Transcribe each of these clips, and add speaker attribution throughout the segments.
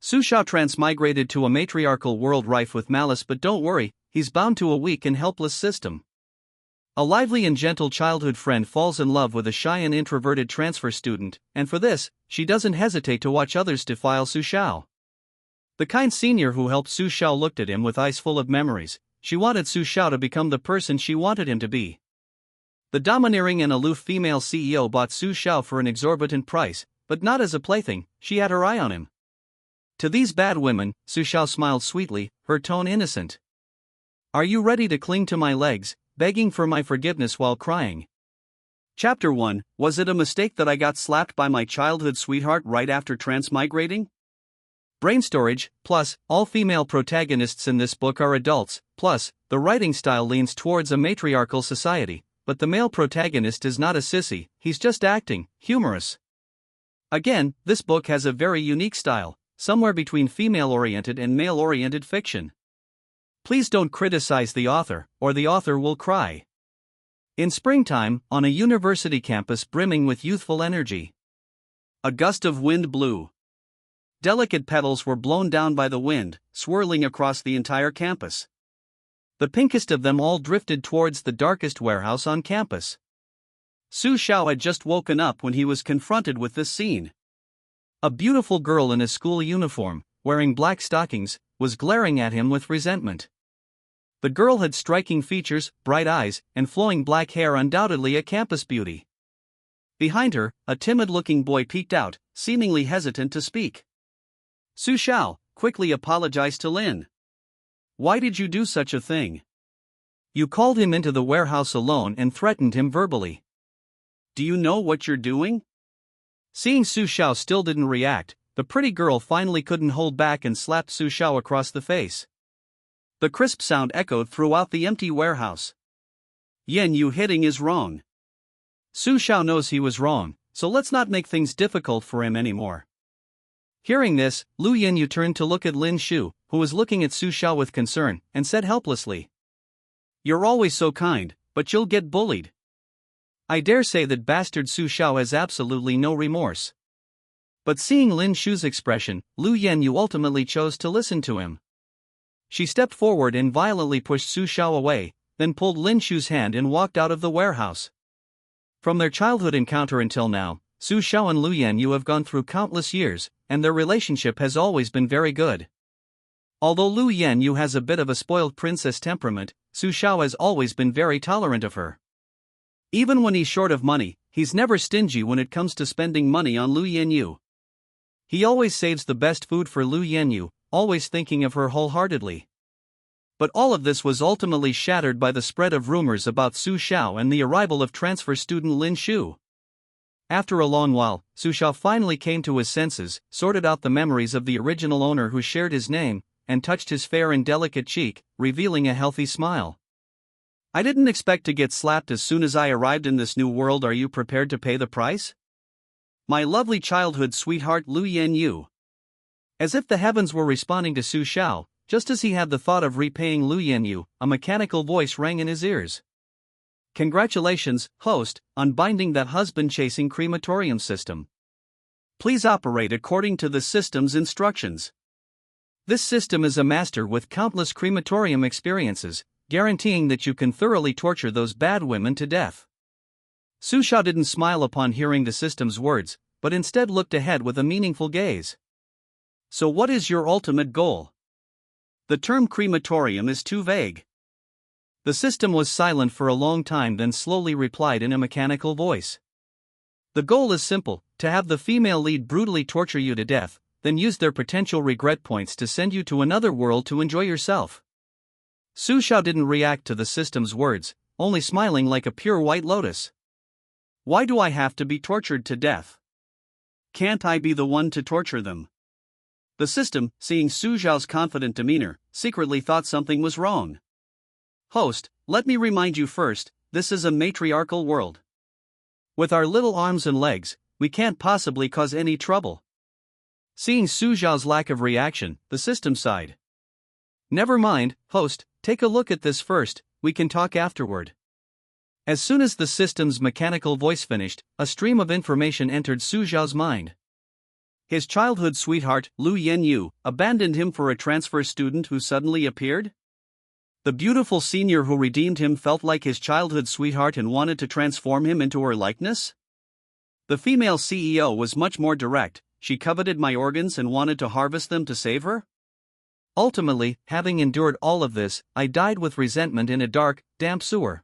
Speaker 1: Su Xiao transmigrated to a matriarchal world rife with malice, but don't worry, he's bound to a weak and helpless system. A lively and gentle childhood friend falls in love with a shy and introverted transfer student, and for this, she doesn't hesitate to watch others defile Su Xiao. The kind senior who helped Su Xiao looked at him with eyes full of memories. She wanted Su Xiao to become the person she wanted him to be. The domineering and aloof female CEO bought Su Xiao for an exorbitant price, but not as a plaything. She had her eye on him. To these bad women, Su Xiao smiled sweetly, her tone innocent. Are you ready to cling to my legs, begging for my forgiveness while crying? Chapter 1. Was it a mistake that I got slapped by my childhood sweetheart right after transmigrating? Brain storage, plus, all female protagonists in this book are adults, plus, the writing style leans towards a matriarchal society, but the male protagonist is not a sissy, he's just acting, humorous. Again, this book has a very unique style, somewhere between female-oriented and male-oriented fiction. Please don't criticize the author, or the author will cry. In springtime, on a university campus brimming with youthful energy. A gust of wind blew. Delicate petals were blown down by the wind, swirling across the entire campus. The pinkest of them all drifted towards the darkest warehouse on campus. Su Xiao had just woken up when he was confronted with this scene. A beautiful girl in a school uniform, wearing black stockings, was glaring at him with resentment. The girl had striking features, bright eyes, and flowing black hair, undoubtedly a campus beauty. Behind her, a timid-looking boy peeked out, seemingly hesitant to speak. Su Xiao quickly apologized to Lin. Why did you do such a thing? You called him into the warehouse alone and threatened him verbally. Do you know what you're doing? Seeing Su Xiao still didn't react, the pretty girl finally couldn't hold back and slapped Su Xiao across the face. The crisp sound echoed throughout the empty warehouse. Yen Yu hitting is wrong. Su Xiao knows he was wrong, so let's not make things difficult for him anymore. Hearing this, Lu Yenyu turned to look at Lin Shu, who was looking at Su Xiao with concern, and said helplessly, You're always so kind, but you'll get bullied. I dare say that bastard Su Xiao has absolutely no remorse. But seeing Lin Shu's expression, Lu Yenyu ultimately chose to listen to him. She stepped forward and violently pushed Su Xiao away, then pulled Lin Shu's hand and walked out of the warehouse. From their childhood encounter until now, Su Xiao and Lu Yenyu have gone through countless years, and their relationship has always been very good. Although Lu Yenyu has a bit of a spoiled princess temperament, Su Xiao has always been very tolerant of her. Even when he's short of money, he's never stingy when it comes to spending money on Lu Yenyu. He always saves the best food for Lu Yenyu, always thinking of her wholeheartedly. But all of this was ultimately shattered by the spread of rumors about Su Xiao and the arrival of transfer student Lin Shu. After a long while, Su Xiao finally came to his senses, sorted out the memories of the original owner who shared his name, and touched his fair and delicate cheek, revealing a healthy smile. I didn't expect to get slapped as soon as I arrived in this new world. Are you prepared to pay the price? My lovely childhood sweetheart Lu Yenyu. As if the heavens were responding to Su Xiao, just as he had the thought of repaying Lu Yenyu, a mechanical voice rang in his ears. Congratulations, host, on binding that husband-chasing crematorium system. Please operate according to the system's instructions. This system is a master with countless crematorium experiences, guaranteeing that you can thoroughly torture those bad women to death. Su Xiao didn't smile upon hearing the system's words, but instead looked ahead with a meaningful gaze. So what is your ultimate goal? The term crematorium is too vague. The system was silent for a long time, then slowly replied in a mechanical voice. The goal is simple, to have the female lead brutally torture you to death, then use their potential regret points to send you to another world to enjoy yourself. Su Xiao didn't react to the system's words, only smiling like a pure white lotus. Why do I have to be tortured to death? Can't I be the one to torture them? The system, seeing Su Xiao's confident demeanor, secretly thought something was wrong. Host, let me remind you first, this is a matriarchal world. With our little arms and legs, we can't possibly cause any trouble. Seeing Su Xiao's lack of reaction, the system sighed. Never mind, host, take a look at this first, we can talk afterward. As soon as the system's mechanical voice finished, a stream of information entered Su Xiao's mind. His childhood sweetheart, Lu Yenyu, abandoned him for a transfer student who suddenly appeared? The beautiful senior who redeemed him felt like his childhood sweetheart and wanted to transform him into her likeness? The female CEO was much more direct. She coveted my organs and wanted to harvest them to save her? Ultimately, having endured all of this, I died with resentment in a dark, damp sewer.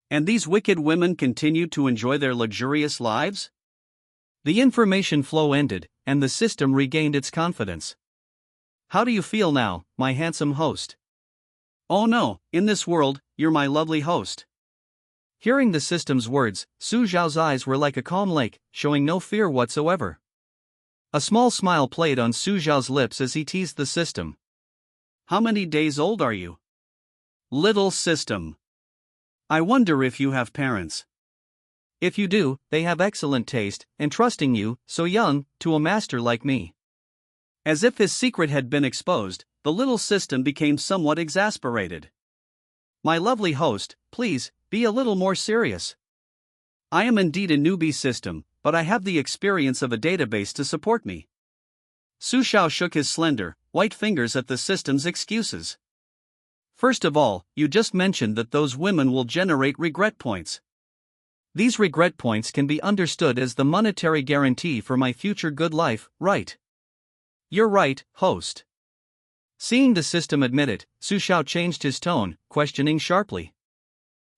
Speaker 1: And these wicked women continued to enjoy their luxurious lives? The information flow ended, and the system regained its confidence. How do you feel now, my handsome host? Oh no, in this world, you're my lovely host. Hearing the system's words, Su Zhao's eyes were like a calm lake, showing no fear whatsoever. A small smile played on Su Zhao's lips as he teased the system. How many days old are you? Little system. I wonder if you have parents. If you do, they have excellent taste, entrusting you, so young, to a master like me. As if his secret had been exposed, the little system became somewhat exasperated. My lovely host, please, be a little more serious. I am indeed a newbie system, but I have the experience of a database to support me. Su Xiao shook his slender, white fingers at the system's excuses. First of all, you just mentioned that those women will generate regret points. These regret points can be understood as the monetary guarantee for my future good life, right? You're right, host. Seeing the system admit it, Su Xiao changed his tone, questioning sharply.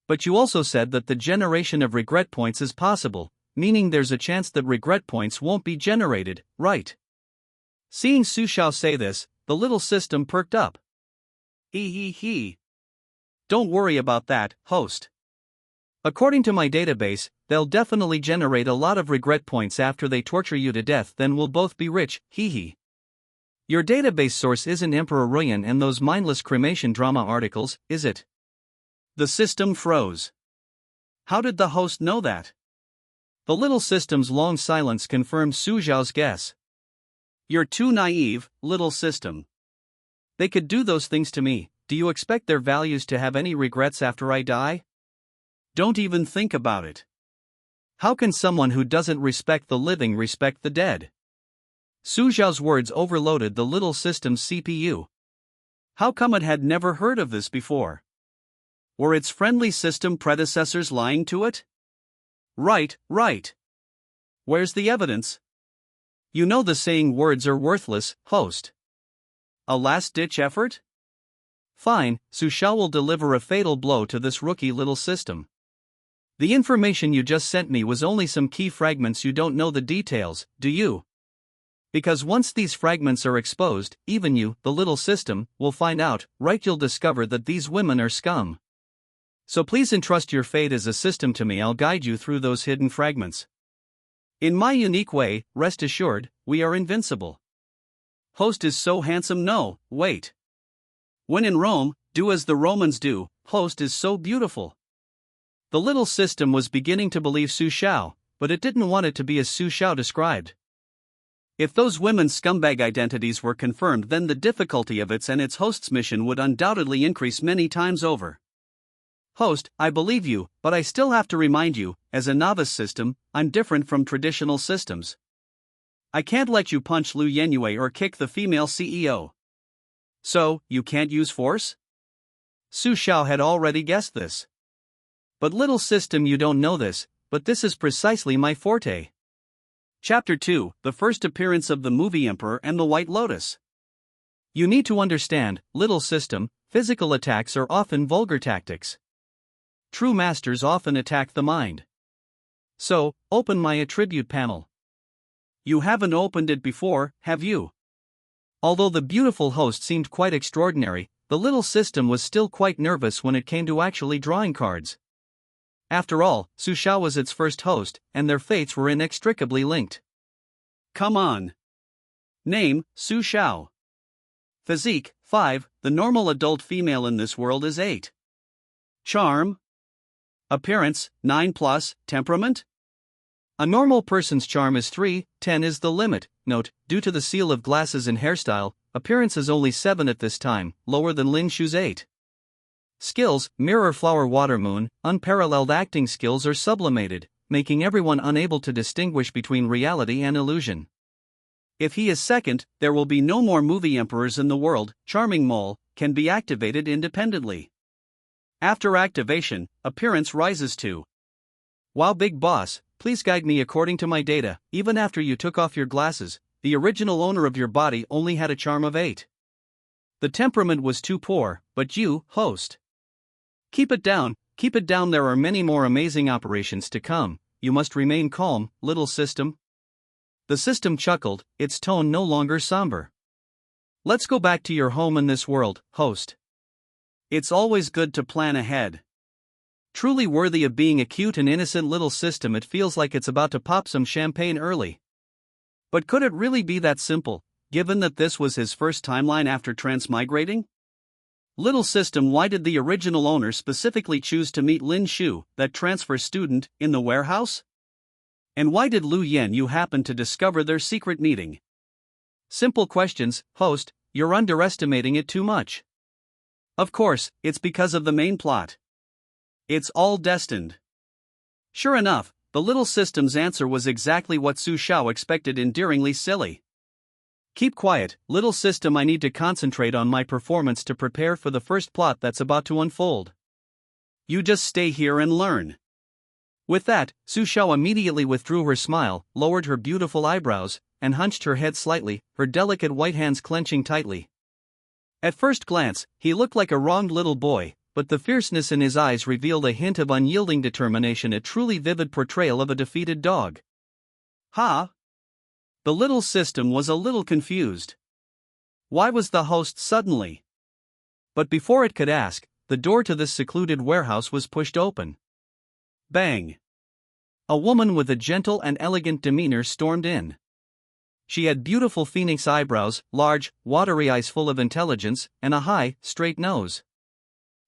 Speaker 1: But you also said that the generation of regret points is possible, meaning there's a chance that regret points won't be generated, right? Seeing Su Xiao say this, the little system perked up. He. Don't worry about that, host. According to my database, they'll definitely generate a lot of regret points after they torture you to death, then we'll both be rich, hee. Your database source isn't Emperor Ruyan and those mindless cremation drama articles, is it? The system froze. How did the host know that? The little system's long silence confirmed Su Zhao's guess. You're too naive, little system. They could do those things to me. Do you expect their values to have any regrets after I die? Don't even think about it. How can someone who doesn't respect the living respect the dead? Su Zhao's words overloaded the little system's CPU. How come it had never heard of this before? Were its friendly system predecessors lying to it? Right. Where's the evidence? You know the saying words are worthless, host. A last-ditch effort? Fine, Su Xiao will deliver a fatal blow to this rookie little system. The information you just sent me was only some key fragments. You don't know the details, do you? Because once these fragments are exposed, even you, the little system, will find out, right? You'll discover that these women are scum. So please entrust your fate as a system to me. I'll guide you through those hidden fragments. In my unique way, rest assured, we are invincible. Host is so handsome. No, wait. When in Rome, do as the Romans do. Host is so beautiful. The little system was beginning to believe Su Xiao, but it didn't want it to be as Su Xiao described. If those women's scumbag identities were confirmed, then the difficulty of its and its host's mission would undoubtedly increase many times over. Host, I believe you, but I still have to remind you, as a novice system, I'm different from traditional systems. I can't let you punch Lu Yenyue or kick the female CEO. So, you can't use force? Su Xiao had already guessed this. But little system, you don't know this, but this is precisely my forte. Chapter 2, The First Appearance of the Movie Emperor and the White Lotus. You need to understand, little system, physical attacks are often vulgar tactics. True masters often attack the mind. So, open my attribute panel. You haven't opened it before, have you? Although the beautiful host seemed quite extraordinary, the little system was still quite nervous when it came to actually drawing cards. After all, Su Xiao was its first host, and their fates were inextricably linked. Come on. Name, Su Xiao. Physique, 5, the normal adult female in this world is 8. Charm. Appearance, 9+, temperament? A normal person's charm is 3, 10 is the limit. Note, due to the seal of glasses and hairstyle, appearance is only 7 at this time, lower than Lin Shu's 8. Skills, mirror flower water moon, unparalleled acting skills are sublimated, making everyone unable to distinguish between reality and illusion. If he is second, there will be no more movie emperors in the world. Charming mole can be activated independently. After activation, appearance rises to wow, big boss, please guide me according to my data. Even after you took off your glasses, the original owner of your body only had a charm of 8. The temperament was too poor, but you, host. Keep it down, there are many more amazing operations to come. You must remain calm, little system. The system chuckled, its tone no longer somber. Let's go back to your home in this world, host. It's always good to plan ahead. Truly worthy of being a cute and innocent little system, it feels like it's about to pop some champagne early. But could it really be that simple, given that this was his first timeline after transmigrating? Little system, why did the original owner specifically choose to meet Lin Shu, that transfer student, in the warehouse? And why did Lu Yenyu happen to discover their secret meeting? Simple questions, host, you're underestimating it too much. Of course, it's because of the main plot. It's all destined. Sure enough, the little system's answer was exactly what Su Xiao expected, endearingly silly. Keep quiet, little system, I need to concentrate on my performance to prepare for the first plot that's about to unfold. You just stay here and learn. With that, Su Xiao immediately withdrew her smile, lowered her beautiful eyebrows, and hunched her head slightly, her delicate white hands clenching tightly. At first glance, he looked like a wronged little boy, but the fierceness in his eyes revealed a hint of unyielding determination, a truly vivid portrayal of a defeated dog. Ha! The little system was a little confused. Why was the host suddenly? But before it could ask, the door to this secluded warehouse was pushed open. Bang! A woman with a gentle and elegant demeanor stormed in. She had beautiful phoenix eyebrows, large, watery eyes full of intelligence, and a high, straight nose.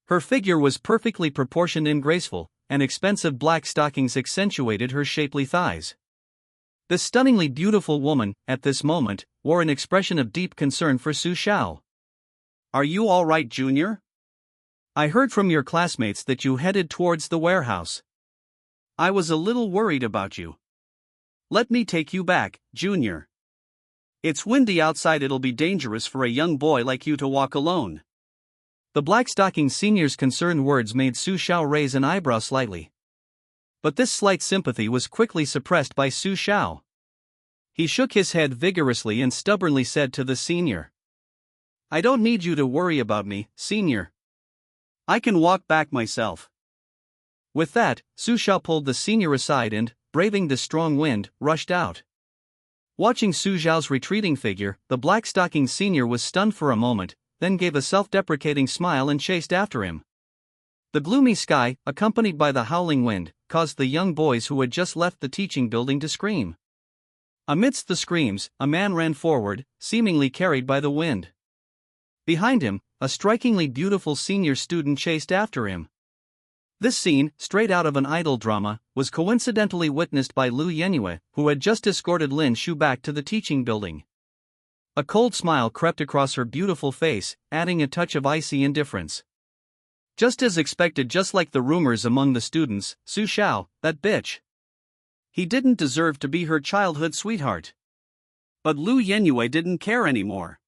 Speaker 1: Her figure was perfectly proportioned and graceful, and expensive black stockings accentuated her shapely thighs. The stunningly beautiful woman, at this moment, wore an expression of deep concern for Su Xiao. Are you all right, Junior? I heard from your classmates that you headed towards the warehouse. I was a little worried about you. Let me take you back, Junior. It's windy outside, it'll be dangerous for a young boy like you to walk alone. The Blackstocking Senior's concerned words made Su Xiao raise an eyebrow slightly. But this slight sympathy was quickly suppressed by Su Xiao. He shook his head vigorously and stubbornly said to the senior, I don't need you to worry about me, senior. I can walk back myself. With that, Su Xiao pulled the senior aside and, braving the strong wind, rushed out. Watching Su Xiao's retreating figure, the Blackstocking Senior was stunned for a moment, then gave a self-deprecating smile and chased after him. The gloomy sky, accompanied by the howling wind, caused the young boys who had just left the teaching building to scream. Amidst the screams, a man ran forward, seemingly carried by the wind. Behind him, a strikingly beautiful senior student chased after him. This scene, straight out of an idol drama, was coincidentally witnessed by Lu Yenue, who had just escorted Lin Shu back to the teaching building. A cold smile crept across her beautiful face, adding a touch of icy indifference. Just as expected, just like the rumors among the students, Su Xiao, that bitch. He didn't deserve to be her childhood sweetheart. But Lu Yenue didn't care anymore.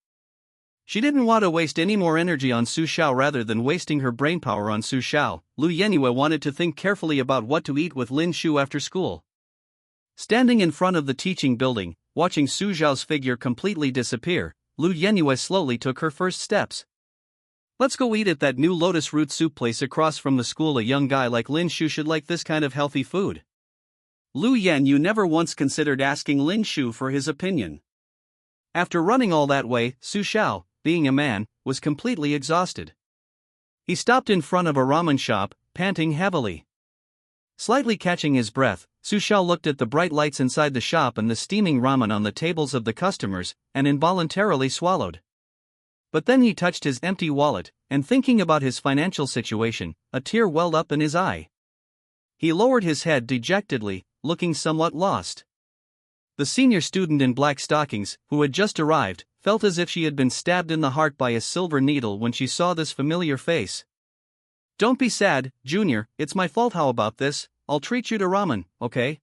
Speaker 1: She didn't want to waste any more energy on Su Xiao. Rather than wasting her brainpower on Su Xiao, Lu Yenue wanted to think carefully about what to eat with Lin Shu after school. Standing in front of the teaching building, watching Su Xiao's figure completely disappear, Lu Yenue slowly took her first steps. Let's go eat at that new lotus root soup place across from the school. A young guy like Lin Shu should like this kind of healthy food. Lu Yenyu never once considered asking Lin Shu for his opinion. After running all that way, Su Xiao, being a man, was completely exhausted. He stopped in front of a ramen shop, panting heavily. Slightly catching his breath, Su Xiao looked at the bright lights inside the shop and the steaming ramen on the tables of the customers, and involuntarily swallowed. But then he touched his empty wallet, and thinking about his financial situation, a tear welled up in his eye. He lowered his head dejectedly, looking somewhat lost. The senior student in black stockings, who had just arrived, felt as if she had been stabbed in the heart by a silver needle when she saw this familiar face. Don't be sad, Junior, it's my fault. How about this? I'll treat you to ramen, okay?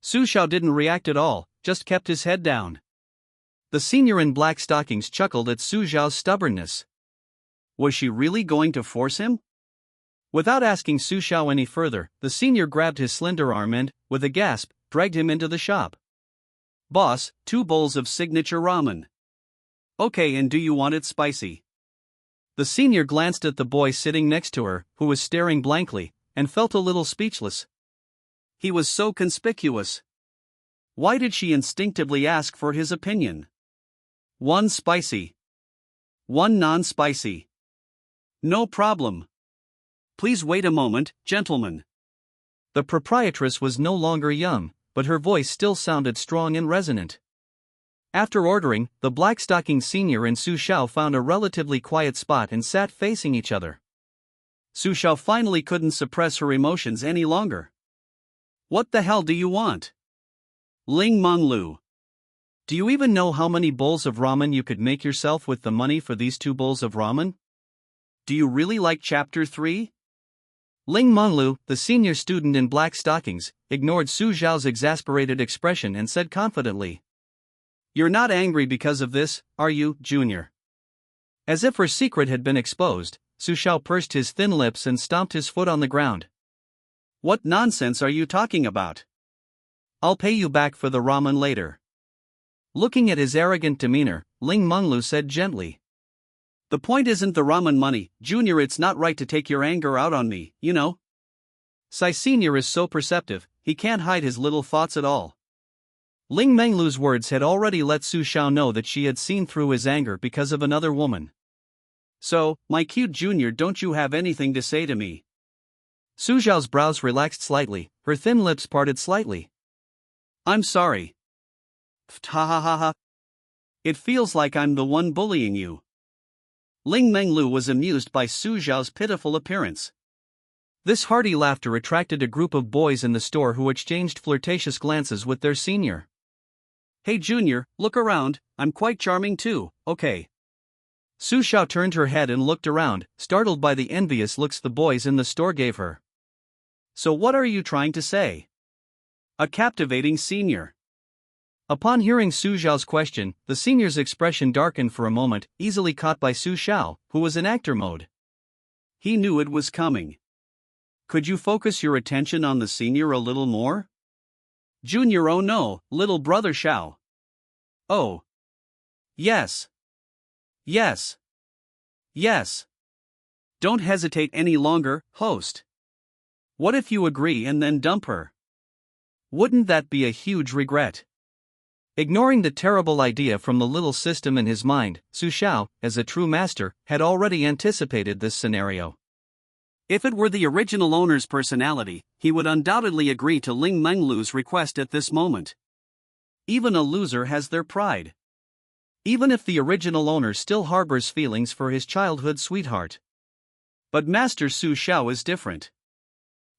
Speaker 1: Su Xiao didn't react at all, just kept his head down. The senior in black stockings chuckled at Su Xiao's stubbornness. Was she really going to force him? Without asking Su Xiao any further, the senior grabbed his slender arm and, with a gasp, dragged him into the shop. Boss, 2 bowls of signature ramen. Okay, and do you want it spicy? The senior glanced at the boy sitting next to her, who was staring blankly, and felt a little speechless. He was so conspicuous. Why did she instinctively ask for his opinion? 1 spicy. 1 non-spicy. No problem. Please wait a moment, gentlemen. The proprietress was no longer young, but her voice still sounded strong and resonant. After ordering, the black-stocking senior and Su Xiao found a relatively quiet spot and sat facing each other. Su Xiao finally couldn't suppress her emotions any longer. What the hell do you want? Ling Menglu. Do you even know how many bowls of ramen you could make yourself with the money for these 2 bowls of ramen? Do you really like Chapter 3? Ling Menglu, the senior student in black stockings, ignored Su Xiao's exasperated expression and said confidently. You're not angry because of this, are you, Junior? As if her secret had been exposed, Su Xiao pursed his thin lips and stomped his foot on the ground. What nonsense are you talking about? I'll pay you back for the ramen later. Looking at his arrogant demeanor, Ling Menglu said gently. The point isn't the ramen money, Junior. It's not right to take your anger out on me, you know. Sai Senior is so perceptive, he can't hide his little thoughts at all. Ling Menglu's words had already let Su Xiao know that she had seen through his anger because of another woman. So, my cute Junior, don't you have anything to say to me? Su Xiao's brows relaxed slightly, her thin lips parted slightly. I'm sorry. Ha ha ha ha. It feels like I'm the one bullying you. Ling Menglu was amused by Su Xiao's pitiful appearance. This hearty laughter attracted a group of boys in the store who exchanged flirtatious glances with their senior. Hey Junior, look around, I'm quite charming too, okay. Su Xiao turned her head and looked around, startled by the envious looks the boys in the store gave her. So what are you trying to say? A captivating senior. Upon hearing Su Xiao's question, the senior's expression darkened for a moment, easily caught by Su Xiao, who was in actor mode. He knew it was coming. Could you focus your attention on the senior a little more? Junior, oh no, little brother Xiao. Oh. Yes. Yes. Yes. Don't hesitate any longer, host. What if you agree and then dump her? Wouldn't that be a huge regret? Ignoring the terrible idea from the little system in his mind, Su Xiao, as a true master, had already anticipated this scenario. If it were the original owner's personality, he would undoubtedly agree to Ling Menglu's request at this moment. Even a loser has their pride. Even if the original owner still harbors feelings for his childhood sweetheart. But Master Su Xiao is different.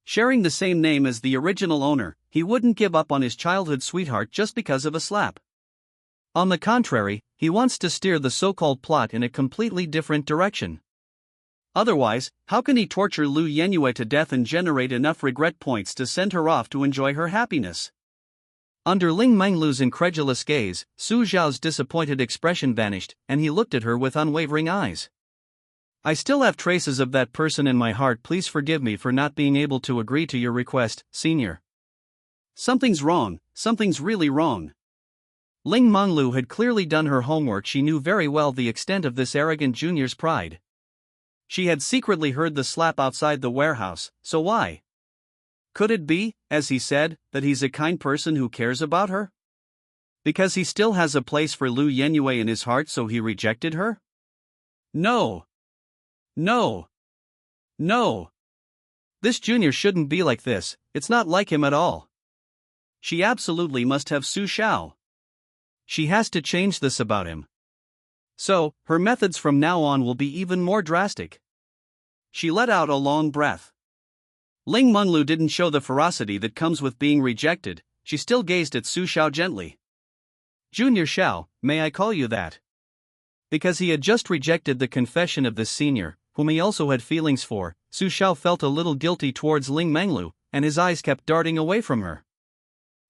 Speaker 1: Sharing the same name as the original owner, he wouldn't give up on his childhood sweetheart just because of a slap. On the contrary, he wants to steer the so-called plot in a completely different direction. Otherwise, how can he torture Lu Yenyue to death and generate enough regret points to send her off to enjoy her happiness? Under Ling Menglu's incredulous gaze, Su Xiao's disappointed expression vanished, and he looked at her with unwavering eyes. I still have traces of that person in my heart. Please forgive me for not being able to agree to your request, senior. Something's wrong, something's really wrong. Ling Menglu had clearly done her homework. She knew very well the extent of this arrogant junior's pride. She had secretly heard the slap outside the warehouse, so why? Could it be, as he said, that he's a kind person who cares about her? Because he still has a place for Lu Yenyue in his heart, so he rejected her? No. No. No. This junior shouldn't be like this, it's not like him at all. She absolutely must have Su Xiao. She has to change this about him. So, her methods from now on will be even more drastic. She let out a long breath. Ling Menglu didn't show the ferocity that comes with being rejected. She still gazed at Su Xiao gently. Junior Xiao, may I call you that? Because he had just rejected the confession of this senior, whom he also had feelings for, Su Xiao felt a little guilty towards Ling Menglu, and his eyes kept darting away from her.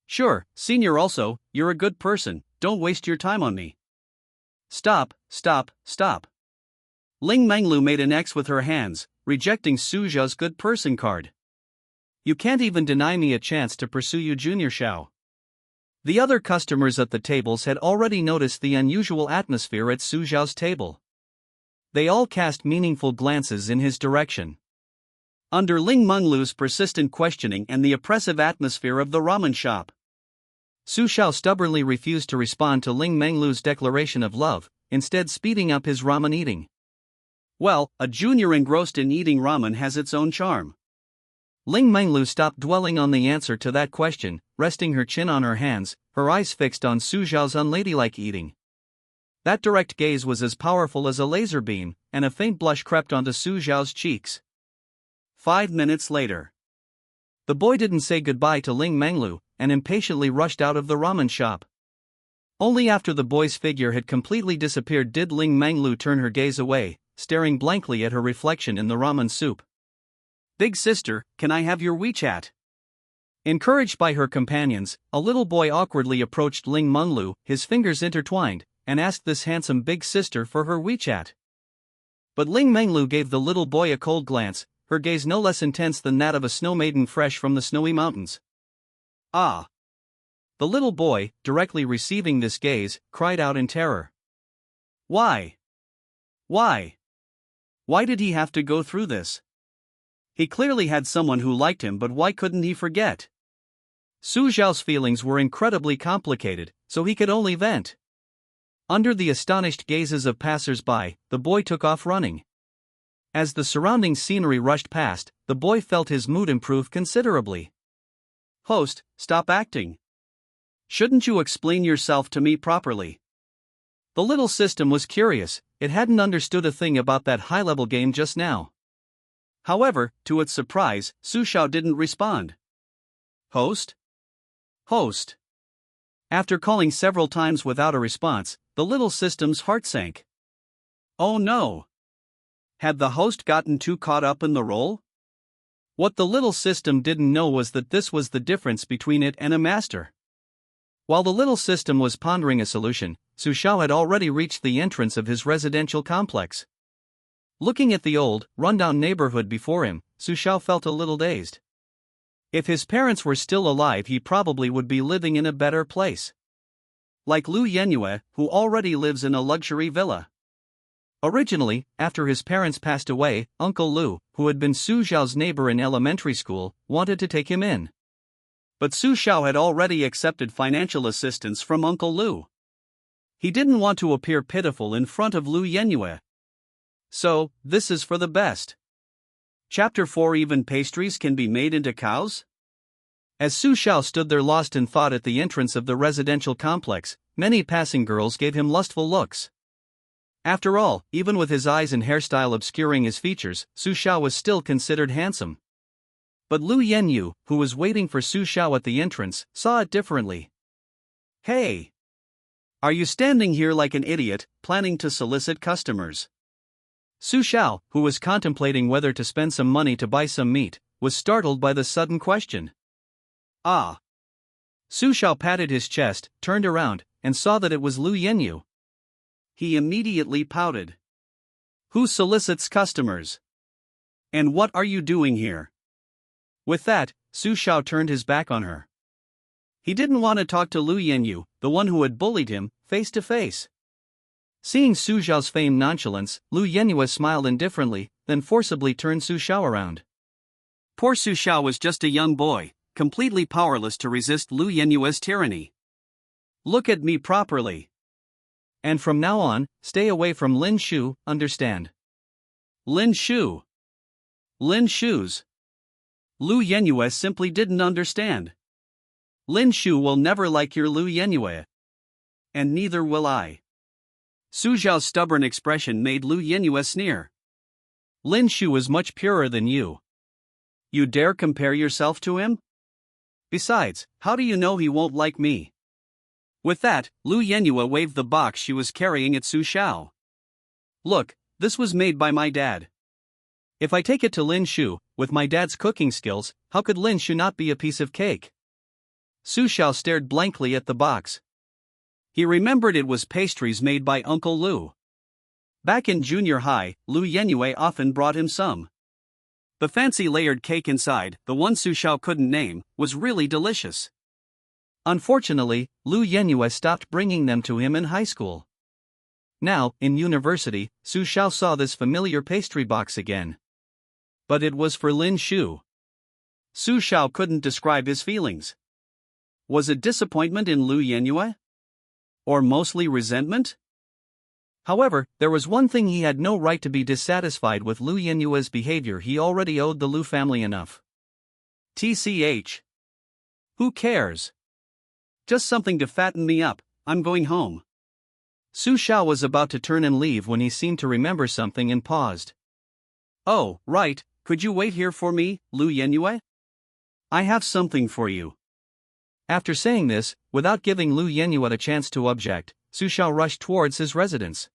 Speaker 1: Sure, senior, also, you're a good person, don't waste your time on me. Stop, stop, stop. Ling Menglu made an X with her hands, rejecting Su Xiao's good person card. You can't even deny me a chance to pursue you, Junior Xiao. The other customers at the tables had already noticed the unusual atmosphere at Su Xiao's table. They all cast meaningful glances in his direction. Under Ling Menglu's persistent questioning and the oppressive atmosphere of the ramen shop, Su Xiao stubbornly refused to respond to Ling Menglu's declaration of love, instead speeding up his ramen eating. Well, a junior engrossed in eating ramen has its own charm. Ling Menglu stopped dwelling on the answer to that question, resting her chin on her hands, her eyes fixed on Su Xiao's unladylike eating. That direct gaze was as powerful as a laser beam, and a faint blush crept onto Su Xiao's cheeks. 5 minutes later, the boy didn't say goodbye to Ling Menglu, and impatiently rushed out of the ramen shop. Only after the boy's figure had completely disappeared did Ling Menglu turn her gaze away, staring blankly at her reflection in the ramen soup. Big sister, can I have your WeChat? Encouraged by her companions, a little boy awkwardly approached Ling Menglu, his fingers intertwined, and asked this handsome big sister for her WeChat. But Ling Menglu gave the little boy a cold glance, her gaze no less intense than that of a snow maiden fresh from the snowy mountains. Ah! The little boy, directly receiving this gaze, cried out in terror. Why? Why? Why did he have to go through this? He clearly had someone who liked him, but why couldn't he forget? Su Xiao's feelings were incredibly complicated, so he could only vent. Under the astonished gazes of passers-by, the boy took off running. As the surrounding scenery rushed past, the boy felt his mood improve considerably. Host, stop acting. Shouldn't you explain yourself to me properly? The little system was curious, it hadn't understood a thing about that high-level game just now. However, to its surprise, Su Xiao didn't respond. Host? Host. After calling several times without a response, the little system's heart sank. Oh no! Had the host gotten too caught up in the role? What the little system didn't know was that this was the difference between it and a master. While the little system was pondering a solution, Su Xiao had already reached the entrance of his residential complex. Looking at the old, rundown neighborhood before him, Su Xiao felt a little dazed. If his parents were still alive, he probably would be living in a better place. Like Lu Yenyue, who already lives in a luxury villa. Originally, after his parents passed away, Uncle Lu, who had been Su Xiao's neighbor in elementary school, wanted to take him in. But Su Xiao had already accepted financial assistance from Uncle Lu. He didn't want to appear pitiful in front of Lu Yenyue. So, this is for the best. Chapter 4. Even pastries can be made into cows? As Su Xiao stood there lost in thought at the entrance of the residential complex, many passing girls gave him lustful looks. After all, even with his eyes and hairstyle obscuring his features, Su Xiao was still considered handsome. But Lu Yenyu, who was waiting for Su Xiao at the entrance, saw it differently. Hey! Are you standing here like an idiot, planning to solicit customers? Su Xiao, who was contemplating whether to spend some money to buy some meat, was startled by the sudden question. Ah! Su Xiao patted his chest, turned around, and saw that it was Lu Yenyu. He immediately pouted. Who solicits customers? And what are you doing here? With that, Su Xiao turned his back on her. He didn't want to talk to Lu Yenyu, the one who had bullied him, face to face. Seeing Su Xiao's feigned nonchalance, Lu Yenyu smiled indifferently, then forcibly turned Su Xiao around. Poor Su Xiao was just a young boy, completely powerless to resist Lu Yenyu's tyranny. Look at me properly. And from now on, stay away from Lin Shu, understand? Lin Shu. Lin Shu's. Lu Yenyu simply didn't understand. Lin Shu will never like your Lu Yenyu. And neither will I. Su Xiao's stubborn expression made Lu Yenyu sneer. Lin Shu is much purer than you. You dare compare yourself to him? Besides, how do you know he won't like me? With that, Lu Yenyu waved the box she was carrying at Su Xiao. Look, this was made by my dad. If I take it to Lin Shu, with my dad's cooking skills, how could Lin Shu not be a piece of cake? Su Xiao stared blankly at the box. He remembered it was pastries made by Uncle Lu. Back in junior high, Lu Yenue often brought him some. The fancy layered cake inside, the one Su Xiao couldn't name, was really delicious. Unfortunately, Lu Yenue stopped bringing them to him in high school. Now, in university, Su Xiao saw this familiar pastry box again. But it was for Lin Shu. Su Xiao couldn't describe his feelings. Was it disappointment in Lu Yenue? Or mostly resentment? However, there was one thing: he had no right to be dissatisfied with Lu Yenue's behavior. He already owed the Lu family enough. TCH. Who cares? Just something to fatten me up, I'm going home. Su Xiao was about to turn and leave when he seemed to remember something and paused. Oh, right, could you wait here for me, Lu Yenue? I have something for you. After saying this, without giving Lu Yenue a chance to object, Su Xiao rushed towards his residence.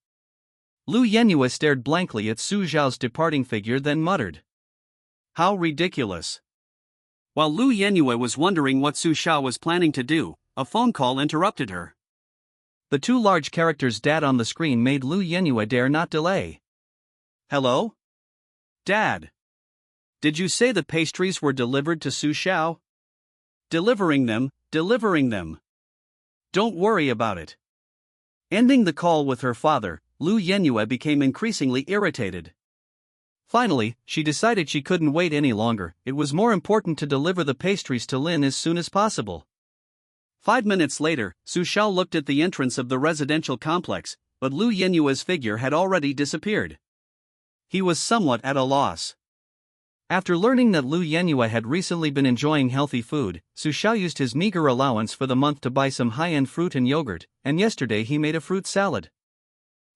Speaker 1: Lu Yenue stared blankly at Su Xiao's departing figure, then muttered, "How ridiculous." While Lu Yenue was wondering what Su Xiao was planning to do, a phone call interrupted her. The two large characters "Dad" on the screen made Lu Yenue dare not delay. Hello? Dad. Did you say the pastries were delivered to Su Xiao? Delivering them. Don't worry about it. Ending the call with her father, Lu Yenue became increasingly irritated. Finally, she decided she couldn't wait any longer. It was more important to deliver the pastries to Lin as soon as possible. 5 minutes later, Su Xiao looked at the entrance of the residential complex, but Lu Yenue's figure had already disappeared. He was somewhat at a loss. After learning that Lu Yenue had recently been enjoying healthy food, Su Xiao used his meager allowance for the month to buy some high-end fruit and yogurt, and yesterday he made a fruit salad.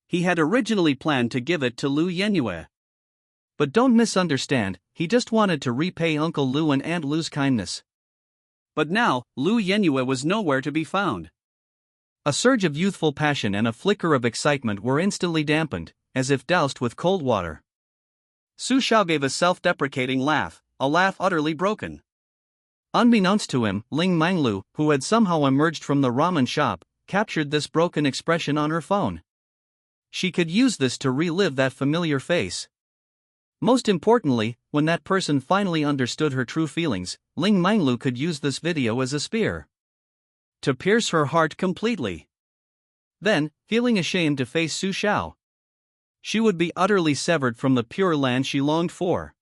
Speaker 1: He had originally planned to give it to Lu Yenue. But don't misunderstand, he just wanted to repay Uncle Lu and Aunt Lu's kindness. But now, Lu Yenue was nowhere to be found. A surge of youthful passion and a flicker of excitement were instantly dampened, as if doused with cold water. Su Xiao gave a self-deprecating laugh, a laugh utterly broken. Unbeknownst to him, Ling Manglu, who had somehow emerged from the ramen shop, captured this broken expression on her phone. She could use this to relive that familiar face. Most importantly, when that person finally understood her true feelings, Ling Manglu could use this video as a spear to pierce her heart completely. Then, feeling ashamed to face Su Xiao, she would be utterly severed from the pure land she longed for.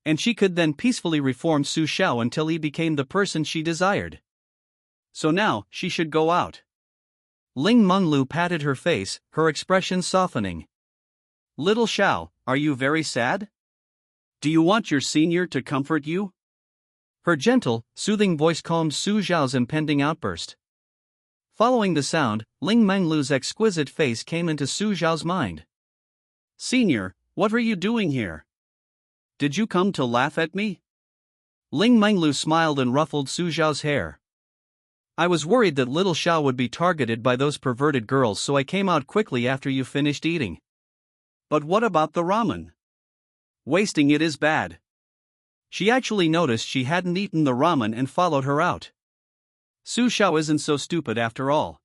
Speaker 1: And she could then peacefully reform Su Xiao until he became the person she desired. So now, she should go out. Ling Menglu patted her face, her expression softening. Little Xiao, are you very sad? Do you want your senior to comfort you? Her gentle, soothing voice calmed Su Xiao's impending outburst. Following the sound, Ling Menglu's exquisite face came into Su Xiao's mind. Senior, what are you doing here? Did you come to laugh at me? Ling Menglu smiled and ruffled Su Xiao's hair. I was worried that little Xiao would be targeted by those perverted girls, so I came out quickly after you finished eating. But what about the ramen? Wasting it is bad. She actually noticed she hadn't eaten the ramen and followed her out. Su Xiao isn't so stupid after all.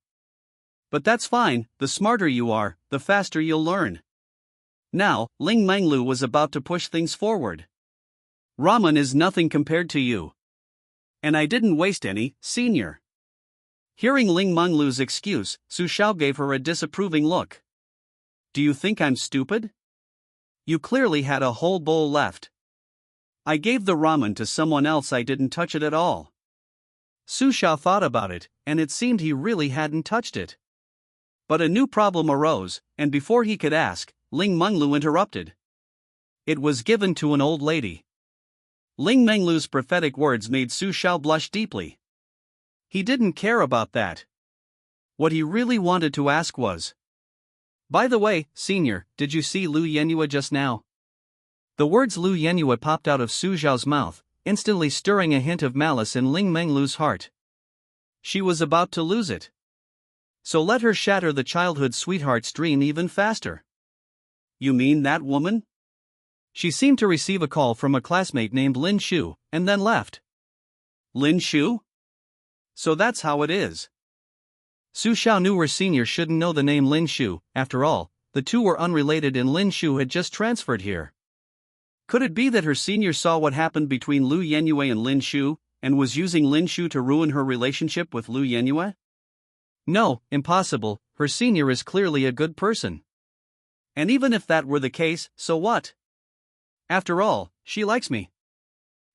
Speaker 1: But that's fine, the smarter you are, the faster you'll learn. Now, Ling Menglu was about to push things forward. Ramen is nothing compared to you. And I didn't waste any, senior. Hearing Ling Menglu's excuse, Su Xiao gave her a disapproving look. Do you think I'm stupid? You clearly had a whole bowl left. I gave the ramen to someone else, I didn't touch it at all. Su Xiao thought about it, and it seemed he really hadn't touched it. But a new problem arose, and before he could ask, Ling Menglu interrupted. It was given to an old lady. Ling Menglu's prophetic words made Su Xiao blush deeply. He didn't care about that. What he really wanted to ask was, by the way, senior, did you see Lu Yenue just now? The words Lu Yenue popped out of Su Xiao's mouth, instantly stirring a hint of malice in Ling Menglu's heart. She was about to lose it. So let her shatter the childhood sweetheart's dream even faster. You mean that woman? She seemed to receive a call from a classmate named Lin Shu, and then left. Lin Shu? So that's how it is. Su Xiao knew her senior shouldn't know the name Lin Shu. After all, the two were unrelated and Lin Shu had just transferred here. Could it be that her senior saw what happened between Lu Yenyue and Lin Shu, and was using Lin Shu to ruin her relationship with Lu Yenyue? No, impossible, her senior is clearly a good person. And even if that were the case, so what? After all, she likes me.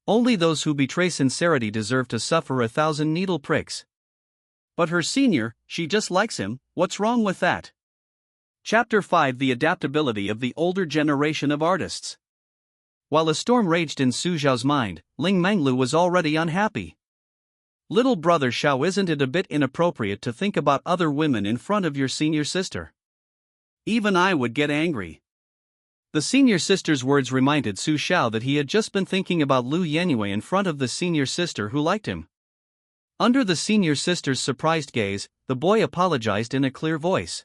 Speaker 1: Only those who betray sincerity deserve to suffer 1,000 needle pricks. But her senior, she just likes him, what's wrong with that? Chapter 5: The Adaptability of the Older Generation of Artists. While a storm raged in Su Xiao's mind, Ling Menglu was already unhappy. Little brother Xiao, isn't it a bit inappropriate to think about other women in front of your senior sister? Even I would get angry. The senior sister's words reminded Su Xiao that he had just been thinking about Lu Yenyue in front of the senior sister who liked him. Under the senior sister's surprised gaze, the boy apologized in a clear voice.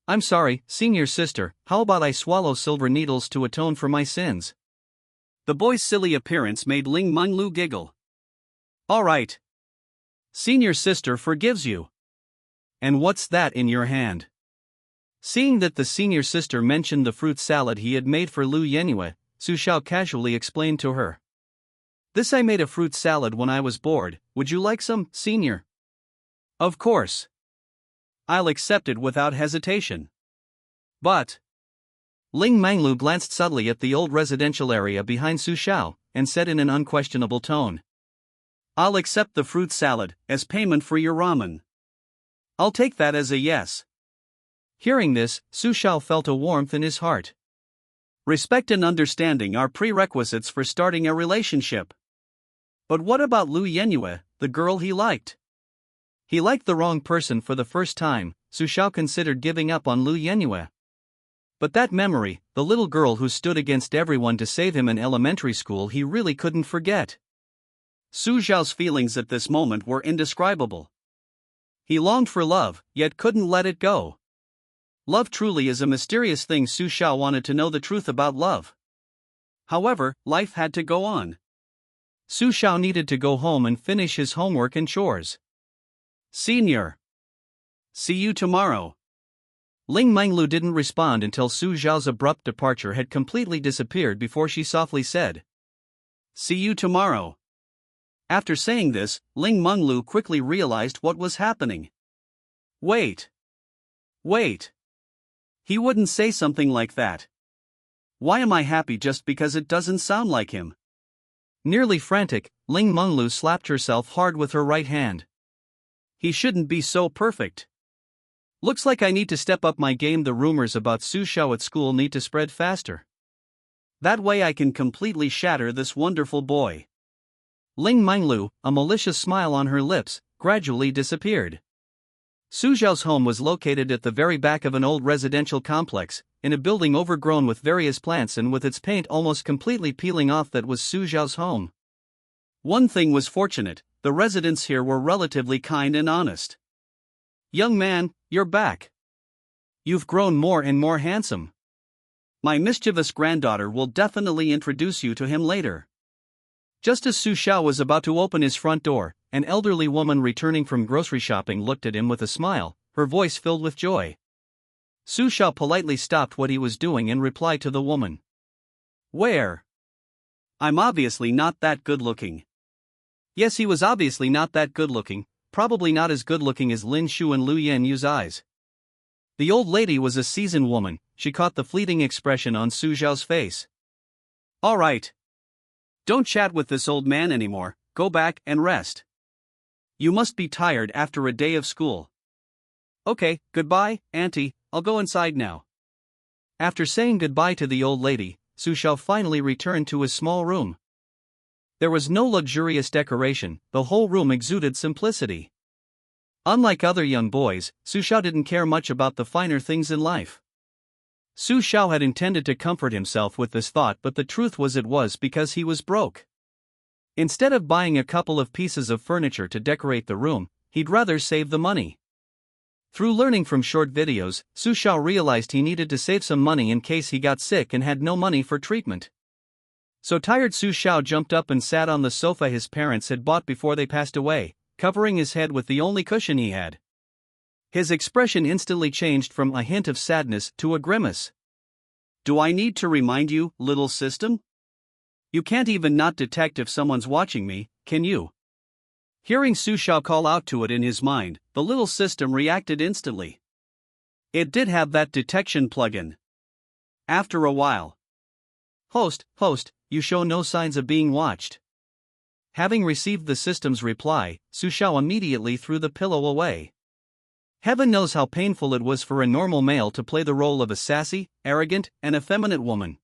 Speaker 1: I'm sorry, senior sister, how about I swallow silver needles to atone for my sins? The boy's silly appearance made Ling Menglu giggle. Alright. Senior sister forgives you. And what's that in your hand? Seeing that the senior sister mentioned the fruit salad he had made for Lu Yenyue, Su Xiao casually explained to her. This I made a fruit salad when I was bored, would you like some, senior? Of course. I'll accept it without hesitation. But... Ling Menglu glanced subtly at the old residential area behind Su Xiao, and said in an unquestionable tone. I'll accept the fruit salad, as payment for your ramen. I'll take that as a yes. Hearing this, Su Xiao felt a warmth in his heart. Respect and understanding are prerequisites for starting a relationship. But what about Lu Yenyue, the girl he liked? He liked the wrong person for the first time. Su Xiao considered giving up on Lu Yenyue. But that memory, the little girl who stood against everyone to save him in elementary school, he really couldn't forget. Su Xiao's feelings at this moment were indescribable. He longed for love, yet couldn't let it go. Love truly is a mysterious thing. Su Xiao wanted to know the truth about love. However, life had to go on. Su Xiao needed to go home and finish his homework and chores. Senior. See you tomorrow. Ling Menglu didn't respond until Su Xiao's abrupt departure had completely disappeared before she softly said, See you tomorrow. After saying this, Ling Menglu quickly realized what was happening. Wait. He wouldn't say something like that. Why am I happy just because it doesn't sound like him? Nearly frantic, Ling Menglu slapped herself hard with her right hand. He shouldn't be so perfect. Looks like I need to step up my game. The rumors about Su Xiao at school need to spread faster. That way I can completely shatter this wonderful boy. Ling Menglu, a malicious smile on her lips, gradually disappeared. Su Xiao's home was located at the very back of an old residential complex, in a building overgrown with various plants and with its paint almost completely peeling off. That was Su Xiao's home. One thing was fortunate, the residents here were relatively kind and honest. Young man, you're back. You've grown more and more handsome. My mischievous granddaughter will definitely introduce you to him later. Just as Su Xiao was about to open his front door, an elderly woman returning from grocery shopping looked at him with a smile, her voice filled with joy. Su Xiao politely stopped what he was doing and replied to the woman. Where? I'm obviously not that good looking. Yes, he was obviously not that good looking, probably not as good looking as Lin Shu and Lu Yenyue's eyes. The old lady was a seasoned woman. She caught the fleeting expression on Su Xiao's face. All right. Don't chat with this old man anymore, go back and rest. You must be tired after a day of school. Okay, goodbye, auntie, I'll go inside now. After saying goodbye to the old lady, Su Xiao finally returned to his small room. There was no luxurious decoration, the whole room exuded simplicity. Unlike other young boys, Su Xiao didn't care much about the finer things in life. Su Xiao had intended to comfort himself with this thought, but the truth was it was because he was broke. Instead of buying a couple of pieces of furniture to decorate the room, he'd rather save the money. Through learning from short videos, Su Xiao realized he needed to save some money in case he got sick and had no money for treatment. So tired, Su Xiao jumped up and sat on the sofa his parents had bought before they passed away, covering his head with the only cushion he had. His expression instantly changed from a hint of sadness to a grimace. Do I need to remind you, little system? You can't even not detect if someone's watching me, can you? Hearing Su Xiao call out to it in his mind, the little system reacted instantly. It did have that detection plugin. After a while. Host, you show no signs of being watched. Having received the system's reply, Su Xiao immediately threw the pillow away. Heaven knows how painful it was for a normal male to play the role of a sassy, arrogant, and effeminate woman.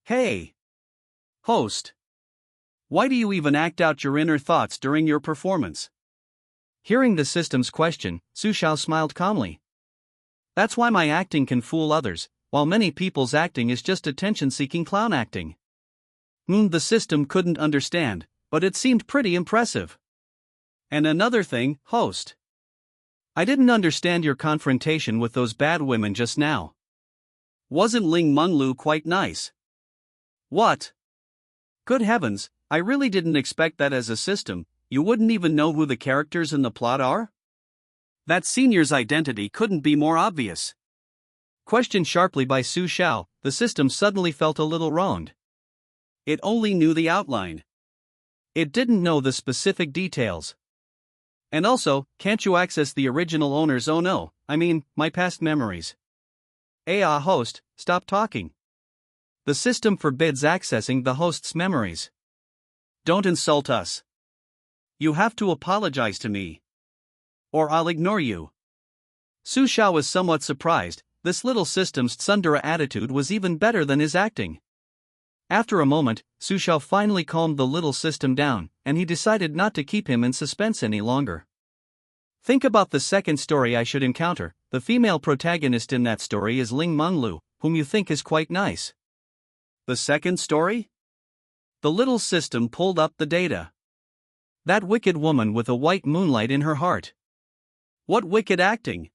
Speaker 1: Hey! Host! Why do you even act out your inner thoughts during your performance? Hearing the system's question, Su Xiao smiled calmly. That's why my acting can fool others, while many people's acting is just attention-seeking clown acting. The system couldn't understand, but it seemed pretty impressive. And another thing, host. I didn't understand your confrontation with those bad women just now. Wasn't Ling Menglu quite nice? What? Good heavens, I really didn't expect that as a system. You wouldn't even know who the characters in the plot are? That senior's identity couldn't be more obvious. Questioned sharply by Su Xiao, the system suddenly felt a little wronged. It only knew the outline. It didn't know the specific details. And also, can't you access the original owner's my past memories? Host, stop talking. The system forbids accessing the host's memories. Don't insult us. You have to apologize to me. Or I'll ignore you. Su Xiao was somewhat surprised. This little system's tsundere attitude was even better than his acting. After a moment, Su Xiao finally calmed the little system down, and he decided not to keep him in suspense any longer. Think about the second story I should encounter. The female protagonist in that story is Ling Menglu, whom you think is quite nice. The second story? The little system pulled up the data. That wicked woman with a white moonlight in her heart. What wicked acting!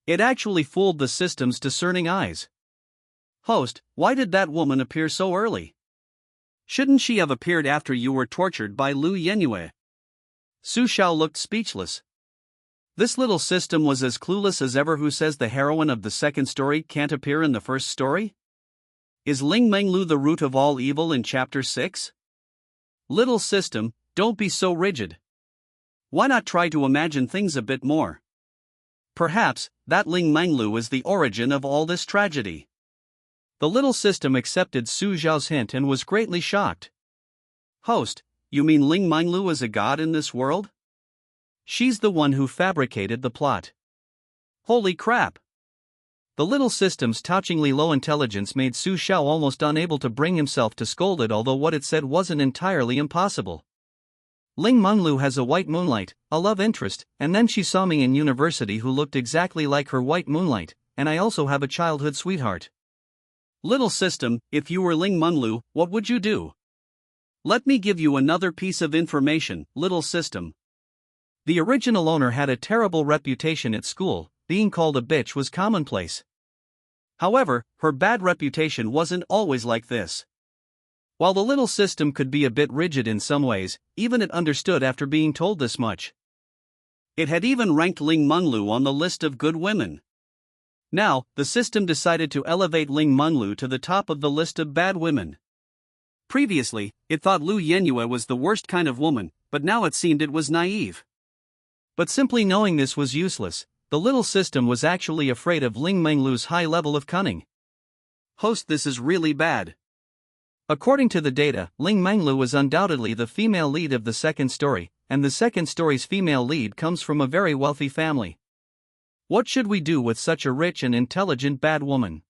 Speaker 1: It actually fooled the system's discerning eyes. Host, why did that woman appear so early? Shouldn't she have appeared after you were tortured by Lu Yenyue? Su Xiao looked speechless. This little system was as clueless as ever. Who says the heroine of the second story can't appear in the first story? Is Ling Menglu the root of all evil in chapter 6? Little system, don't be so rigid. Why not try to imagine things a bit more? Perhaps, that Ling Menglu is the origin of all this tragedy. The little system accepted Su Xiao's hint and was greatly shocked. Host, you mean Ling Menglu is a god in this world? She's the one who fabricated the plot. Holy crap! The little system's touchingly low intelligence made Su Xiao almost unable to bring himself to scold it, although what it said wasn't entirely impossible. Ling Menglu has a white moonlight, a love interest, and then she saw me in university who looked exactly like her white moonlight, and I also have a childhood sweetheart. Little system, if you were Ling Menglu, what would you do? Let me give you another piece of information, little system. The original owner had a terrible reputation at school. Being called a bitch was commonplace. However, her bad reputation wasn't always like this. While the little system could be a bit rigid in some ways, even it understood after being told this much. It had even ranked Ling Menglu on the list of good women. Now, the system decided to elevate Ling Menglu to the top of the list of bad women. Previously, it thought Lu Yenyue was the worst kind of woman, but now it seemed it was naive. But simply knowing this was useless. The little system was actually afraid of Ling Menglu's high level of cunning. Host, this is really bad. According to the data, Ling Menglu is undoubtedly the female lead of the second story, and the second story's female lead comes from a very wealthy family. What should we do with such a rich and intelligent bad woman?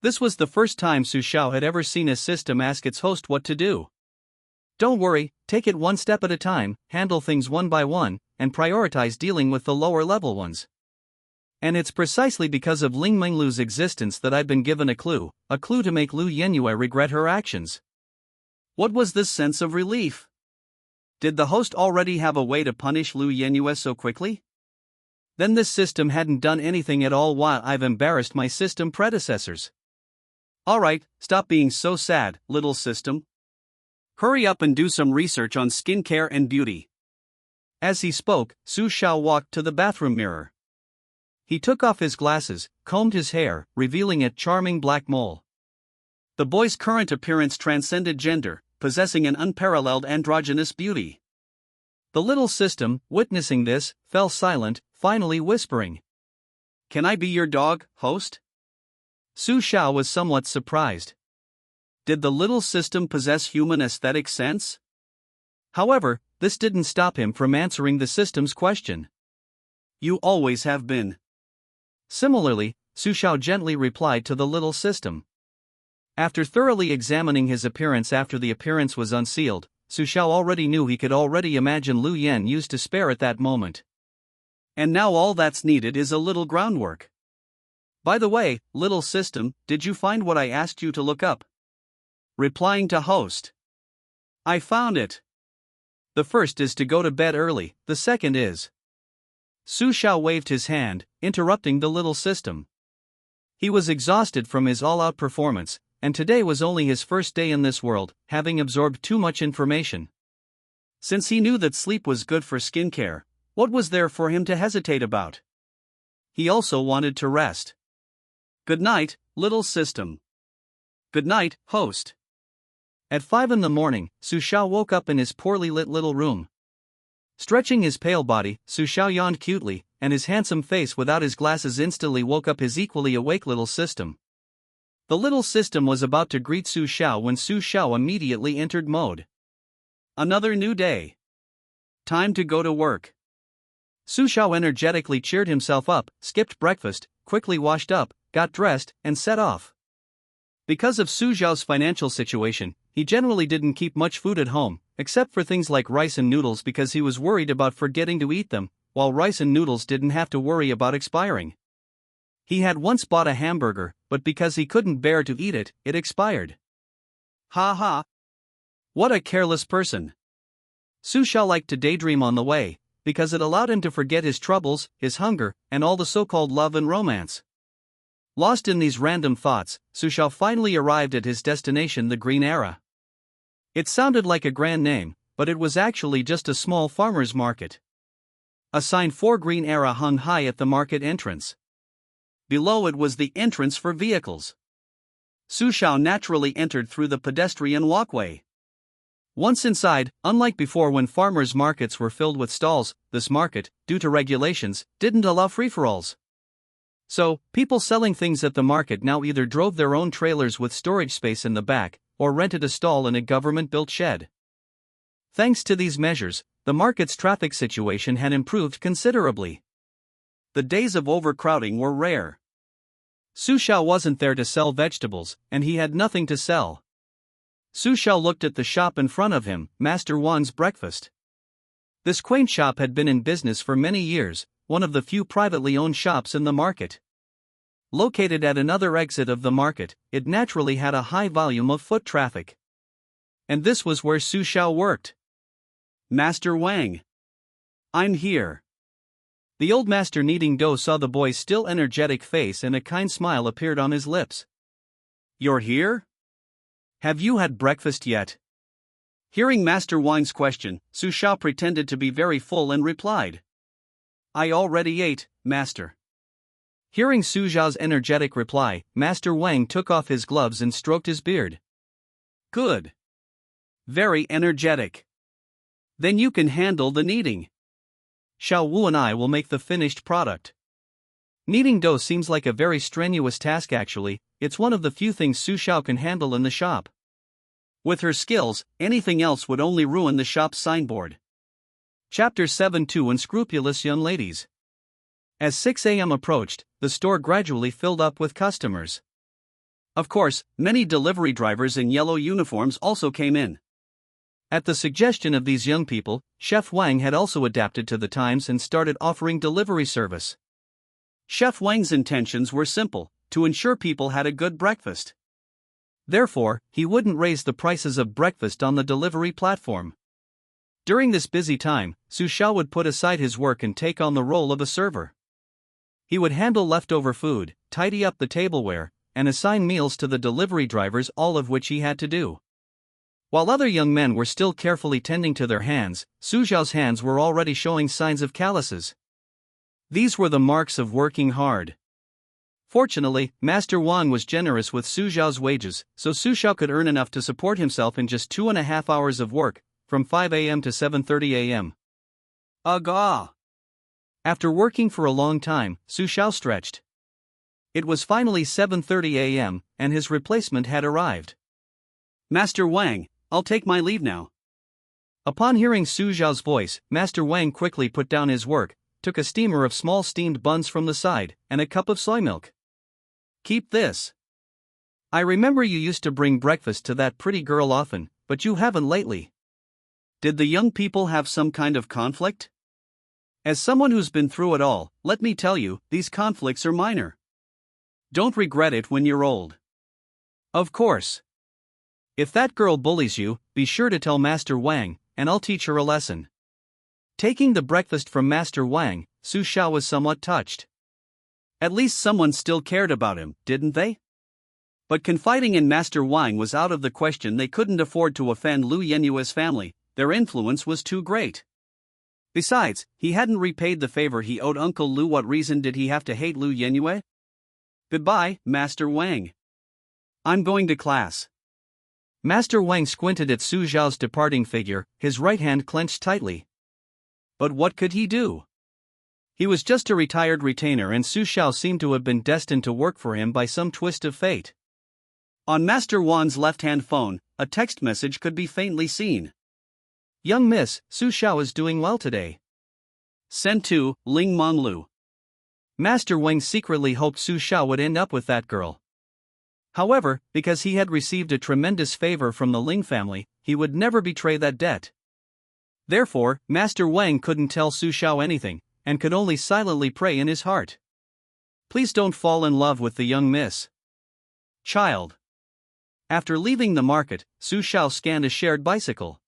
Speaker 1: This was the first time Su Xiao had ever seen a system ask its host what to do. Don't worry, take it one step at a time, handle things one by one, and prioritize dealing with the lower level ones. And it's precisely because of Ling Menglu's existence that I've been given a clue to make Lu Yenyue regret her actions. What was this sense of relief? Did the host already have a way to punish Lu Yenyue so quickly? Then this system hadn't done anything at all while I've embarrassed my system predecessors. Alright, stop being so sad, little system. Hurry up and do some research on skincare and beauty. As he spoke, Su Xiao walked to the bathroom mirror. He took off his glasses, combed his hair, revealing a charming black mole. The boy's current appearance transcended gender, possessing an unparalleled androgynous beauty. The little system, witnessing this, fell silent, finally whispering, "Can I be your dog, host?" Su Xiao was somewhat surprised. Did the little system possess human aesthetic sense? However, this didn't stop him from answering the system's question. "You always have been." Similarly, Su Xiao gently replied to the little system. After thoroughly examining his appearance after the appearance was unsealed, Su Xiao already knew he could already imagine Lu Yen used to spare at that moment. And now all that's needed is a little groundwork. "By the way, little system, did you find what I asked you to look up?" Replying to host. "I found it. The first is to go to bed early, the second is..." Su Xiao waved his hand, interrupting the little system. He was exhausted from his all-out performance, and today was only his first day in this world, having absorbed too much information. Since he knew that sleep was good for skincare, what was there for him to hesitate about? He also wanted to rest. "Good night, little system." "Good night, host." At 5 in the morning, Su Xiao woke up in his poorly lit little room. Stretching his pale body, Su Xiao yawned cutely, and his handsome face without his glasses instantly woke up his equally awake little system. The little system was about to greet Su Xiao when Su Xiao immediately entered mode. Another new day. Time to go to work. Su Xiao energetically cheered himself up, skipped breakfast, quickly washed up, got dressed, and set off. Because of Su Xiao's financial situation, he generally didn't keep much food at home, except for things like rice and noodles because he was worried about forgetting to eat them, while rice and noodles didn't have to worry about expiring. He had once bought a hamburger, but because he couldn't bear to eat it, it expired. Ha ha! What a careless person! Su Xiao liked to daydream on the way, because it allowed him to forget his troubles, his hunger, and all the so-called love and romance. Lost in these random thoughts, Su Xiao finally arrived at his destination, the Green Era. It sounded like a grand name, but it was actually just a small farmer's market. A sign for Green Era hung high at the market entrance. Below it was the entrance for vehicles. Su Xiao naturally entered through the pedestrian walkway. Once inside, unlike before when farmers' markets were filled with stalls, this market, due to regulations, didn't allow free-for-alls. So, people selling things at the market now either drove their own trailers with storage space in the back, or rented a stall in a government-built shed. Thanks to these measures, the market's traffic situation had improved considerably. The days of overcrowding were rare. Su Xiao wasn't there to sell vegetables, and he had nothing to sell. Su Xiao looked at the shop in front of him, Master Wan's Breakfast. This quaint shop had been in business for many years, one of the few privately owned shops in the market. Located at another exit of the market, it naturally had a high volume of foot traffic. And this was where Su Xiao worked. "Master Wang. I'm here." The old master kneading dough saw the boy's still energetic face and a kind smile appeared on his lips. "You're here? Have you had breakfast yet?" Hearing Master Wang's question, Su Xiao pretended to be very full and replied, "I already ate, master." Hearing Su Xiao's energetic reply, Master Wang took off his gloves and stroked his beard. "Good. Very energetic. Then you can handle the kneading. Xiao Wu and I will make the finished product." Kneading dough seems like a very strenuous task actually, it's one of the few things Su Xiao can handle in the shop. With her skills, anything else would only ruin the shop's signboard. Chapter 7. Two Unscrupulous Young Ladies. As 6 a.m. approached, the store gradually filled up with customers. Of course, many delivery drivers in yellow uniforms also came in. At the suggestion of these young people, Chef Wang had also adapted to the times and started offering delivery service. Chef Wang's intentions were simple: to ensure people had a good breakfast. Therefore, he wouldn't raise the prices of breakfast on the delivery platform. During this busy time, Su Xiao would put aside his work and take on the role of a server. He would handle leftover food, tidy up the tableware, and assign meals to the delivery drivers, all of which he had to do. While other young men were still carefully tending to their hands, Su Xiao's hands were already showing signs of calluses. These were the marks of working hard. Fortunately, Master Wang was generous with Su Xiao's wages, so Su Xiao could earn enough to support himself in just 2.5 hours of work, from 5 a.m. to 7:30 a.m. Aga! After working for a long time, Su Xiao stretched. It was finally 7:30 a.m., and his replacement had arrived.
Speaker 2: Master Wang, I'll take my leave now.
Speaker 1: Upon hearing Su Xiao's voice, Master Wang quickly put down his work, took a steamer of small steamed buns from the side, and a cup of soy milk. Keep this. I remember you used to bring breakfast to that pretty girl often, but you haven't lately.
Speaker 2: Did the young people have some kind of conflict? As someone who's been through it all, let me tell you, these conflicts are minor. Don't regret it when you're old.
Speaker 1: Of course. If that girl bullies you, be sure to tell Master Wang, and I'll teach her a lesson. Taking the breakfast from Master Wang, Su Xiao was somewhat touched.
Speaker 2: At least someone still cared about him, didn't they? But confiding in Master Wang was out of the question. They couldn't afford to offend Lu Yenyue's family, their influence was too great. Besides, he hadn't repaid the favor he owed Uncle Lu. What reason did he have to hate Lu Yenyue? Goodbye, Master Wang. I'm going to class.
Speaker 1: Master Wang squinted at Su Xiao's departing figure, his right hand clenched tightly.
Speaker 2: But what could he do?
Speaker 1: He was just a retired retainer, and Su Xiao seemed to have been destined to work for him by some twist of fate.
Speaker 2: On Master Wang's left-hand phone, a text message could be faintly seen.
Speaker 1: Young miss, Su Xiao is doing well today.
Speaker 2: Sent to Ling Monglu.
Speaker 1: Master Wang secretly hoped Su Xiao would end up with that girl. However, because he had received a tremendous favor from the Ling family, he would never betray that debt. Therefore, Master Wang couldn't tell Su Xiao anything, and could only silently pray in his heart. Please don't fall in love with the young miss. Child. After leaving the market, Su Xiao scanned a shared bicycle.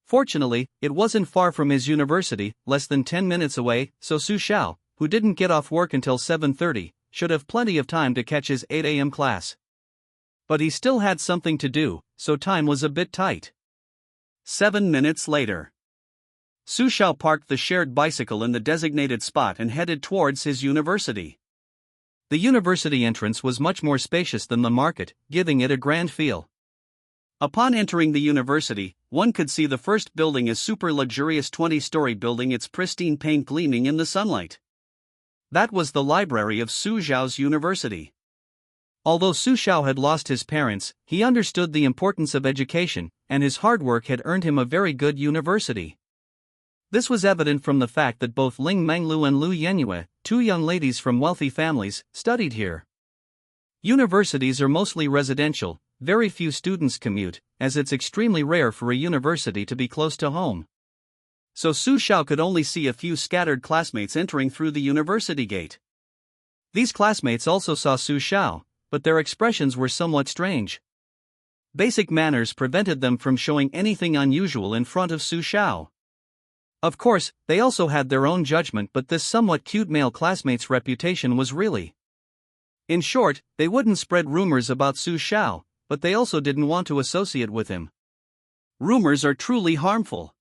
Speaker 1: Fortunately, it wasn't far from his university, less than 10 minutes away, so Su Xiao, who didn't get off work until 7:30, should have plenty of time to catch his 8 a.m. class. But he still had something to do, so time was a bit tight.
Speaker 2: 7 minutes later. Su Xiao parked the shared bicycle in the designated spot and headed towards his university.
Speaker 1: The university entrance was much more spacious than the market, giving it a grand feel.
Speaker 2: Upon entering the university, one could see the first building, a super luxurious 20-story building, its pristine paint gleaming in the sunlight. That was the library of Su Xiao's university.
Speaker 1: Although Su Xiao had lost his parents, he understood the importance of education, and his hard work had earned him a very good university. This was evident from the fact that both Ling Menglu and Lu Yenyue, two young ladies from wealthy families, studied here. Universities are mostly residential, very few students commute, as it's extremely rare for a university to be close to home. So Su Xiao could only see a few scattered classmates entering through the university gate. These classmates also saw Su Xiao, but their expressions were somewhat strange. Basic manners prevented them from showing anything unusual in front of Su Xiao. Of course, they also had their own judgment, but this somewhat cute male classmate's reputation was really. In short, they wouldn't spread rumors about Su Xiao, but they also didn't want to associate with him.
Speaker 2: Rumors are truly harmful.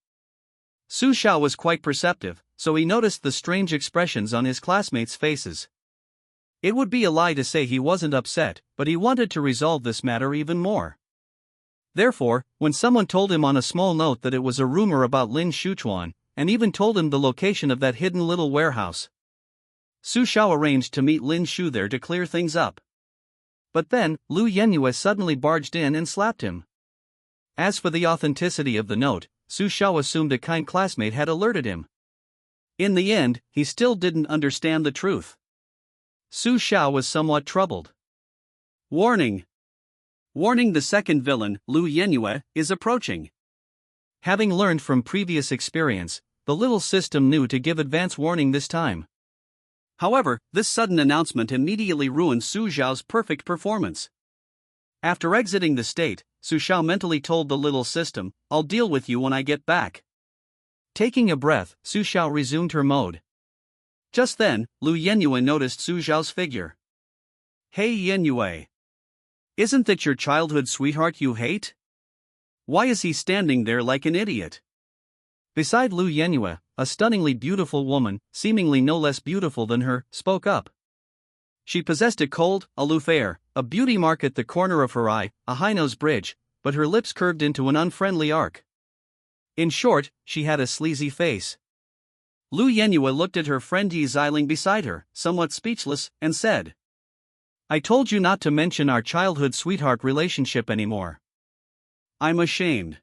Speaker 1: Su Xiao was quite perceptive, so he noticed the strange expressions on his classmates' faces. It would be a lie to say he wasn't upset, but he wanted to resolve this matter even more. Therefore, when someone told him on a small note that it was a rumor about Lin Shuchuan, and even told him the location of that hidden little warehouse, Su Xiao arranged to meet Lin Shu there to clear things up. But then, Lu Yenyue suddenly barged in and slapped him. As for the authenticity of the note, Su Xiao assumed a kind classmate had alerted him. In the end, he still didn't understand the truth. Su Xiao was somewhat troubled.
Speaker 2: Warning! Warning, the second villain, Lu Yenyue, is approaching.
Speaker 1: Having learned from previous experience, the little system knew to give advance warning this time.
Speaker 2: However, this sudden announcement immediately ruined Su Xiao's perfect performance. After exiting the state, Su Xiao mentally told the little system, "I'll deal with you when I get back."
Speaker 1: Taking a breath, Su Xiao resumed her mode.
Speaker 2: Just then, Lu Yenyue noticed Su Xiao's figure. "Hey Yenyue. Isn't that your childhood sweetheart you hate? Why is he standing there like an idiot?"
Speaker 1: Beside Lu Yenue, a stunningly beautiful woman, seemingly no less beautiful than her, spoke up. She possessed a cold, aloof air, a beauty mark at the corner of her eye, a high-nose bridge, but her lips curved into an unfriendly arc. In short, she had a sleazy face. Lu Yenue looked at her friend Yi Xiling beside her, somewhat speechless, and said, "I told you not to mention our childhood sweetheart relationship anymore." "I'm ashamed."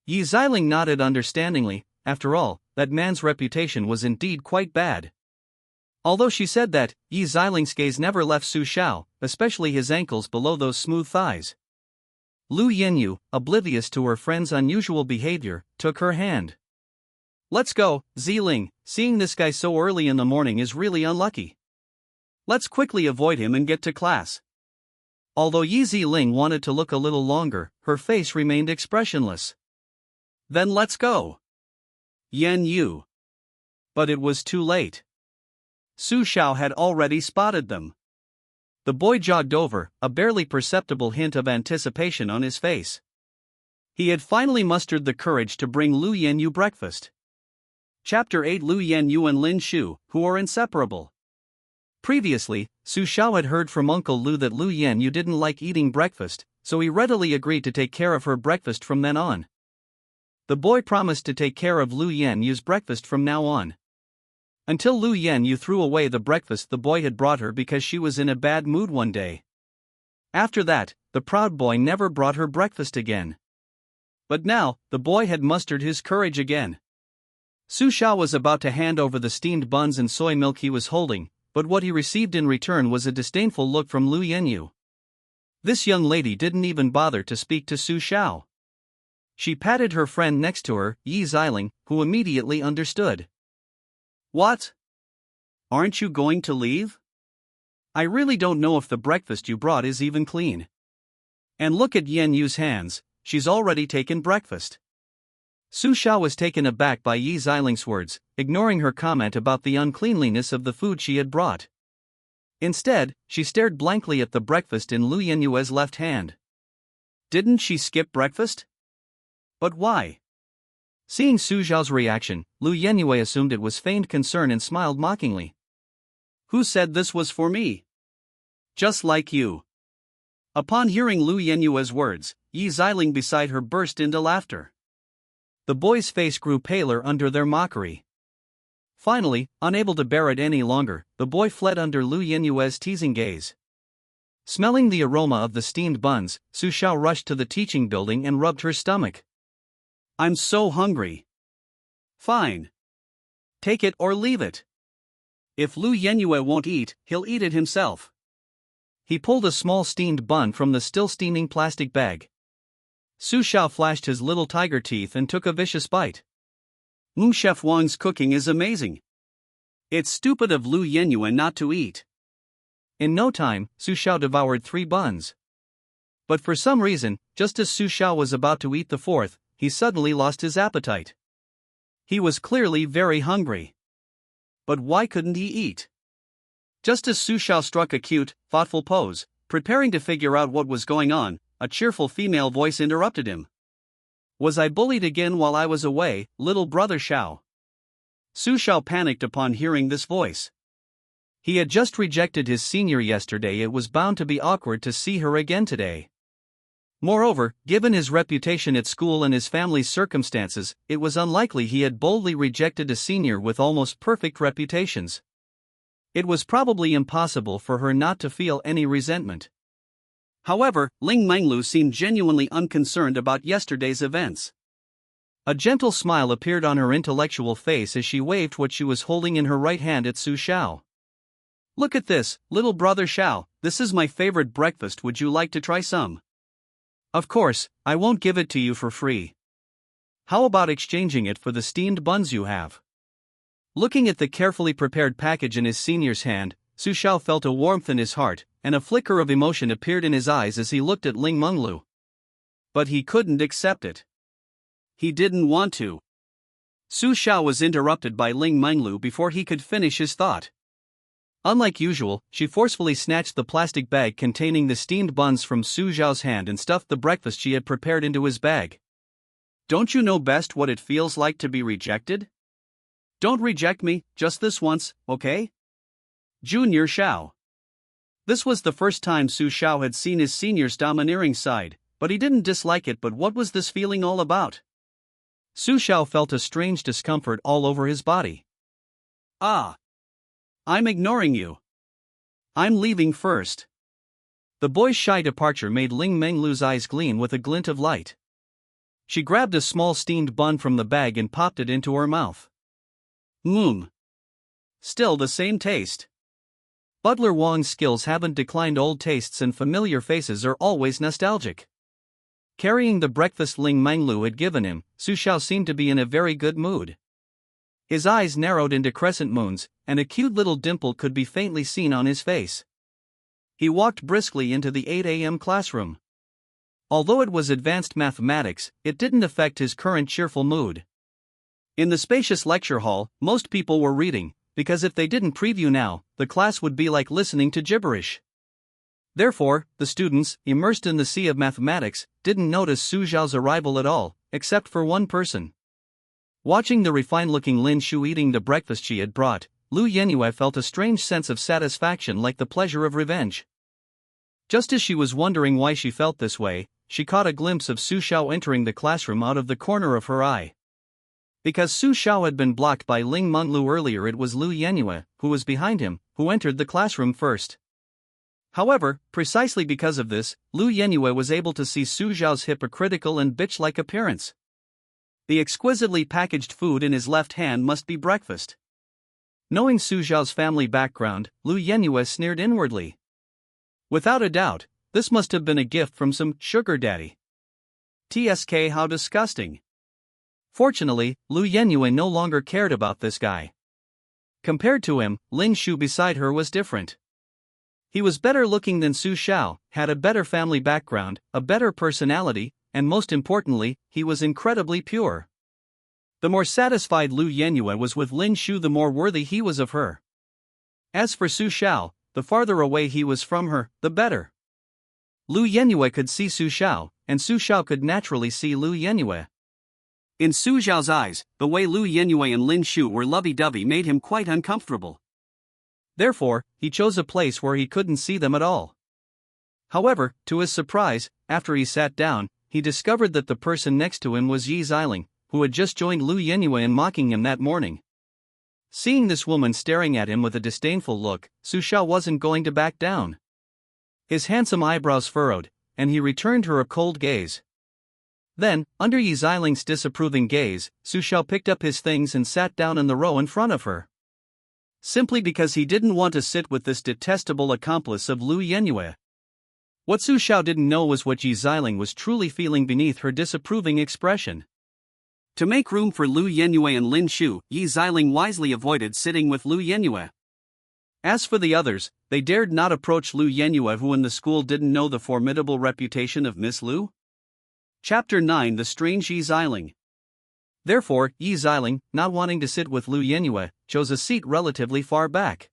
Speaker 1: Yi Xiling nodded understandingly. After all, that man's reputation was indeed quite bad. Although she said that, Yi Xiling's gaze never left Su Xiao, especially his ankles below those smooth thighs. Lu Yenue, oblivious to her friend's unusual behavior, took her hand. "Let's go, Xiling, seeing this guy so early in the morning is really unlucky. Let's quickly avoid him and get to class." Although Yi Xiling wanted to look a little longer, her face remained expressionless. "Then let's go. Yan Yu." But it was too late. Su Xiao had already spotted them. The boy jogged over, a barely perceptible hint of anticipation on his face. He had finally mustered the courage to bring Lu Yenue breakfast. Chapter 8: Lu Yenue and Lin Shu, who are inseparable. Previously, Su Xiao had heard from Uncle Lu that Lu Yenue didn't like eating breakfast, so he readily agreed to take care of her breakfast from then on. The boy promised to take care of Lu Yenue's breakfast from now on. Until Lu Yenue threw away the breakfast the boy had brought her because she was in a bad mood one day. After that, the proud boy never brought her breakfast again. But now, the boy had mustered his courage again. Su Xiao was about to hand over the steamed buns and soy milk he was holding, but what he received in return was a disdainful look from Lu Yenue. This young lady didn't even bother to speak to Su Xiao. She patted her friend next to her, Yi Xiling, who immediately understood. "What? Aren't you going to leave? I really don't know if the breakfast you brought is even clean. And look at Yenue's hands, she's already taken breakfast." Su Xiao was taken aback by Yi Xiling's words, ignoring her comment about the uncleanliness of the food she had brought. Instead, she stared blankly at the breakfast in Lu Yenue's left hand. Didn't she skip breakfast? But why? Seeing Su Xiao's reaction, Lu Yenue assumed it was feigned concern and smiled mockingly. "Who said this was for me? Just like you." Upon hearing Lu Yenue's words, Yi Xiling beside her burst into laughter. The boy's face grew paler under their mockery. Finally, unable to bear it any longer, the boy fled under Lu Yenue's teasing gaze. Smelling the aroma of the steamed buns, Su Xiao rushed to the teaching building and rubbed her stomach. "I'm so hungry." "Fine. Take it or leave it. If Lu Yenue won't eat, he'll eat it himself." He pulled a small steamed bun from the still steaming plastic bag. Su Xiao flashed his little tiger teeth and took a vicious bite. Chef Wang's cooking is amazing. It's stupid of Lu Yenue not to eat." In no time, Su Xiao devoured 3 buns. But for some reason, just as Su Xiao was about to eat the 4th, he suddenly lost his appetite. He was clearly very hungry. But why couldn't he eat? Just as Su Xiao struck a cute, thoughtful pose, preparing to figure out what was going on, a cheerful female voice interrupted him. "Was I bullied again while I was away, little brother Xiao?" Su Xiao panicked upon hearing this voice. He had just rejected his senior yesterday. It was bound to be awkward to see her again today. Moreover, given his reputation at school and his family's circumstances, it was unlikely he had boldly rejected a senior with almost perfect reputations. It was probably impossible for her not to feel any resentment. However, Ling Menglu seemed genuinely unconcerned about yesterday's events. A gentle smile appeared on her intellectual face as she waved what she was holding in her right hand at Su Xiao. "Look at this, little brother Xiao, this is my favorite breakfast, would you like to try some?" "Of course, I won't give it to you for free. How about exchanging it for the steamed buns you have?" Looking at the carefully prepared package in his senior's hand, Su Xiao felt a warmth in his heart, and a flicker of emotion appeared in his eyes as he looked at Ling Menglu. But he couldn't accept it. He didn't want to. Su Xiao was interrupted by Ling Menglu before he could finish his thought. Unlike usual, she forcefully snatched the plastic bag containing the steamed buns from Su Xiao's hand and stuffed the breakfast she had prepared into his bag.
Speaker 2: Don't you know best what it feels like to be rejected? Don't reject me, just this once, okay? Junior Xiao. This was the first time Su Xiao had seen his senior's domineering side, but he didn't dislike it. But what was this feeling all about? Su Xiao felt a strange discomfort all over his body. Ah! I'm ignoring you. I'm leaving first. The boy's shy departure made Ling Menglu's eyes gleam with a glint of light. She grabbed a small steamed bun from the bag and popped it into her mouth. Still the same taste. Butler Wang's skills haven't declined. Old tastes and familiar faces are always nostalgic. Carrying the breakfast Ling Menglu had given him, Su Xiao seemed to be in a very good mood. His eyes narrowed into crescent moons, and a cute little dimple could be faintly seen on his face. He walked briskly into the 8 a.m. classroom. Although it was advanced mathematics, it didn't affect his current cheerful mood. In the spacious lecture hall, most people were reading, because if they didn't preview now, the class would be like listening to gibberish. Therefore, the students, immersed in the sea of mathematics, didn't notice Su Xiao's arrival at all, except for one person. Watching the refined-looking Lin Shu eating the breakfast she had brought, Lu Yenyue felt a strange sense of satisfaction, like the pleasure of revenge. Just as she was wondering why she felt this way, she caught a glimpse of Su Xiao entering the classroom out of the corner of her eye. Because Su Xiao had been blocked by Ling Menglu earlier, it was Lu Yenyue, who was behind him, who entered the classroom first. However, precisely because of this, Lu Yenyue was able to see Su Xiao's hypocritical and bitch-like appearance. The exquisitely packaged food in his left hand must be breakfast. Knowing Su Xiao's family background, Lu Yenyue sneered inwardly. Without a doubt, this must have been a gift from some sugar daddy. TSK, how disgusting. Fortunately, Lu Yenyue no longer cared about this guy. Compared to him, Ling Shu beside her was different. He was better looking than Su Xiao, had a better family background, a better personality, and most importantly, he was incredibly pure. The more satisfied Lu Yenyue was with Ling Shu, the more worthy he was of her. As for Su Xiao, the farther away he was from her, the better. Lu Yenyue could see Su Xiao, and Su Xiao could naturally see Lu Yenyue. In Su Xiao's eyes, the way Lu Yenyue and Lin Shu were lovey-dovey made him quite uncomfortable. Therefore, he chose a place where he couldn't see them at all. However, to his surprise, after he sat down, he discovered that the person next to him was Yi Xiling, who had just joined Lu Yenyue in mocking him that morning. Seeing this woman staring at him with a disdainful look, Su Xiao wasn't going to back down. His handsome eyebrows furrowed, and he returned her a cold gaze. Then, under Yi Xiling's disapproving gaze, Su Xiao picked up his things and sat down in the row in front of her. Simply because he didn't want to sit with this detestable accomplice of Lu Yenyue. What Su Xiao didn't know was what Yi Xiling was truly feeling beneath her disapproving expression. To make room for Lu Yenyue and Lin Shu, Yi Xiling wisely avoided sitting with Lu Yenyue. As for the others, they dared not approach Lu Yenyue, who in the school didn't know the formidable reputation of Miss Lu. Chapter 9, The Strange Yi Xiling. Therefore, Yi Xiling, not wanting to sit with Lu Yenyue, chose a seat relatively far back.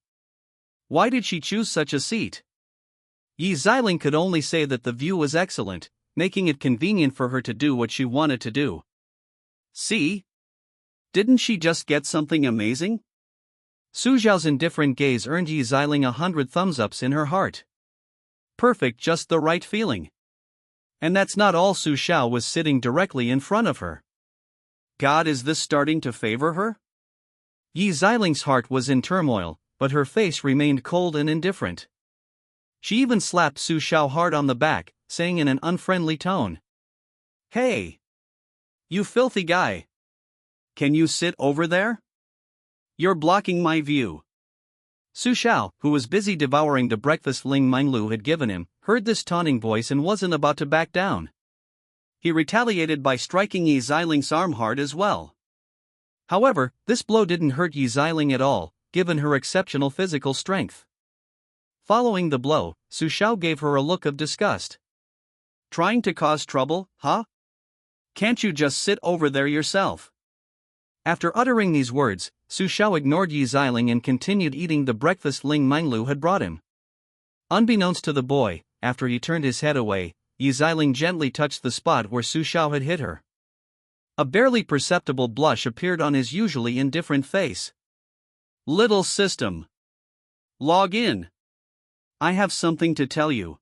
Speaker 2: Why did she choose such a seat? Yi Xiling could only say that the view was excellent, making it convenient for her to do what she wanted to do. See? Didn't she just get something amazing? Su Xiao's indifferent gaze earned Yi Xiling 100 thumbs-ups in her heart. Perfect, just the right feeling. And that's not all. Su Xiao was sitting directly in front of her. God, is this starting to favor her? Yi Xiling's heart was in turmoil, but her face remained cold and indifferent. She even slapped Su Xiao hard on the back, saying in an unfriendly tone, "Hey! You filthy guy! Can you sit over there? You're blocking my view." Su Xiao, who was busy devouring the breakfast Ling Menglu had given him, heard this taunting voice and wasn't about to back down. He retaliated by striking Yi Xiling's arm hard as well. However, this blow didn't hurt Yi Xiling at all, given her exceptional physical strength. Following the blow, Su Xiao gave her a look of disgust. Trying to cause trouble, huh? Can't you just sit over there yourself? After uttering these words, Su Xiao ignored Yi Xiling and continued eating the breakfast Ling Menglu had brought him. Unbeknownst to the boy, after he turned his head away, Yi Xiling gently touched the spot where Su Xiao had hit her.
Speaker 1: A barely perceptible blush appeared on his usually indifferent face.
Speaker 2: Little system. Log in. I have something to tell you.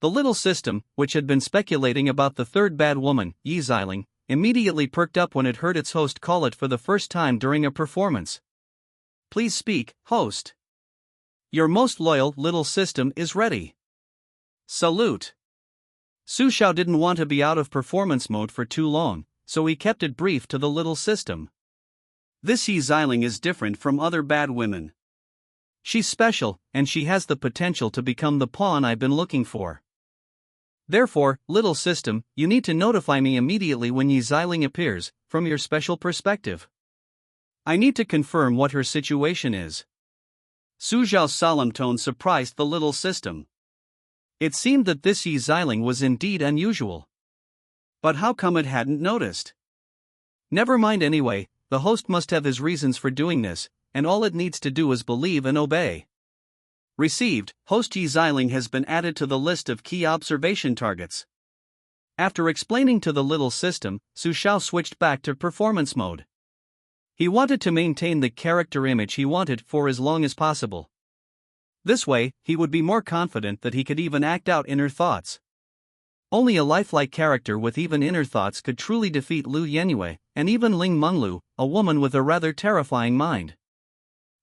Speaker 1: The little system, which had been speculating about the third bad woman, Yi Xiling, immediately perked up when it heard its host call it for the first time during a performance.
Speaker 2: Please speak, host.
Speaker 1: Your most loyal little system is ready.
Speaker 2: Salute.
Speaker 1: Su Xiao didn't want to be out of performance mode for too long, so he kept it brief to the little system.
Speaker 2: This Yi Xiling is different from other bad women.
Speaker 1: She's special, and she has the potential to become the pawn I've been looking for. Therefore, little system, you need to notify me immediately when Yi Xiling appears, from your special perspective. I need to confirm what her situation is.
Speaker 2: Su Xiao's solemn tone surprised the little system.
Speaker 1: It seemed that this Yi Xiling was indeed unusual.
Speaker 2: But how come it hadn't noticed?
Speaker 1: Never mind anyway, the host must have his reasons for doing this, and all it needs to do is believe and obey.
Speaker 2: Received, host Yi Xiling has been added to the list of key observation targets.
Speaker 1: After explaining to the little system, Su Xiao switched back to performance mode. He wanted to maintain the character image he wanted for as long as possible. This way, he would be more confident that he could even act out inner thoughts. Only a lifelike character with even inner thoughts could truly defeat Lu Yenyue, and even Ling Menglu, a woman with a rather terrifying mind.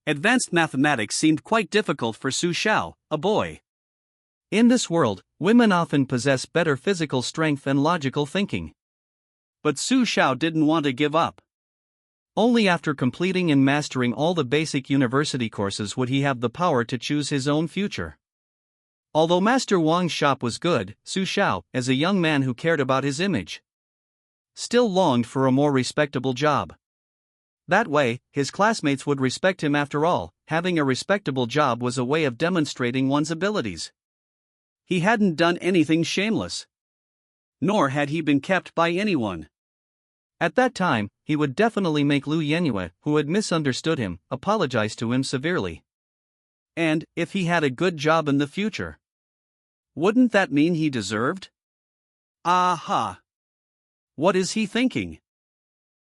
Speaker 2: Advanced mathematics seemed quite difficult for Su Xiao, a boy.
Speaker 1: In this world, women often possess better physical strength and logical thinking.
Speaker 2: But Su Xiao didn't want to give up.
Speaker 1: Only after completing and mastering all the basic university courses would he have the power to choose his own future. Although Master Wang's shop was good, Su Xiao, as a young man who cared about his image, still longed for a more respectable job. That way, his classmates would respect him after all. Having a respectable job was a way of demonstrating one's abilities.
Speaker 2: He hadn't done anything shameless. Nor had he been kept by anyone.
Speaker 1: At that time, he would definitely make Lu Yenyue, who had misunderstood him, apologize to him severely.
Speaker 2: And, if he had a good job in the future, wouldn't that mean he deserved? Aha! What is he thinking?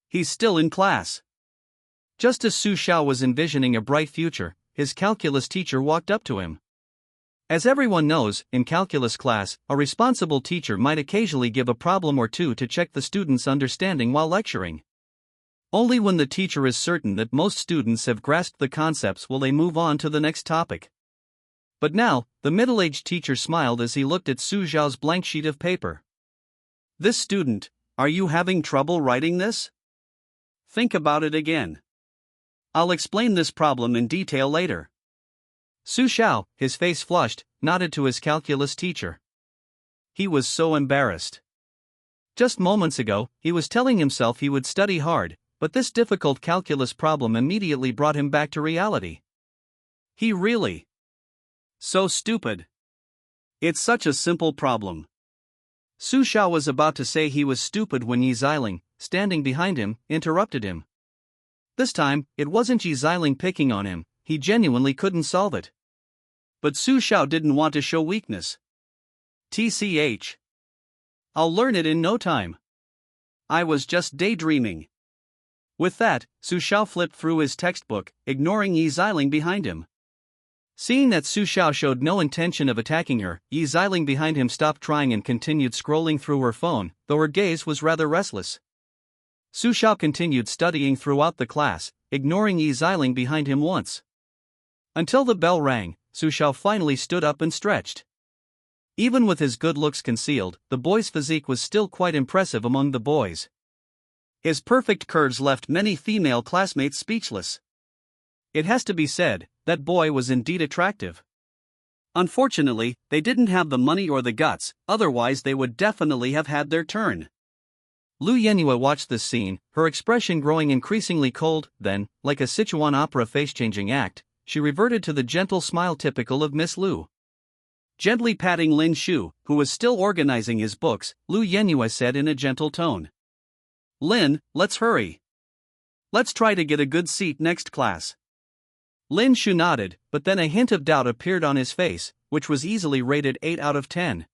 Speaker 2: He's still in class.
Speaker 1: Just as Su Xiao was envisioning a bright future, his calculus teacher walked up to him. As everyone knows, in calculus class, a responsible teacher might occasionally give a problem or two to check the students' understanding while lecturing. Only when the teacher is certain that most students have grasped the concepts will they move on to the next topic. But now, the middle-aged teacher smiled as he looked at Su Xiao's blank sheet of paper.
Speaker 2: This student, are you having trouble writing this? Think about it again. I'll explain this problem in detail later.
Speaker 1: Su Xiao, his face flushed, nodded to his calculus teacher. He was so embarrassed. Just moments ago, he was telling himself he would study hard, but this difficult calculus problem immediately brought him back to reality.
Speaker 2: He really? So stupid. It's such a simple problem.
Speaker 1: Su Xiao was about to say he was stupid when Yi Xiling, standing behind him, interrupted him. This time, it wasn't Yi Xiling picking on him, he genuinely couldn't solve it.
Speaker 2: But Su Xiao didn't want to show weakness. TCH. I'll learn it in no time. I was just daydreaming. With that, Su Xiao flipped through his textbook, ignoring Yi Xiling behind him.
Speaker 1: Seeing that Su Xiao showed no intention of attacking her, Yi Xiling behind him stopped trying and continued scrolling through her phone, though her gaze was rather restless. Su Xiao continued studying throughout the class, ignoring Yi Xiling behind him once. Until the bell rang, Su Xiao finally stood up and stretched. Even with his good looks concealed, the boy's physique was still quite impressive among the boys.
Speaker 2: His perfect curves left many female classmates speechless.
Speaker 1: It has to be said, that boy was indeed attractive.
Speaker 2: Unfortunately, they didn't have the money or the guts, otherwise they would definitely have had their turn.
Speaker 1: Lu Yenyue watched this scene, her expression growing increasingly cold, then, like a Sichuan opera face-changing act, she reverted to the gentle smile typical of Miss Lu.
Speaker 2: Gently patting Lin Shu, who was still organizing his books, Lu Yenyue said in a gentle tone. Lin, let's hurry. Let's try to get a good seat next class.
Speaker 1: Lin Shu nodded, but then a hint of doubt appeared on his face, which was easily rated 8 out of 10.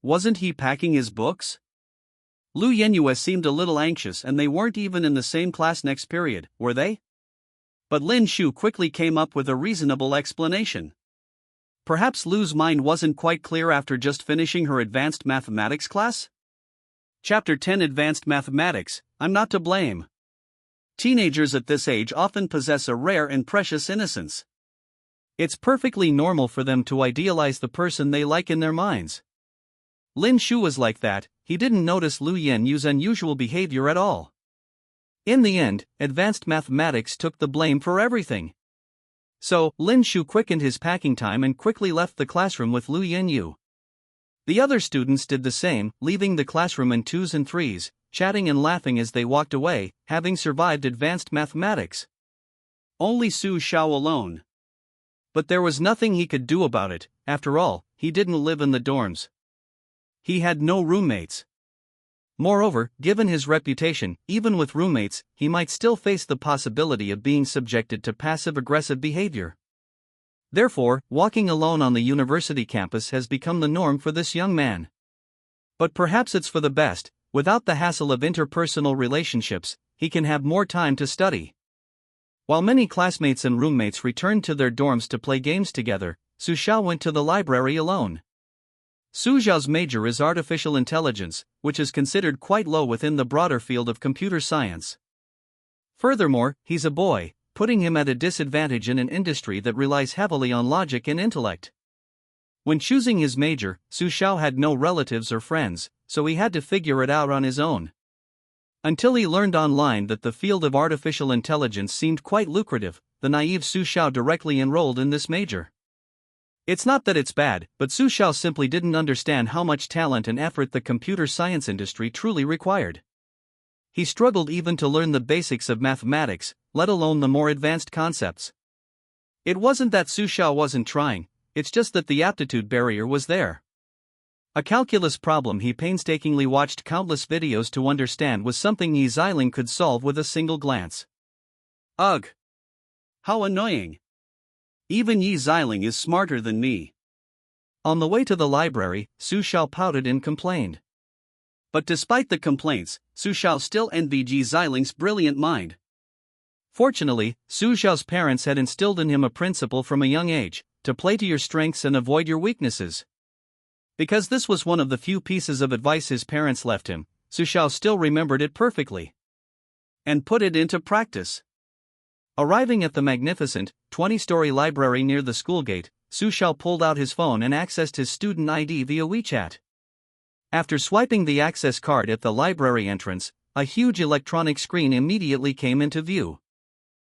Speaker 2: Wasn't he packing his books? Lu Yenyue seemed a little anxious, and they weren't even in the same class next period, were they? But Lin Shu quickly came up with a reasonable explanation. Perhaps Lu's mind wasn't quite clear after just finishing her advanced mathematics class? Chapter 10 Advanced Mathematics, I'm not to blame. Teenagers at this age often possess a rare and precious innocence. It's perfectly normal for them to idealize the person they like in their minds. Lin Shu was like that. He didn't notice Lu Yenyue's unusual behavior at all. In the end, advanced mathematics took the blame for everything. So, Lin Shu quickened his packing time and quickly left the classroom with Lu Yenyue. The other students did the same, leaving the classroom in twos and threes, chatting and laughing as they walked away, having survived advanced mathematics. Only Su Xiao alone. But there was nothing he could do about it. After all, he didn't live in the dorms. He had no roommates. Moreover, given his reputation, even with roommates, he might still face the possibility of being subjected to passive-aggressive behavior. Therefore, walking alone on the university campus has become the norm for this young man. But perhaps it's for the best. Without the hassle of interpersonal relationships, he can have more time to study. While many classmates and roommates returned to their dorms to play games together, Su Xiao went to the library alone. Su Xiao's major is artificial intelligence, which is considered quite low within the broader field of computer science. Furthermore, he's a boy, putting him at a disadvantage in an industry that relies heavily on logic and intellect. When choosing his major, Su Xiao had no relatives or friends, so he had to figure it out on his own. Until he learned online that the field of artificial intelligence seemed quite lucrative, the naive Su Xiao directly enrolled in this major. It's not that it's bad, but Su Xiao simply didn't understand how much talent and effort the computer science industry truly required. He struggled even to learn the basics of mathematics, let alone the more advanced concepts. It wasn't that Su Xiao wasn't trying, it's just that the aptitude barrier was there. A calculus problem he painstakingly watched countless videos to understand was something Yi Xiling could solve with a single glance. Ugh! How annoying! Even Yi Xiling is smarter than me. On the way to the library, Su Xiao pouted and complained. But despite the complaints, Su Xiao still envied Yi Xiling's brilliant mind. Fortunately, Su Xiao's parents had instilled in him a principle from a young age: to play to your strengths and avoid your weaknesses. Because this was one of the few pieces of advice his parents left him, Su Xiao still remembered it perfectly. And put it into practice. Arriving at the magnificent, 20-story library near the school gate, Su Xiao pulled out his phone and accessed his student ID via WeChat. After swiping the access card at the library entrance, a huge electronic screen immediately came into view.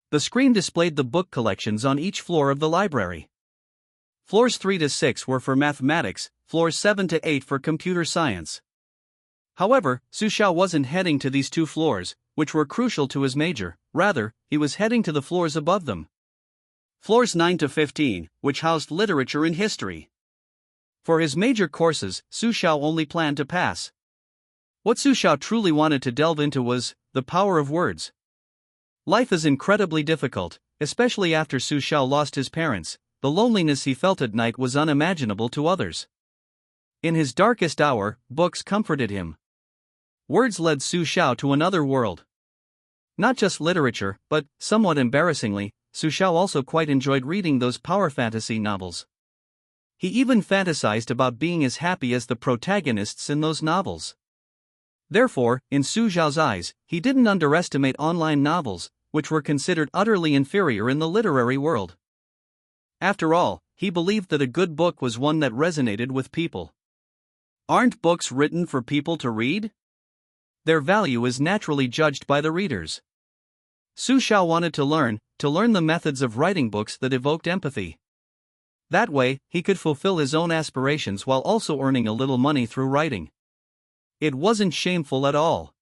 Speaker 2: The screen displayed the book collections on each floor of the library. Floors 3 to 6 were for mathematics, floors 7 to 8 for computer science. However, Su Xiao wasn't heading to these two floors, which were crucial to his major. Rather, he was heading to the floors above them. Floors 9 to 15, which housed literature and history. For his major courses, Su Xiao only planned to pass. What Su Xiao truly wanted to delve into was the power of words. Life is incredibly difficult, especially after Su Xiao lost his parents. The loneliness he felt at night was unimaginable to others. In his darkest hour, books comforted him. Words led Su Xiao to another world. Not just literature, but, somewhat embarrassingly, Su Xiao also quite enjoyed reading those power fantasy novels. He even fantasized about being as happy as the protagonists in those novels. Therefore, in Su Xiao's eyes, he didn't underestimate online novels, which were considered utterly inferior in the literary world. After all, he believed that a good book was one that resonated with people. Aren't books written for people to read? Their value is naturally judged by the readers. Su Xiao wanted to learn the methods of writing books that evoked empathy. That way, he could fulfill his own aspirations while also earning a little money through writing. It wasn't shameful at all.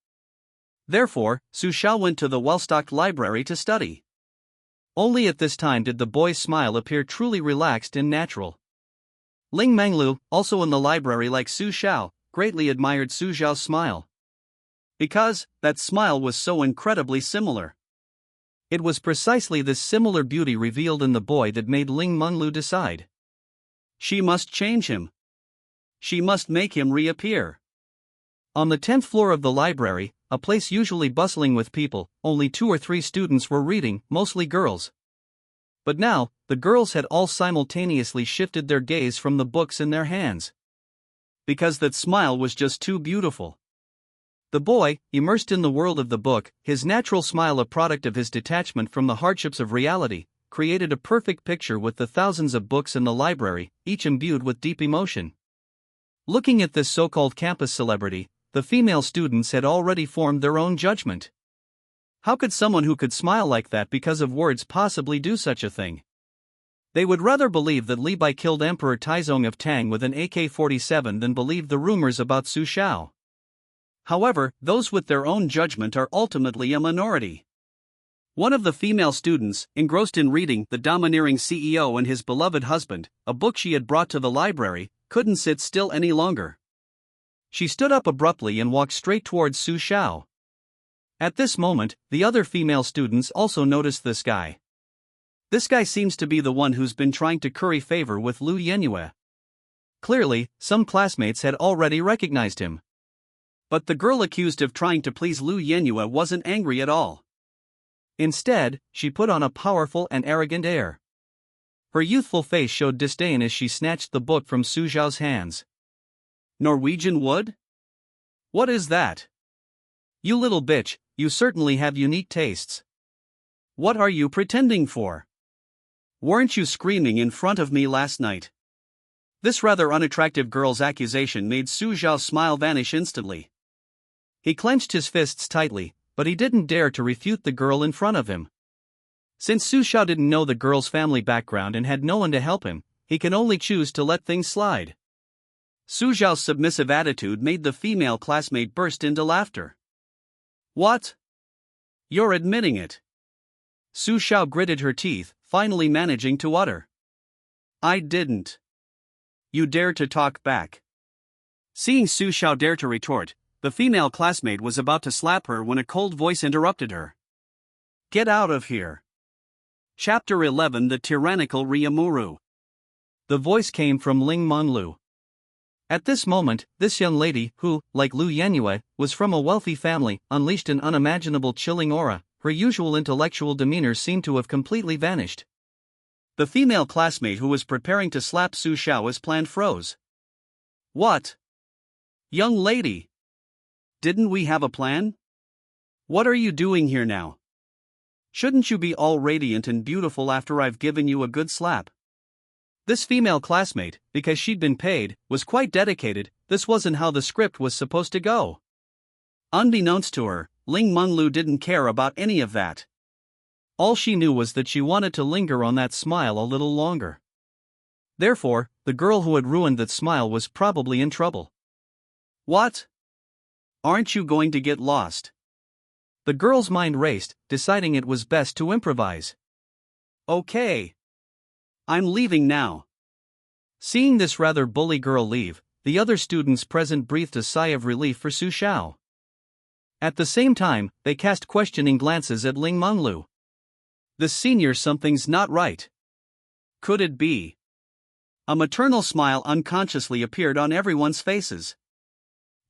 Speaker 2: Therefore, Su Xiao went to the well-stocked library to study. Only at this time did the boy's smile appear truly relaxed and natural. Ling Menglu, also in the library like Su Xiao, greatly admired Su Xiao's smile. Because that smile was so incredibly similar. It was precisely this similar beauty revealed in the boy that made Ling Menglu decide. She must change him. She must make him reappear.
Speaker 1: On the 10th floor of the library, a place usually bustling with people, only 2 or 3 students were reading, mostly girls. But now, the girls had all simultaneously shifted their gaze from the books in their hands. Because that smile was just too beautiful. The boy, immersed in the world of the book, his natural smile a product of his detachment from the hardships of reality, created a perfect picture with the thousands of books in the library, each imbued with deep emotion. Looking at this so-called campus celebrity, the female students had already formed their own judgment. How could someone who could smile like that because of words possibly do such a thing? They would rather believe that Li Bai killed Emperor Taizong of Tang with an AK-47 than believe the rumors about Su Xiao. However, those with their own judgment are ultimately a minority. One of the female students, engrossed in reading The Domineering CEO and His Beloved Husband, a book she had brought to the library, couldn't sit still any longer. She stood up abruptly and walked straight towards Su Xiao. At this moment, the other female students also noticed this guy. This guy seems to be the one who's been trying to curry favor with Lu Yenyue. Clearly, some classmates had already recognized him. But the girl accused of trying to please Lu Yenyue wasn't angry at all. Instead, she put on a powerful and arrogant air. Her youthful face showed disdain as she snatched the book from Su Xiao's hands. Norwegian wood? What is that? You little bitch, you certainly have unique tastes. What are you pretending for? Weren't you screaming in front of me last night? This rather unattractive girl's accusation made Su Xiao's smile vanish instantly. He clenched his fists tightly, but he didn't dare to refute the girl in front of him. Since Su Xiao didn't know the girl's family background and had no one to help him, he can only choose to let things slide. Su Xiao's submissive attitude made the female classmate burst into laughter. What? You're admitting it. Su Xiao gritted her teeth, finally managing to utter. I didn't. You dare to talk back. Seeing Su Xiao dare to retort, the female classmate was about to slap her when a cold voice interrupted her. Get out of here. Chapter 11 The Tyrannical Ryamuru. The voice came from Ling Monlu. At this moment, this young lady, who, like Lu Yenyue, was from a wealthy family, unleashed an unimaginable chilling aura. Her usual intellectual demeanor seemed to have completely vanished. The female classmate who was preparing to slap Su Xiao as planned froze. What? Young lady! Didn't we have a plan? What are you doing here now? Shouldn't you be all radiant and beautiful after I've given you a good slap? This female classmate, because she'd been paid, was quite dedicated. This wasn't how the script was supposed to go. Unbeknownst to her, Ling Monlu didn't care about any of that. All she knew was that she wanted to linger on that smile a little longer. Therefore, the girl who had ruined that smile was probably in trouble. What? Aren't you going to get lost? The girl's mind raced, deciding it was best to improvise. Okay. I'm leaving now. Seeing this rather bully girl leave, the other students present breathed a sigh of relief for Su Xiao. At the same time, they cast questioning glances at Ling Monlu. This senior something's not right. Could it be? A maternal smile unconsciously appeared on everyone's faces.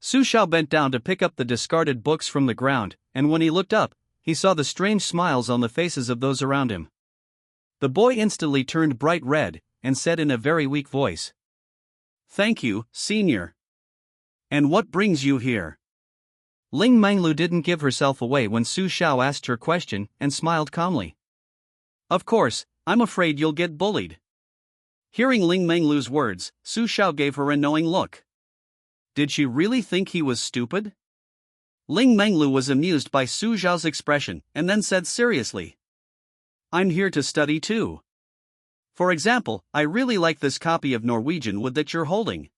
Speaker 1: Su Xiao bent down to pick up the discarded books from the ground, and when he looked up, he saw the strange smiles on the faces of those around him. The boy instantly turned bright red, and said in a very weak voice. Thank you, senior. And what brings you here? Ling Manglu didn't give herself away when Su Xiao asked her question, and smiled calmly. Of course, I'm afraid you'll get bullied. Hearing Ling Manglu's words, Su Xiao gave her a knowing look. Did she really think he was stupid? Ling Manglu was amused by Su Xiao's expression, and then said seriously. I'm here to study too. For example, I really like this copy of Norwegian Wood that you're holding.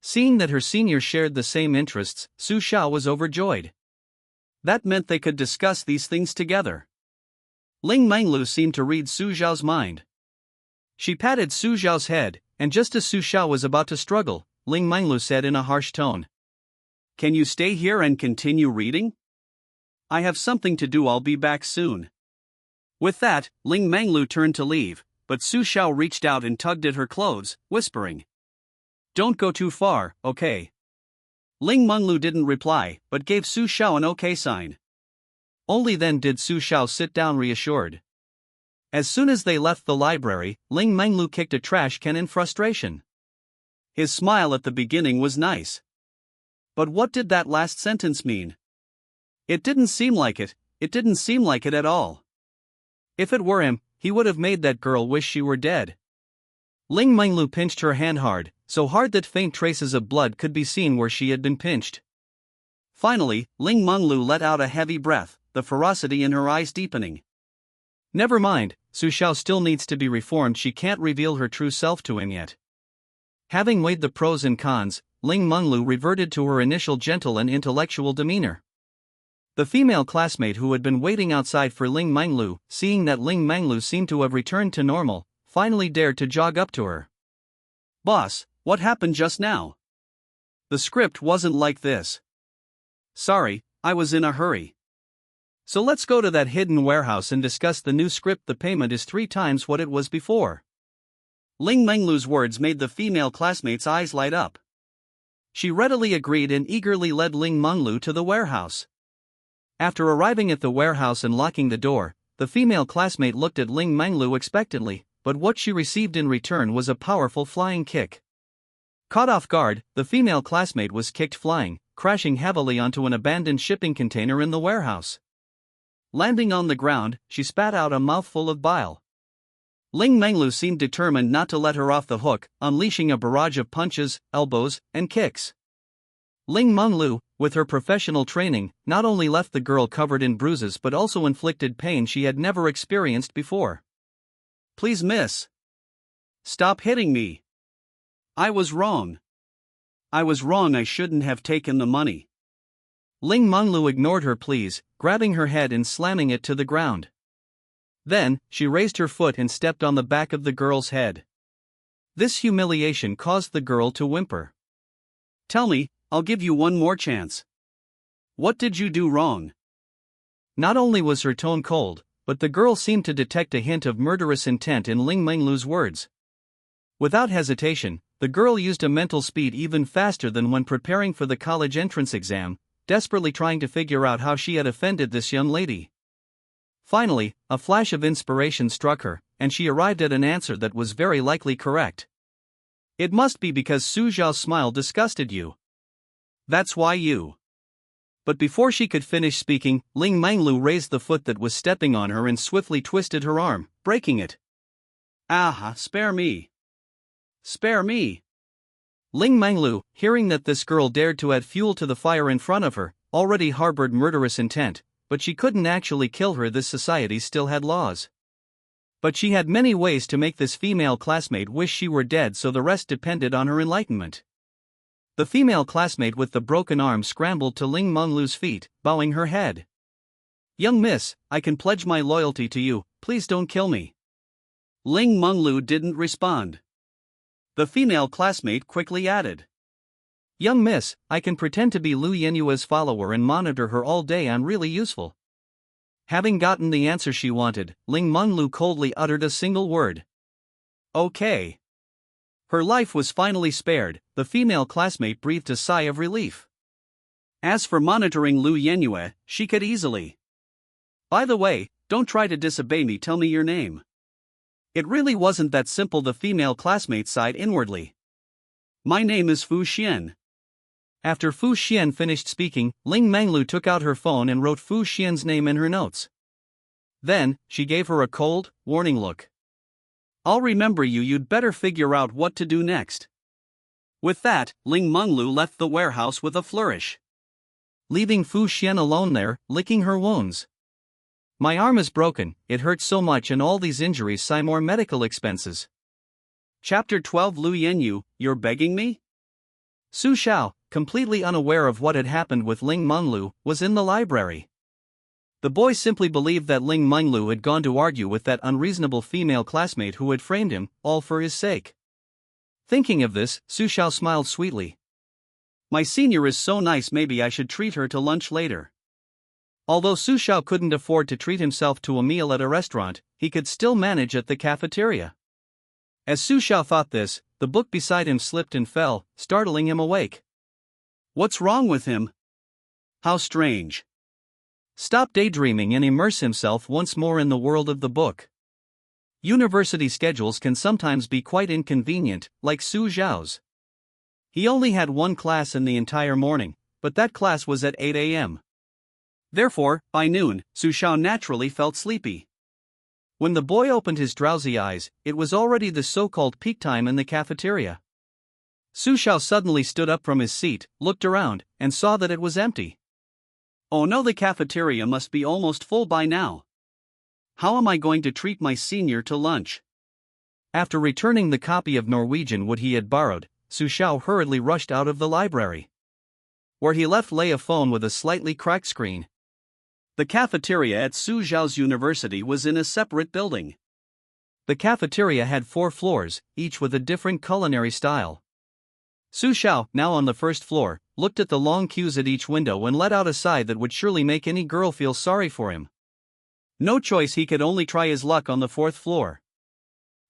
Speaker 1: Seeing that her senior shared the same interests, Su Xiao was overjoyed. That meant they could discuss these things together. Ling Manglu seemed to read Su Xiao's mind. She patted Su Xiao's head, and just as Su Xiao was about to struggle, Ling Manglu said in a harsh tone. Can you stay here and continue reading? I have something to do, I'll be back soon. With that, Ling Manglu turned to leave, but Su Xiao reached out and tugged at her clothes, whispering. Don't go too far, okay?
Speaker 2: Ling Menglu didn't reply, but gave Su Xiao an okay sign.
Speaker 1: Only then did Su Xiao sit down reassured. As soon as they left the library, Ling Menglu kicked a trash can in frustration.
Speaker 2: His smile at the beginning was nice. But what did that last sentence mean? It didn't seem like it at all.
Speaker 1: If it were him, he would have made that girl wish she were dead. Ling Menglu pinched her hand hard, so hard that faint traces of blood could be seen where she had been pinched.
Speaker 2: Finally, Ling Menglu let out a heavy breath, the ferocity in her eyes deepening.
Speaker 1: Never mind, Su Xiao still needs to be reformed. She can't reveal her true self to him yet. Having weighed the pros and cons, Ling Menglu reverted to her initial gentle and intellectual demeanor. The female classmate who had been waiting outside for Ling Menglu, seeing that Ling Menglu seemed to have returned to normal, finally dared to jog up to her.
Speaker 2: "Boss, what happened just now? The script wasn't like this."
Speaker 1: "Sorry, I was in a hurry. So let's go to that hidden warehouse and discuss the new script. The payment is 3 times what it was before."
Speaker 2: Ling Menglu's words made the female classmate's eyes light up.
Speaker 1: She readily agreed and eagerly led Ling Menglu to the warehouse. After arriving at the warehouse and locking the door, the female classmate looked at Ling Menglu expectantly, but what she received in return was a powerful flying kick. Caught off guard, the female classmate was kicked flying, crashing heavily onto an abandoned shipping container in the warehouse. Landing on the ground, she spat out a mouthful of bile. Ling Menglu seemed determined not to let her off the hook, unleashing a barrage of punches, elbows, and kicks. Ling Menglu, with her professional training, not only left the girl covered in bruises but also inflicted pain she had never experienced before.
Speaker 2: "Please, miss. Stop hitting me. I was wrong. I shouldn't have taken the money."
Speaker 1: Ling Menglu ignored her pleas, grabbing her head and slamming it to the ground. Then, she raised her foot and stepped on the back of the girl's head. This humiliation caused the girl to whimper.
Speaker 2: "Tell me, I'll give you one more chance. What did you do wrong?"
Speaker 1: Not only was her tone cold, but the girl seemed to detect a hint of murderous intent in Ling Menglu's words. Without hesitation, the girl used a mental speed even faster than when preparing for the college entrance exam, desperately trying to figure out how she had offended this young lady. Finally, a flash of inspiration struck her, and she arrived at an answer that was very likely correct. "It must be because Su Xiao's smile disgusted you. That's why you." But before she could finish speaking, Ling Menglu raised the foot that was stepping on her and swiftly twisted her arm, breaking it.
Speaker 2: "Ah, spare me. Spare me."
Speaker 1: Ling Menglu, hearing that this girl dared to add fuel to the fire in front of her, already harbored murderous intent, but she couldn't actually kill her. This society still had laws. But she had many ways to make this female classmate wish she were dead, so the rest depended on her enlightenment. The female classmate with the broken arm scrambled to Ling Menglu's feet, bowing her head. "Young miss, I can pledge my loyalty to you, please don't kill me."
Speaker 2: Ling Menglu didn't respond. The female classmate quickly added,
Speaker 1: "Young miss, I can pretend to be Lu Yenyue's follower and monitor her all day. I'm really useful." Having gotten the answer she wanted, Ling Menglu coldly uttered a single word. "Okay." Her life was finally spared. The female classmate breathed a sigh of relief.
Speaker 2: As for monitoring Lu Yenyue, she could easily. "By the way, don't try to disobey me, tell me your name."
Speaker 1: It really wasn't that simple. The female classmate sighed inwardly.
Speaker 2: "My name is Fu Xian."
Speaker 1: After Fu Xian finished speaking, Ling Menglu took out her phone and wrote Fu Xian's name in her notes. Then, she gave her a cold, warning look. "I'll remember you. You'd better figure out what to do next."
Speaker 2: With that, Ling Menglu left the warehouse with a flourish,
Speaker 1: leaving Fu Xian alone there, licking her wounds. "My arm is broken, it hurts so much, and all these injuries sigh more medical expenses."
Speaker 2: Chapter 12. Lu Yenyu, you're begging me?
Speaker 1: Su Xiao, completely unaware of what had happened with Ling Menglu, was in the library. The boy simply believed that Ling Menglu had gone to argue with that unreasonable female classmate who had framed him, all for his sake. Thinking of this, Su Xiao smiled sweetly.
Speaker 2: "My senior is so nice, maybe I should treat her to lunch later."
Speaker 1: Although Su Xiao couldn't afford to treat himself to a meal at a restaurant, he could still manage at the cafeteria. As Su Xiao thought this, the book beside him slipped and fell, startling him awake.
Speaker 2: What's wrong with him? How strange.
Speaker 1: Stop daydreaming and immerse himself once more in the world of the book. University schedules can sometimes be quite inconvenient, like Su Xiao's. He only had one class in the entire morning, but that class was at 8 a.m.
Speaker 2: Therefore, by noon, Su Xiao naturally felt sleepy.
Speaker 1: When the boy opened his drowsy eyes, it was already the so-called peak time in the cafeteria. Su Xiao suddenly stood up from his seat, looked around, and saw that it was empty.
Speaker 2: Oh no, the cafeteria must be almost full by now. How am I going to treat my senior to lunch?
Speaker 1: After returning the copy of Norwegian Wood he had borrowed, Su Xiao hurriedly rushed out of the library. Where he left lay a phone with a slightly cracked screen.
Speaker 2: The cafeteria at Su Xiao's university was in a separate building.
Speaker 1: The cafeteria had 4 floors, each with a different culinary style. Su Xiao, now on the first floor, looked at the long queues at each window and let out a sigh that would surely make any girl feel sorry for him. No choice, he could only try his luck on the 4th floor.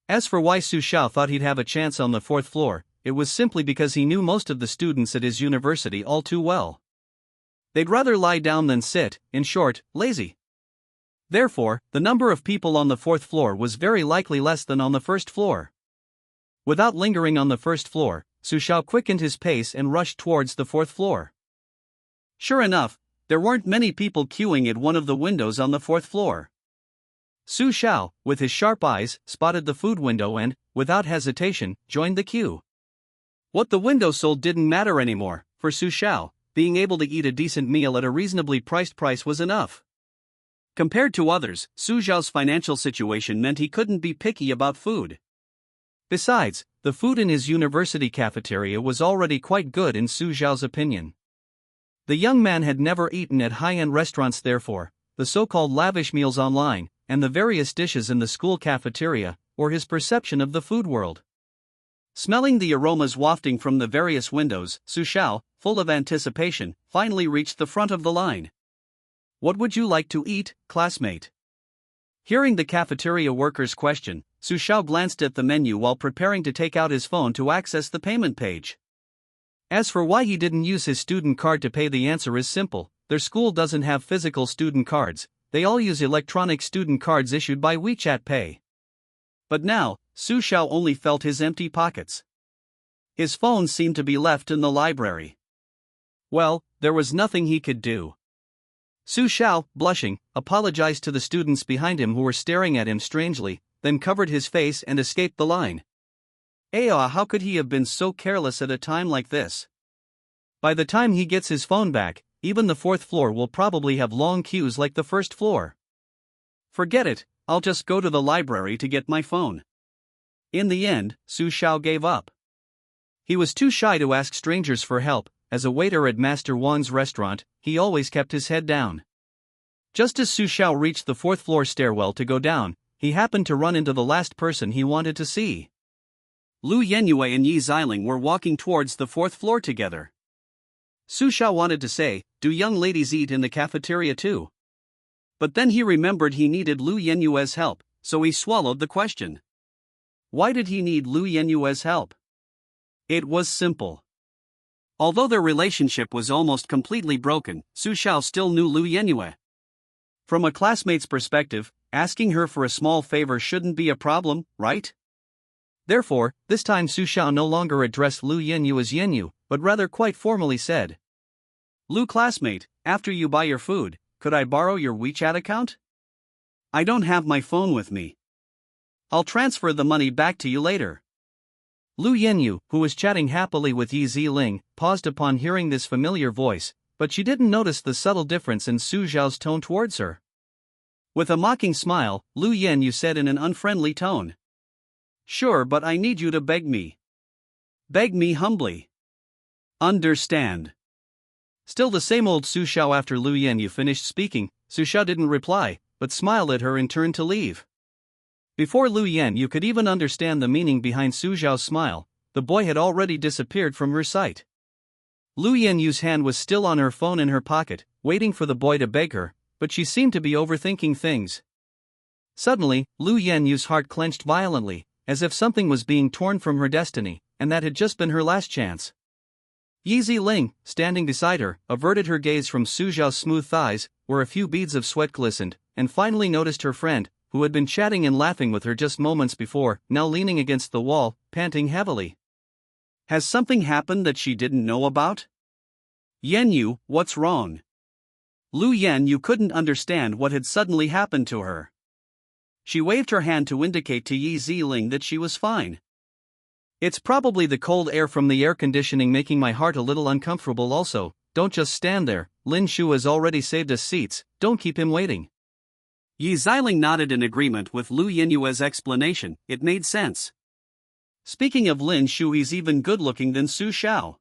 Speaker 1: As for why Su Xiao thought he'd have a chance on the 4th floor, it was simply because he knew most of the students at his university all too well. They'd rather lie down than sit, in short, lazy. Therefore, the number of people on the 4th floor was very likely less than on the 1st floor. Without lingering on the 1st floor, Su Xiao quickened his pace and rushed towards the 4th floor.
Speaker 2: Sure enough, there weren't many people queuing at one of the windows on the 4th floor.
Speaker 1: Su Xiao, with his sharp eyes, spotted the food window and, without hesitation, joined the queue.
Speaker 2: What the window sold didn't matter anymore. For Su Xiao, being able to eat a decent meal at a reasonably priced price was enough. Compared to others, Su Xiao's financial situation meant he couldn't be picky about food.
Speaker 1: Besides, the food in his university cafeteria was already quite good in Su Xiao's opinion. The young man had never eaten at high-end restaurants, therefore, the so-called lavish meals online, and the various dishes in the school cafeteria, were his perception of the food world.
Speaker 2: Smelling the aromas wafting from the various windows, Su Xiao, full of anticipation, finally reached the front of the line.
Speaker 1: "What would you like to eat, classmate?" Hearing the cafeteria worker's question, Su Xiao glanced at the menu while preparing to take out his phone to access the payment page. As for why he didn't use his student card to pay, the answer is simple: their school doesn't have physical student cards, they all use electronic student cards issued by WeChat Pay.
Speaker 2: But now, Su Xiao only felt his empty pockets. His phone seemed to be left in the library.
Speaker 1: Well, there was nothing he could do. Su Xiao, blushing, apologized to the students behind him who were staring at him strangely, then covered his face and escaped the line. How could he have been so careless at a time like this? By the time he gets his phone back, even the 4th floor will probably have long queues like the 1st floor.
Speaker 2: Forget it, I'll just go to the library to get my phone. In the end, Su Xiao gave up.
Speaker 1: He was too shy to ask strangers for help. As a waiter at Master Wang's restaurant, he always kept his head down. Just as Su Xiao reached the 4th floor stairwell to go down, he happened to run into the last person he wanted to see.
Speaker 2: Lu Yenyue and Yi Xiling were walking towards the 4th floor together.
Speaker 1: Su Xiao wanted to say, "Do young ladies eat in the cafeteria too?"
Speaker 2: But then he remembered he needed Lu Yenyue's help, so he swallowed the question. Why did he need Lu Yenyue's help? It was simple. Although their relationship was almost completely broken, Su Xiao still knew Lu Yenyue.
Speaker 1: From a classmate's perspective, asking her for a small favor shouldn't be a problem, right? Therefore, this time Su Xiao no longer addressed Lu Yenyu as Yenyu, but rather quite formally said,
Speaker 2: "Lu classmate, after you buy your food, could I borrow your WeChat account? I don't have my phone with me. I'll transfer the money back to you later."
Speaker 1: Lu Yenyu, who was chatting happily with Yi Ziling, paused upon hearing this familiar voice, but she didn't notice the subtle difference in Su Xiao's tone towards her. With a mocking smile, Lu Yenyu said in an unfriendly tone,
Speaker 2: "Sure, but I need you to beg me. Beg me humbly. Understand?"
Speaker 1: Still the same old Su Xiao. After Lu Yenyu finished speaking, Su Xiao didn't reply, but smiled at her and turned to leave. Before Lu Yenyu could even understand the meaning behind Su Xiao's smile, the boy had already disappeared from her sight. Lu Yenyu's hand was still on her phone in her pocket, waiting for the boy to beg her, but she seemed to be overthinking things. Suddenly, Lu Yenyu's heart clenched violently, as if something was being torn from her destiny, and that had just been her last chance. Yi Ziling, standing beside her, averted her gaze from Su Xiao's smooth thighs, where a few beads of sweat glistened, and finally noticed her friend, who had been chatting and laughing with her just moments before, now leaning against the wall, panting heavily.
Speaker 2: Has something happened that she didn't know about? Yenyu, what's wrong? Lu Yenyu couldn't understand what had suddenly happened to her. She waved her hand to indicate to Yi Ziling that she was fine.
Speaker 1: It's probably the cold air from the air conditioning making my heart a little uncomfortable also. Don't just stand there, Lin Shu has already saved us seats, don't keep him waiting.
Speaker 2: Yi Ziling nodded in agreement with Lu Yenyue's explanation, it made sense. Speaking of Lin Shu, he's even good-looking than Su Xiao.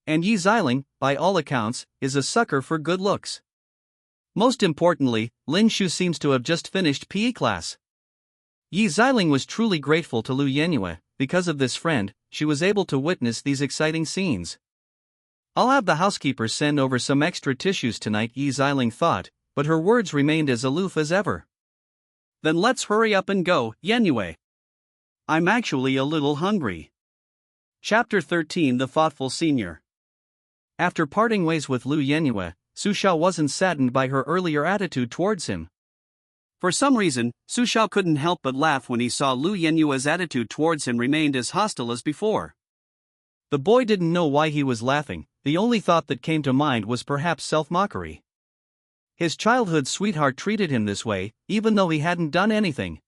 Speaker 1: And Yi Ziling, by all accounts, is a sucker for good looks. Most importantly, Lin Shu seems to have just finished PE class. Yi Ziling was truly grateful to Lu Yenyue. Because of this friend, she was able to witness these exciting scenes. I'll have the housekeepers send over some extra tissues tonight, Yi Ziling thought, but her words remained as aloof as ever.
Speaker 2: Then let's hurry up and go, Yenyue. I'm actually a little hungry. Chapter 13 The Thoughtful Senior.
Speaker 1: After parting ways with Lu Yenyue, Su Xiao wasn't saddened by her earlier attitude towards him.
Speaker 2: For some reason, Su Xiao couldn't help but laugh when he saw Lu Yenyue's attitude towards him remained as hostile as before.
Speaker 1: The boy didn't know why he was laughing, the only thought that came to mind was perhaps self-mockery. His childhood sweetheart treated him this way, even though he hadn't done anything.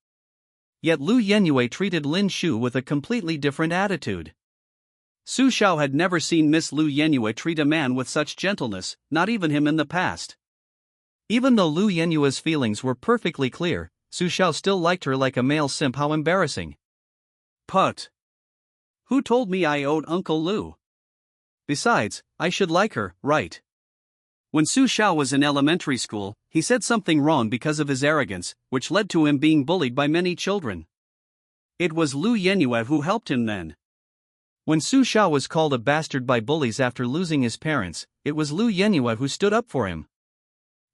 Speaker 1: Yet Lu Yenyue treated Lin Shu with a completely different attitude.
Speaker 2: Su Xiao had never seen Miss Lu Yenyue treat a man with such gentleness, not even him in the past.
Speaker 1: Even though Lu Yenyue's feelings were perfectly clear, Su Xiao still liked her like a male simp. How embarrassing.
Speaker 2: Put. Who told me I owed Uncle Lu?
Speaker 1: Besides, I should like her, right?
Speaker 2: When Su Xiao was in elementary school, he said something wrong because of his arrogance, which led to him being bullied by many children. It was Lu Yenyue who helped him then.
Speaker 1: When Su Xiao was called a bastard by bullies after losing his parents, it was Lu Yenyue who stood up for him.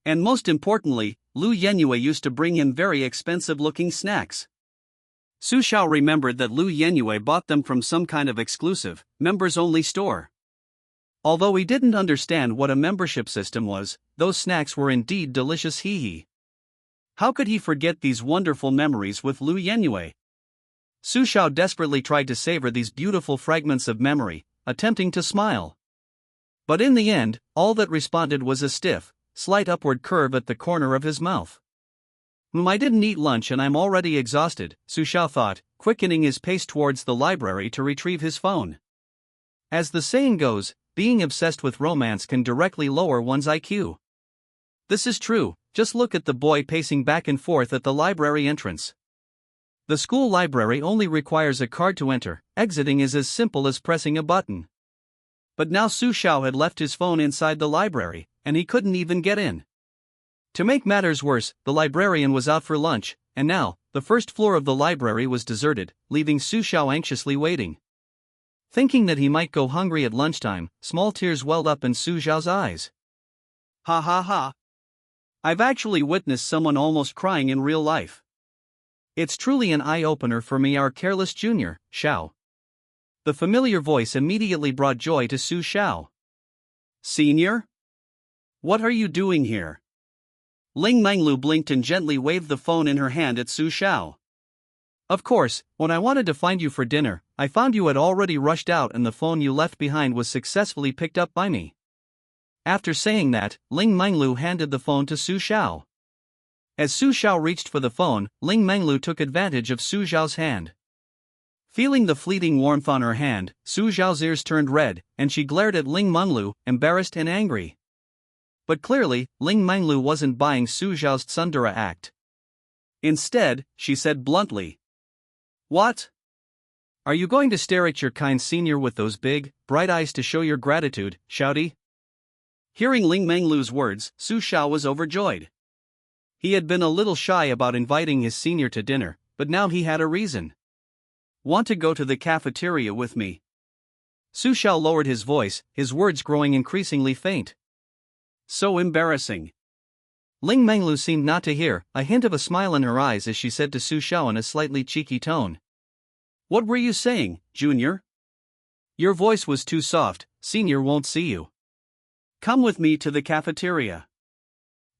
Speaker 2: And most importantly, Lu Yenyue used to bring him very expensive-looking snacks. Su Xiao remembered that Lu Yenyue bought them from some kind of exclusive, members-only store.
Speaker 1: Although he didn't understand what a membership system was, those snacks were indeed delicious. Hee.
Speaker 2: How could he forget these wonderful memories with Lu Yenyue?
Speaker 1: Su Xiao desperately tried to savor these beautiful fragments of memory, attempting to smile. But in the end, all that responded was a stiff, slight upward curve at the corner of his mouth. I didn't eat lunch and I'm already exhausted, Su Xiao thought, quickening his pace towards the library to retrieve his phone. As the saying goes, being obsessed with romance can directly lower one's IQ. This is true, just look at the boy pacing back and forth at the library entrance. The school library only requires a card to enter, exiting is as simple as pressing a button. But now Su Xiao had left his phone inside the library, and he couldn't even get in. To make matters worse, the librarian was out for lunch, and now, the first floor of the library was deserted, leaving Su Xiao anxiously waiting. Thinking that he might go hungry at lunchtime, small tears welled up in Su Xiao's eyes.
Speaker 2: Ha ha ha. I've actually witnessed someone almost crying in real life.
Speaker 1: It's truly an eye-opener for me, our careless junior, Xiao. The familiar voice immediately brought joy to Su Xiao.
Speaker 2: Senior? What are you doing here? Ling Menglu blinked and gently waved the phone in her hand at Su Xiao.
Speaker 1: Of course, when I wanted to find you for dinner, I found you had already rushed out and the phone you left behind was successfully picked up by me. After saying that, Ling Menglu handed the phone to Su Xiao. As Su Xiao reached for the phone, Ling Menglu took advantage of Su Xiao's hand. Feeling the fleeting warmth on her hand, Su Xiao's ears turned red, and she glared at Ling Menglu, embarrassed and angry. But clearly, Ling Menglu wasn't buying Su Xiao's tsundere act. Instead, she said bluntly, "What? Are you going to stare at your kind senior with those big, bright eyes to show your gratitude, Xiaodi?" Hearing Ling Menglu's words, Su Xiao was overjoyed. He had been a little shy about inviting his senior to dinner, but now he had a reason. "Want to go to the cafeteria with me?" Su Xiao lowered his voice, his words growing increasingly faint. So embarrassing. Ling Menglu seemed not to hear, a hint of a smile in her eyes as she said to Su Xiao in a slightly cheeky tone. "What were you saying, Junior?" Your voice was too soft, senior won't see you.
Speaker 2: Come with me to the cafeteria.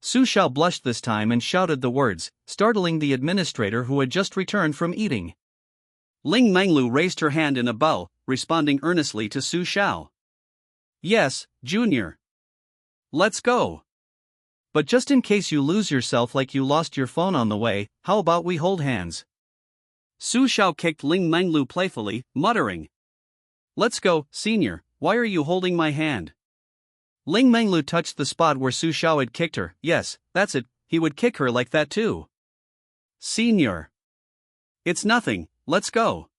Speaker 1: Su Xiao blushed this time and shouted the words, startling the administrator who had just returned from eating.
Speaker 2: Ling Menglu raised her hand in a bow, responding earnestly to Su Xiao. Yes, Junior. Let's go.
Speaker 1: But just in case you lose yourself like you lost your phone on the way, how about we hold hands?
Speaker 2: Su Xiao kicked Ling Menglu playfully, muttering. Let's go, senior, why are you holding my hand?
Speaker 1: Ling Menglu touched the spot where Su Xiao had kicked her. Yes, that's it, he would kick her like that too.
Speaker 2: Senior. It's nothing, let's go.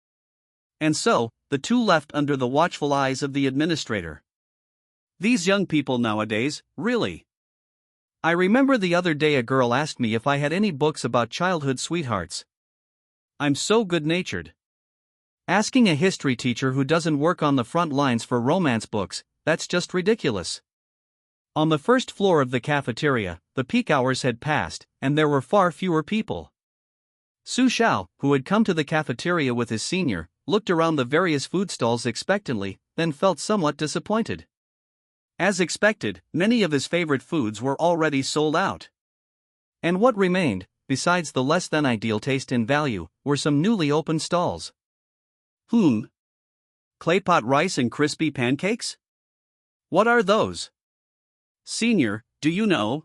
Speaker 2: And so, the two left under the watchful eyes of the administrator. These young people nowadays, really.
Speaker 1: I remember the other day a girl asked me if I had any books about childhood sweethearts. I'm so good-natured. Asking a history teacher who doesn't work on the front lines for romance books, that's just ridiculous. On the first floor of the cafeteria, the peak hours had passed, and there were far fewer people. Su Xiao, who had come to the cafeteria with his senior, looked around the various food stalls expectantly, then felt somewhat disappointed. As expected, many of his favorite foods were already sold out. And what remained, besides the less than ideal taste and value, were some newly opened stalls.
Speaker 2: Claypot rice and crispy pancakes? What are those? Senior, do you know?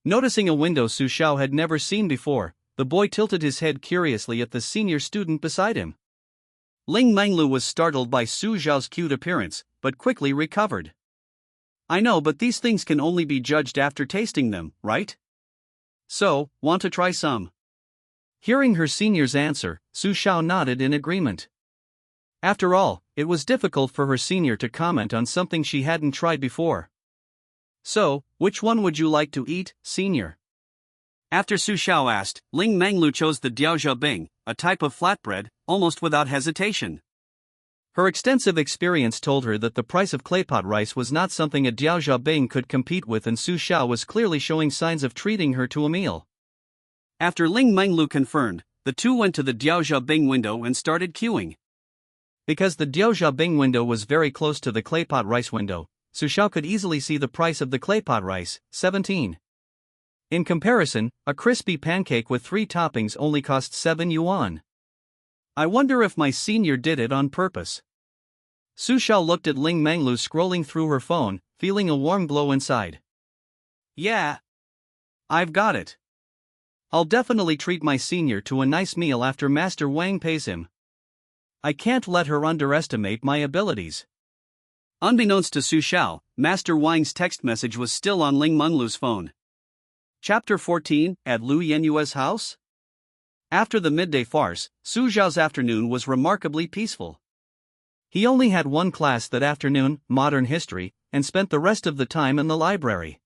Speaker 1: Noticing a window Su Xiao had never seen before, the boy tilted his head curiously at the senior student beside him.
Speaker 2: Ling Menglu was startled by Su Xiao's cute appearance, but quickly recovered. I know, but these things can only be judged after tasting them, right? So, want to try some?
Speaker 1: Hearing her senior's answer, Su Xiao nodded in agreement. After all, it was difficult for her senior to comment on something she hadn't tried before.
Speaker 2: So, which one would you like to eat, senior? After Su Xiao asked, Ling Menglu chose the diaozhabing, a type of flatbread, almost without hesitation.
Speaker 1: Her extensive experience told her that the price of claypot rice was not something a diaozhabing could compete with, and Su Xiao was clearly showing signs of treating her to a meal.
Speaker 2: After Ling Menglu confirmed, the two went to the diaozhabing window and started queuing.
Speaker 1: Because the diaozhabing window was very close to the claypot rice window, Su Xiao could easily see the price of the claypot rice, 17. In comparison, a crispy pancake with 3 toppings only cost 7 yuan.
Speaker 2: I wonder if my senior did it on purpose.
Speaker 1: Su Xiao looked at Ling Menglu scrolling through her phone, feeling a warm glow inside.
Speaker 2: Yeah. I've got it. I'll definitely treat my senior to a nice meal after Master Wang pays him. I can't let her underestimate my abilities. Unbeknownst to Su Xiao, Master Wang's text message was still on Ling Menglu's phone. Chapter 14, at Lu Yenyue's house? After the midday farce, Su Xiao's afternoon was remarkably peaceful.
Speaker 1: He only had one class that afternoon, modern history, and spent the rest of the time in the library.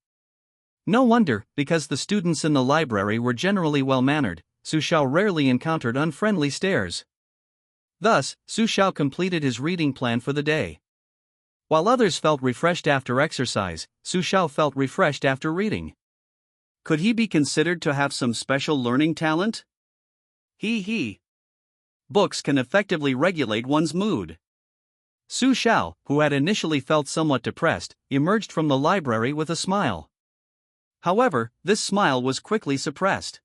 Speaker 1: No wonder, because the students in the library were generally well-mannered, Su Xiao rarely encountered unfriendly stares. Thus, Su Xiao completed his reading plan for the day. While others felt refreshed after exercise, Su Xiao felt refreshed after reading.
Speaker 2: Could he be considered to have some special learning talent? Books can effectively regulate one's mood.
Speaker 1: Su Xiao, who had initially felt somewhat depressed, emerged from the library with a smile. However, this smile was quickly suppressed.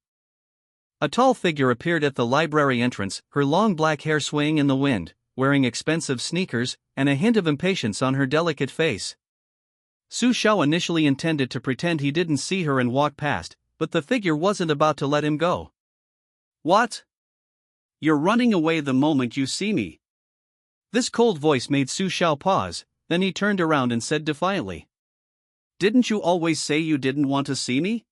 Speaker 1: A tall figure appeared at the library entrance, her long black hair swaying in the wind, wearing expensive sneakers, and a hint of impatience on her delicate face. Su Xiao initially intended to pretend he didn't see her and walk past, but the figure wasn't about to let him go.
Speaker 2: What? You're running away the moment you see me.
Speaker 1: This cold voice made Su Xiao pause, then he turned around and said defiantly.
Speaker 2: Didn't you always say you didn't want to see me?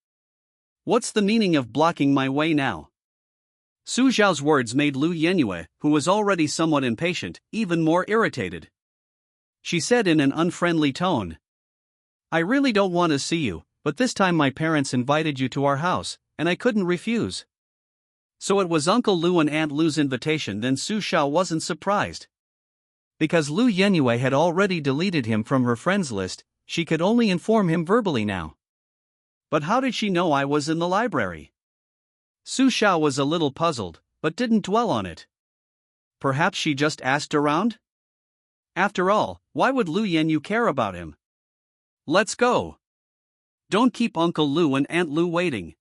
Speaker 2: What's the meaning of blocking my way now? Su Xiao's words made Lu Yenyue, who was already somewhat impatient, even more irritated. She said in an unfriendly tone.
Speaker 1: I really don't want to see you, but this time my parents invited you to our house, and I couldn't refuse.
Speaker 2: So it was Uncle Lu and Aunt Lu's invitation. Then Su Xiao wasn't surprised.
Speaker 1: Because Lu Yenyue had already deleted him from her friends list, she could only inform him verbally now.
Speaker 2: But how did she know I was in the library? Su Xiao was a little puzzled, but didn't dwell on it. Perhaps she just asked around? After all, why would Lu Yenyu care about him? Let's go. Don't keep Uncle Lu and Aunt Lu waiting.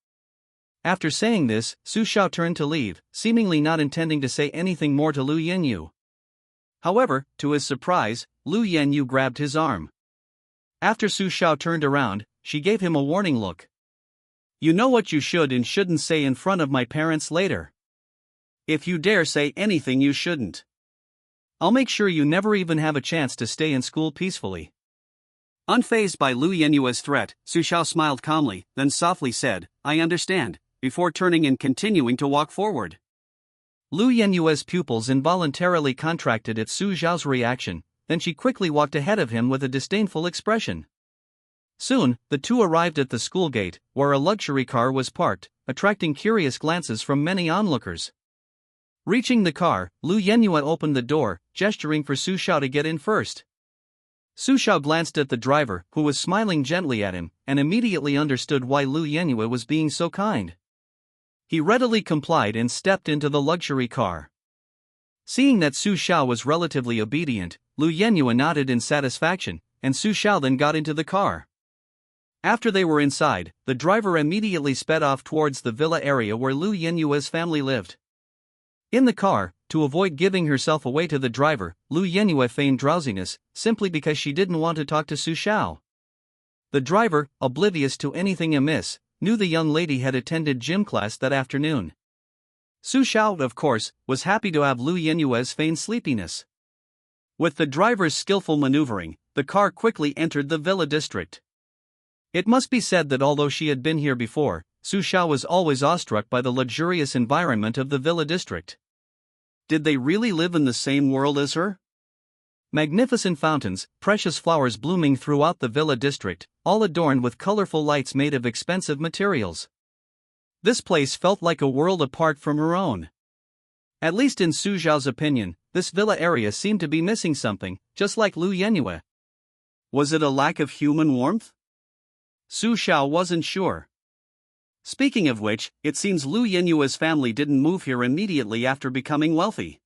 Speaker 1: After saying this, Su Xiao turned to leave, seemingly not intending to say anything more to Lu Yenyu. However, to his surprise, Lu Yenyu grabbed his arm. After Su Xiao turned around, she gave him a warning look. You know what you should and shouldn't say in front of my parents later. If you dare say anything you shouldn't, I'll make sure you never even have a chance to stay in school peacefully.
Speaker 2: Unfazed by Lu Yenyue's threat, Su Xiao smiled calmly, then softly said, I understand, before turning and continuing to walk forward.
Speaker 1: Lu Yenyue's pupils involuntarily contracted at Su Xiao's reaction, then she quickly walked ahead of him with a disdainful expression. Soon, the two arrived at the school gate, where a luxury car was parked, attracting curious glances from many onlookers. Reaching the car, Lu Yenyue opened the door, gesturing for Su Xiao to get in first. Su Xiao glanced at the driver, who was smiling gently at him, and immediately understood why Lu Yenyue was being so kind. He readily complied and stepped into the luxury car. Seeing that Su Xiao was relatively obedient, Lu Yenyue nodded in satisfaction, and Su Xiao then got into the car. After they were inside, the driver immediately sped off towards the villa area where Lu Yenyue's family lived. In the car, to avoid giving herself away to the driver, Lu Yenyue feigned drowsiness, simply because she didn't want to talk to Su Xiao. The driver, oblivious to anything amiss, knew the young lady had attended gym class that afternoon. Su Xiao, of course, was happy to have Lu Yenyue's feigned sleepiness. With the driver's skillful maneuvering, the car quickly entered the villa district. It must be said that although she had been here before, Su Xiao was always awestruck by the luxurious environment of the villa district. Did they really live in the same world as her? Magnificent fountains, precious flowers blooming throughout the villa district, all adorned with colorful lights made of expensive materials. This place felt like a world apart from her own. At least in Su Xiao's opinion, this villa area seemed to be missing something, just like Lu Yenyue. Was it a lack of human warmth? Su Xiao wasn't sure. Speaking of which, it seems Lu Yenyue's family didn't move here immediately after becoming wealthy.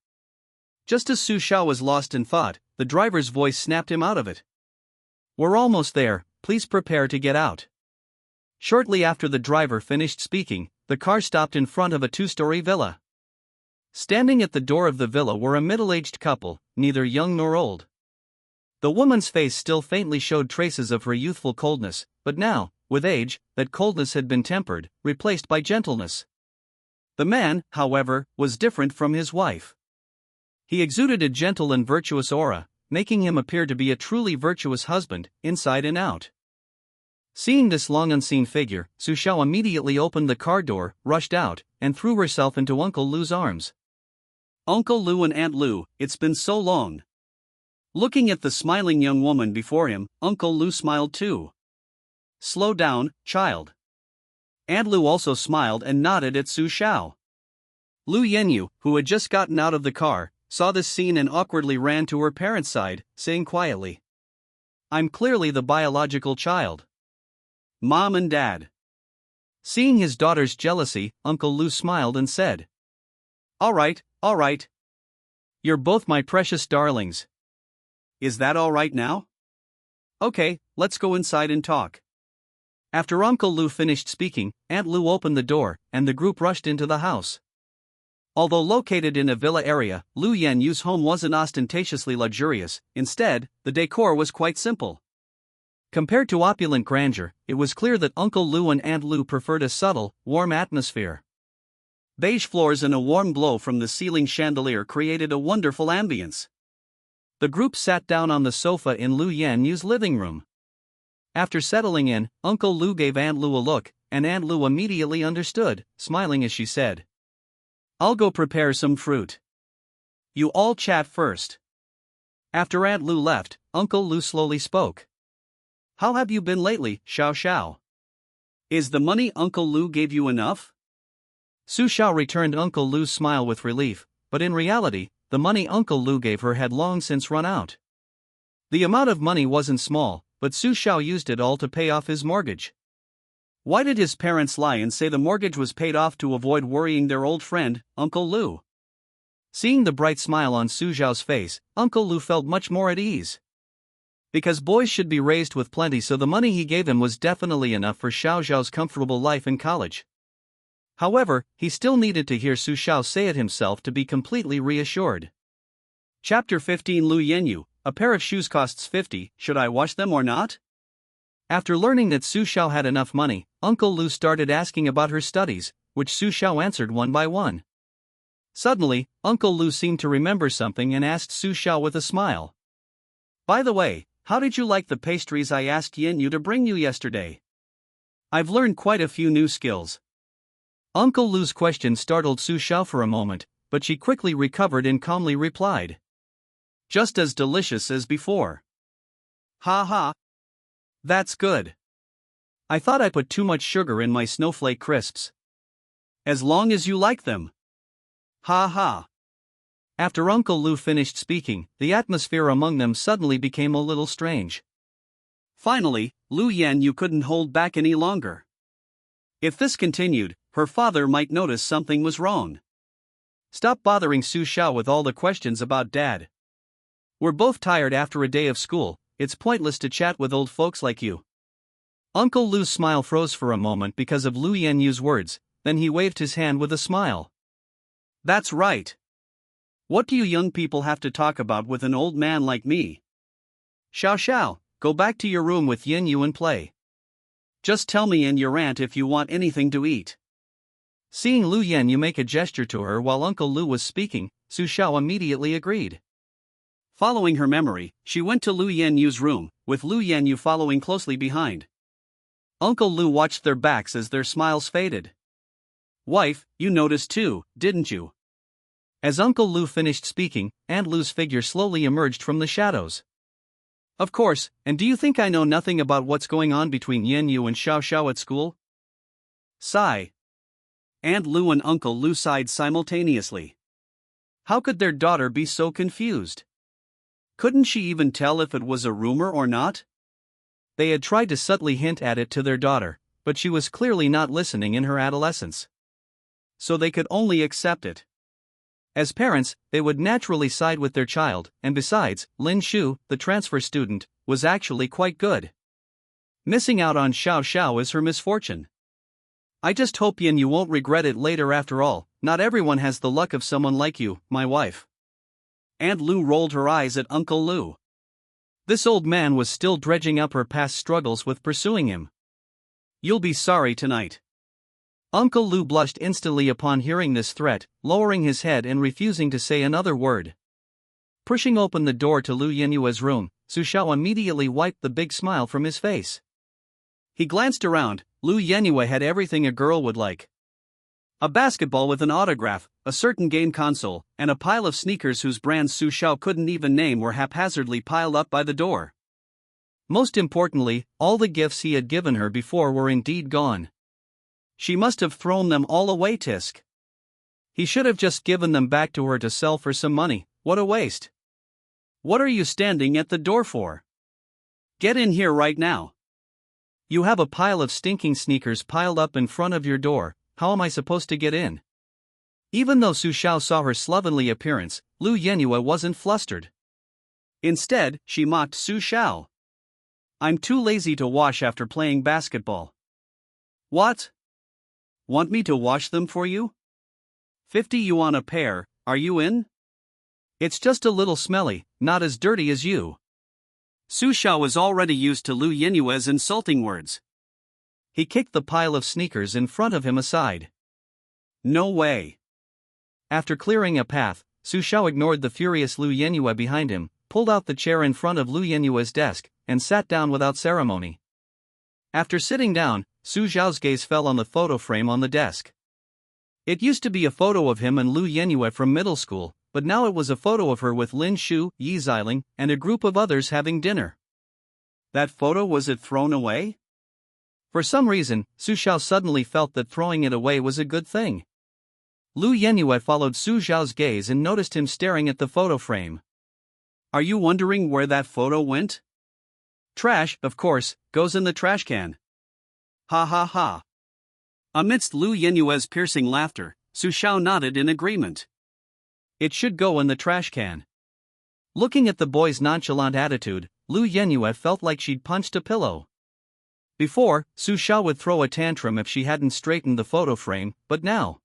Speaker 1: Just as Su Xiao was lost in thought, the driver's voice snapped him out of it. We're almost there, please prepare to get out. Shortly after the driver finished speaking, the car stopped in front of a two-story villa. Standing at the door of the villa were a middle-aged couple, neither young nor old. The woman's face still faintly showed traces of her youthful coldness, but now, with age, that coldness had been tempered, replaced by gentleness. The man, however, was different from his wife. He exuded a gentle and virtuous aura, making him appear to be a truly virtuous husband, inside and out. Seeing this long unseen figure, Su Xiao immediately opened the car door, rushed out, and threw herself into Uncle Lu's arms. Uncle Lu and Aunt Lu, it's been so long. Looking at the smiling young woman before him, Uncle Lu smiled too. Slow down, child. Aunt Lu also smiled and nodded at Su Xiao. Lu Yenyu, who had just gotten out of the car, saw this scene and awkwardly ran to her parents' side, saying quietly, I'm clearly the biological child. Mom and Dad. Seeing his daughter's jealousy, Uncle Lu smiled and said, all right. You're both my precious darlings. Is that all right now? Okay, let's go inside and talk. After Uncle Lu finished speaking, Aunt Lu opened the door, and the group rushed into the house. Although located in a villa area, Lu Yenyu's home wasn't ostentatiously luxurious. Instead, the decor was quite simple. Compared to opulent grandeur, it was clear that Uncle Lu and Aunt Lu preferred a subtle, warm atmosphere. Beige floors and a warm glow from the ceiling chandelier created a wonderful ambience. The group sat down on the sofa in Lu Yenyu's living room. After settling in, Uncle Lu gave Aunt Lu a look, and Aunt Lu immediately understood, smiling as she said, I'll go prepare some fruit. You all chat first. After Aunt Lu left, Uncle Lu slowly spoke. How have you been lately, Xiao Xiao? Is the money Uncle Lu gave you enough? Su Xiao returned Uncle Lu's smile with relief, but in reality, the money Uncle Lu gave her had long since run out. The amount of money wasn't small, but Su Xiao used it all to pay off his mortgage. Why did his parents lie and say the mortgage was paid off to avoid worrying their old friend, Uncle Lu? Seeing the bright smile on Su Xiao's face, Uncle Lu felt much more at ease. Because boys should be raised with plenty, so the money he gave him was definitely enough for Xiao Xiao's comfortable life in college. However, he still needed to hear Su Xiao say it himself to be completely reassured.
Speaker 2: Chapter 15 Lu Yenyu, a pair of shoes costs 50, should I wash them or not?
Speaker 1: After learning that Su Xiao had enough money, Uncle Lu started asking about her studies, which Su Xiao answered one by one. Suddenly, Uncle Lu seemed to remember something and asked Su Xiao with a smile.
Speaker 2: By the way, how did you like the pastries I asked Yenyu to bring you yesterday? I've learned quite a few new skills.
Speaker 1: Uncle Lu's question startled Su Xiao for a moment, but she quickly recovered and calmly replied.
Speaker 2: Just as delicious as before. Ha ha. That's good.
Speaker 1: I thought I put too much sugar in my snowflake crisps.
Speaker 2: As long as you like them. Ha ha.
Speaker 1: After Uncle Lu finished speaking, the atmosphere among them suddenly became a little strange.
Speaker 2: Finally, Lu Yenyu couldn't hold back any longer. If this continued, her father might notice something was wrong.
Speaker 1: Stop bothering Su Xiao with all the questions about Dad. We're both tired after a day of school, it's pointless to chat with old folks like you. Uncle Lu's smile froze for a moment because of Lu Yenyu's words, then he waved his hand with a smile.
Speaker 2: That's right. What do you young people have to talk about with an old man like me?
Speaker 1: Xiao Xiao, go back to your room with Yenyu and play.
Speaker 2: Just tell me and your aunt if you want anything to eat.
Speaker 1: Seeing Lu Yenyu make a gesture to her while Uncle Lu was speaking, Su Xiao immediately agreed.
Speaker 2: Following her memory, she went to Lu Yenyu's room, with Lu Yenyu following closely behind.
Speaker 1: Uncle Lu watched their backs as their smiles faded.
Speaker 2: Wife, you noticed too, didn't you?
Speaker 1: As Uncle Lu finished speaking, Aunt Lu's figure slowly emerged from the shadows. Of course, and do you think I know nothing about what's going on between Yenyu and Xiao Xiao at school?
Speaker 2: Sigh. Aunt Lu and Uncle Lu sighed simultaneously. How could their daughter be so confused? Couldn't she even tell if it was a rumor or not?
Speaker 1: They had tried to subtly hint at it to their daughter, but she was clearly not listening in her adolescence.
Speaker 2: So they could only accept it.
Speaker 1: As parents, they would naturally side with their child, and besides, Lin Shu, the transfer student, was actually quite good. Missing out on Xiao Xiao is her misfortune. I just hope you won't regret it later. After all, not everyone has the luck of someone like you, my wife.
Speaker 2: Aunt Lu rolled her eyes at Uncle Lu.
Speaker 1: This old man was still dredging up her past struggles with pursuing him.
Speaker 2: You'll be sorry tonight.
Speaker 1: Uncle Lu blushed instantly upon hearing this threat, lowering his head and refusing to say another word. Pushing open the door to Lu Yenyue's room, Su Xiao immediately wiped the big smile from his face.
Speaker 2: He glanced around. Lu Yenyue had everything a girl would like. A basketball with an autograph, a certain game console, and a pile of sneakers whose brands Su Xiao couldn't even name were haphazardly piled up by the door.
Speaker 1: Most importantly, all the gifts he had given her before were indeed gone.
Speaker 2: She must have thrown them all away. Tisk.
Speaker 1: He should have just given them back to her to sell for some money. What a waste.
Speaker 2: What are you standing at the door for? Get in here right now.
Speaker 1: You have a pile of stinking sneakers piled up in front of your door, how am I supposed to get in? Even though Su Xiao saw her slovenly appearance, Lu Yenyue wasn't flustered.
Speaker 2: Instead, she mocked Su Xiao. I'm too lazy to wash after playing basketball. What? Want me to wash them for you? 50 yuan a pair, are you in?
Speaker 1: It's just a little smelly, not as dirty as you.
Speaker 2: Su Xiao was already used to Lu Yenyue's insulting words.
Speaker 1: He kicked the pile of sneakers in front of him aside.
Speaker 2: No way.
Speaker 1: After clearing a path, Su Xiao ignored the furious Lu Yenyue behind him, pulled out the chair in front of Lu Yenyue's desk, and sat down without ceremony. After sitting down, Su Xiao's gaze fell on the photo frame on the desk. It used to be a photo of him and Lu Yenyue from middle school, but now it was a photo of her with Lin Shu, Yi Xiling, and a group of others having dinner.
Speaker 2: That photo, was it thrown away?
Speaker 1: For some reason, Su Xiao suddenly felt that throwing it away was a good thing. Lu Yenyue followed Su Xiao's gaze and noticed him staring at the photo frame.
Speaker 2: Are you wondering where that photo went? Trash, of course, goes in the trash can. Ha ha ha. Amidst Lu Yenyue's piercing laughter, Su Xiao nodded in agreement.
Speaker 1: It should go in the trash can. Looking at the boy's nonchalant attitude, Lu Yenue felt like she'd punched a pillow. Before, Su Xiao would throw a tantrum if she hadn't straightened the photo frame, but now.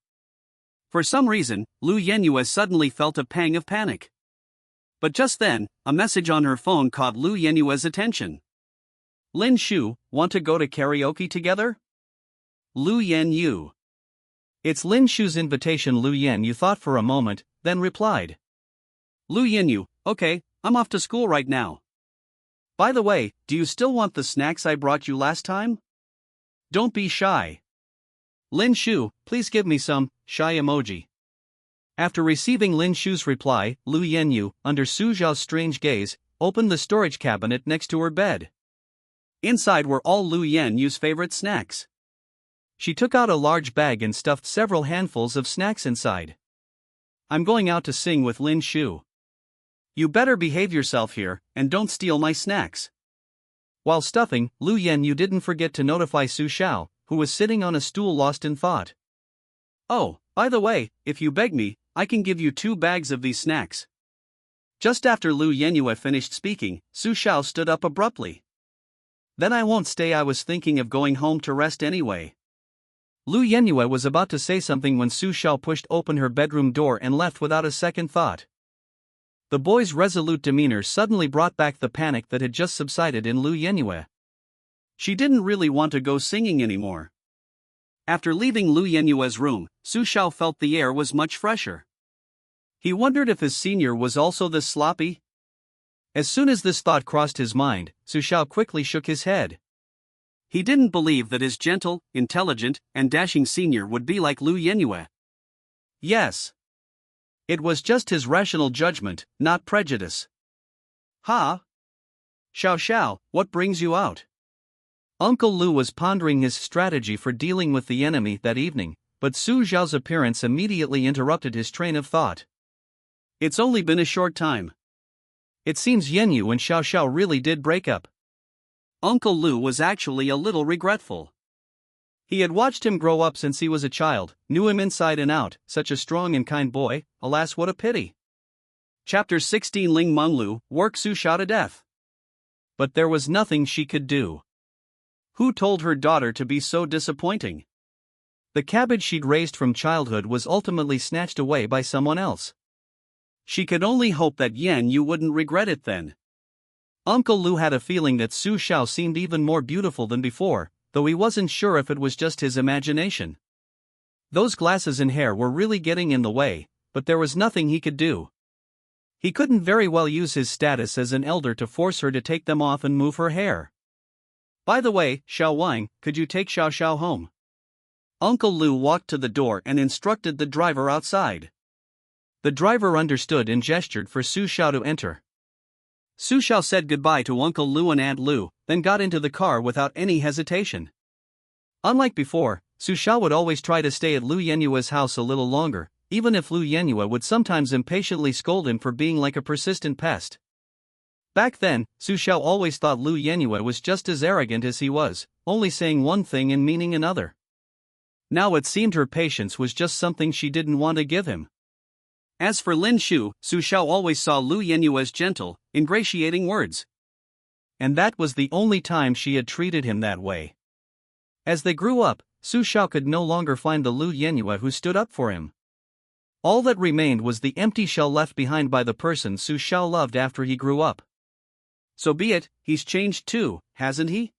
Speaker 2: For some reason, Lu Yenue suddenly felt a pang of panic. But just then, a message on her phone caught Lu Yenue's attention. Lin Shu, want to go to karaoke together? Lu Yenue.
Speaker 1: It's Lin Shu's invitation. Lu Yenue thought for a moment, then replied.
Speaker 2: Lu Yenue, okay, I'm off to school right now. By the way, do you still want the snacks I brought you last time? Don't be shy.
Speaker 1: Lin Shu, please give me some, shy emoji. After receiving Lin Shu's reply, Lu Yenue, under Su Xiao's strange gaze, opened the storage cabinet next to her bed.
Speaker 2: Inside were all Lu Yenue's favorite snacks.
Speaker 1: She took out a large bag and stuffed several handfuls of snacks inside. I'm going out to sing with Lin Shu.
Speaker 2: You better behave yourself here, and don't steal my snacks.
Speaker 1: While stuffing, Lu Yenue didn't forget to notify Su Xiao, who was sitting on a stool lost in thought.
Speaker 2: Oh, by the way, if you beg me, I can give you 2 bags of these snacks. Just after Lu Yenue finished speaking, Su Xiao stood up abruptly.
Speaker 1: Then I won't stay. I was thinking of going home to rest anyway. Lu Yenue was about to say something when Su Xiao pushed open her bedroom door and left without a second thought. The boy's resolute demeanor suddenly brought back the panic that had just subsided in Lu Yenue.
Speaker 2: She didn't really want to go singing anymore. After leaving Lu Yenue's room, Su Xiao felt the air was much fresher. He wondered if his senior was also this sloppy.
Speaker 1: As soon as this thought crossed his mind, Su Xiao quickly shook his head.
Speaker 2: He didn't believe that his gentle, intelligent, and dashing senior would be like Lu Yenue.
Speaker 1: Yes. It was just his rational judgment, not prejudice.
Speaker 2: Ha! Xiao Xiao, what brings you out?
Speaker 1: Uncle Lu was pondering his strategy for dealing with the enemy that evening, but Su Xiao's appearance immediately interrupted his train of thought.
Speaker 2: It's only been a short time.
Speaker 1: It seems Yenue and Xiao Xiao really did break up.
Speaker 2: Uncle Lu was actually a little regretful.
Speaker 1: He had watched him grow up since he was a child, knew him inside and out, such a strong and kind boy. Alas, what a pity.
Speaker 2: Chapter 16. Ling Menglu worked Su Xiao to death.
Speaker 1: But there was nothing she could do.
Speaker 2: Who told her daughter to be so disappointing?
Speaker 1: The cabbage she'd raised from childhood was ultimately snatched away by someone else.
Speaker 2: She could only hope that Yenue wouldn't regret it then.
Speaker 1: Uncle Lu had a feeling that Su Xiao seemed even more beautiful than before, though he wasn't sure if it was just his imagination. Those glasses and hair were really getting in the way, but there was nothing he could do. He couldn't very well use his status as an elder to force her to take them off and move her hair. By the way, Xiao Wang, could you take Xiao Xiao home?
Speaker 2: Uncle Lu walked to the door and instructed the driver outside.
Speaker 1: The driver understood and gestured for Su Xiao to enter.
Speaker 2: Su Xiao said goodbye to Uncle Lu and Aunt Lu, then got into the car without any hesitation.
Speaker 1: Unlike before, Su Xiao would always try to stay at Lu Yenue's house a little longer, even if Lu Yenue would sometimes impatiently scold him for being like a persistent pest. Back then, Su Xiao always thought Lu Yenue was just as arrogant as he was, only saying one thing and meaning another. Now it seemed her patience was just something she didn't want to give him.
Speaker 2: As for Lin Shu, Su Xiao always saw Lu Yenue's gentle, ingratiating words.
Speaker 1: And that was the only time she had treated him that way. As they grew up, Su Xiao could no longer find the Lu Yenue who stood up for him. All that remained was the empty shell left behind by the person Su Xiao loved after he grew up.
Speaker 2: So be it, he's changed too, hasn't he?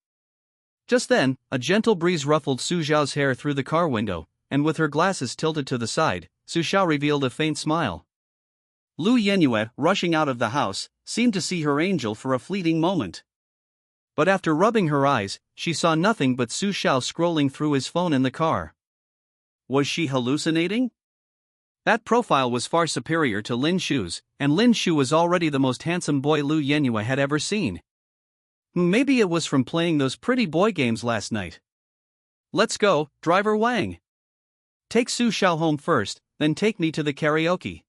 Speaker 1: Just then, a gentle breeze ruffled Su Xiao's hair through the car window, and with her glasses tilted to the side, Su Xiao revealed a faint smile.
Speaker 2: Lu Yenue, rushing out of the house, seemed to see her angel for a fleeting moment.
Speaker 1: But after rubbing her eyes, she saw nothing but Su Xiao scrolling through his phone in the car.
Speaker 2: Was she hallucinating? That profile was far superior to Lin Shu's,
Speaker 1: and Lin Shu was already the most handsome boy Lu Yenue had ever seen. Maybe it was from playing those pretty boy games last night.
Speaker 2: Let's go, Driver Wang.
Speaker 1: Take Su Xiao home first, then take me to the karaoke.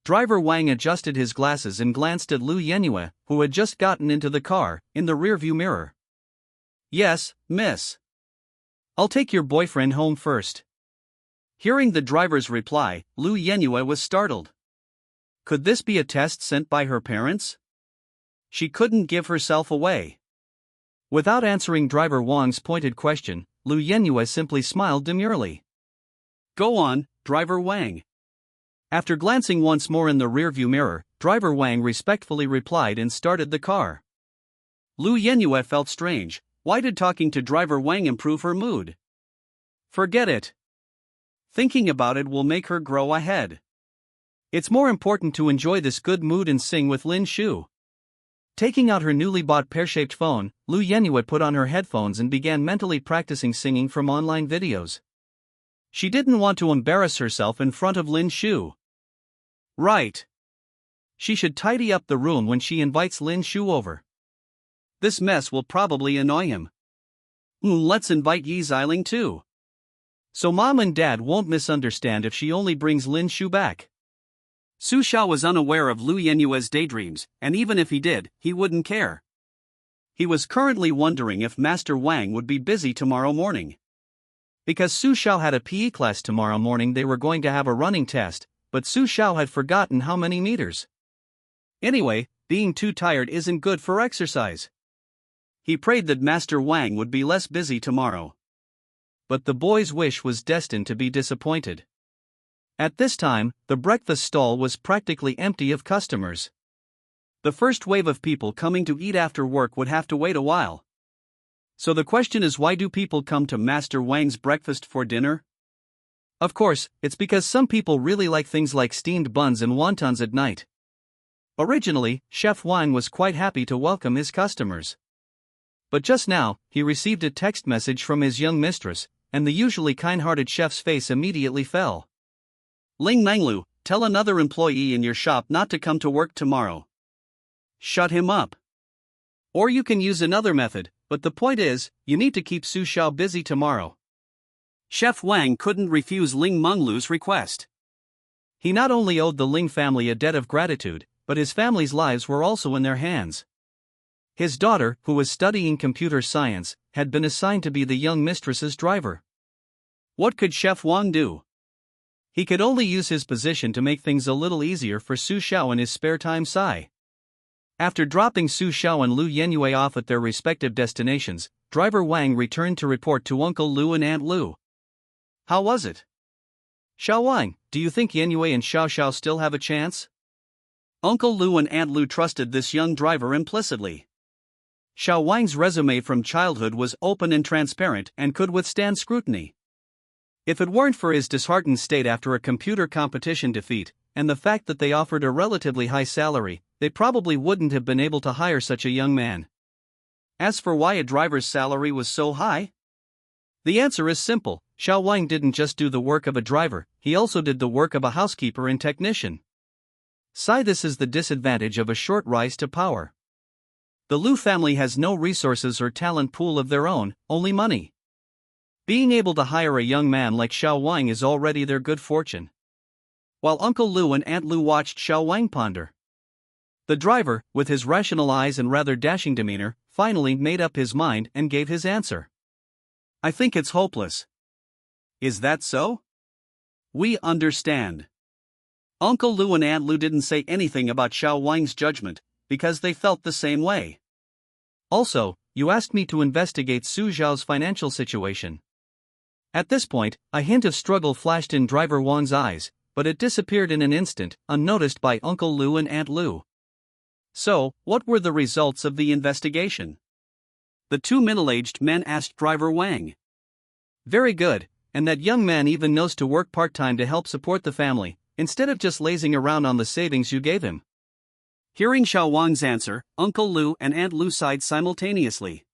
Speaker 1: Driver Wang adjusted his glasses and glanced at Lu Yenue, who had just gotten into the car, in the rearview mirror.
Speaker 2: Yes, miss.
Speaker 1: I'll take your boyfriend home first.
Speaker 2: Hearing the driver's reply, Lu Yenue was startled. Could this be a test sent by her parents? She couldn't give herself away.
Speaker 1: Without answering driver Wang's pointed question, Lu Yenyue simply smiled demurely.
Speaker 2: Go on, driver Wang.
Speaker 1: After glancing once more in the rearview mirror, driver Wang respectfully replied and started the car.
Speaker 2: Lu Yenyue felt strange. Why did talking to driver Wang improve her mood? Forget it. Thinking about it will make her grow a head.
Speaker 1: It's more important to enjoy this good mood and sing with Lin Shu. Taking out her newly bought pear-shaped phone, Lu Yenyue put on her headphones and began mentally practicing singing from online videos. She didn't want to embarrass herself in front of Lin Shu.
Speaker 2: Right.
Speaker 1: She should tidy up the room when she invites Lin Shu over.
Speaker 2: This mess will probably annoy him. Let's invite Yi Xiling too.
Speaker 1: So mom and dad won't misunderstand if she only brings Lin Shu back.
Speaker 2: Su Xiao was unaware of Lu Yenyue's daydreams, and even if he did, he wouldn't care. He was currently wondering if Master Wang would be busy tomorrow morning.
Speaker 1: Because Su Xiao had a PE class tomorrow morning, they were going to have a running test, but Su Xiao had forgotten how many meters. Anyway, being too tired isn't good for exercise.
Speaker 2: He prayed that Master Wang would be less busy tomorrow.
Speaker 1: But the boy's wish was destined to be disappointed. At this time, the breakfast stall was practically empty of customers.
Speaker 2: The first wave of people coming to eat after work would have to wait a while.
Speaker 1: So the question is, why do people come to Master Wang's breakfast for dinner? Of course, it's because some people really like things like steamed buns and wontons at night. Originally, Chef Wang was quite happy to welcome his customers. But just now, he received a text message from his young mistress, and the usually kind-hearted chef's face immediately fell.
Speaker 2: Ling Manglu, tell another employee in your shop not to come to work tomorrow. Shut him up. Or you can use another method, but the point is, you need to keep Su Xiao busy tomorrow. Chef Wang couldn't refuse Ling Menglu's request.
Speaker 1: He not only owed the Ling family a debt of gratitude, but his family's lives were also in their hands. His daughter, who was studying computer science, had been assigned to be the young mistress's driver.
Speaker 2: What could Chef Wang do?
Speaker 1: He could only use his position to make things a little easier for Su Xiao in his spare time. After dropping Su Xiao and Lu Yenyue off at their respective destinations, driver Wang returned to report to Uncle Lu and Aunt Lu.
Speaker 2: How was it?
Speaker 1: Xiao Wang, do you think Yenyue and Xiao Xiao still have a chance?
Speaker 2: Uncle Lu and Aunt Lu trusted this young driver implicitly.
Speaker 1: Xiao Wang's resume from childhood was open and transparent and could withstand scrutiny. If it weren't for his disheartened state after a computer competition defeat, and the fact that they offered a relatively high salary, they probably wouldn't have been able to hire such a young man.
Speaker 2: As for why a driver's salary was so high?
Speaker 1: The answer is simple. Xiao Wang didn't just do the work of a driver, he also did the work of a housekeeper and technician. This is the disadvantage of a short rise to power. The Lu family has no resources or talent pool of their own, only money. Being able to hire a young man like Xiao Wang is already their good fortune. While Uncle Lu and Aunt Lu watched Xiao Wang ponder, the driver, with his rational eyes and rather dashing demeanor, finally made up his mind and gave his answer.
Speaker 2: I think it's hopeless. Is that so? We understand. Uncle Lu and Aunt Lu didn't say anything about Xiao Wang's judgment, because they felt the same way.
Speaker 1: Also, you asked me to investigate Su Xiao's financial situation. At this point, a hint of struggle flashed in driver Wang's eyes, but it disappeared in an instant, unnoticed by Uncle Lu and Aunt Lu.
Speaker 2: So, what were the results of the investigation? The two middle-aged men asked driver Wang.
Speaker 1: Very good, and that young man even knows to work part-time to help support the family, instead of just lazing around on the savings you gave him.
Speaker 2: Hearing Xiao Wang's answer, Uncle Lu and Aunt Lu sighed simultaneously.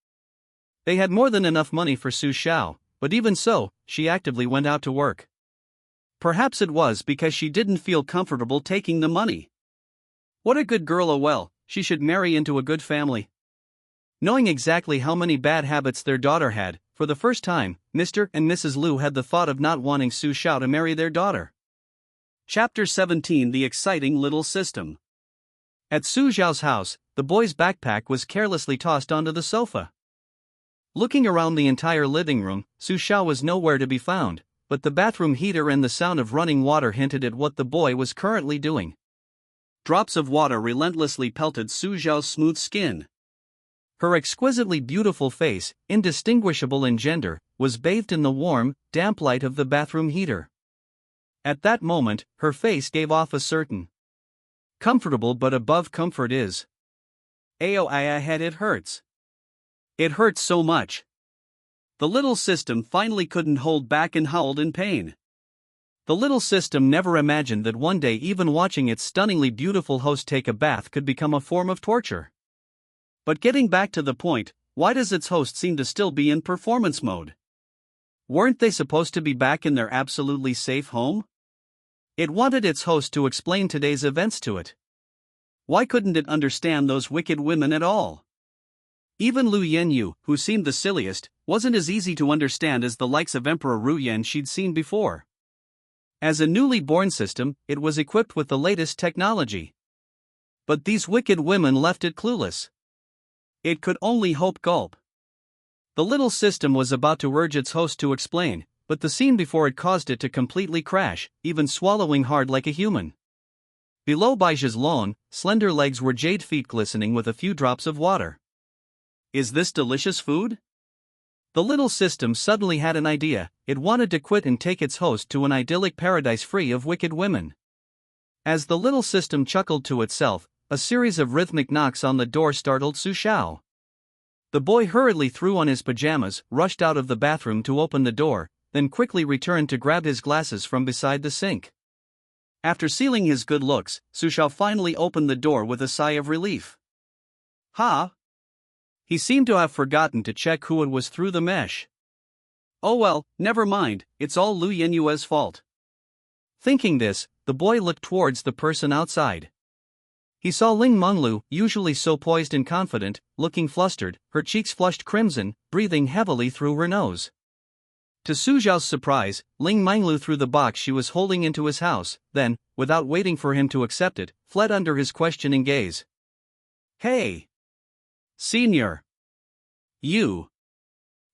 Speaker 1: They had more than enough money for Su Xiao, but even so, she actively went out to work.
Speaker 2: Perhaps it was because she didn't feel comfortable taking the money. What a good girl! Oh well, she should marry into a good family.
Speaker 1: Knowing exactly how many bad habits their daughter had, for the first time, Mr. and Mrs. Lu had the thought of not wanting Su Xiao to marry their daughter.
Speaker 2: Chapter 17: The Exciting Little System.
Speaker 1: At Su Xiao's house, the boy's backpack was carelessly tossed onto the sofa. Looking around the entire living room, Su Xiao was nowhere to be found, but the bathroom heater and the sound of running water hinted at what the boy was currently doing.
Speaker 2: Drops of water relentlessly pelted Su Xiao's smooth skin.
Speaker 1: Her exquisitely beautiful face, indistinguishable in gender, was bathed in the warm, damp light of the bathroom heater. At that moment, her face gave off a certain comfortable but above comfort is.
Speaker 2: Aoi head, it hurts. It hurts so much. The little system finally couldn't hold back and howled in pain.
Speaker 1: The little system never imagined that one day even watching its stunningly beautiful host take a bath could become a form of torture.
Speaker 2: But getting back to the point, why does its host seem to still be in performance mode? Weren't they supposed to be back in their absolutely safe home?
Speaker 1: It wanted its host to explain today's events to it.
Speaker 2: Why couldn't it understand those wicked women at all? Even Lu Yenyu, who seemed the silliest, wasn't as easy to understand as the likes of Emperor Ru Yan she'd seen before. As a newly born system, it was equipped with the latest technology. But these wicked women left it clueless. It could only hope. Gulp. The little system was about to urge its host to explain, but the scene before it caused it to completely crash, even swallowing hard like a human. Below Baijia's long, slender legs were jade feet glistening with a few drops of water. Is this delicious food?
Speaker 1: The little system suddenly had an idea. It wanted to quit and take its host to an idyllic paradise free of wicked women. As the little system chuckled to itself, a series of rhythmic knocks on the door startled Su Xiao. The boy hurriedly threw on his pajamas, rushed out of the bathroom to open the door, then quickly returned to grab his glasses from beside the sink. After sealing his good looks, Su Xiao finally opened the door with a sigh of relief.
Speaker 2: Ha!
Speaker 1: He seemed to have forgotten to check who it was through the mesh.
Speaker 2: Oh well, never mind, it's all Lu Yenyue's fault.
Speaker 1: Thinking this, the boy looked towards the person outside. He saw Ling Menglu, usually so poised and confident, looking flustered, her cheeks flushed crimson, breathing heavily through her nose. To Su Xiao's surprise, Ling Menglu threw the box she was holding into his house, then, without waiting for him to accept it, fled under his questioning gaze.
Speaker 2: Hey! Senior! You!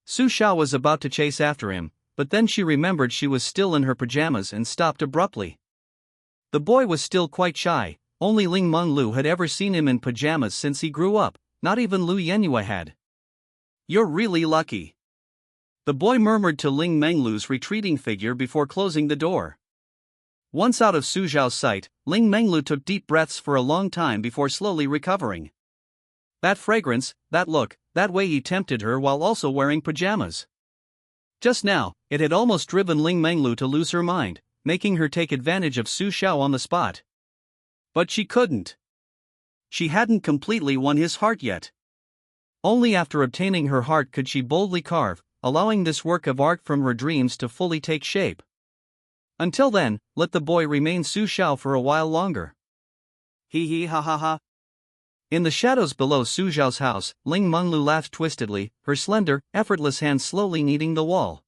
Speaker 1: Su Xiao was about to chase after him, but then she remembered she was still in her pajamas and stopped abruptly. The boy was still quite shy. Only Ling Menglu had ever seen him in pajamas since he grew up, not even Lu Yenyue had.
Speaker 2: You're really lucky.
Speaker 1: The boy murmured to Ling Menglu's retreating figure before closing the door. Once out of Su Xiao's sight, Ling Menglu took deep breaths for a long time before slowly recovering. That fragrance, that look, that way he tempted her while also wearing pajamas. Just now, it had almost driven Ling Menglu to lose her mind, making her take advantage of Su Xiao on the spot. But she couldn't. She hadn't completely won his heart yet. Only after obtaining her heart could she boldly carve, allowing this work of art from her dreams to fully take shape. Until then, let the boy remain Su Xiao for a while longer.
Speaker 2: Hee hee ha ha ha.
Speaker 1: In the shadows below Su Xiao's house, Ling Menglu laughed twistedly, her slender, effortless hands slowly kneading the wall.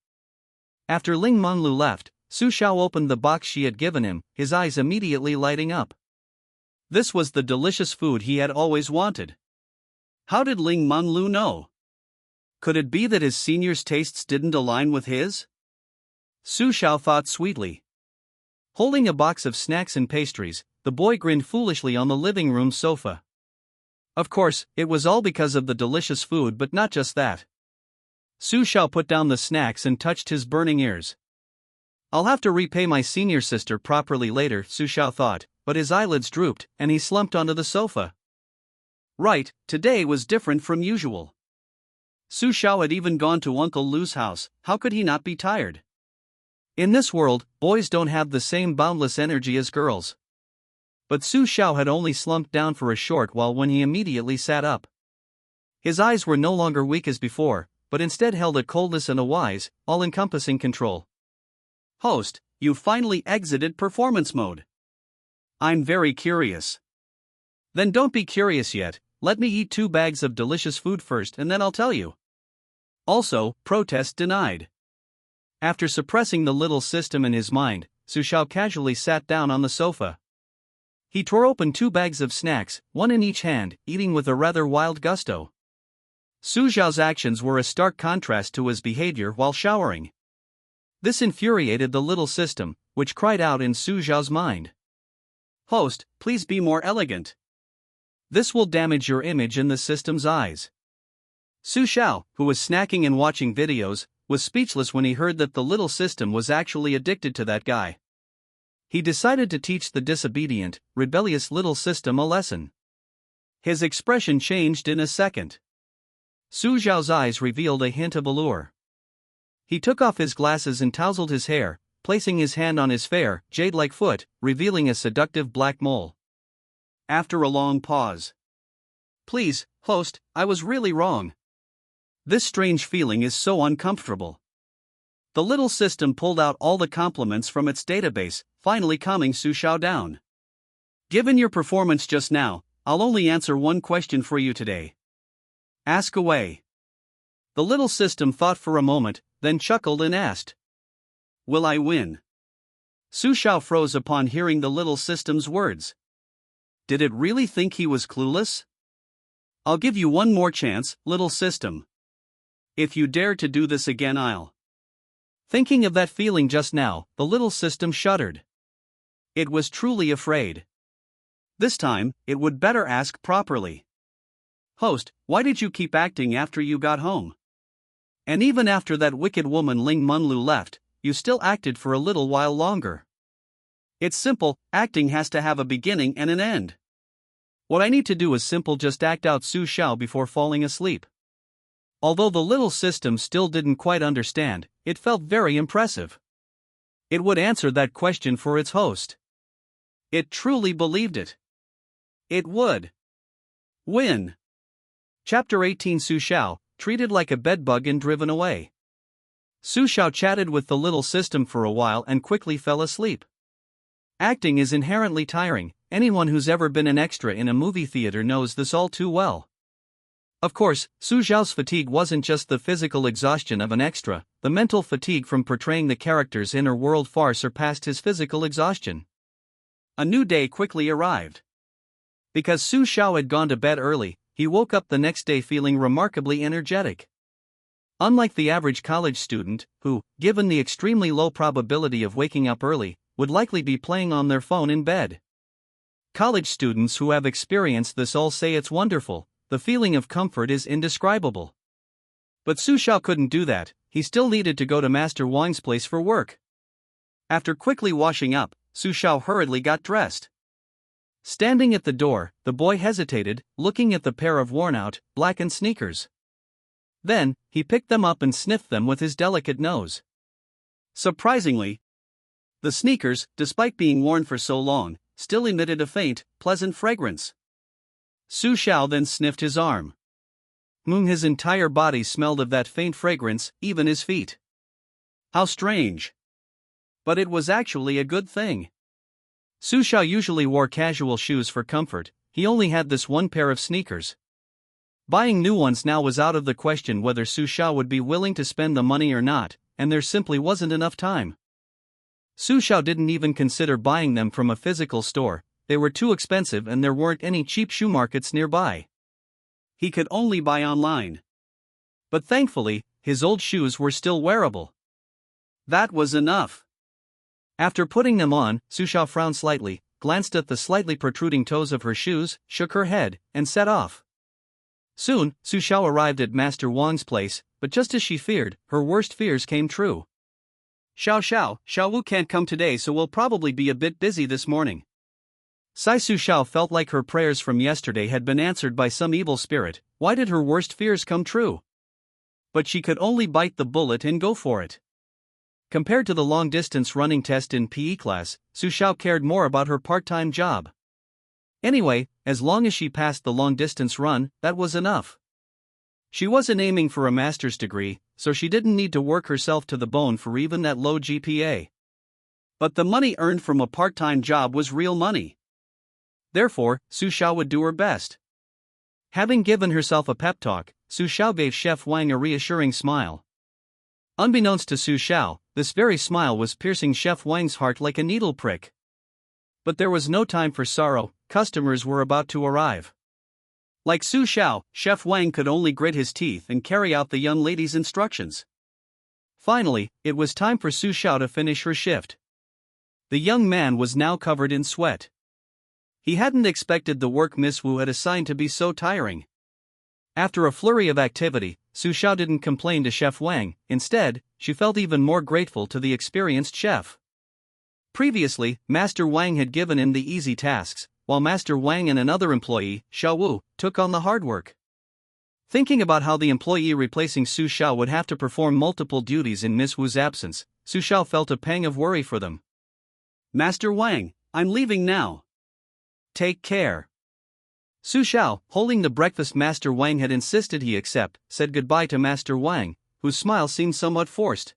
Speaker 1: After Ling Menglu left, Su Xiao opened the box she had given him, his eyes immediately lighting up. This was the delicious food he had always wanted.
Speaker 2: How did Ling Menglu know? Could it be that his senior's tastes didn't align with his?
Speaker 1: Su Xiao thought sweetly. Holding a box of snacks and pastries, the boy grinned foolishly on the living room sofa. Of course, it was all because of the delicious food, but not just that. Su Xiao put down the snacks and touched his burning ears. I'll have to repay my senior sister properly later, Su Xiao thought, but his eyelids drooped, and he slumped onto the sofa.
Speaker 2: Right, today was different from usual. Su Xiao had even gone to Uncle Lu's house, how could he not be tired?
Speaker 1: In this world, boys don't have the same boundless energy as girls. But Su Xiao had only slumped down for a short while when he immediately sat up. His eyes were no longer weak as before, but instead held a coldness and a wise, all-encompassing control.
Speaker 2: Host, you finally exited performance mode. I'm very curious.
Speaker 1: Then don't be curious yet, let me eat 2 bags of delicious food first and then I'll tell you. Also, protest denied. After suppressing the little system in his mind, Su Xiao casually sat down on the sofa. He tore open 2 bags of snacks, one in each hand, eating with a rather wild gusto. Su Xiao's actions were a stark contrast to his behavior while showering. This infuriated the little system, which cried out in Su Xiao's mind.
Speaker 2: Host, please be more elegant. This will damage your image in the system's eyes. Su Xiao, who was snacking and watching videos, was speechless when he heard that the little system was actually addicted to that guy. He decided to teach the disobedient, rebellious little system a lesson. His expression changed in a second. Su Xiao's eyes revealed a hint of allure. He took off his glasses and tousled his hair, placing his hand on his fair, jade-like foot, revealing a seductive black mole. After a long pause. Please, host, I was really wrong. This strange feeling is so uncomfortable. The little system pulled out all the compliments from its database, finally calming Su Xiao down. Given your performance just now, I'll only answer one question for you today. Ask away. The little system thought for a moment, then chuckled and asked. Will I win? Su Xiao froze upon hearing the little system's words. Did it really think he was clueless? I'll give you one more chance, little system. If you dare to do this again, I'll. Thinking of that feeling just now, the little system shuddered. It was truly afraid. This time, it would better ask properly. Host, why did you keep acting after you got home? And even after that wicked woman Ling Munlu left, you still acted for a little while longer. It's simple, acting has to have a beginning and an end. What I need to do is simple, just act out Su Xiao before falling asleep. Although the little system still didn't quite understand, it felt very impressive. It would answer that question for its host. It truly believed it. It would win. Chapter 18. Su Xiao, treated like a bedbug and driven away. Su Xiao chatted with the little system for a while and quickly fell asleep. Acting is inherently tiring. Anyone who's ever been an extra in a movie theater knows this all too well. Of course, Su Xiao's fatigue wasn't just the physical exhaustion of an extra, the mental fatigue from portraying the character's inner world far surpassed his physical exhaustion. A new day quickly arrived. Because Su Xiao had gone to bed early, he woke up the next day feeling remarkably energetic. Unlike the average college student, who, given the extremely low probability of waking up early, would likely be playing on their phone in bed. College students who have experienced this all say it's wonderful, the feeling of comfort is indescribable. But Su Xiao couldn't do that, he still needed to go to Master Wang's place for work. After quickly washing up, Su Xiao hurriedly got dressed. Standing at the door, the boy hesitated, looking at the pair of worn-out, blackened sneakers. Then, he picked them up and sniffed them with his delicate nose. Surprisingly, the sneakers, despite being worn for so long, still emitted a faint, pleasant fragrance. Su Xiao then sniffed his arm. His entire body smelled of that faint fragrance, even his feet. How strange. But it was actually a good thing. Su Xiao usually wore casual shoes for comfort, he only had this one pair of sneakers. Buying new ones now was out of the question whether Su Xiao would be willing to spend the money or not, and there simply wasn't enough time. Su Xiao didn't even consider buying them from a physical store, they were too expensive and there weren't any cheap shoe markets nearby. He could only buy online. But thankfully, his old shoes were still wearable. That was enough. After putting them on, Su Xiao frowned slightly, glanced at the slightly protruding toes of her shoes, shook her head, and set off. Soon, Su Xiao arrived at Master Wang's place, but just as she feared, her worst fears came true. Xiao Wu can't come today, so we'll probably be a bit busy this morning. Su Xiao felt like her prayers from yesterday had been answered by some evil spirit. Why did her worst fears come true? But she could only bite the bullet and go for it. Compared to the long-distance running test in PE class, Su Xiao cared more about her part-time job. Anyway, as long as she passed the long-distance run, that was enough. She wasn't aiming for a master's degree, so she didn't need to work herself to the bone for even that low GPA. But the money earned from a part-time job was real money. Therefore, Su Xiao would do her best. Having given herself a pep talk, Su Xiao gave Chef Wang a reassuring smile. Unbeknownst to Su Xiao, this very smile was piercing Chef Wang's heart like a needle prick. But there was no time for sorrow, customers were about to arrive. Like Su Xiao, Chef Wang could only grit his teeth and carry out the young lady's instructions. Finally, it was time for Su Xiao to finish her shift. The young man was now covered in sweat. He hadn't expected the work Miss Wu had assigned to be so tiring. After a flurry of activity, Su Xiao didn't complain to Chef Wang. Instead, she felt even more grateful to the experienced chef. Previously, Master Wang had given him the easy tasks, while Master Wang and another employee, Xiao Wu, took on the hard work. Thinking about how the employee replacing Su Xiao would have to perform multiple duties in Miss Wu's absence, Su Xiao felt a pang of worry for them. "Master Wang, I'm leaving now. Take care." Su Xiao, holding the breakfast Master Wang had insisted he accept, said goodbye to Master Wang, whose smile seemed somewhat forced.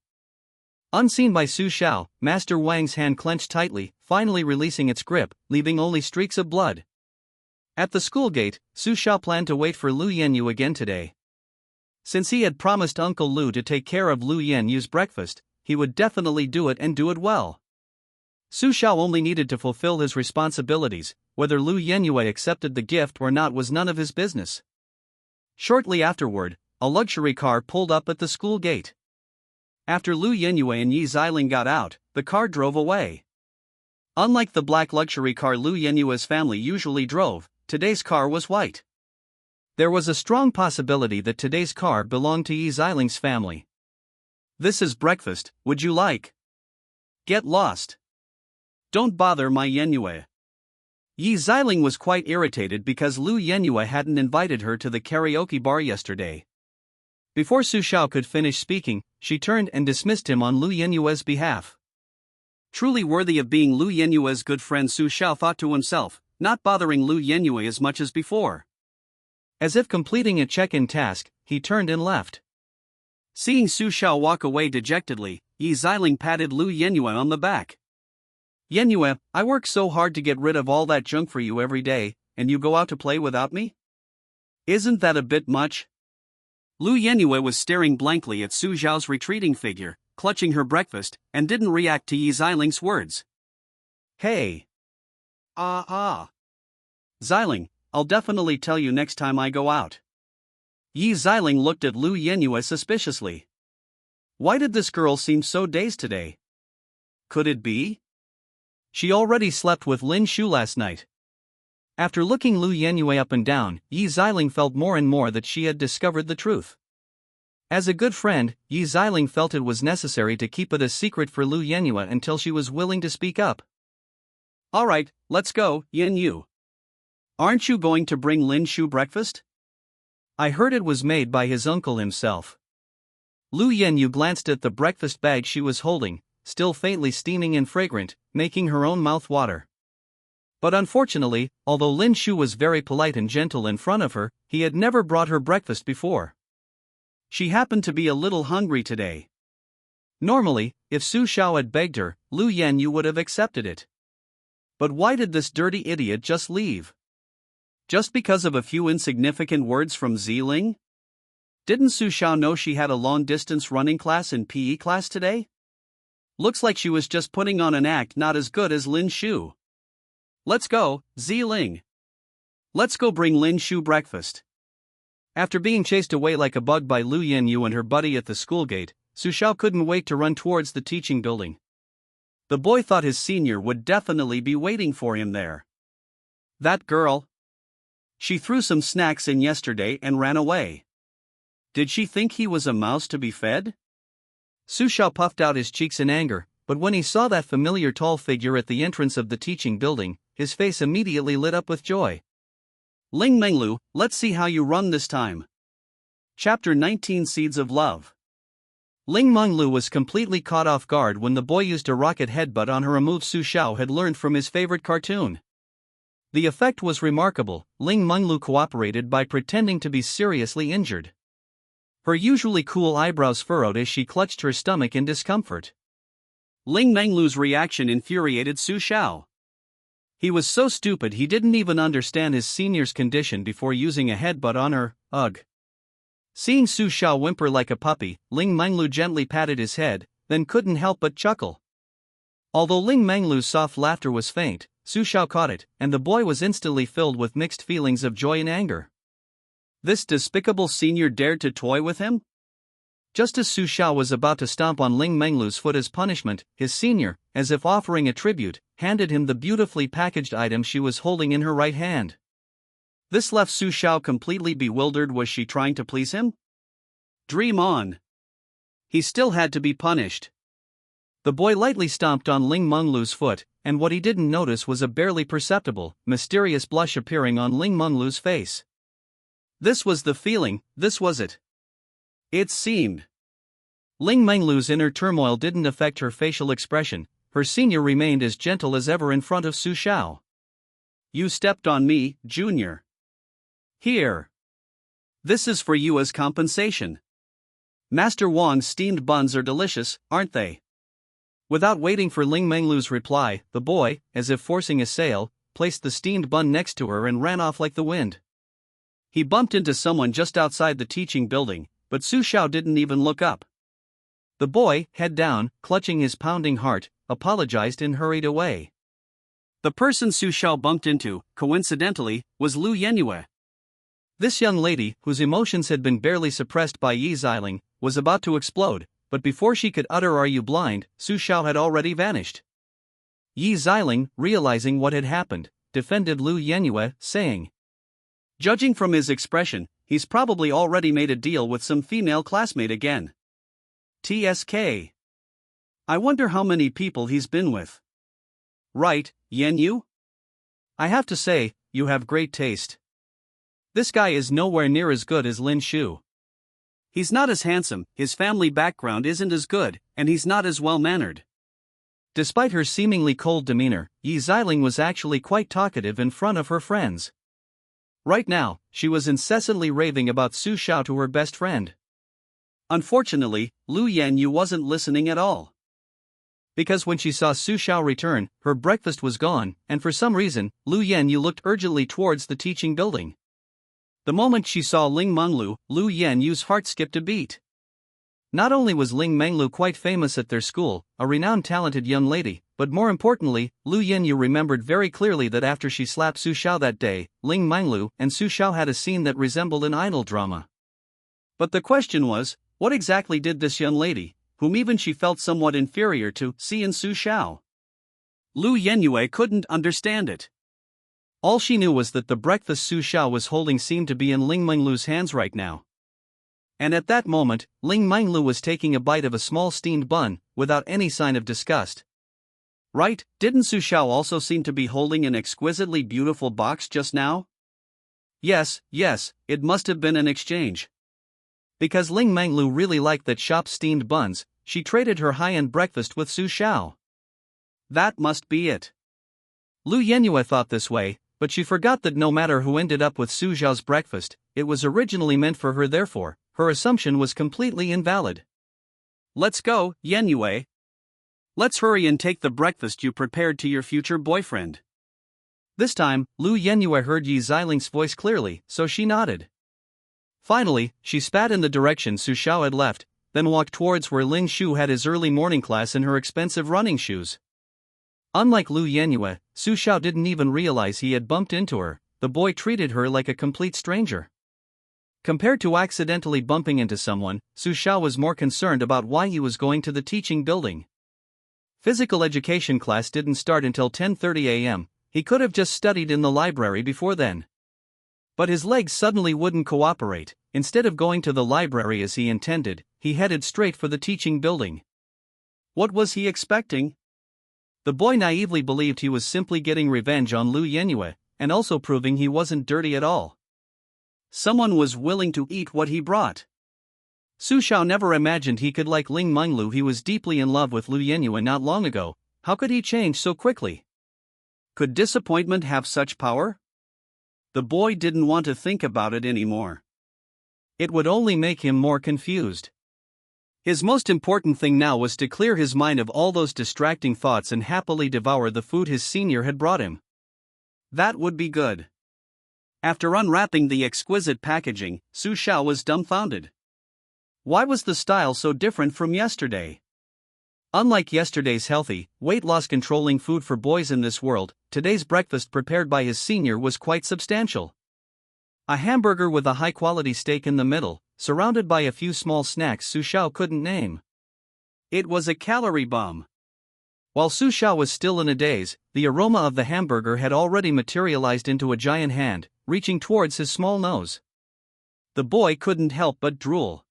Speaker 2: Unseen by Su Xiao, Master Wang's hand clenched tightly, finally releasing its grip, leaving only streaks of blood. At the school gate, Su Xiao planned to wait for Lu Yanyu again today. Since he had promised Uncle Lu to take care of Lu Yanyu's breakfast, he would definitely do it and do it well. Su Xiao only needed to fulfill his responsibilities. Whether Lu Yanyu accepted the gift or not was none of his business. Shortly afterward, a luxury car pulled up at the school gate. After Lu Yanyu and Yi Xiling got out, the car drove away. Unlike the black luxury car Lu Yanyu's family usually drove, today's car was white. There was a strong possibility that today's car belonged to Yi Xiling's family. "This is breakfast, would you like?" "Get lost. Don't bother my Yanyu." Yi Xiling was quite irritated because Lu Yanyu hadn't invited her to the karaoke bar yesterday. Before Su Xiao could finish speaking, she turned and dismissed him on Lu Yanyu's behalf. Truly worthy of being Lu Yanyu's good friend, Su Xiao thought to himself, not bothering Lu Yanyu as much as before. As if completing a check-in task, he turned and left. Seeing Su Xiao walk away dejectedly, Yi Xiling patted Lu Yanyu on the back. "Yanyu, I work so hard to get rid of all that junk for you every day, and you go out to play without me? Isn't that a bit much?" Lu Yanyu was staring blankly at Su Xiao's retreating figure, clutching her breakfast, and didn't react to Yi Xiling's words. "Hey. Xiling, I'll definitely tell you next time I go out." Yi Xiling looked at Lu Yanyu suspiciously. Why did this girl seem so dazed today? Could it be? She already slept with Lin Shu last night. After looking Lu Yanyu up and down, Yi Xiling felt more and more that she had discovered the truth. As a good friend, Yi Xiling felt it was necessary to keep it a secret for Lu Yanyu until she was willing to speak up. "Alright, let's go, Yanyu. Aren't you going to bring Lin Shu breakfast? I heard it was made by his uncle himself." Lu Yanyu glanced at the breakfast bag she was holding, still faintly steaming and fragrant, making her own mouth water. But unfortunately, although Lin Shu was very polite and gentle in front of her, he had never brought her breakfast before. She happened to be a little hungry today. Normally, if Su Xiao had begged her, Lu Yanyu would have accepted it. But why did this dirty idiot just leave? Just because of a few insignificant words from Xiling? Didn't Su Xiao know she had a long-distance running class in PE class today? Looks like she was just putting on an act not as good as Lin Shu. "Let's go, Xiling. Let's go bring Lin Shu breakfast." After being chased away like a bug by Lu Yanyu and her buddy at the school gate, Su Xiao couldn't wait to run towards the teaching building. The boy thought his senior would definitely be waiting for him there. That girl. She threw some snacks in yesterday and ran away. Did she think he was a mouse to be fed? Su Xiao puffed out his cheeks in anger, but when he saw that familiar tall figure at the entrance of the teaching building, his face immediately lit up with joy. "Ling Menglu, let's see how you run this time." Chapter 19 Seeds of Love. Ling Menglu was completely caught off guard when the boy used a rocket headbutt on her, a move Su Xiao had learned from his favorite cartoon. The effect was remarkable. Ling Menglu cooperated by pretending to be seriously injured. Her usually cool eyebrows furrowed as she clutched her stomach in discomfort. Ling Menglu's reaction infuriated Su Xiao. He was so stupid he didn't even understand his senior's condition before using a headbutt on her. Ugh. Seeing Su Xiao whimper like a puppy, Ling Menglu gently patted his head, then couldn't help but chuckle. Although Ling Menglu's soft laughter was faint, Su Xiao caught it, and the boy was instantly filled with mixed feelings of joy and anger. This despicable senior dared to toy with him? Just as Su Xiao was about to stomp on Ling Menglu's foot as punishment, his senior, as if offering a tribute,
Speaker 1: handed him the beautifully packaged item she was holding in her right hand.
Speaker 2: This left Su Xiao completely bewildered. Was she trying to please him? Dream on. He still had to be punished.
Speaker 1: The boy lightly stomped on Ling Menglu's foot, and what he didn't notice was a barely perceptible, mysterious blush appearing on Ling Menglu's face.
Speaker 2: This was the feeling, this was it. It seemed.
Speaker 1: Ling Menglu's inner turmoil didn't affect her facial expression. Her senior remained as gentle as ever in front of Su Xiao.
Speaker 2: You stepped on me, Junior. Here. This is for you as compensation. Master Wang's steamed buns are delicious, aren't they?
Speaker 1: Without waiting for Ling Menglu's reply, the boy, as if forcing a sale, placed the steamed bun next to her and ran off like the wind.
Speaker 2: He bumped into someone just outside the teaching building, but Su Xiao didn't even look up.
Speaker 1: The boy, head down, clutching his pounding heart, apologized and hurried away.
Speaker 2: The person Su Xiao bumped into, coincidentally, was Lu Yenyue.
Speaker 1: This young lady, whose emotions had been barely suppressed by Yi Xiling, was about to explode, but before she could utter "Are you blind?" Su Xiao had already vanished. Yi Xiling, realizing what had happened, defended Lu Yenyue, saying,
Speaker 2: "Judging from his expression, he's probably already made a deal with some female classmate again. TSK. I wonder how many people he's been with." Right, Yenyu?
Speaker 1: I have to say, you have great taste. This guy is nowhere near as good as Lin Shu.
Speaker 2: He's not as handsome, his family background isn't as good, and he's not as well-mannered.
Speaker 1: Despite her seemingly cold demeanor, Yi Xiling was actually quite talkative in front of her friends. Right now, she was incessantly raving about Su Xiao to her best friend.
Speaker 2: Unfortunately, Lu Yenyu wasn't listening at all.
Speaker 1: Because when she saw Su Xiao return, her breakfast was gone, and for some reason, Lu Yenyu looked urgently towards the teaching building. The moment she saw Ling Menglu, Lu Yenyu's heart skipped a beat. Not only was Ling Menglu quite famous at their school, a renowned talented young lady, but more importantly, Lu Yenyu remembered very clearly that after she slapped Su Xiao that day, Ling Menglu and Su Xiao had a scene that resembled an idol drama.
Speaker 2: But the question was, what exactly did this young lady, whom even she felt somewhat inferior to, see in Su Xiao? Lu Yenyue couldn't understand it.
Speaker 1: All she knew was that the breakfast Su Xiao was holding seemed to be in Ling Menglu's hands right now. And at that moment, Ling Menglu was taking a bite of a small steamed bun, without any sign of disgust.
Speaker 2: Right, didn't Su Xiao also seem to be holding an exquisitely beautiful box just now? Yes, it must have been an exchange.
Speaker 1: Because Ling Menglu really liked that shop's steamed buns, she traded her high-end breakfast with Su Xiao.
Speaker 2: That must be it.
Speaker 1: Lu Yenyue thought this way, but she forgot that no matter who ended up with Su Xiao's breakfast, it was originally meant for her. Therefore, her assumption was completely invalid.
Speaker 2: Let's go, Yenyue. Let's hurry and take the breakfast you prepared to your future boyfriend.
Speaker 1: This time, Lu Yenyue heard Yi Xiling's voice clearly, so she nodded. Finally, she spat in the direction Su Xiao had left, then walked towards where Ling Shu had his early morning class in her expensive running shoes. Unlike Lu Yenyue, Su Xiao didn't even realize he had bumped into her. The boy treated her like a complete stranger. Compared to accidentally bumping into someone, Su Xiao was more concerned about why he was going to the teaching building. Physical education class didn't start until 10:30 a.m., he could have just studied in the library before then. But his legs suddenly wouldn't cooperate. Instead of going to the library as he intended, he headed straight for the teaching building.
Speaker 2: What was he expecting?
Speaker 1: The boy naively believed he was simply getting revenge on Lu Yenyue, and also proving he wasn't dirty at all.
Speaker 2: Someone was willing to eat what he brought.
Speaker 1: Su Xiao never imagined he could like Ling Menglu. He was deeply in love with Lu Yenyue not long ago. How could he change so quickly?
Speaker 2: Could disappointment have such power? The boy didn't want to think about it anymore.
Speaker 1: It would only make him more confused.
Speaker 2: His most important thing now was to clear his mind of all those distracting thoughts and happily devour the food his senior had brought him. That would be good. After unwrapping the exquisite packaging, Su Xiao was dumbfounded. Why was the style so different from yesterday?
Speaker 1: Unlike yesterday's healthy, weight-loss controlling food for boys in this world, today's breakfast prepared by his senior was quite substantial. A hamburger with a high-quality steak in the middle, surrounded by a few small snacks Su Xiao couldn't name.
Speaker 2: It was a calorie bomb.
Speaker 1: While Su Xiao was still in a daze, the aroma of the hamburger had already materialized into a giant hand, reaching towards his small nose. The boy couldn't help but drool.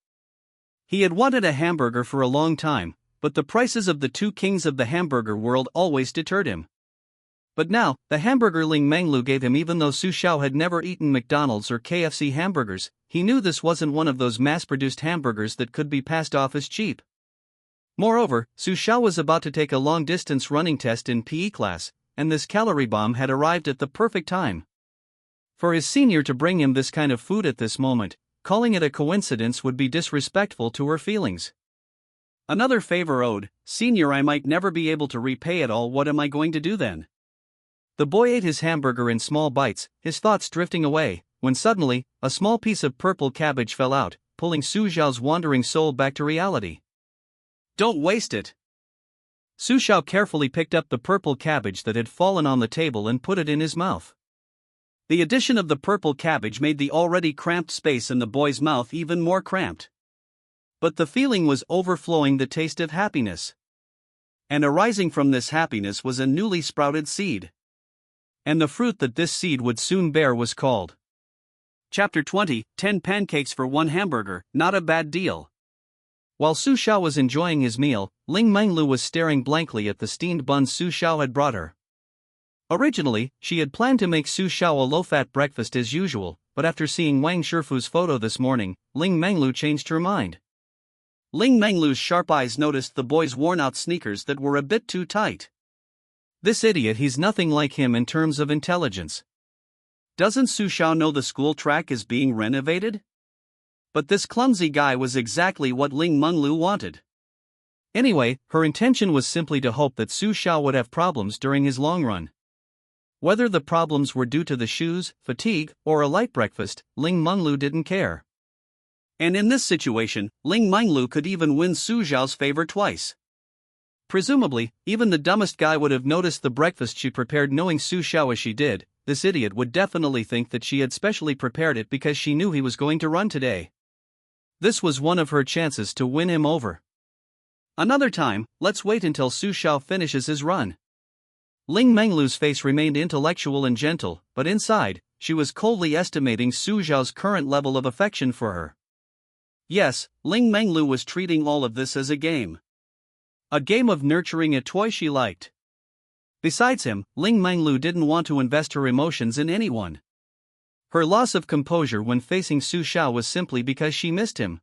Speaker 1: He had wanted a hamburger for a long time, but the prices of the two kings of the hamburger world always deterred him. But now, the hamburger Ling Menglu gave him, even though Su Xiao had never eaten McDonald's or KFC hamburgers, he knew this wasn't one of those mass-produced hamburgers that could be passed off as cheap. Moreover, Su Xiao was about to take a long-distance running test in PE class, and this calorie bomb had arrived at the perfect time. For his senior to bring him this kind of food at this moment, calling it a coincidence would be disrespectful to her feelings.
Speaker 2: Another favor owed, senior, I might never be able to repay it all. What am I going to do then?
Speaker 1: The boy ate his hamburger in small bites, his thoughts drifting away, when suddenly, a small piece of purple cabbage fell out, pulling Su Xiao's wandering soul back to reality.
Speaker 2: Don't waste it.
Speaker 1: Su Xiao carefully picked up the purple cabbage that had fallen on the table and put it in his mouth.
Speaker 2: The addition of the purple cabbage made the already cramped space in the boy's mouth even more cramped. But the feeling was overflowing, the taste of happiness. And arising from this happiness was a newly sprouted seed. And the fruit that this seed would soon bear was called. Chapter 20, 10 pancakes for 1 hamburger, not a bad deal.
Speaker 1: While Su Xiao was enjoying his meal, Ling Menglu was staring blankly at the steamed buns Su Xiao had brought her. Originally, she had planned to make Su Xiao a low-fat breakfast as usual, but after seeing Wang Shifu's photo this morning, Ling Menglu changed her mind.
Speaker 2: Ling Menglu's sharp eyes noticed the boy's worn-out sneakers that were a bit too tight.
Speaker 1: This idiot, he's nothing like him in terms of intelligence.
Speaker 2: Doesn't Su Xiao know the school track is being renovated? But this clumsy guy was exactly what Ling Menglu wanted.
Speaker 1: Anyway, her intention was simply to hope that Su Xiao would have problems during his long run. Whether the problems were due to the shoes, fatigue, or a light breakfast, Ling Menglu didn't care.
Speaker 2: And in this situation, Ling Menglu could even win Su Xiao's favor twice.
Speaker 1: Presumably, even the dumbest guy would have noticed the breakfast she prepared. Knowing Su Xiao as she did, this idiot would definitely think that she had specially prepared it because she knew he was going to run today. This was one of her chances to win him over.
Speaker 2: Another time, let's wait until Su Xiao finishes his run.
Speaker 1: Ling Menglu's face remained intellectual and gentle, but inside, she was coldly estimating Su Xiao's current level of affection for her.
Speaker 2: Yes, Ling Menglu was treating all of this as a game. A game of nurturing a toy she liked.
Speaker 1: Besides him, Ling Menglu didn't want to invest her emotions in anyone. Her loss of composure when facing Su Xiao was simply because she missed him.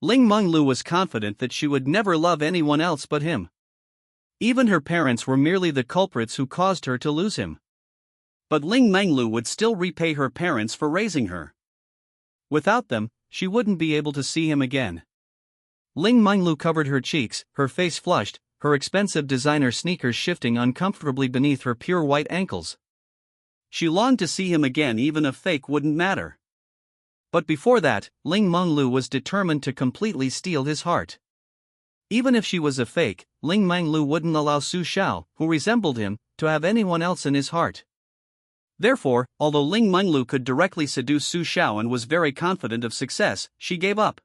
Speaker 2: Ling Menglu was confident that she would never love anyone else but him.
Speaker 1: Even her parents were merely the culprits who caused her to lose him.
Speaker 2: But Ling Menglu would still repay her parents for raising her.
Speaker 1: Without them, she wouldn't be able to see him again. Ling Menglu covered her cheeks, her face flushed, her expensive designer sneakers shifting uncomfortably beneath her pure white ankles.
Speaker 2: She longed to see him again, even if fake wouldn't matter.
Speaker 1: But before that, Ling Menglu was determined to completely steal his heart. Even if she was a fake, Ling Menglu wouldn't allow Su Xiao, who resembled him, to have anyone else in his heart.
Speaker 2: Therefore, although Ling Menglu could directly seduce Su Xiao and was very confident of success, she gave up.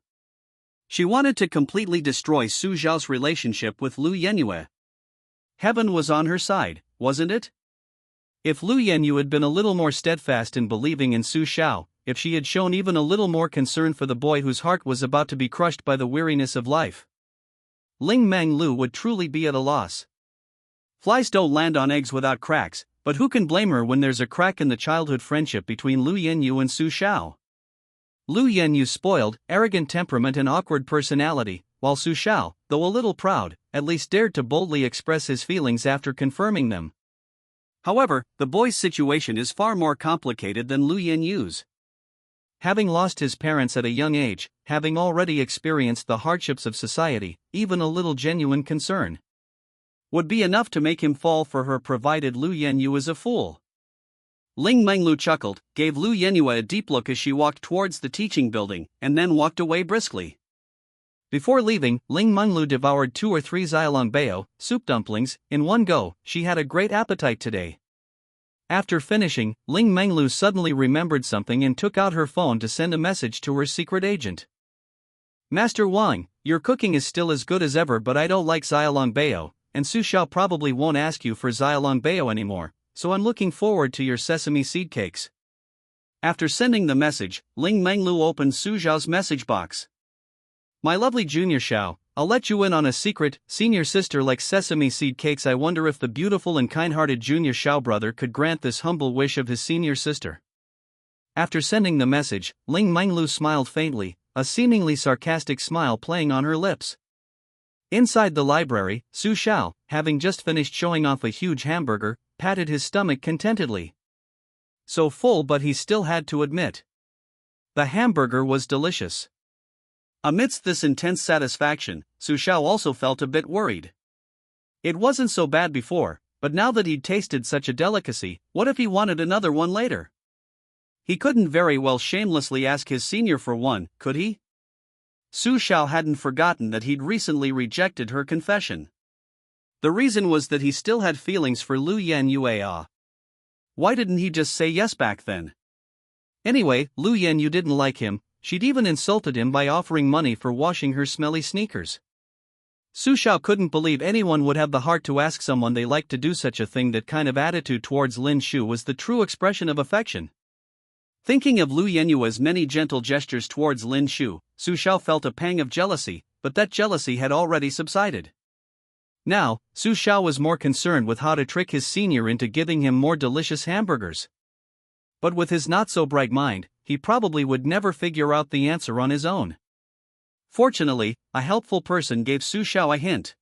Speaker 2: She wanted to completely destroy Su Xiao's relationship with Lu Yenyue. Heaven was on her side, wasn't it?
Speaker 1: If Lu Yenyue had been a little more steadfast in believing in Su Xiao, if she had shown even a little more concern for the boy whose heart was about to be crushed by the weariness of life, Ling Menglu would truly be at a loss.
Speaker 2: Flies don't land on eggs without cracks, but who can blame her when there's a crack in the childhood friendship between Lu Yenyue and Su Xiao?
Speaker 1: Lu Yenyue's spoiled, arrogant temperament and awkward personality, while Su Xiao, though a little proud, at least dared to boldly express his feelings after confirming them.
Speaker 2: However, the boy's situation is far more complicated than Lu Yenyue's.
Speaker 1: Having lost his parents at a young age, having already experienced the hardships of society, even a little genuine concern
Speaker 2: would be enough to make him fall for her, provided Lu Yenyue is a fool. Ling Menglu chuckled, gave Lu Yenyue a deep look as she walked towards the teaching building, and then walked away briskly.
Speaker 1: Before leaving, Ling Menglu devoured 2 or 3 xiaolongbao, soup dumplings, in one go. She had a great appetite today. After finishing, Ling Menglu suddenly remembered something and took out her phone to send a message to her secret agent. Master Wang, your cooking is still as good as ever, but I don't like xiaolongbao, and Su Xiao probably won't ask you for Xiaolongbao anymore, so I'm looking forward to your sesame seed cakes.
Speaker 2: After sending the message, Ling Menglu opened Su Xiao's message box.
Speaker 1: My lovely Junior Xiao, I'll let you in on a secret. Senior sister likes sesame seed cakes. I wonder if the beautiful and kind-hearted Junior Xiao brother could grant this humble wish of his senior sister. After sending the message, Ling Menglu smiled faintly, a seemingly sarcastic smile playing on her lips. Inside the library, Su Xiao, having just finished showing off a huge hamburger, patted his stomach contentedly. So full, but he still had to admit, the hamburger was delicious.
Speaker 2: Amidst this intense satisfaction, Su Xiao also felt a bit worried. It wasn't so bad before, but now that he'd tasted such a delicacy, what if he wanted another one later? He couldn't very well shamelessly ask his senior for one, could he? Su Xiao hadn't forgotten that he'd recently rejected her confession. The reason was that he still had feelings for Lu Yanyue. Why didn't he just say yes back then? Anyway, Lu Yanyue didn't like him. She'd even insulted him by offering money for washing her smelly sneakers. Su Xiao couldn't believe anyone would have the heart to ask someone they liked to do such a thing. That kind of attitude towards Lin Shu was the true expression of affection. Thinking of Lu Yenyue's many gentle gestures towards Lin Shu, Su Xiao felt a pang of jealousy, but that jealousy had already subsided. Now, Su Xiao was more concerned with how to trick his senior into giving him more delicious hamburgers. But with his not-so-bright mind, he probably would never figure out the answer on his own. Fortunately, a helpful person gave Su Xiao a hint.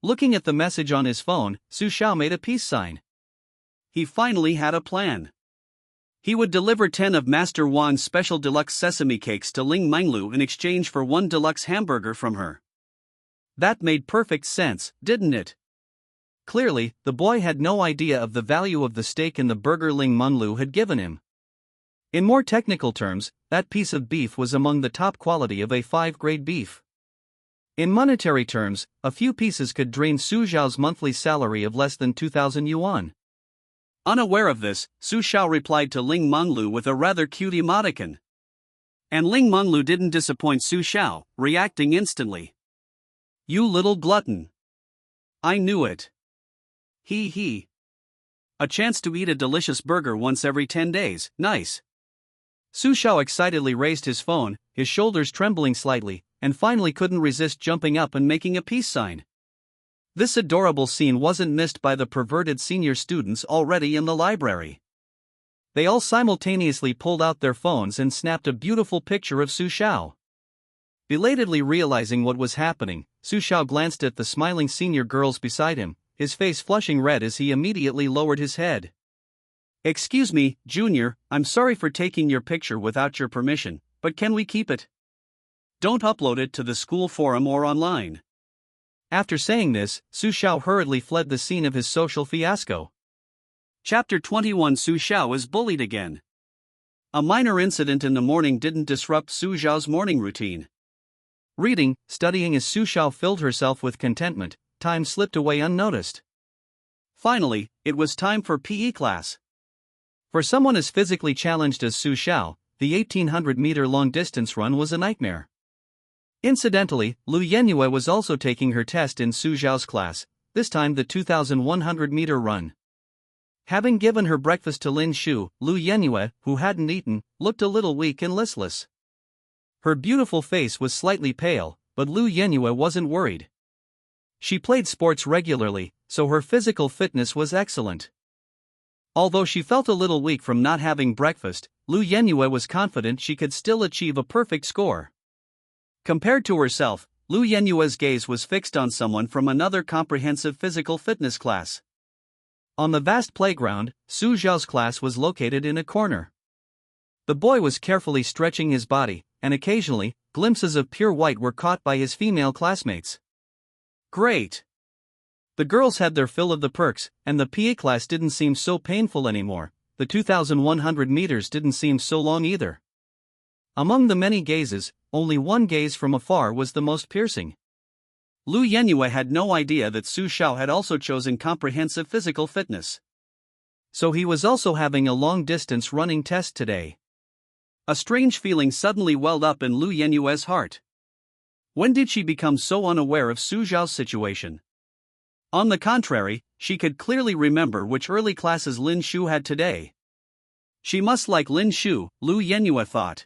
Speaker 2: Looking at the message on his phone, Su Xiao made a peace sign. He finally had a plan. He would deliver 10 of Master Wang's special deluxe sesame cakes to Ling Menglu in exchange for 1 deluxe hamburger from her. That made perfect sense, didn't it? Clearly, the boy had no idea of the value of the steak in the burger Ling Menglu had given him. In more technical terms, that piece of beef was among the top quality of A5 grade beef. In monetary terms, a few pieces could drain Su Xiao's monthly salary of less than 2,000 yuan. Unaware of this, Su Xiao replied to Ling Menglu with a rather cute emoticon. And Ling Menglu didn't disappoint Su Xiao, reacting instantly. You little glutton. I knew it. He. A chance to eat a delicious burger once every 10 days, nice. Su Xiao excitedly raised his phone, his shoulders trembling slightly, and finally couldn't resist jumping up and making a peace sign. This adorable scene wasn't missed by the perverted senior students already in the library. They all simultaneously pulled out their phones and snapped a beautiful picture of Su Xiao. Belatedly realizing what was happening, Su Xiao glanced at the smiling senior girls beside him, his face flushing red as he immediately lowered his head. Excuse me, Junior, I'm sorry for taking your picture without your permission, but can we keep it? Don't upload it to the school forum or online. After saying this, Su Xiao hurriedly fled the scene of his social fiasco. Chapter 21. Su Xiao is bullied again. A minor incident in the morning didn't disrupt Su Xiao's morning routine. Reading, studying as Su Xiao filled herself with contentment, time slipped away unnoticed. Finally, it was time for PE class. For someone as physically challenged as Su Xiao, the 1,800-meter long-distance run was a nightmare. Incidentally, Lu Yenyue was also taking her test in Su Xiao's class, this time the 2,100-meter run. Having given her breakfast to Lin Shu, Lu Yenyue, who hadn't eaten, looked a little weak and listless. Her beautiful face was slightly pale, but Lu Yenyue wasn't worried. She played sports regularly, so her physical fitness was excellent. Although she felt a little weak from not having breakfast, Lu Yenyue was confident she could still achieve a perfect score. Compared to herself, Lu Yenyue's gaze was fixed on someone from another comprehensive physical fitness class. On the vast playground, Su Xiao's class was located in a corner. The boy was carefully stretching his body, and occasionally, glimpses of pure white were caught by his female classmates. Great! The girls had their fill of the perks, and the PE class didn't seem so painful anymore. The 2,100 meters didn't seem so long either. Among the many gazes, only one gaze from afar was the most piercing. Lu Yenyue had no idea that Su Xiao had also chosen comprehensive physical fitness. So he was also having a long-distance running test today. A strange feeling suddenly welled up in Lu Yenyue's heart. When did she become so unaware of Su Xiao's situation? On the contrary, she could clearly remember which early classes Lin Shu had today. She must like Lin Shu, Lu Yenhua thought.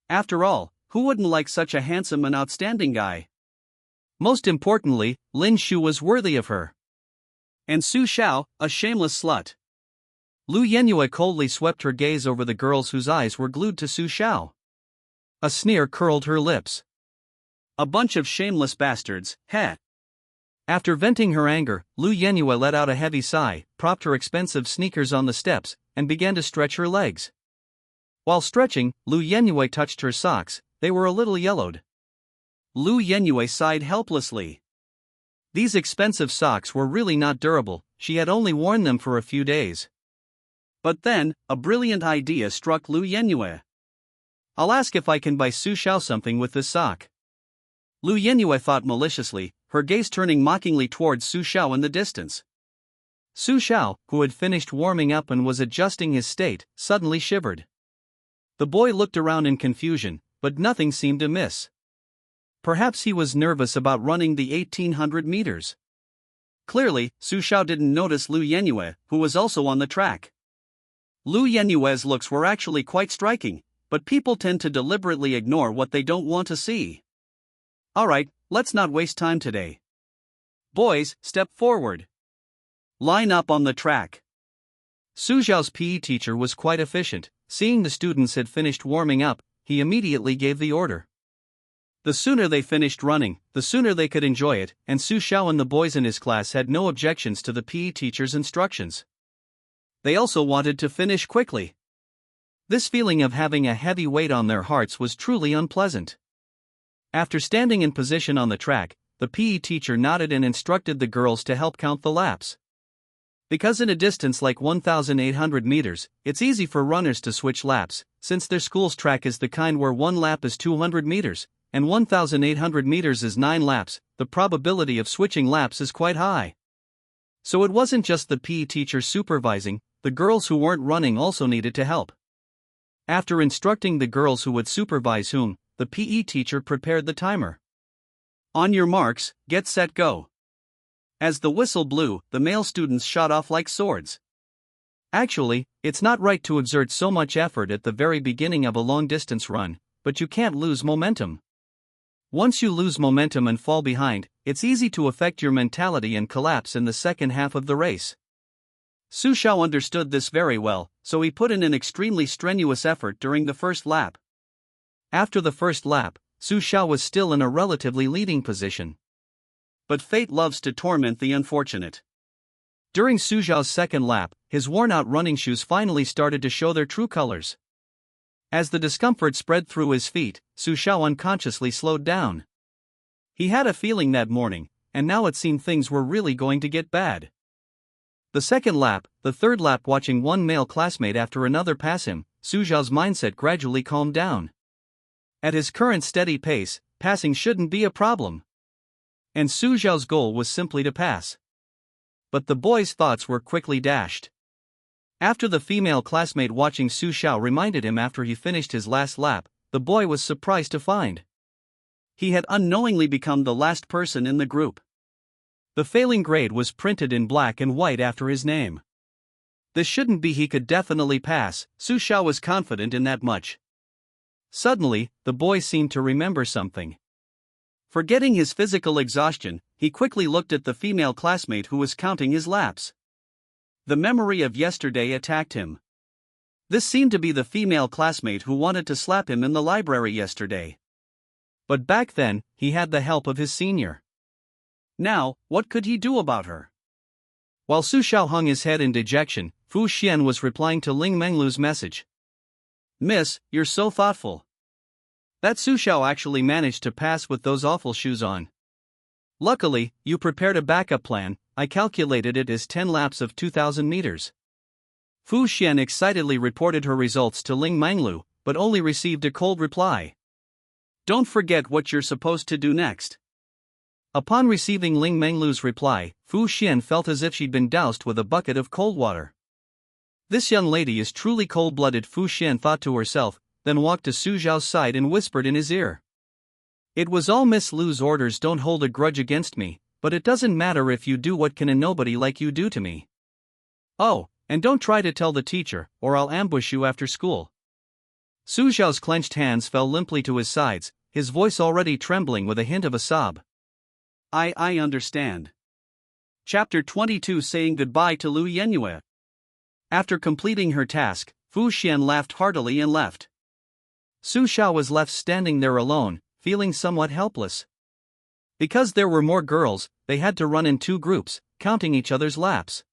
Speaker 2: After all, who wouldn't like such a handsome and outstanding guy?
Speaker 1: Most importantly, Lin Shu was worthy of her.
Speaker 2: And Su Xiao, a shameless slut.
Speaker 1: Lu Yenhua coldly swept her gaze over the girls whose eyes were glued to Su Xiao. A sneer curled her lips.
Speaker 2: A bunch of shameless bastards, heh.
Speaker 1: After venting her anger, Lu Yenhua let out a heavy sigh, propped her expensive sneakers on the steps, and began to stretch her legs. While stretching, Lu Yenhua touched her socks. They were a little yellowed.
Speaker 2: Lu Yenhua sighed helplessly.
Speaker 1: These expensive socks were really not durable, she had only worn them for a few days.
Speaker 2: But then, a brilliant idea struck Lu Yenhua.
Speaker 1: I'll ask if I can buy Su Xiao something with this sock.
Speaker 2: Lu Yenhua thought maliciously, her gaze turning mockingly towards Su Xiao in the distance.
Speaker 1: Su Xiao, who had finished warming up and was adjusting his state, suddenly shivered. The boy looked around in confusion, but nothing seemed amiss. Perhaps he was nervous about running the 1800 meters.
Speaker 2: Clearly, Su Xiao didn't notice Lu Yenhua, who was also on the track. Lu Yenhua's looks were actually quite striking, but people tend to deliberately ignore what they don't want to see. Alright, let's not waste time today. Boys, step forward. Line up on the track.
Speaker 1: Su Xiao's PE teacher was quite efficient. Seeing the students had finished warming up, he immediately gave the order. The sooner they finished running, the sooner they could enjoy it, and Su Xiao and the boys in his class had no objections to the PE teacher's instructions. They also wanted to finish quickly. This feeling of having a heavy weight on their hearts was truly unpleasant. After standing in position on the track, the PE teacher nodded and instructed the girls to help count the laps. Because in a distance like 1,800 meters, it's easy for runners to switch laps, since their school's track is the kind where one lap is 200 meters, and 1,800 meters is 9 laps, the probability of switching laps is quite high. So it wasn't just the PE teacher supervising, the girls who weren't running also needed to help. After instructing the girls who would supervise whom, the PE teacher prepared the timer.
Speaker 2: On your marks, get set go. As the whistle blew, the male students shot off like swords.
Speaker 1: Actually, it's not right to exert so much effort at the very beginning of a long-distance run, but you can't lose momentum. Once you lose momentum and fall behind, it's easy to affect your mentality and collapse in the second half of the race. Su Xiao understood this very well, so he put in an extremely strenuous effort during the first lap. After the first lap, Su Xiao was still in a relatively leading position.
Speaker 2: But fate loves to torment the unfortunate.
Speaker 1: During Su Xiao's second lap, his worn-out running shoes finally started to show their true colors. As the discomfort spread through his feet, Su Xiao unconsciously slowed down. He had a feeling that morning, and now it seemed things were really going to get bad. The second lap, the third lap, watching one male classmate after another pass him, Su Xiao's mindset gradually calmed down. At his current steady pace, passing shouldn't be a problem. And Su Xiao's goal was simply to pass. But the boy's thoughts were quickly dashed. After the female classmate watching Su Xiao reminded him after he finished his last lap, the boy was surprised to find he had unknowingly become the last person in the group. The failing grade was printed in black and white after his name. This shouldn't be, he could definitely pass, Su Xiao was confident in that much. Suddenly, the boy seemed to remember something. Forgetting his physical exhaustion, he quickly looked at the female classmate who was counting his laps. The memory of yesterday attacked him. This seemed to be the female classmate who wanted to slap him in the library yesterday. But back then, he had the help of his senior. Now, what could he do about her? While Su Xiao hung his head in dejection, Fu Xian was replying to Ling Menglu's message. "Miss, you're so thoughtful. That Su Xiao actually managed to pass with those awful shoes on. Luckily, you prepared a backup plan. I calculated it as 10 laps of 2,000 meters. Fu Xian excitedly reported her results to Ling Menglu, but only received a cold reply. Don't forget what you're supposed to do next. Upon receiving Ling Menglu's reply, Fu Xian felt as if she'd been doused with a bucket of cold water. This young lady is truly cold-blooded, Fu Xian thought to herself, then walked to Su Xiao's side and whispered in his ear. It was all Miss Lu's orders. Don't hold a grudge against me, but it doesn't matter if you do what can a nobody like you do to me. Oh, and don't try to tell the teacher, or I'll ambush you after school. Su Xiao's clenched hands fell limply to his sides, his voice already trembling with a hint of a sob.
Speaker 2: I understand. Chapter 22, saying goodbye to Lu Yenyue. After completing her task, Fu Xian laughed heartily and left. Su Xiao was left standing there alone, feeling somewhat helpless. Because there were more girls, they had to run in two groups, counting each other's laps.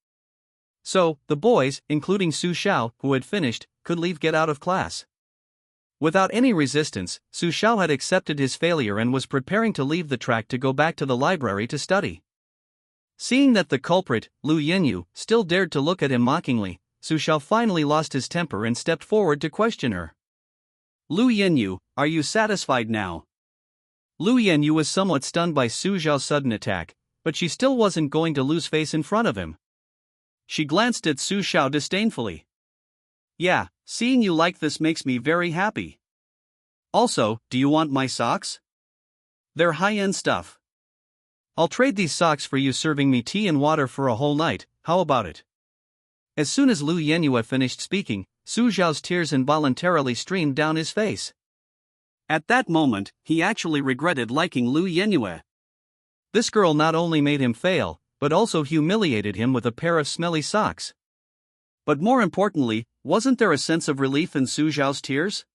Speaker 2: So, the boys, including Su Xiao, who had finished, could get out of class. Without any resistance, Su Xiao had accepted his failure and was preparing to leave the track to go back to the library to study. Seeing that the culprit, Lu Yenyu, still dared to look at him mockingly, Su Xiao finally lost his temper and stepped forward to question her. Lu Yenyu, are you satisfied now?
Speaker 1: Lu Yenyu was somewhat stunned by Su Xiao's sudden attack, but she still wasn't going to lose face in front of him.
Speaker 2: She glanced at Su Xiao disdainfully. Yeah, seeing you like this makes me very happy. Also, do you want my socks? They're high-end stuff.
Speaker 1: I'll trade these socks for you serving me tea and water for a whole night, how about it? As soon as Lu Yenyu finished speaking, Su Xiao's tears involuntarily streamed down his face.
Speaker 2: At that moment, he actually regretted liking Lu Yenyu.
Speaker 1: This girl not only made him fail, but also humiliated him with a pair of smelly socks.
Speaker 2: But more importantly, wasn't there a sense of relief in Su Xiao's tears?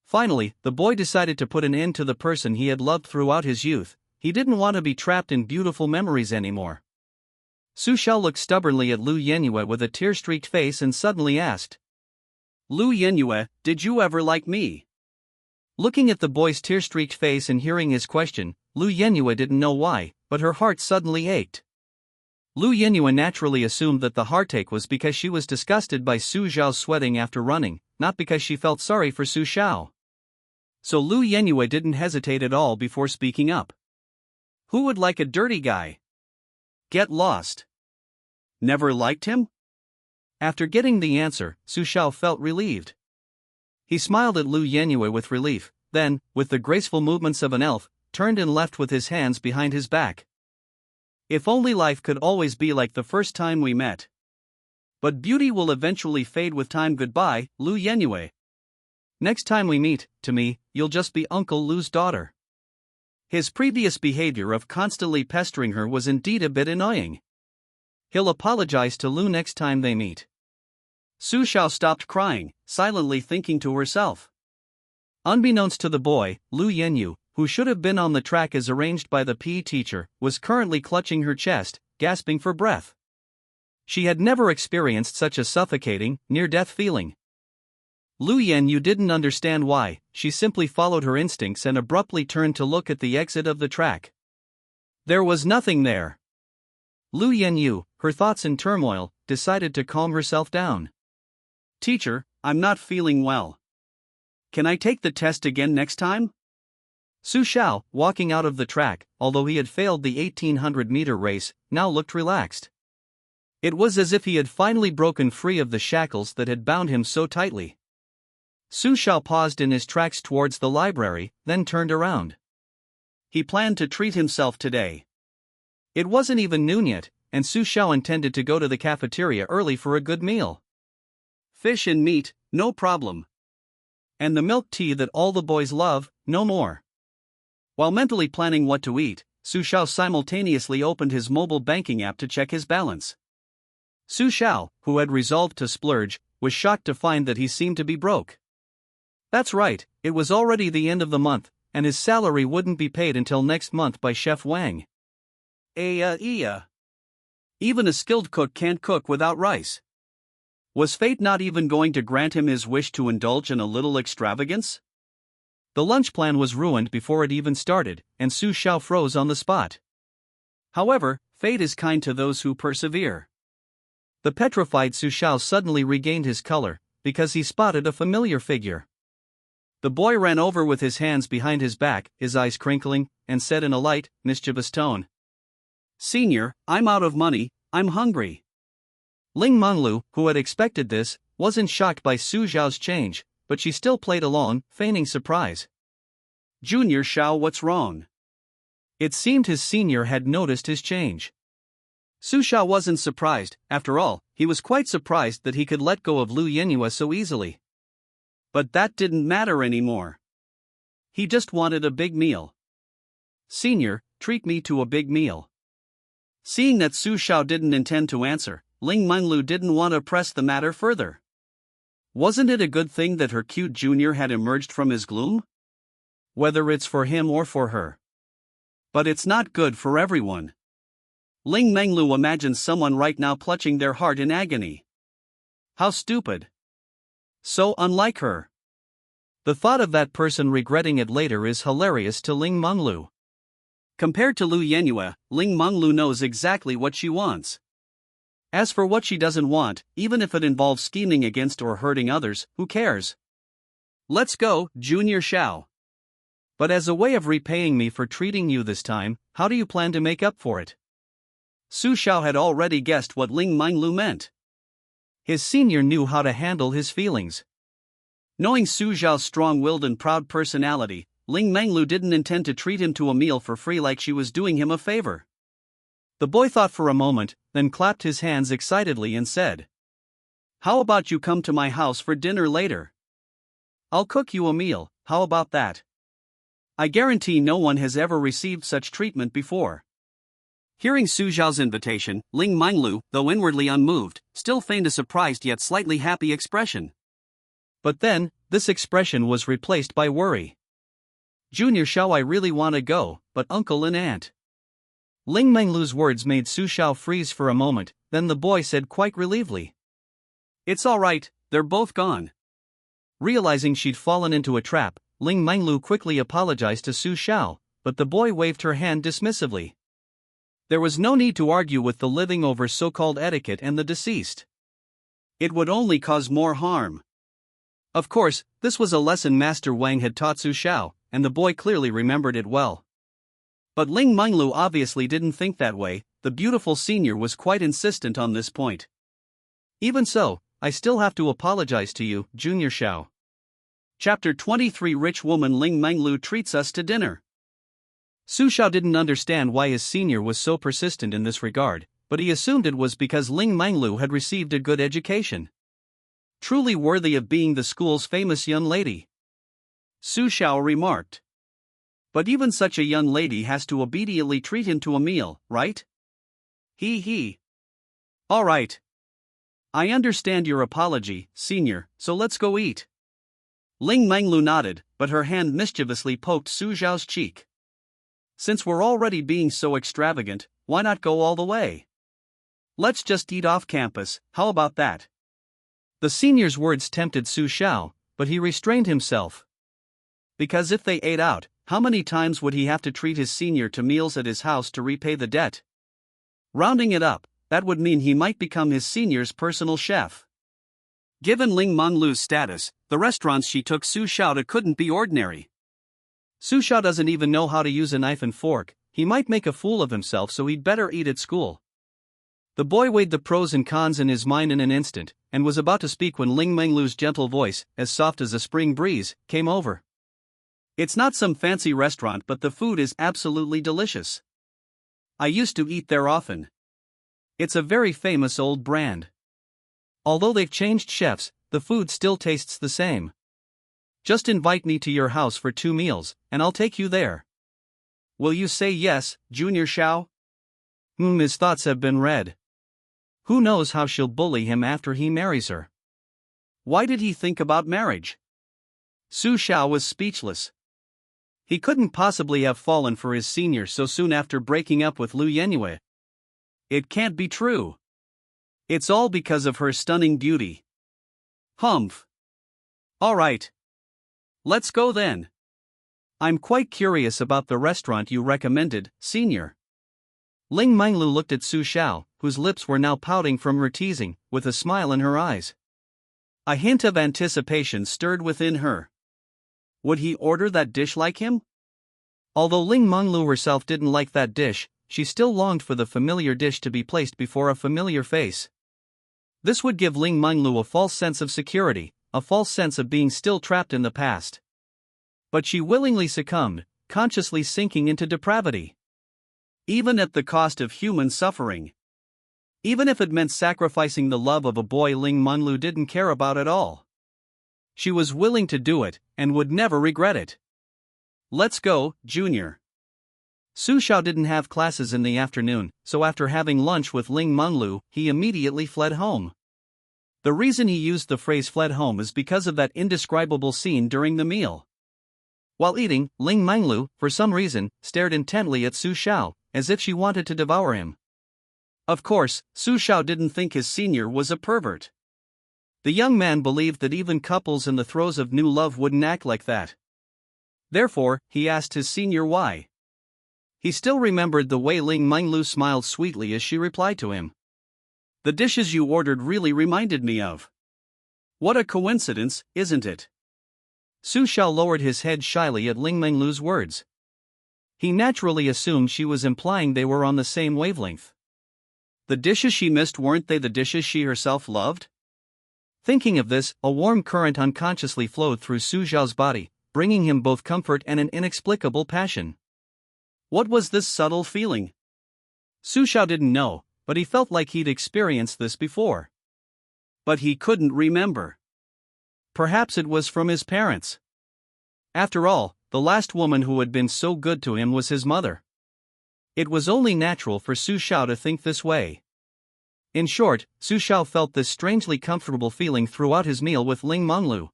Speaker 1: Finally, the boy decided to put an end to the person he had loved throughout his youth. He didn't want to be trapped in beautiful memories anymore. Su Xiao looked stubbornly at Lu Yenyu with a tear-streaked face and suddenly asked,
Speaker 2: Lu Yenyu, did you ever like me?
Speaker 1: Looking at the boy's tear-streaked face and hearing his question, Lu Yenyu didn't know why, but her heart suddenly ached. Lu Yenyu naturally assumed that the heartache was because she was disgusted by Su Xiao's sweating after running, not because she felt sorry for Su Xiao. So Lu Yenyu didn't hesitate at all before speaking up.
Speaker 2: Who would like a dirty guy? Get lost. Never liked him?
Speaker 1: After getting the answer, Su Xiao felt relieved. He smiled at Lu Yenyu with relief, then, with the graceful movements of an elf, turned and left with his hands behind his back. If only life could always be like the first time we met. But beauty will eventually fade with time. Goodbye, Lu Yenyu. Next time we meet, to me, you'll just be Uncle Lu's daughter. His previous behavior of constantly pestering her was indeed a bit annoying. He'll apologize to Lu next time they meet.
Speaker 2: Su Xiao stopped crying, silently thinking to herself.
Speaker 1: Unbeknownst to the boy, Lu Yenyu, who should have been on the track as arranged by the PE teacher, was currently clutching her chest, gasping for breath. She had never experienced such a suffocating, near-death feeling. Lu Yenyu didn't understand why. She simply followed her instincts and abruptly turned to look at the exit of the track. There was nothing there. Lu Yenyu, her thoughts in turmoil, decided to calm herself down.
Speaker 2: Teacher, I'm not feeling well. Can I take the test again next time?
Speaker 1: Su Xiao, walking out of the track, although he had failed the 1800-meter race, now looked relaxed. It was as if he had finally broken free of the shackles that had bound him so tightly. Su Xiao paused in his tracks towards the library, then turned around.
Speaker 2: He planned to treat himself today.
Speaker 1: It wasn't even noon yet, and Su Xiao intended to go to the cafeteria early for a good meal.
Speaker 2: Fish and meat, no problem.
Speaker 1: And the milk tea that all the boys love, no more.
Speaker 2: While mentally planning what to eat, Su Xiao simultaneously opened his mobile banking app to check his balance.
Speaker 1: Su Xiao, who had resolved to splurge, was shocked to find that he seemed to be broke. That's right, it was already the end of the month, and his salary wouldn't be paid until next month by Chef Wang.
Speaker 2: Even a skilled cook can't cook without rice. Was fate not even going to grant him his wish to indulge in a little extravagance?
Speaker 1: The lunch plan was ruined before it even started, and Su Xiao froze on the spot. However, fate is kind to those who persevere. The petrified Su Xiao suddenly regained his color, because he spotted a familiar figure. The boy ran over with his hands behind his back, his eyes crinkling, and said in a light, mischievous tone,
Speaker 2: Senior, I'm out of money, I'm hungry.
Speaker 1: Ling Menglu, who had expected this, wasn't shocked by Su Xiao's change, but she still played along, feigning surprise.
Speaker 2: Junior Xiao, what's wrong?
Speaker 1: It seemed his senior had noticed his change.
Speaker 2: Su Xiao wasn't surprised. After all, he was quite surprised that he could let go of Lu Yenhua so easily. But that didn't matter anymore. He just wanted a big meal. "Senior, treat me to a big meal." Seeing that Su Xiao didn't intend to answer, Ling Menglu didn't want to press the matter further. Wasn't it a good thing that her cute junior had emerged from his gloom? Whether it's for him or for her. But it's not good for everyone. Ling Menglu imagines someone right now clutching their heart in agony. How stupid. So unlike her. The thought of that person regretting it later is hilarious to Ling Menglu. Compared to Lu Yenhua, Ling Menglu knows exactly what she wants. As for what she doesn't want, even if it involves scheming against or hurting others, who cares? Let's go, Junior Xiao. But as a way of repaying me for treating you this time, how do you plan to make up for it? Su Xiao had already guessed what Ling Menglu meant. His senior knew how to handle his feelings. Knowing Su Xiao's strong-willed and proud personality, Ling Menglu didn't intend to treat him to a meal for free like she was doing him a favor. The boy thought for a moment, then clapped his hands excitedly and said, "How about you come to my house for dinner later? I'll cook you a meal, how about that? I guarantee no one has ever received such treatment before." Hearing Su Xiao's invitation, Ling Menglu, though inwardly unmoved, still feigned a surprised yet slightly happy expression. But then, this expression was replaced by worry. "Junior Xiao, I really want to go, but uncle and aunt." Ling Menglu's words made Su Xiao freeze for a moment, then the boy said quite relievedly, "It's all right, they're both gone." Realizing she'd fallen into a trap, Ling Menglu quickly apologized to Su Xiao, but the boy waved her hand dismissively. There was no need to argue with the living over so-called etiquette and the deceased. It would only cause more harm. Of course, this was a lesson Master Wang had taught Su Xiao, and the boy clearly remembered it well. But Ling Menglu obviously didn't think that way. The beautiful senior was quite insistent on this point. "Even so, I still have to apologize to you, Junior Xiao." Chapter 23 Rich Woman Ling Menglu treats us to dinner. Su Xiao didn't understand why his senior was so persistent in this regard, but he assumed it was because Ling Menglu had received a good education. Truly worthy of being the school's famous young lady. Su Xiao remarked. But even such a young lady has to obediently treat him to a meal, right? He. All right. I understand your apology, senior, so let's go eat. Ling Menglu nodded, but her hand mischievously poked Su Xiao's cheek. Since we're already being so extravagant, why not go all the way? Let's just eat off campus, how about that? The senior's words tempted Su Xiao, but he restrained himself. Because if they ate out, how many times would he have to treat his senior to meals at his house to repay the debt? Rounding it up, that would mean he might become his senior's personal chef. Given Ling Menglu's status, the restaurants she took Su Xiao to couldn't be ordinary. Su Xiao doesn't even know how to use a knife and fork. He might make a fool of himself, so he'd better eat at school. The boy weighed the pros and cons in his mind in an instant, and was about to speak when Ling Menglu's gentle voice, as soft as a spring breeze, came over. It's not some fancy restaurant, but the food is absolutely delicious. I used to eat there often. It's a very famous old brand. Although they've changed chefs, the food still tastes the same. Just invite me to your house for 2 meals, and I'll take you there. Will you say yes, Junior Xiao? His thoughts have been read. Who knows how she'll bully him after he marries her? Why did he think about marriage? Su Xiao was speechless. He couldn't possibly have fallen for his senior so soon after breaking up with Lu Yenhua. It can't be true. It's all because of her stunning beauty. Humph. All right. Let's go then. I'm quite curious about the restaurant you recommended, senior. Ling Menglu looked at Su Xiao, whose lips were now pouting from her teasing, with a smile in her eyes. A hint of anticipation stirred within her. Would he order that dish like him? Although Ling Menglu herself didn't like that dish, she still longed for the familiar dish to be placed before a familiar face. This would give Ling Menglu a false sense of security, a false sense of being still trapped in the past. But she willingly succumbed, consciously sinking into depravity. even at the cost of human suffering. Even if it meant sacrificing the love of a boy Ling Manlu didn't care about at all. She was willing to do it, and would never regret it. Let's go, Junior. Su Xiao didn't have classes in the afternoon, so after having lunch with Ling Manlu, he immediately fled home. The reason he used the phrase fled home is because of that indescribable scene during the meal. While eating, Ling Manlu, for some reason, stared intently at Su Xiao, as if she wanted to devour him. Of course, Su Xiao didn't think his senior was a pervert. The young man believed that even couples in the throes of new love wouldn't act like that. Therefore, he asked his senior why. He still remembered the way Ling Manlu smiled sweetly as she replied to him. The dishes you ordered really reminded me of. What a coincidence, isn't it? Su Xiao lowered his head shyly at Ling Manlu's words. He naturally assumed she was implying they were on the same wavelength. The dishes she missed, weren't they the dishes she herself loved? Thinking of this, a warm current unconsciously flowed through Su Xiao's body, bringing him both comfort and an inexplicable passion. What was this subtle feeling? Su Xiao didn't know, but he felt like he'd experienced this before. But he couldn't remember. Perhaps it was from his parents. After all, the last woman who had been so good to him was his mother. It was only natural for Su Xiao to think this way. In short, Su Xiao felt this strangely comfortable feeling throughout his meal with Ling Manlu.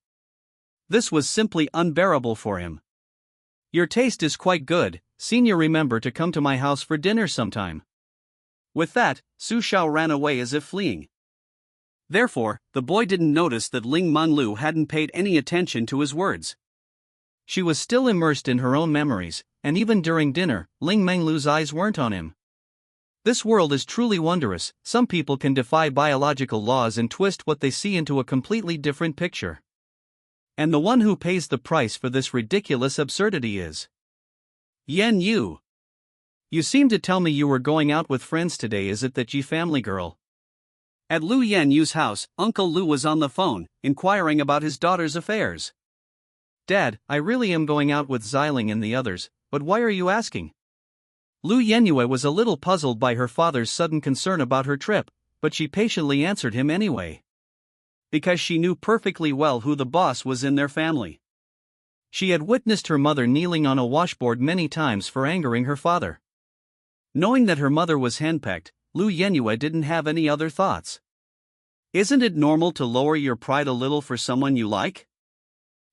Speaker 2: This was simply unbearable for him. Your taste is quite good, senior. Remember to come to my house for dinner sometime. With that, Su Xiao ran away as if fleeing. Therefore, the boy didn't notice that Ling Manlu hadn't paid any attention to his words. She was still immersed in her own memories, and even during dinner, Ling Manlu's eyes weren't on him. This world is truly wondrous. Some people can defy biological laws and twist what they see into a completely different picture. And the one who pays the price for this ridiculous absurdity is Yan Yu. You seem to tell me you were going out with friends today. Is it that Ji family girl? At Lu Yan Yu's house, Uncle Lu was on the phone, inquiring about his daughter's affairs. Dad, I really am going out with Xiling and the others, but why are you asking? Lu Yenyue was a little puzzled by her father's sudden concern about her trip, but she patiently answered him anyway. Because she knew perfectly well who the boss was in their family. She had witnessed her mother kneeling on a washboard many times for angering her father. Knowing that her mother was henpecked, Lu Yenyue didn't have any other thoughts. Isn't it normal to lower your pride a little for someone you like?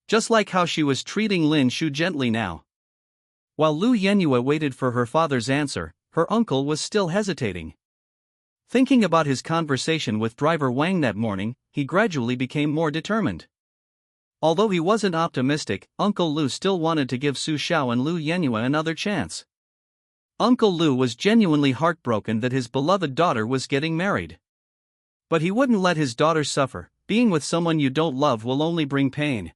Speaker 2: Just like how she was treating Lin Shu gently now. While Lu Yenyue waited for her father's answer, her uncle was still hesitating. Thinking about his conversation with driver Wang that morning, he gradually became more determined. Although he wasn't optimistic, Uncle Lu still wanted to give Su Xiao and Lu Yenyue another chance. Uncle Lu was genuinely heartbroken that his beloved daughter was getting married. But he wouldn't let his daughter suffer. Being with someone you don't love will only bring pain.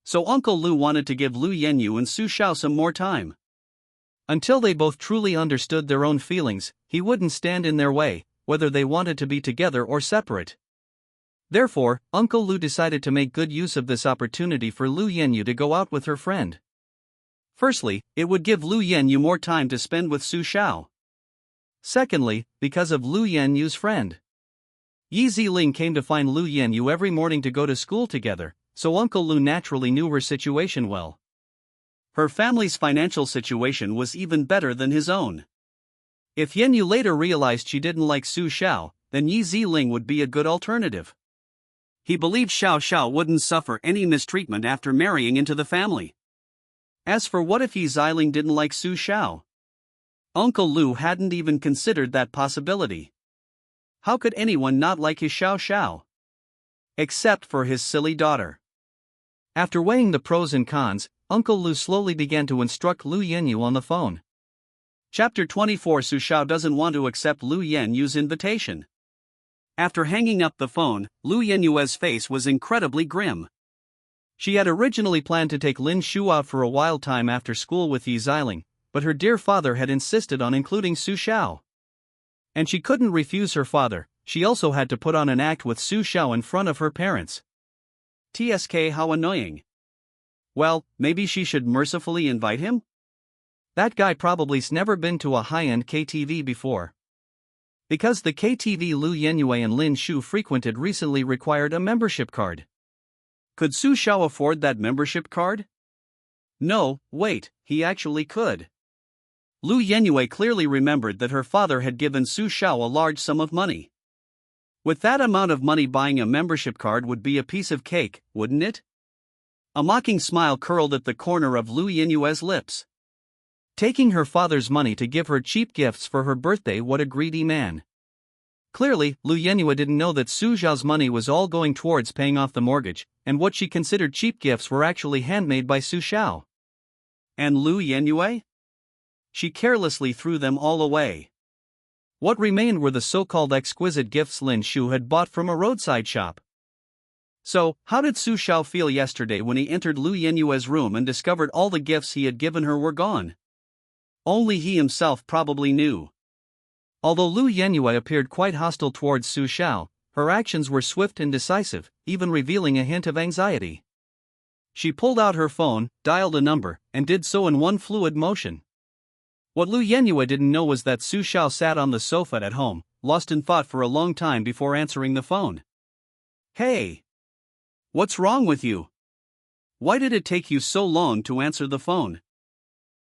Speaker 2: So Uncle Lu wanted to give Lu Yenyu and Su Xiao some more time. Until they both truly understood their own feelings, he wouldn't stand in their way, whether they wanted to be together or separate. Therefore, Uncle Lu decided to make good use of this opportunity for Lu Yenyu to go out with her friend. Firstly, it would give Lu Yenyu more time to spend with Su Xiao. Secondly, because of Lu Yenyu's friend. Yi Ziling came to find Lu Yenyu every morning to go to school together, so Uncle Lu naturally knew her situation well. Her family's financial situation was even better than his own. If Yenyu later realized she didn't like Su Xiao, then Yi Ziling would be a good alternative. He believed Xiao Xiao wouldn't suffer any mistreatment after marrying into the family. As for what if Yi Ziling didn't like Su Xiao? Uncle Lu hadn't even considered that possibility. How could anyone not like his Xiao Xiao? Except for his silly daughter. After weighing the pros and cons, Uncle Lu slowly began to instruct Lu Yenyu on the phone. Chapter 24. Su Xiao doesn't want to accept Lu Yenyu's invitation. After hanging up the phone, Lu Yenyue's face was incredibly grim. She had originally planned to take Lin Shu out for a wild time after school with Yi Ziling, but her dear father had insisted on including Su Xiao. And she couldn't refuse her father. She also had to put on an act with Su Xiao in front of her parents. TSK, how annoying. Well, maybe she should mercifully invite him?
Speaker 1: That guy probably's never been to a high-end KTV before. Because the KTV Lu Yenyue and Lin Shu frequented recently required a membership card.
Speaker 2: Could Su Xiao afford that membership card? No, wait, he actually could. Lu Yenyue clearly remembered that her father had given Su Xiao a large sum of money. With that amount of money, buying a membership card would be a piece of cake, wouldn't it? A mocking smile curled at the corner of Lu Yenyue's lips.
Speaker 1: Taking her father's money to give her cheap gifts for her birthday, what a greedy man. Clearly, Lu Yenyue didn't know that Su Xiao's money was all going towards paying off the mortgage, and what she considered cheap gifts were actually handmade by Su Xiao.
Speaker 2: And Lu Yenyue? She carelessly threw them all away.
Speaker 1: What remained were the so-called exquisite gifts Lin Shu had bought from a roadside shop.
Speaker 2: So, how did Su Xiao feel yesterday when he entered Lu Yenyue's room and discovered all the gifts he had given her were gone? Only he himself probably knew.
Speaker 1: Although Lu Yenyue appeared quite hostile towards Su Xiao, her actions were swift and decisive, even revealing a hint of anxiety. She pulled out her phone, dialed a number, and did so in one fluid motion. What Lu Yenyue didn't know was that Su Xiao sat on the sofa at home, lost in thought for a long time before answering the phone.
Speaker 2: Hey! What's wrong with you? Why did it take you so long to answer the phone?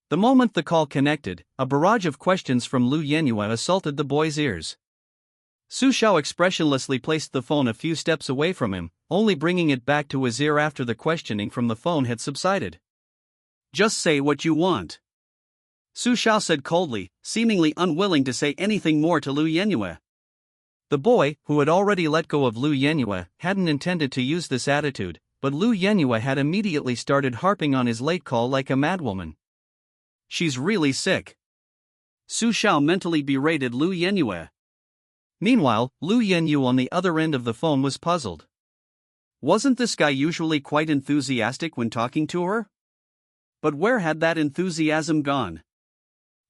Speaker 1: The moment the call connected, a barrage of questions from Lu Yenyue assaulted the boy's ears. Su Xiao expressionlessly placed the phone a few steps away from him, only bringing it back to his ear after the questioning from the phone had subsided.
Speaker 2: Just say what you want. Su Xiao said coldly, seemingly unwilling to say anything more to Lu Yenyue.
Speaker 1: The boy, who had already let go of Lu Yenyue, hadn't intended to use this attitude, but Lu Yenyue had immediately started harping on his late call like a madwoman.
Speaker 2: She's really sick. Su Xiao mentally berated Lu Yenyue.
Speaker 1: Meanwhile, Lu Yenyu on the other end of the phone was puzzled.
Speaker 2: Wasn't this guy usually quite enthusiastic when talking to her? But where had that enthusiasm gone?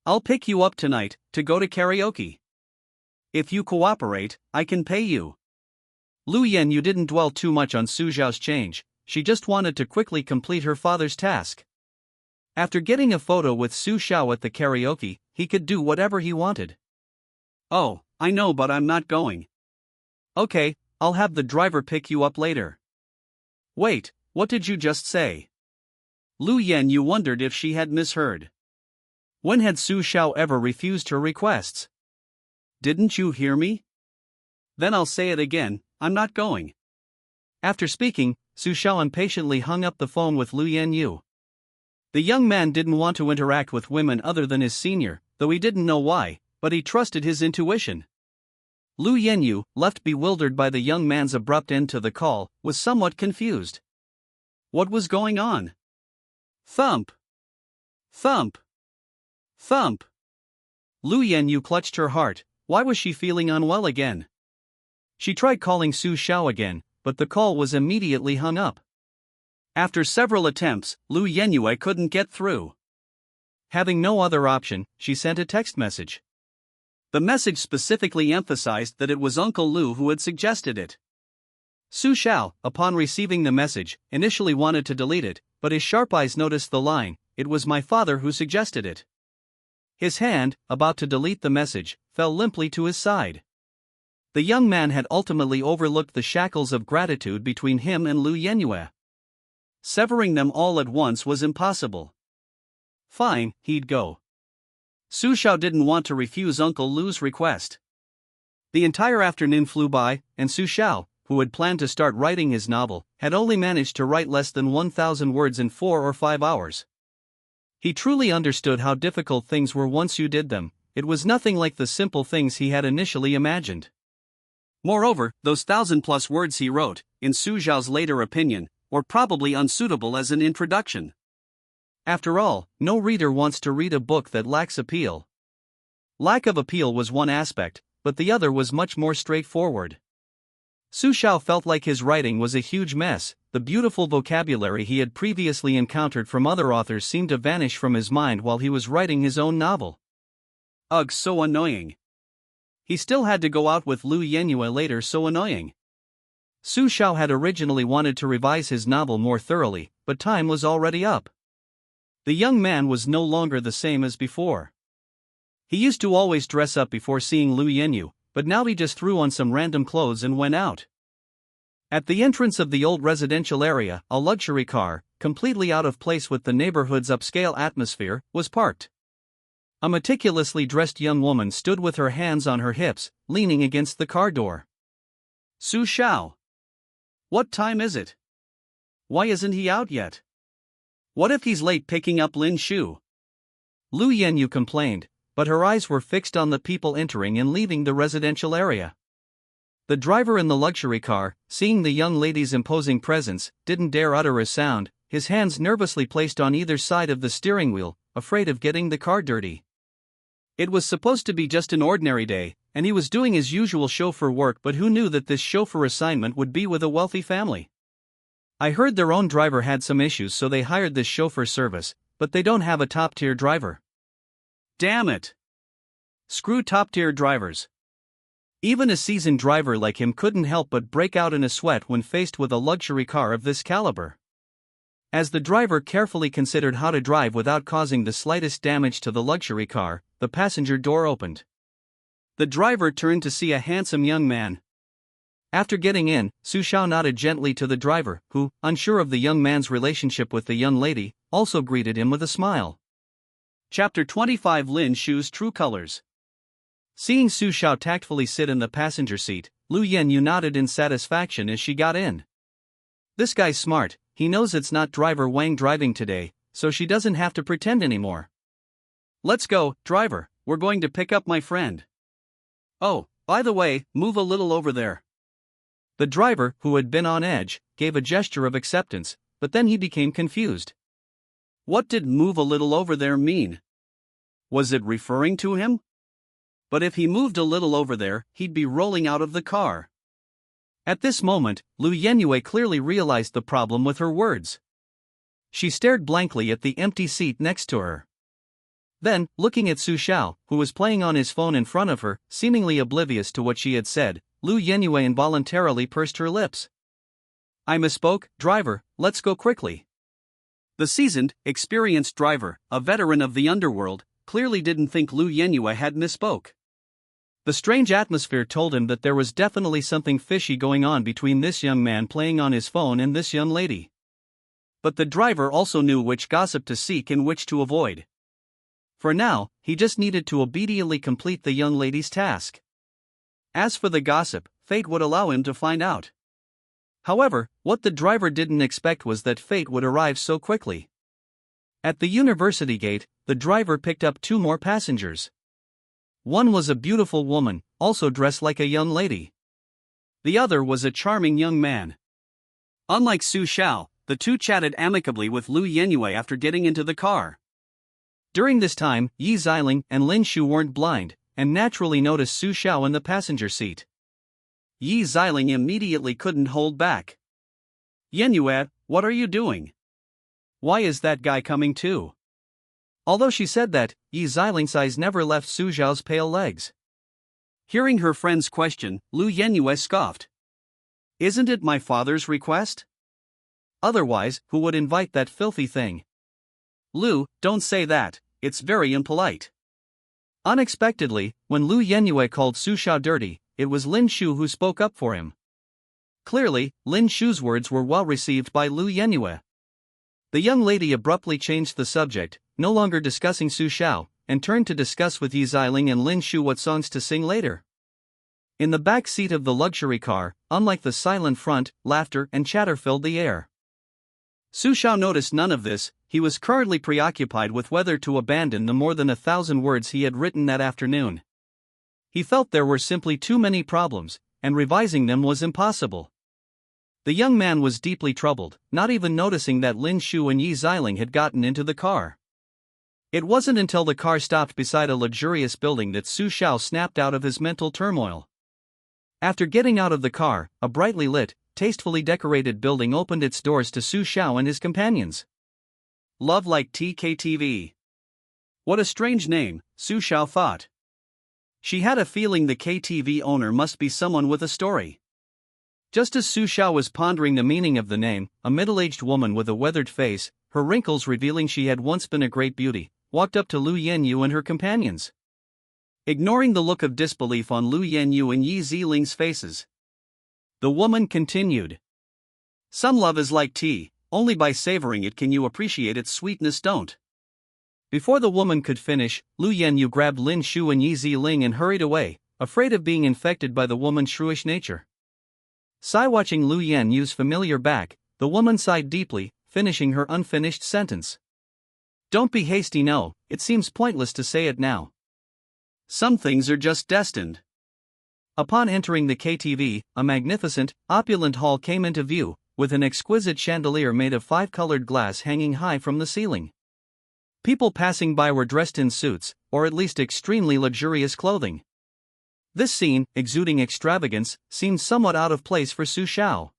Speaker 2: I'll pick you up tonight, to go to karaoke. If you cooperate, I can pay you.
Speaker 1: Lu Yenyu didn't dwell too much on Su Xiao's change, she just wanted to quickly complete her father's task. After getting a photo with Su Xiao at the karaoke, he could do whatever he wanted.
Speaker 2: Oh, I know, but I'm not going.
Speaker 1: Okay, I'll have the driver pick you up later.
Speaker 2: Wait, what did you just say? Lu Yenyu wondered if she had misheard.
Speaker 1: When had Su Xiao ever refused her requests?
Speaker 2: Didn't you hear me? Then I'll say it again, I'm not going.
Speaker 1: After speaking, Su Xiao impatiently hung up the phone with Lu Yenyu. The young man didn't want to interact with women other than his senior, though he didn't know why, but he trusted his intuition. Lu Yenyu, left bewildered by the young man's abrupt end to the call, was somewhat confused.
Speaker 2: What was going on? Thump! Thump! Thump!
Speaker 1: Lu Yenyu clutched her heart. Why was she feeling unwell again? She tried calling Su Xiao again, but the call was immediately hung up.
Speaker 2: After several attempts, Lu Yenyue couldn't get through.
Speaker 1: Having no other option, she sent a text message.
Speaker 2: The message specifically emphasized that it was Uncle Lu who had suggested it.
Speaker 1: Su Xiao, upon receiving the message, initially wanted to delete it, but his sharp eyes noticed the line, "It was my father who suggested it." His hand, about to delete the message, fell limply to his side. The young man had ultimately overlooked the shackles of gratitude between him and Lu Yenyue.
Speaker 2: Severing them all at once was impossible.
Speaker 1: Fine, he'd go.
Speaker 2: Su Xiao didn't want to refuse Uncle Lu's request.
Speaker 1: The entire afternoon flew by, and Su Xiao, who had planned to start writing his novel, had only managed to write less than 1,000 words in 4 or 5 hours. He truly understood how difficult things were once you did them. It was nothing like the simple things he had initially imagined.
Speaker 2: Moreover, those 1,000+ words he wrote, in Su Xiao's later opinion, were probably unsuitable as an introduction.
Speaker 1: After all, no reader wants to read a book that lacks appeal. Lack of appeal was one aspect, but the other was much more straightforward. Su Xiao felt like his writing was a huge mess. The beautiful vocabulary he had previously encountered from other authors seemed to vanish from his mind while he was writing his own novel.
Speaker 2: Ugh, so annoying.
Speaker 1: He still had to go out with Lu Yenyue later, so annoying. Su Xiao had originally wanted to revise his novel more thoroughly, but time was already up. The young man was no longer the same as before. He used to always dress up before seeing Lu Yenyu, but now he just threw on some random clothes and went out. At the entrance of the old residential area, a luxury car, completely out of place with the neighborhood's upscale atmosphere, was parked. A meticulously dressed young woman stood with her hands on her hips, leaning against the car door.
Speaker 2: Su Xiao. What time is it? Why isn't he out yet? What if he's late picking up Lin Shu?
Speaker 1: Lu Yenyu complained, but her eyes were fixed on the people entering and leaving the residential area. The driver in the luxury car, seeing the young lady's imposing presence, didn't dare utter a sound, his hands nervously placed on either side of the steering wheel, afraid of getting the car dirty. It was supposed to be just an ordinary day, and he was doing his usual chauffeur work, but who knew that this chauffeur assignment would be with a wealthy family? I heard their own driver had some issues, so they hired this chauffeur service, but they don't have a top-tier driver.
Speaker 2: Damn it! Screw top-tier drivers.
Speaker 1: Even a seasoned driver like him couldn't help but break out in a sweat when faced with a luxury car of this caliber. As the driver carefully considered how to drive without causing the slightest damage to the luxury car, the passenger door opened. The driver turned to see a handsome young man. After getting in, Su Xiao nodded gently to the driver, who, unsure of the young man's relationship with the young lady, also greeted him with a smile.
Speaker 2: Chapter 25: Lin Shu's True Colors.
Speaker 1: Seeing Su Xiao tactfully sit in the passenger seat, Lu Yenyu nodded in satisfaction as she got in. This guy's smart, he knows it's not driver Wang driving today, so she doesn't have to pretend anymore.
Speaker 2: Let's go, driver, we're going to pick up my friend. Oh, by the way, move a little over there.
Speaker 1: The driver, who had been on edge, gave a gesture of acceptance, but then he became confused.
Speaker 2: What did move a little over there mean? Was it referring to him? But if he moved a little over there, he'd be rolling out of the car.
Speaker 1: At this moment, Lu Yenyu clearly realized the problem with her words. She stared blankly at the empty seat next to her. Then, looking at Su Xiao, who was playing on his phone in front of her, seemingly oblivious to what she had said, Lu Yenyu involuntarily pursed her lips.
Speaker 2: I misspoke, driver, let's go quickly. The seasoned, experienced driver, a veteran of the underworld, clearly didn't think Lu Yenyu had misspoke.
Speaker 1: The strange atmosphere told him that there was definitely something fishy going on between this young man playing on his phone and this young lady. But the driver also knew which gossip to seek and which to avoid. For now, he just needed to obediently complete the young lady's task. As for the gossip, fate would allow him to find out. However, what the driver didn't expect was that fate would arrive so quickly. At the university gate, the driver picked up two more passengers. One was a beautiful woman, also dressed like a young lady. The other was a charming young man. Unlike Su Xiao, the two chatted amicably with Lu Yenyu after getting into the car. During this time, Yi Xiling and Lin Shu weren't blind, and naturally noticed Su Xiao in the passenger seat. Yi Xiling immediately couldn't hold back. Yenyu, what are you doing? Why is that guy coming too? Although she said that, Yi Xiling's eyes never left Su Xiao's pale legs. Hearing her friend's question, Lu Yenyu scoffed. Isn't it my father's request? Otherwise, who would invite that filthy thing? Lu, don't say that, it's very impolite. Unexpectedly, when Lu Yenyu called Su Xiao dirty, it was Lin Shu who spoke up for him. Clearly, Lin Shu's words were well received by Lu Yenyu. The young lady abruptly changed the subject, no longer discussing Su Xiao, and turned to discuss with Yi Xiling and Lin Shu what songs to sing later. In the back seat of the luxury car, unlike the silent front, laughter and chatter filled the air. Su Xiao noticed none of this. He was currently preoccupied with whether to abandon the more than 1,000 words he had written that afternoon. He felt there were simply too many problems, and revising them was impossible. The young man was deeply troubled, not even noticing that Lin Shu and Yi Xiling had gotten into the car. It wasn't until the car stopped beside a luxurious building that Su Xiao snapped out of his mental turmoil. After getting out of the car, a brightly lit, tastefully decorated building opened its doors to Su Xiao and his companions. Love like TKTV. What a strange name, Su Xiao thought. She had a feeling the KTV owner must be someone with a story. Just as Su Xiao was pondering the meaning of the name, a middle-aged woman with a weathered face, her wrinkles revealing she had once been a great beauty, walked up to Lu Yenyu and her companions. Ignoring the look of disbelief on Lu Yenyu and Yi Ziling's faces, the woman continued. Some love is like tea, only by savoring it can you appreciate its sweetness. Don't. Before the woman could finish, Lu Yenyu grabbed Lin Shu and Yi Ziling and hurried away, afraid of being infected by the woman's shrewish nature. Watching Lu Yenyu's familiar back, the woman sighed deeply, finishing her unfinished sentence. Don't be hasty, no, it seems pointless to say it now. Some things are just destined. Upon entering the KTV, a magnificent, opulent hall came into view, with an exquisite chandelier made of 5-colored glass hanging high from the ceiling. People passing by were dressed in suits, or at least extremely luxurious clothing. This scene, exuding extravagance, seemed somewhat out of place for Su Xiao.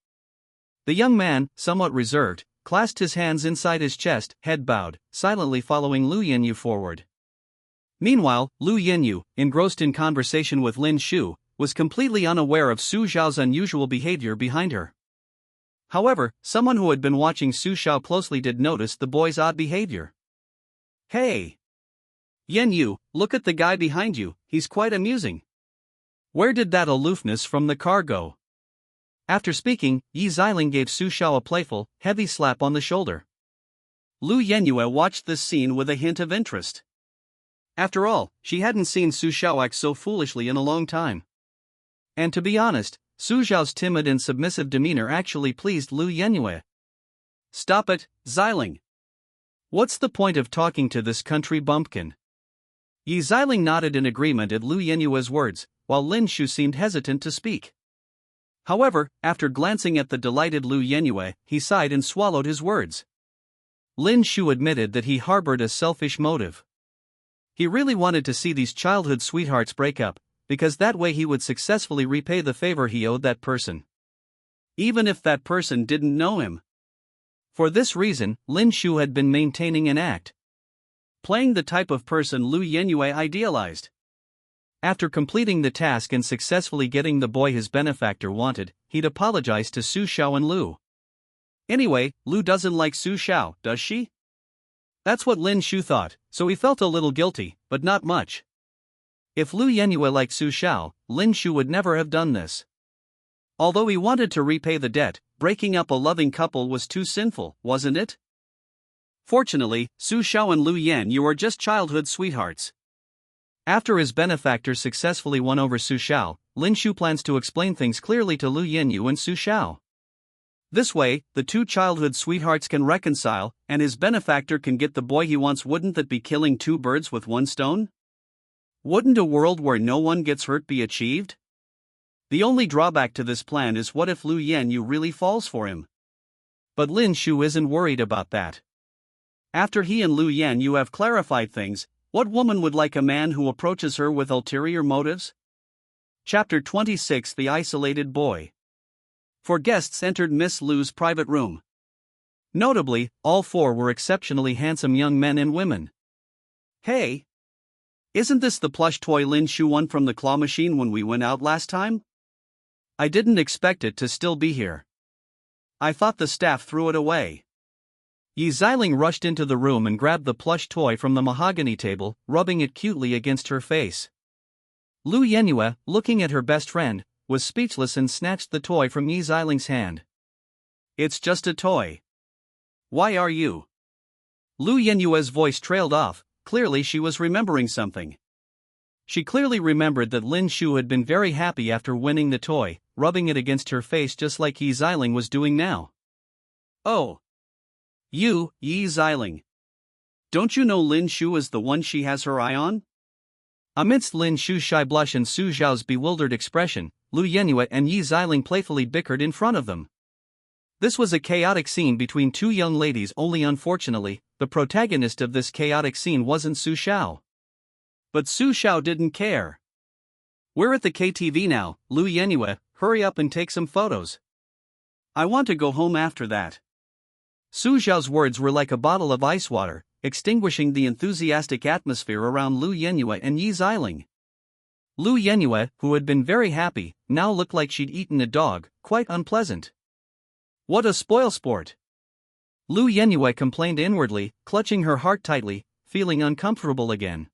Speaker 1: The young man, somewhat reserved, clasped his hands inside his chest, head bowed, silently following Lu Yenyu forward. Meanwhile, Lu Yenyu, engrossed in conversation with Lin Shu, was completely unaware of Su Xiao's unusual behavior behind her. However, someone who had been watching Su Xiao closely did notice the boy's odd behavior. Hey! Yenyu, look at the guy behind you, he's quite amusing. Where did that aloofness from the car go? After speaking, Yi Ziling gave Su Xiao a playful, heavy slap on the shoulder. Lu Yenyu watched this scene with a hint of interest. After all, she hadn't seen Su Xiao act so foolishly in a long time. And to be honest, Su Xiao's timid and submissive demeanor actually pleased Lu Yenyu. Stop it, Ziling. What's the point of talking to this country bumpkin? Yi Ziling nodded in agreement at Lu Yenyu's words, while Lin Shu seemed hesitant to speak. However, after glancing at the delighted Lu Yenyu, he sighed and swallowed his words. Lin Shu admitted that he harbored a selfish motive. He really wanted to see these childhood sweethearts break up, because that way he would successfully repay the favor he owed that person, even if that person didn't know him. For this reason, Lin Shu had been maintaining an act, playing the type of person Lu Yenyu idealized. After completing the task and successfully getting the boy his benefactor wanted, he'd apologized to Su Xiao and Lu. Anyway, Lu doesn't like Su Xiao, does she? That's what Lin Shu thought, so he felt a little guilty, but not much. If Lu Yenyu liked Su Xiao, Lin Shu would never have done this. Although he wanted to repay the debt, breaking up a loving couple was too sinful, wasn't it? Fortunately, Su Xiao and Lu Yenyu are just childhood sweethearts. After his benefactor successfully won over Su Xiao, Lin Shu plans to explain things clearly to Lu Yenyu and Su Xiao. This way, the two childhood sweethearts can reconcile, and his benefactor can get the boy he wants. Wouldn't that be killing two birds with one stone? Wouldn't a world where no one gets hurt be achieved? The only drawback to this plan is what if Lu Yenyu really falls for him? But Lin Shu isn't worried about that. After he and Lu Yenyu have clarified things, what woman would like a man who approaches her with ulterior motives? Chapter 26: The Isolated Boy. 4 guests entered Miss Lu's private room. Notably, all 4 were exceptionally handsome young men and women. Hey! Isn't this the plush toy Lin Shu won from the claw machine when we went out last time? I didn't expect it to still be here. I thought the staff threw it away. Yi Ziling rushed into the room and grabbed the plush toy from the mahogany table, rubbing it cutely against her face. Lu Yenyu, looking at her best friend, was speechless and snatched the toy from Yi Ziling's hand. It's just a toy. Why are you? Lu Yenyu's voice trailed off, clearly she was remembering something. She clearly remembered that Lin Shu had been very happy after winning the toy, rubbing it against her face just like Yi Ziling was doing now. Oh. You, Yi Ziling. Don't you know Lin Shu is the one she has her eye on? Amidst Lin Shu's shy blush and Su Xiao's bewildered expression, Lu Yenyu and Yi Ziling playfully bickered in front of them. This was a chaotic scene between 2 young ladies, only unfortunately, the protagonist of this chaotic scene wasn't Su Xiao. But Su Xiao didn't care. We're at the KTV now, Lu Yenyu, hurry up and take some photos. I want to go home after that. Su Xiao's words were like a bottle of ice water, extinguishing the enthusiastic atmosphere around Lu Yenyu and Yi Ziling. Lu Yenyu, who had been very happy, now looked like she'd eaten a dog, quite unpleasant. What a spoilsport! Lu Yenyue complained inwardly, clutching her heart tightly, feeling uncomfortable again.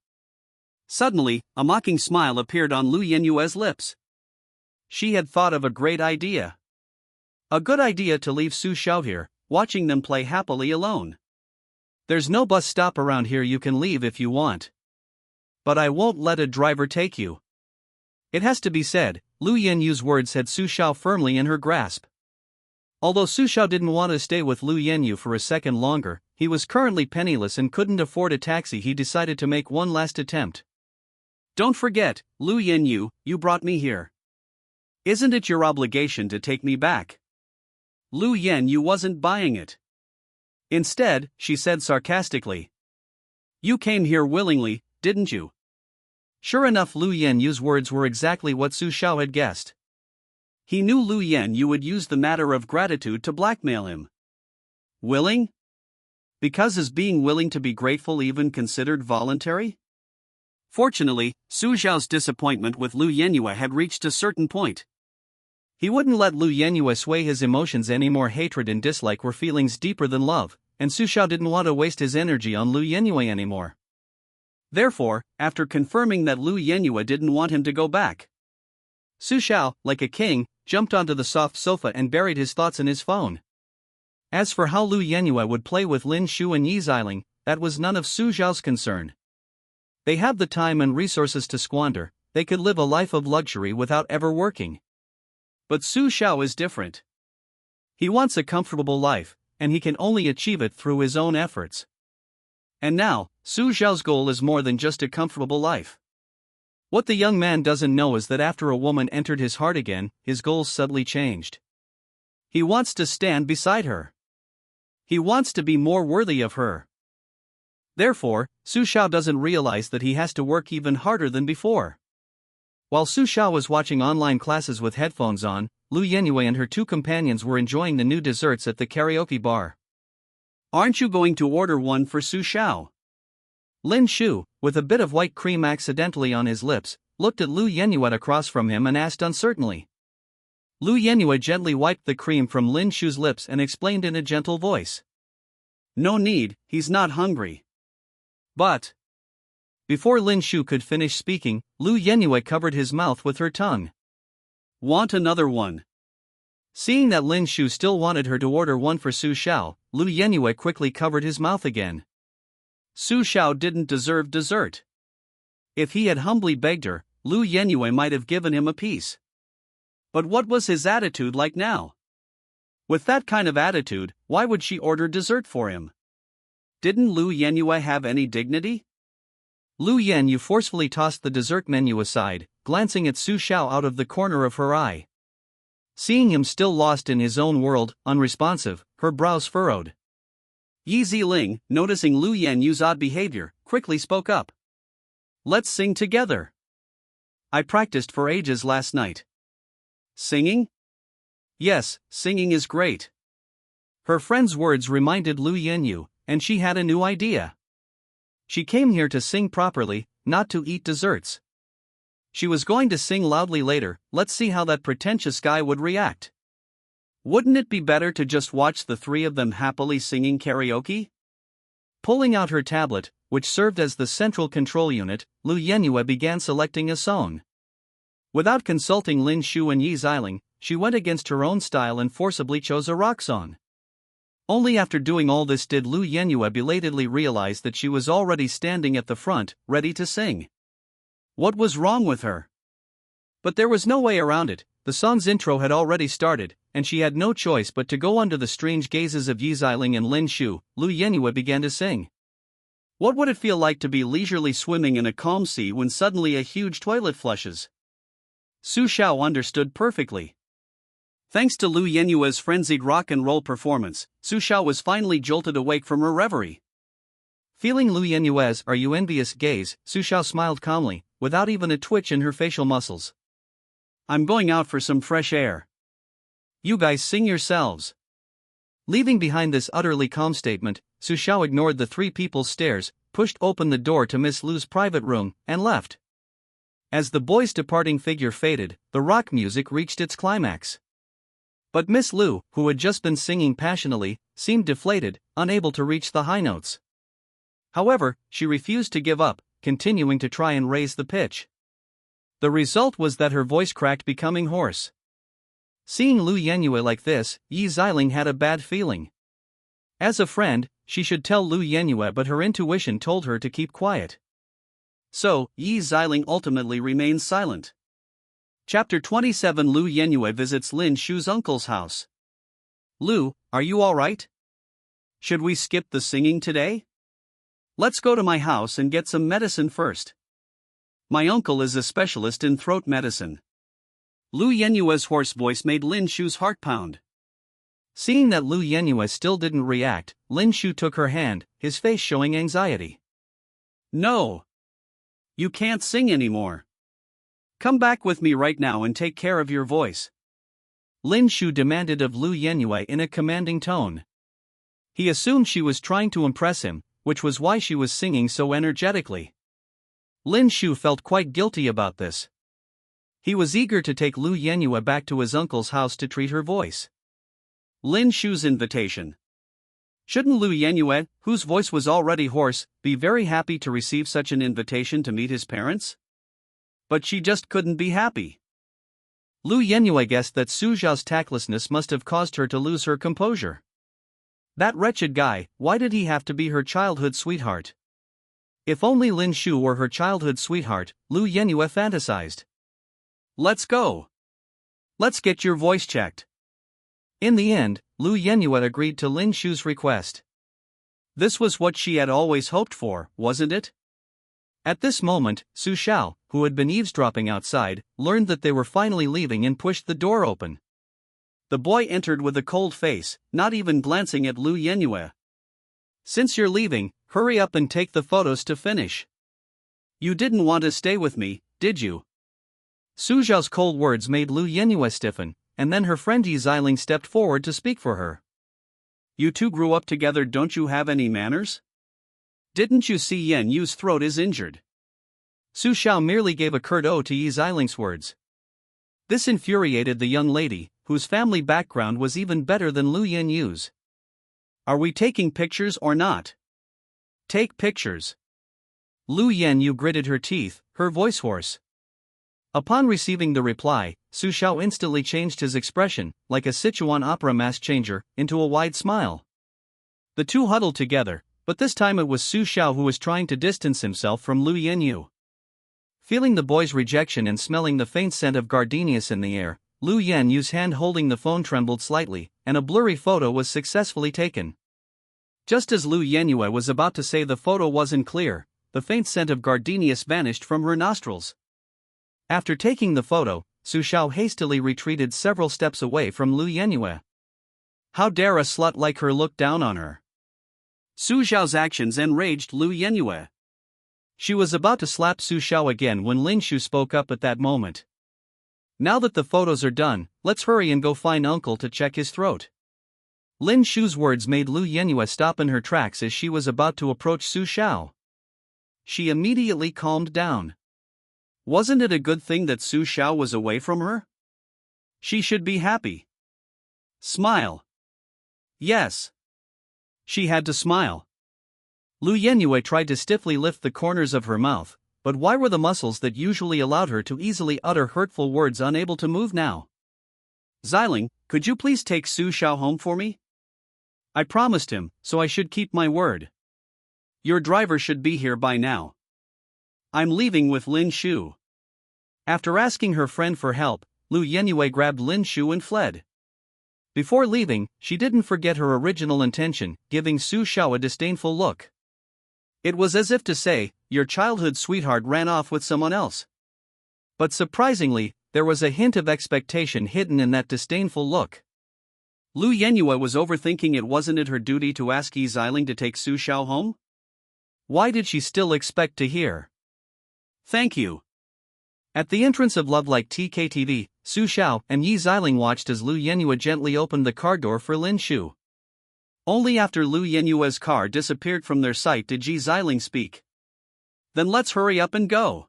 Speaker 2: Suddenly, a mocking smile appeared on Lu Yenyue's lips. She had thought of a great idea. A good idea to leave Su Xiao here, watching them play happily alone.
Speaker 1: There's no bus stop around here, you can leave if you want. But I won't let a driver take you. It has to be said, Lu Yenyu's words had Su Xiao firmly in her grasp. Although Su Xiao didn't want to stay with Lu Yenyu for a second longer, he was currently penniless and couldn't afford a taxi. He decided to make one last attempt.
Speaker 2: Don't forget, Lu Yenyu, you brought me here. Isn't it your obligation to take me back? Lu Yenyu wasn't buying it. Instead, she said sarcastically. You came here willingly, didn't you?
Speaker 1: Sure enough, Lu Yenyu's words were exactly what Su Xiao had guessed.
Speaker 2: He knew Lu Yenyu would use the matter of gratitude to blackmail him. Willing? Because is being willing to be grateful even considered voluntary? Fortunately, Su Xiao's disappointment with Lu Yenyue had reached a certain point.
Speaker 1: He wouldn't let Lu Yenyue sway his emotions anymore. Hatred and dislike were feelings deeper than love, and Su Xiao didn't want to waste his energy on Lu Yenyue anymore.
Speaker 2: Therefore, after confirming that Lu Yenyue didn't want him to go back,
Speaker 1: Su Xiao, like a king, jumped onto the soft sofa and buried his thoughts in his phone. As for how Lu Yenyue would play with Lin Shu and Yi Xiling, that was none of Su Xiao's concern. They have the time and resources to squander, they could live a life of luxury without ever working. But Su Xiao is different. He wants a comfortable life, and he can only achieve it through his own efforts. And now, Su Xiao's goal is more than just a comfortable life. What the young man doesn't know is that after a woman entered his heart again, his goals subtly changed. He wants to stand beside her. He wants to be more worthy of her. Therefore, Su Xiao doesn't realize that he has to work even harder than before. While Su Xiao was watching online classes with headphones on, Lu Yenyue and her two companions were enjoying the new desserts at the karaoke bar.
Speaker 2: Aren't you going to order one for Su Xiao?
Speaker 1: Lin Shu, with a bit of white cream accidentally on his lips, looked at Lu Yenyue across from him and asked uncertainly. Lu Yenyue gently wiped the cream from Lin Shu's lips and explained in a gentle voice.
Speaker 2: No need, he's not hungry.
Speaker 1: But before Lin Shu could finish speaking, Lu Yenyue covered his mouth with her tongue.
Speaker 2: Want another one?
Speaker 1: Seeing that Lin Shu still wanted her to order one for Su Xiao, Lu Yenyue quickly covered his mouth again.
Speaker 2: Su Xiao didn't deserve dessert. If he had humbly begged her, Lu Yenyue might have given him a piece. But what was his attitude like now? With that kind of attitude, why would she order dessert for him? Didn't Lu Yenyue have any dignity?
Speaker 1: Lu Yenyu forcefully tossed the dessert menu aside, glancing at Su Xiao out of the corner of her eye. Seeing him still lost in his own world, unresponsive, her brows furrowed.
Speaker 2: Yi Ziling, noticing Lu Yenyu's odd behavior, quickly spoke up. Let's sing together. I practiced for ages last night. Singing? Yes, singing is great.
Speaker 1: Her friend's words reminded Lu Yenyu, and she had a new idea. She came here to sing properly, not to eat desserts. She was going to sing loudly later. Let's see how that pretentious guy would react. Wouldn't it be better to just watch the three of them happily singing karaoke? Pulling out her tablet, which served as the central control unit, Lu Yenyue began selecting a song. Without consulting Lin Shu and Yi Xiling, she went against her own style and forcibly chose a rock song. Only after doing all this did Lu Yenyue belatedly realize that she was already standing at the front, ready to sing. What was wrong with her? But there was no way around it. The song's intro had already started, and she had no choice but to go under the strange gazes of Yi Xiling and Lin Shu. Lu Yenyue began to sing. What would it feel like to be leisurely swimming in a calm sea when suddenly a huge toilet flushes? Su Xiao understood perfectly. Thanks to Lu Yenyue's frenzied rock and roll performance, Su Xiao was finally jolted awake from her reverie. Feeling Lu Yenyue's "Are you envious?" gaze, Su Xiao smiled calmly, without even a twitch in her facial muscles. I'm going out for some fresh air. You guys sing yourselves. Leaving behind this utterly calm statement, Su Xiao ignored the three people's stares, pushed open the door to Miss Lu's private room, and left. As the boy's departing figure faded, the rock music reached its climax. But Miss Lu, who had just been singing passionately, seemed deflated, unable to reach the high notes. However, she refused to give up, continuing to try and raise the pitch. The result was that her voice cracked, becoming hoarse. Seeing Lu Yenyue like this, Yi Xiling had a bad feeling. As a friend, she should tell Lu Yenyue, but her intuition told her to keep quiet. So, Yi Xiling ultimately remained silent. Chapter 27. Lu Yenyue visits Lin Shu's uncle's house. Lu, are you alright? Should we skip the singing today? Let's go to my house and get some medicine first. My uncle is a specialist in throat medicine. Lu Yenyue's hoarse voice made Lin Shu's heart pound. Seeing that Lu Yenyue still didn't react, Lin Shu took her hand, his face showing anxiety. No. You can't sing anymore. Come back with me right now and take care of your voice. Lin Shu demanded of Lu Yenyue in a commanding tone. He assumed she was trying to impress him, which was why she was singing so energetically. Lin Shu felt quite guilty about this. He was eager to take Lu Yenyue back to his uncle's house to treat her voice. Lin Shu's invitation. Shouldn't Lu Yenyue, whose voice was already hoarse, be very happy to receive such an invitation to meet his parents? But she just couldn't be happy. Lu Yenyue guessed that Su Zhao's tactlessness must have caused her to lose her composure. That wretched guy, why did he have to be her childhood sweetheart? If only Lin Shu were her childhood sweetheart, Lu Yenyue fantasized. Let's go. Let's get your voice checked. In the end, Lu Yenyue agreed to Lin Shu's request. This was what she had always hoped for, wasn't it? At this moment, Su Xiao, who had been eavesdropping outside, learned that they were finally leaving and pushed the door open. The boy entered with a cold face, not even glancing at Lu Yenyue. Since you're leaving, hurry up and take the photos to finish. You didn't want to stay with me, did you? Su Zhao's cold words made Lu Yenyue stiffen, and then her friend Yi Xiling stepped forward to speak for her. You two grew up together, don't you have any manners? Didn't you see Yen Yu's throat is injured? Su Xiao merely gave a curt O to Yi Xiling's words. This infuriated the young lady, whose family background was even better than Lu Yenyue's. Are we taking pictures or not? Take pictures. Lu Yenyu gritted her teeth, her voice hoarse. Upon receiving the reply, Su Xiao instantly changed his expression, like a Sichuan opera mask changer, into a wide smile. The two huddled together, but this time it was Su Xiao who was trying to distance himself from Lu Yenyu. Feeling the boy's rejection and smelling the faint scent of gardenias in the air, Lu Yenyu's hand holding the phone trembled slightly, and a blurry photo was successfully taken. Just as Lu Yenyue was about to say the photo wasn't clear, the faint scent of gardenias vanished from her nostrils. After taking the photo, Su Xiao hastily retreated several steps away from Lu Yenyue. How dare a slut like her look down on her? Su Xiao's actions enraged Lu Yenyue. She was about to slap Su Xiao again when Lin Shu spoke up at that moment. Now that the photos are done, let's hurry and go find uncle to check his throat. Lin Shu's words made Lu Yenyue stop in her tracks as she was about to approach Su Xiao. She immediately calmed down. Wasn't it a good thing that Su Xiao was away from her? She should be happy. Smile. Yes. She had to smile. Lu Yenyue tried to stiffly lift the corners of her mouth, but why were the muscles that usually allowed her to easily utter hurtful words unable to move now? Xiling, could you please take Su Xiao home for me? I promised him, so I should keep my word. Your driver should be here by now. I'm leaving with Lin Shu. After asking her friend for help, Lu Yenyue grabbed Lin Shu and fled. Before leaving, she didn't forget her original intention, giving Su Xiao a disdainful look. It was as if to say, your childhood sweetheart ran off with someone else. But surprisingly, there was a hint of expectation hidden in that disdainful look. Lu Yenyue was overthinking it. Wasn't it her duty to ask Yi Xiling to take Su Xiao home? Why did she still expect to hear? Thank you. At the entrance of Love Like TKTV, Su Xiao and Yi Xiling watched as Lu Yenyue gently opened the car door for Lin Shu. Only after Lu Yenyue's car disappeared from their sight did Yi Xiling speak. Then let's hurry up and go.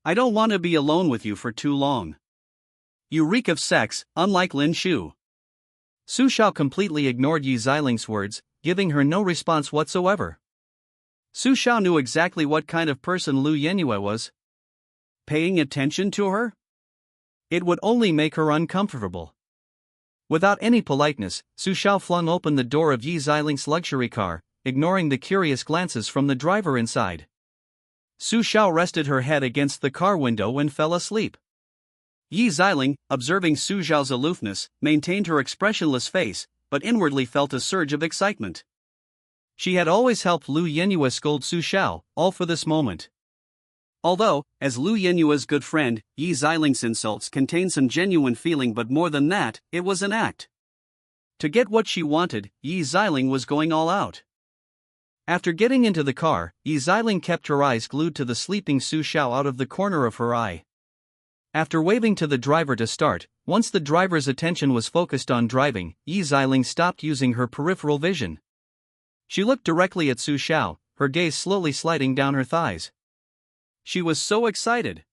Speaker 1: I don't want to be alone with you for too long. You reek of sex, unlike Lin Shu. Su Xiao completely ignored Yi Ziling's words, giving her no response whatsoever.
Speaker 2: Su Xiao knew exactly what kind of person Lu Yenyue was. Paying attention to her?
Speaker 1: It would only make her uncomfortable. Without any politeness, Su Xiao flung open the door of Yi Ziling's luxury car, ignoring the curious glances from the driver inside. Su Xiao rested her head against the car window and fell asleep.
Speaker 2: Yi Ziling, observing Su Xiao's aloofness, maintained her expressionless face, but inwardly felt a surge of excitement.
Speaker 1: She had always helped Lu Yenyue scold Su Xiao, all for this moment.
Speaker 2: Although, as Lu Yenyue's good friend, Yi Ziling's insults contained some genuine feeling, but more than that, it was an act. To get what she wanted, Yi Ziling was going all out. After getting into the car, Yi Ziling kept her eyes glued to the sleeping Su Xiao out of the corner of her eye. After waving to the driver to start, once the driver's attention was focused on driving, Yi Ziling stopped using her peripheral vision. She looked directly at Su Xiao, her gaze slowly sliding down her thighs. She was so excited.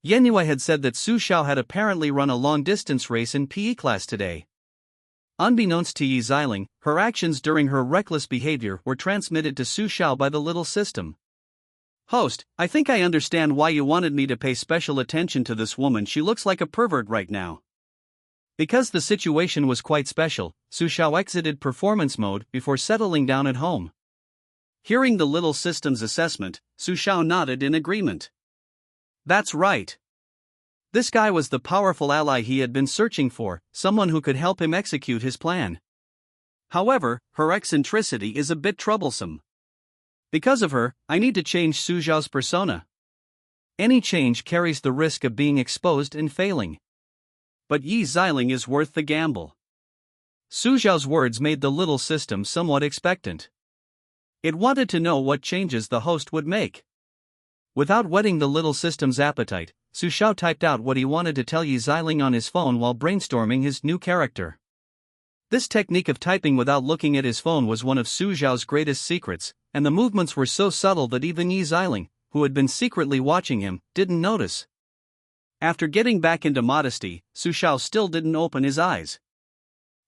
Speaker 2: Yenyue had said that Su Xiao had apparently run a long-distance race in PE class today. Unbeknownst to Yi Ziling, her actions during her reckless behavior were transmitted to Su Xiao by the little system. Host, I think I understand why you wanted me to pay special attention to this woman. She looks like a pervert right now.
Speaker 1: Because the situation was quite special, Su Xiao exited performance mode before settling down at home.
Speaker 2: Hearing the little system's assessment, Su Xiao nodded in agreement.
Speaker 1: That's right. This guy was the powerful ally he had been searching for, someone who could help him execute his plan.
Speaker 2: However, her eccentricity is a bit troublesome.
Speaker 1: Because of her, I need to change Su Xiao's persona. Any change carries the risk of being exposed and failing.
Speaker 2: But Yi Ziling is worth the gamble.
Speaker 1: Su Xiao's words made the little system somewhat expectant. It wanted to know what changes the host would make. Without whetting the little system's appetite, Su Xiao typed out what he wanted to tell Yi Ziling on his phone while brainstorming his new character. This technique of typing without looking at his phone was one of Su Xiao's greatest secrets, and the movements were so subtle that even Yi Ziling, who had been secretly watching him, didn't notice.
Speaker 2: After getting back into modesty, Su Xiao still didn't open his eyes.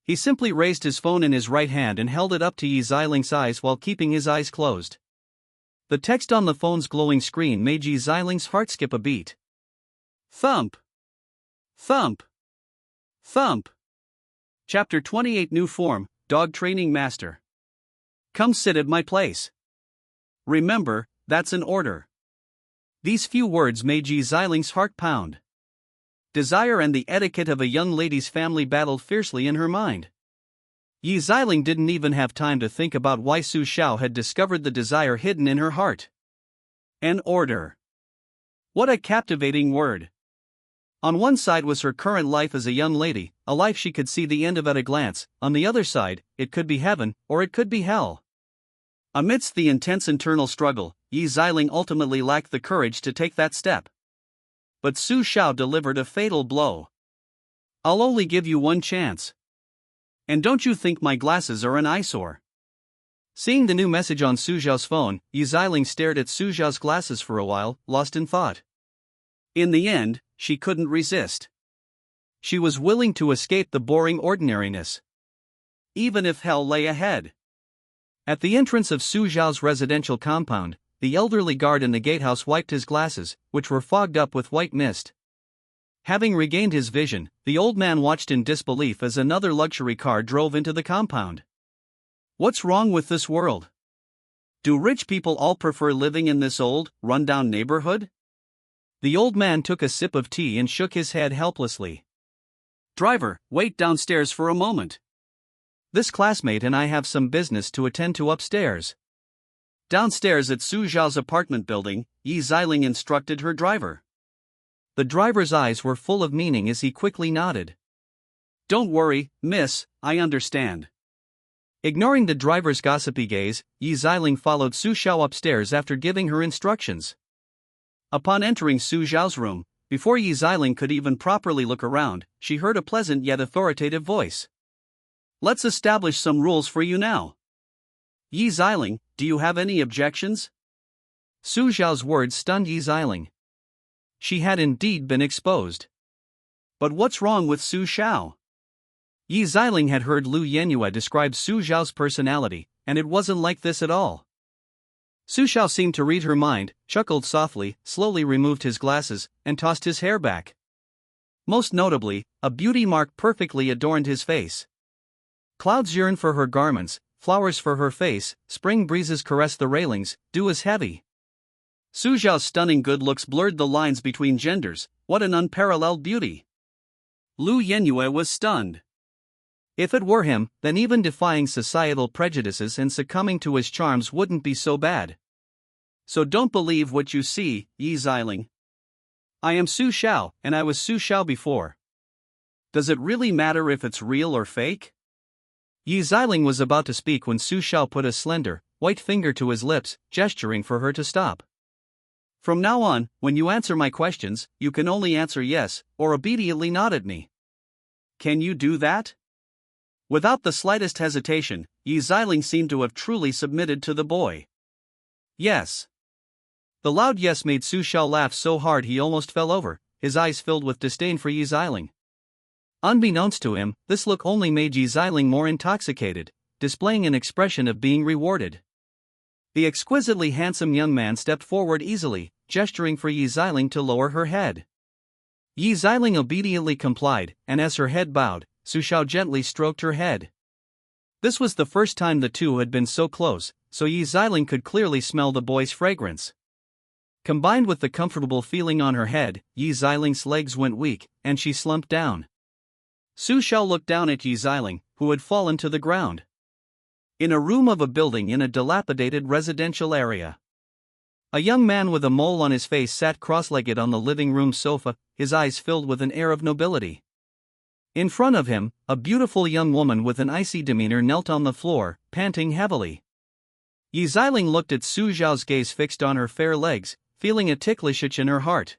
Speaker 1: He simply raised his phone in his right hand and held it up to Yi Ziling's eyes while keeping his eyes closed. The text on the phone's glowing screen made Yi Ziling's heart skip a beat.
Speaker 2: Thump. Thump. Thump. Chapter 28 New Form, Dog Training Master. Come sit at my place. Remember, that's an order.
Speaker 1: These few words made Yi Ziling's heart pound. Desire and the etiquette of a young lady's family battled fiercely in her mind. Yi Ziling didn't even have time to think about why Su Xiao had discovered the desire hidden in her heart.
Speaker 2: An order. What a captivating word.
Speaker 1: On one side was her current life as a young lady, a life she could see the end of at a glance. On the other side, it could be heaven, or it could be hell.
Speaker 2: Amidst the intense internal struggle, Yi Ziling ultimately lacked the courage to take that step. But Su Xiao delivered a fatal blow.
Speaker 1: I'll only give you one chance.
Speaker 2: And don't you think my glasses are an eyesore?
Speaker 1: Seeing the new message on Su Xiao's phone, Yi Ziling stared at Su Xiao's glasses for a while, lost in thought.
Speaker 2: In the end, she couldn't resist.
Speaker 1: She was willing to escape the boring ordinariness.
Speaker 2: Even if hell lay ahead.
Speaker 1: At the entrance of Su Xiao's residential compound, the elderly guard in the gatehouse wiped his glasses, which were fogged up with white mist. Having regained his vision, the old man watched in disbelief as another luxury car drove into the compound.
Speaker 2: What's wrong with this world? Do rich people all prefer living in this old, run-down neighborhood?
Speaker 1: The old man took a sip of tea and shook his head helplessly.
Speaker 2: Driver, wait downstairs for a moment.
Speaker 1: This classmate and I have some business to attend to upstairs.
Speaker 2: Downstairs at Su Xiao's apartment building, Yi Ziling instructed her driver.
Speaker 1: The driver's eyes were full of meaning as he quickly nodded.
Speaker 2: Don't worry, miss, I understand.
Speaker 1: Ignoring the driver's gossipy gaze, Yi Ziling followed Su Xiao upstairs after giving her instructions.
Speaker 2: Upon entering Su Xiao's room, before Yi Ziling could even properly look around, she heard a pleasant yet authoritative voice. Let's establish some rules for you now. Yi Ziling, do you have any objections?
Speaker 1: Su Xiao's words stunned Yi Ziling. She had indeed been exposed.
Speaker 2: But what's wrong with Su Xiao?
Speaker 1: Yi Xiling had heard Lu Yenhua describe Su Xiao's personality, and it wasn't like this at all. Su Xiao seemed to read her mind, chuckled softly, slowly removed his glasses, and tossed his hair back. Most notably, a beauty mark perfectly adorned his face. Clouds yearn for her garments, flowers for her face, spring breezes caress the railings, dew is heavy. Su Xiao's stunning good looks blurred the lines between genders. What an unparalleled beauty! Lu Yenhua was stunned. If it were him, then even defying societal prejudices and succumbing to his charms wouldn't be so bad. So don't believe what you see, Yi Xiling. I am Su Xiao, and I was Su Xiao before. Does it really matter if it's real or fake? Yi Xiling was about to speak when Su Xiao put a slender, white finger to his lips, gesturing for her to stop. From now on, when you answer my questions, you can only answer yes, or obediently nod at me. Can you do that? Without the slightest hesitation, Yi Xiling seemed to have truly submitted to the boy. Yes. The loud yes made Su Xiao laugh so hard he almost fell over, his eyes filled with disdain for Yi Xiling. Unbeknownst to him, this look only made Yi Xiling more intoxicated, displaying an expression of being rewarded. The exquisitely handsome young man stepped forward easily, gesturing for Yi Xiling to lower her head. Yi Xiling obediently complied, and as her head bowed, Su Xiao gently stroked her head. This was the first time the two had been so close, so Yi Xiling could clearly smell the boy's fragrance. Combined with the comfortable feeling on her head, Yi Xiling's legs went weak, and she slumped down. Su Xiao looked down at Yi Xiling, who had fallen to the ground. In a room of a building in a dilapidated residential area. A young man with a mole on his face sat cross-legged on the living room sofa, his eyes filled with an air of nobility. In front of him, a beautiful young woman with an icy demeanor knelt on the floor, panting heavily. Yi Xiling looked at Su Xiao's gaze fixed on her fair legs, feeling a ticklish itch in her heart.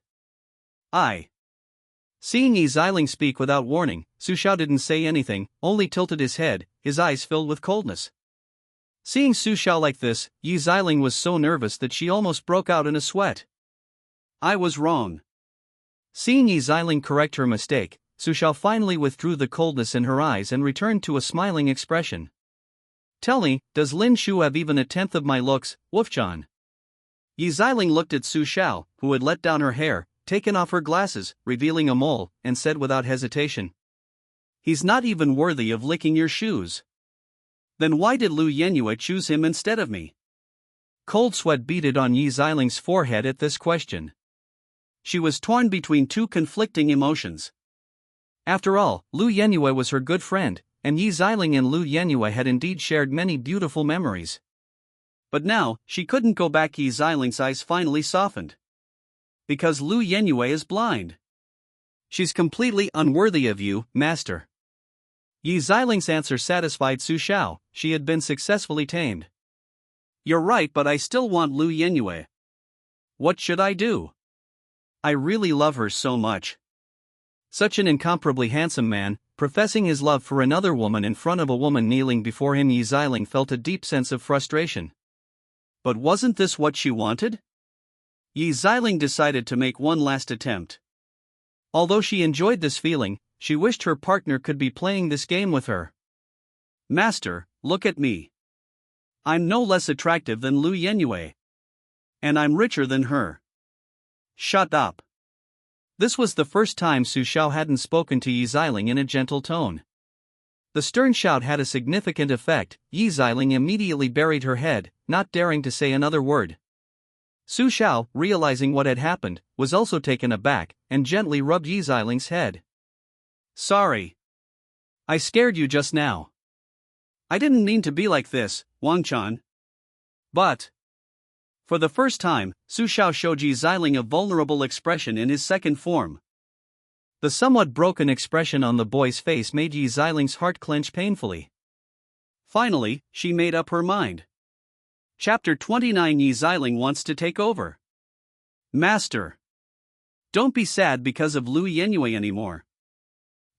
Speaker 1: Seeing Yi Xiling speak without warning, Su Xiao didn't say anything, only tilted his head, his eyes filled with coldness. Seeing Su Xiao like this, Yi Xiling was so nervous that she almost broke out in a sweat. I was wrong. Seeing Yi Xiling correct her mistake, Su Xiao finally withdrew the coldness in her eyes and returned to a smiling expression. Tell me, does Lin Shu have even a tenth of my looks, Wolfchan? Yi Xiling looked at Su Xiao, who had let down her hair, taken off her glasses, revealing a mole, and said without hesitation. He's not even worthy of licking your shoes. Then why did Lu Yenhua choose him instead of me? Cold sweat beaded on Yi Xiling's forehead at this question. She was torn between two conflicting emotions. After all, Lu Yenhua was her good friend, and Yi Xiling and Lu Yenhua had indeed shared many beautiful memories. But now, she couldn't go back. Yi Xiling's eyes finally softened. Because Lu Yenhua is blind. She's completely unworthy of you, master. Yi Xiling's answer satisfied Su Xiao, she had been successfully tamed. You're right, but I still want Lu Yenhua. What should I do? I really love her so much. Such an incomparably handsome man, professing his love for another woman in front of a woman kneeling before him. Yi Xiling felt a deep sense of frustration. But wasn't this what she wanted? Yi Xiling decided to make one last attempt. Although she enjoyed this feeling, she wished her partner could be playing this game with her. Master, look at me. I'm no less attractive than Lu Yenhua. And I'm richer than her. Shut up. This was the first time Su Xiao hadn't spoken to Yi Xiling in a gentle tone. The stern shout had a significant effect. Yi Xiling immediately buried her head, not daring to say another word. Su Xiao, realizing what had happened, was also taken aback, and gently rubbed Yi Xiling's head. Sorry. I scared you just now. I didn't mean to be like this, Wang-chan. But... For the first time, Su Xiao showed Yi Xiling a vulnerable expression in his second form. The somewhat broken expression on the boy's face made Yi Xiling's heart clench painfully. Finally, she made up her mind. Chapter 29. Yi Xiling wants to take over. Master. Don't be sad because of Lu Yenhua anymore.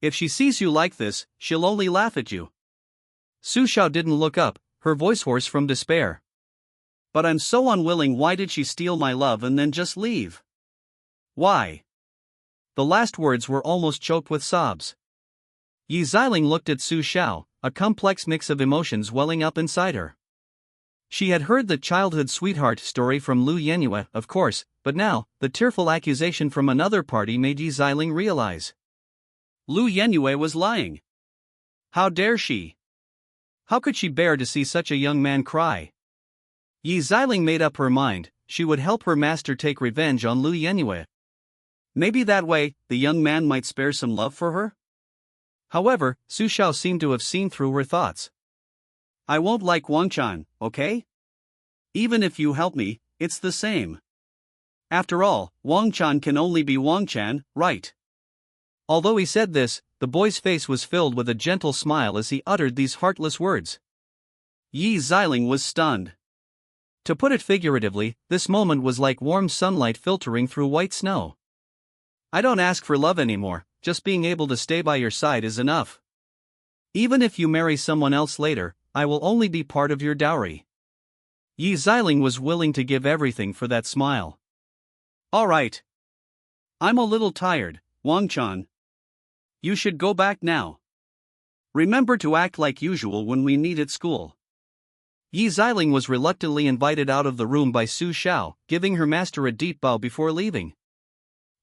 Speaker 1: If she sees you like this, she'll only laugh at you. Su Xiao didn't look up, her voice hoarse from despair. But I'm so unwilling. Why did she steal my love and then just leave? Why? The last words were almost choked with sobs. Yi Xiling looked at Su Xiao, a complex mix of emotions welling up inside her. She had heard the childhood sweetheart story from Lu Yenue, of course, but now, the tearful accusation from another party made Yi Xiling realize.
Speaker 2: Lu Yenue was lying. How dare she?
Speaker 1: How could she bear to see such a young man cry? Yi Xiling made up her mind, she would help her master take revenge on Lu Yenue.
Speaker 2: Maybe that way, the young man might spare some love for her?
Speaker 1: However, Su Xiao seemed to have seen through her thoughts.
Speaker 2: I won't like Wang-chan, okay? Even if you help me, it's the same. After all, Wang-chan can only be Wang-chan, right?
Speaker 1: Although he said this, the boy's face was filled with a gentle smile as he uttered these heartless words.
Speaker 2: Yi Xiling was stunned.
Speaker 1: To put it figuratively, this moment was like warm sunlight filtering through white snow. I don't ask for love anymore, just being able to stay by your side is enough. Even if you marry someone else later, I will only be part of your dowry. Yi Xiling was willing to give everything for that smile.
Speaker 2: All right. I'm a little tired, Wang-chan. You should go back now. Remember to act like usual when we meet at school.
Speaker 1: Yi Xiling was reluctantly invited out of the room by Su Xiao, giving her master a deep bow before leaving.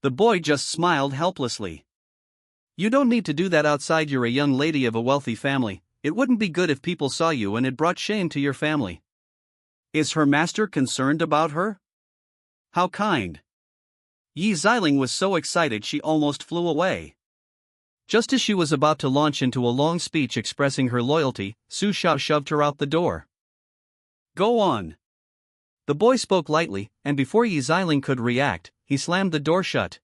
Speaker 2: The boy just smiled helplessly.
Speaker 1: You don't need to do that outside. You're a young lady of a wealthy family. It wouldn't be good if people saw you and it brought shame to your family.
Speaker 2: Is her master concerned about her? How kind. Yi Xiling was so excited she almost flew away.
Speaker 1: Just as she was about to launch into a long speech expressing her loyalty, Su Xiao shoved her out the door.
Speaker 2: Go on.
Speaker 1: The boy spoke lightly, and before Yi Xiling could react, he slammed the door shut.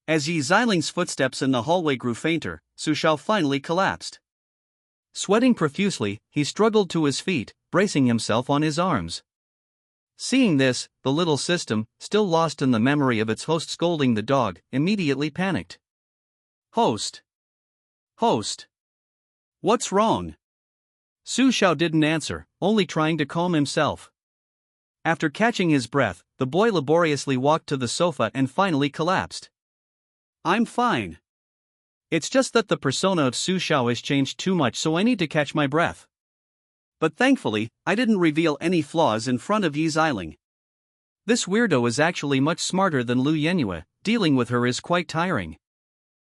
Speaker 2: As Yi Xiling's footsteps in the hallway grew fainter, Su Xiao finally collapsed.
Speaker 1: Sweating profusely, he struggled to his feet, bracing himself on his arms. Seeing this, the little system, still lost in the memory of its host scolding the dog, immediately panicked.
Speaker 2: Host. Host. What's wrong?
Speaker 1: Su Xiao didn't answer, only trying to calm himself. After catching his breath, the boy laboriously walked to the sofa and finally collapsed.
Speaker 2: I'm fine.
Speaker 1: It's just that the persona of Su Xiao has changed too much, so I need to catch my breath.
Speaker 2: But thankfully, I didn't reveal any flaws in front of Yi Xiling.
Speaker 1: This weirdo is actually much smarter than Lu Yenue, dealing with her is quite tiring.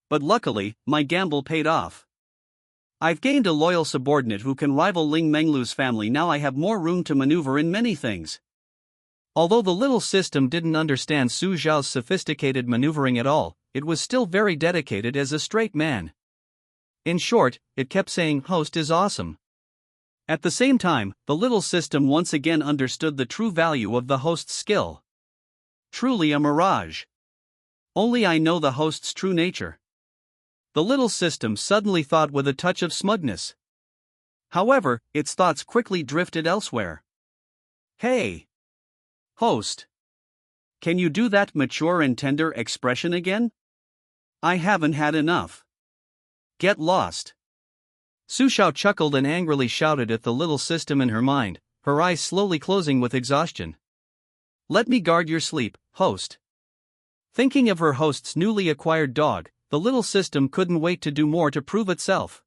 Speaker 2: But luckily, my gamble paid off. I've gained a loyal subordinate who can rival Ling Menglu's family. Now I have more room to maneuver in many things.
Speaker 1: Although the little system didn't understand Su Xiao's sophisticated maneuvering at all, it was still very dedicated as a straight man. In short, it kept saying, "Host is awesome." At the same time, the little system once again understood the true value of the host's skill.
Speaker 2: Truly a mirage. Only I know the host's true nature.
Speaker 1: The little system suddenly thought with a touch of smugness.
Speaker 2: However, its thoughts quickly drifted elsewhere. Hey! Host! Can you do that mature and tender expression again? I haven't had enough. Get lost.
Speaker 1: Su Xiao chuckled and angrily shouted at the little system in her mind, her eyes slowly closing with exhaustion. Let me guard your sleep, host. Thinking of her host's newly acquired dog, the little system couldn't wait to do more to prove itself.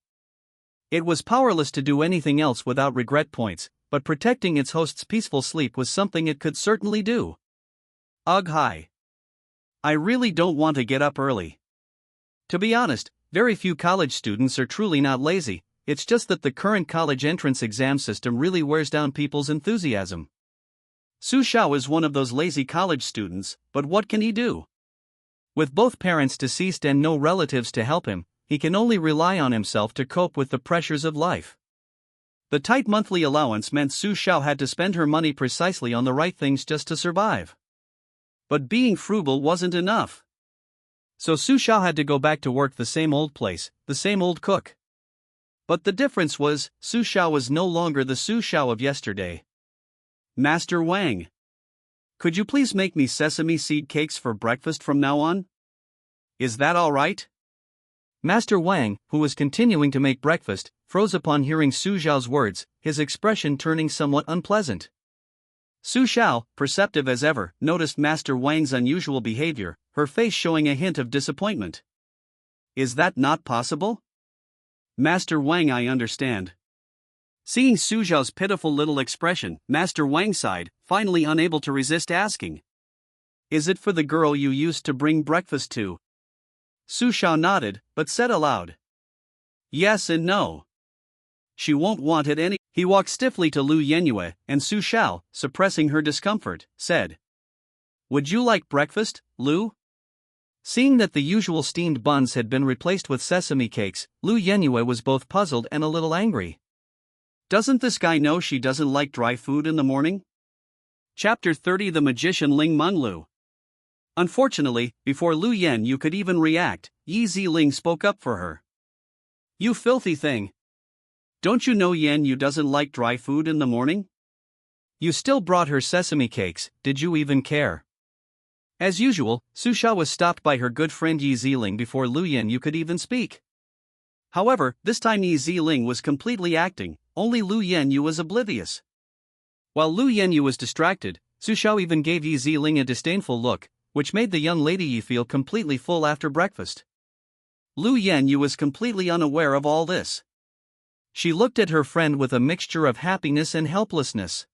Speaker 1: It was powerless to do anything else without regret points, but protecting its host's peaceful sleep was something it could certainly do.
Speaker 2: Ugh, hi. I really don't want to get up early.
Speaker 1: To be honest, very few college students are truly not lazy, it's just that the current college entrance exam system really wears down people's enthusiasm.
Speaker 2: Su Xiao is one of those lazy college students, but what can he do?
Speaker 1: With both parents deceased and no relatives to help him, he can only rely on himself to cope with the pressures of life. The tight monthly allowance meant Su Xiao had to spend her money precisely on the right things just to survive.
Speaker 2: But being frugal wasn't enough.
Speaker 1: So Su Xiao had to go back to work the same old place, the same old cook. But the difference was, Su Xiao was no longer the Su Xiao of yesterday.
Speaker 2: Master Wang. Could you please make me sesame seed cakes for breakfast from now on? Is that all right?
Speaker 1: Master Wang, who was continuing to make breakfast, froze upon hearing Su Xiao's words, his expression turning somewhat unpleasant.
Speaker 2: Su Xiao, perceptive as ever, noticed Master Wang's unusual behavior, her face showing a hint of disappointment. Is that not possible? Master Wang, I understand. Seeing Su Xiao's pitiful little expression, Master Wang sighed, finally unable to resist asking. Is it for the girl you used to bring breakfast to? Su Xiao nodded, but said aloud. Yes and no. She won't want it any. He walked stiffly to Lu Yenyue, and Su Xiao, suppressing her discomfort, said. Would you like breakfast, Lu? Seeing that the usual steamed buns had been replaced with sesame cakes, Lu Yenyue was both puzzled and a little angry. Doesn't this guy know she doesn't like dry food in the morning? Chapter 30 The Magician Ling Menglu. Unfortunately, before Lu Yenyu could even react, Yi Ziling spoke up for her. You filthy thing! Don't you know Yenyu doesn't like dry food in the morning? You still brought her sesame cakes, did you even care? As usual, Su Xiao was stopped by her good friend Yi Ziling before Lu Yenyu could even speak. However, this time Yi Ziling was completely acting, only Lu Yenyu was oblivious. While Lu Yenyu was distracted, Su Xiao even gave Yi Ziling a disdainful look, which made the young lady Yi feel completely full after breakfast. Lu Yenyu was completely unaware of all this. She looked at her friend with a mixture of happiness and helplessness.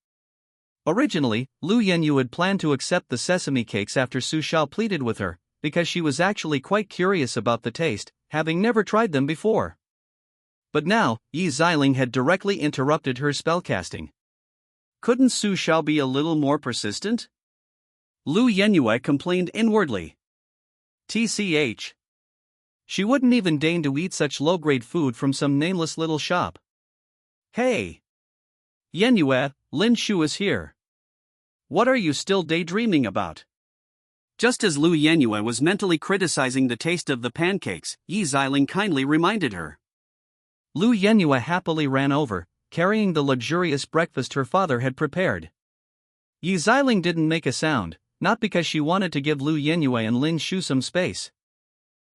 Speaker 2: Originally, Lu Yenyu had planned to accept the sesame cakes after Su Xiao pleaded with her, because she was actually quite curious about the taste, having never tried them before. But now, Yi Ziling had directly interrupted her spellcasting. Couldn't Su Xiao be a little more persistent? Lu Yenyue complained inwardly. TCH. She wouldn't even deign to eat such low-grade food from some nameless little shop. Hey! Yenyue, Lin Shu is here. What are you still daydreaming about? Just as Lu Yenyue was mentally criticizing the taste of the pancakes, Yi Ziling kindly reminded her. Lu Yenyue happily ran over, carrying the luxurious breakfast her father had prepared. Yi Ziling didn't make a sound, not because she wanted to give Lu Yenyue and Lin Shu some space,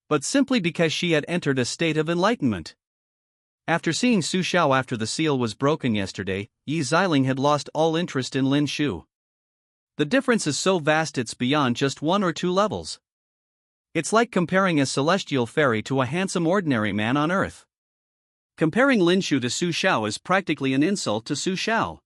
Speaker 2: but simply because she had entered a state of enlightenment. After seeing Su Xiao after the seal was broken yesterday, Yi Ziling had lost all interest in Lin Shu. The difference is so vast it's beyond just 1 or 2 levels. It's like comparing a celestial fairy to a handsome ordinary man on earth. Comparing Lin Shu to Su Xiao is practically an insult to Su Xiao.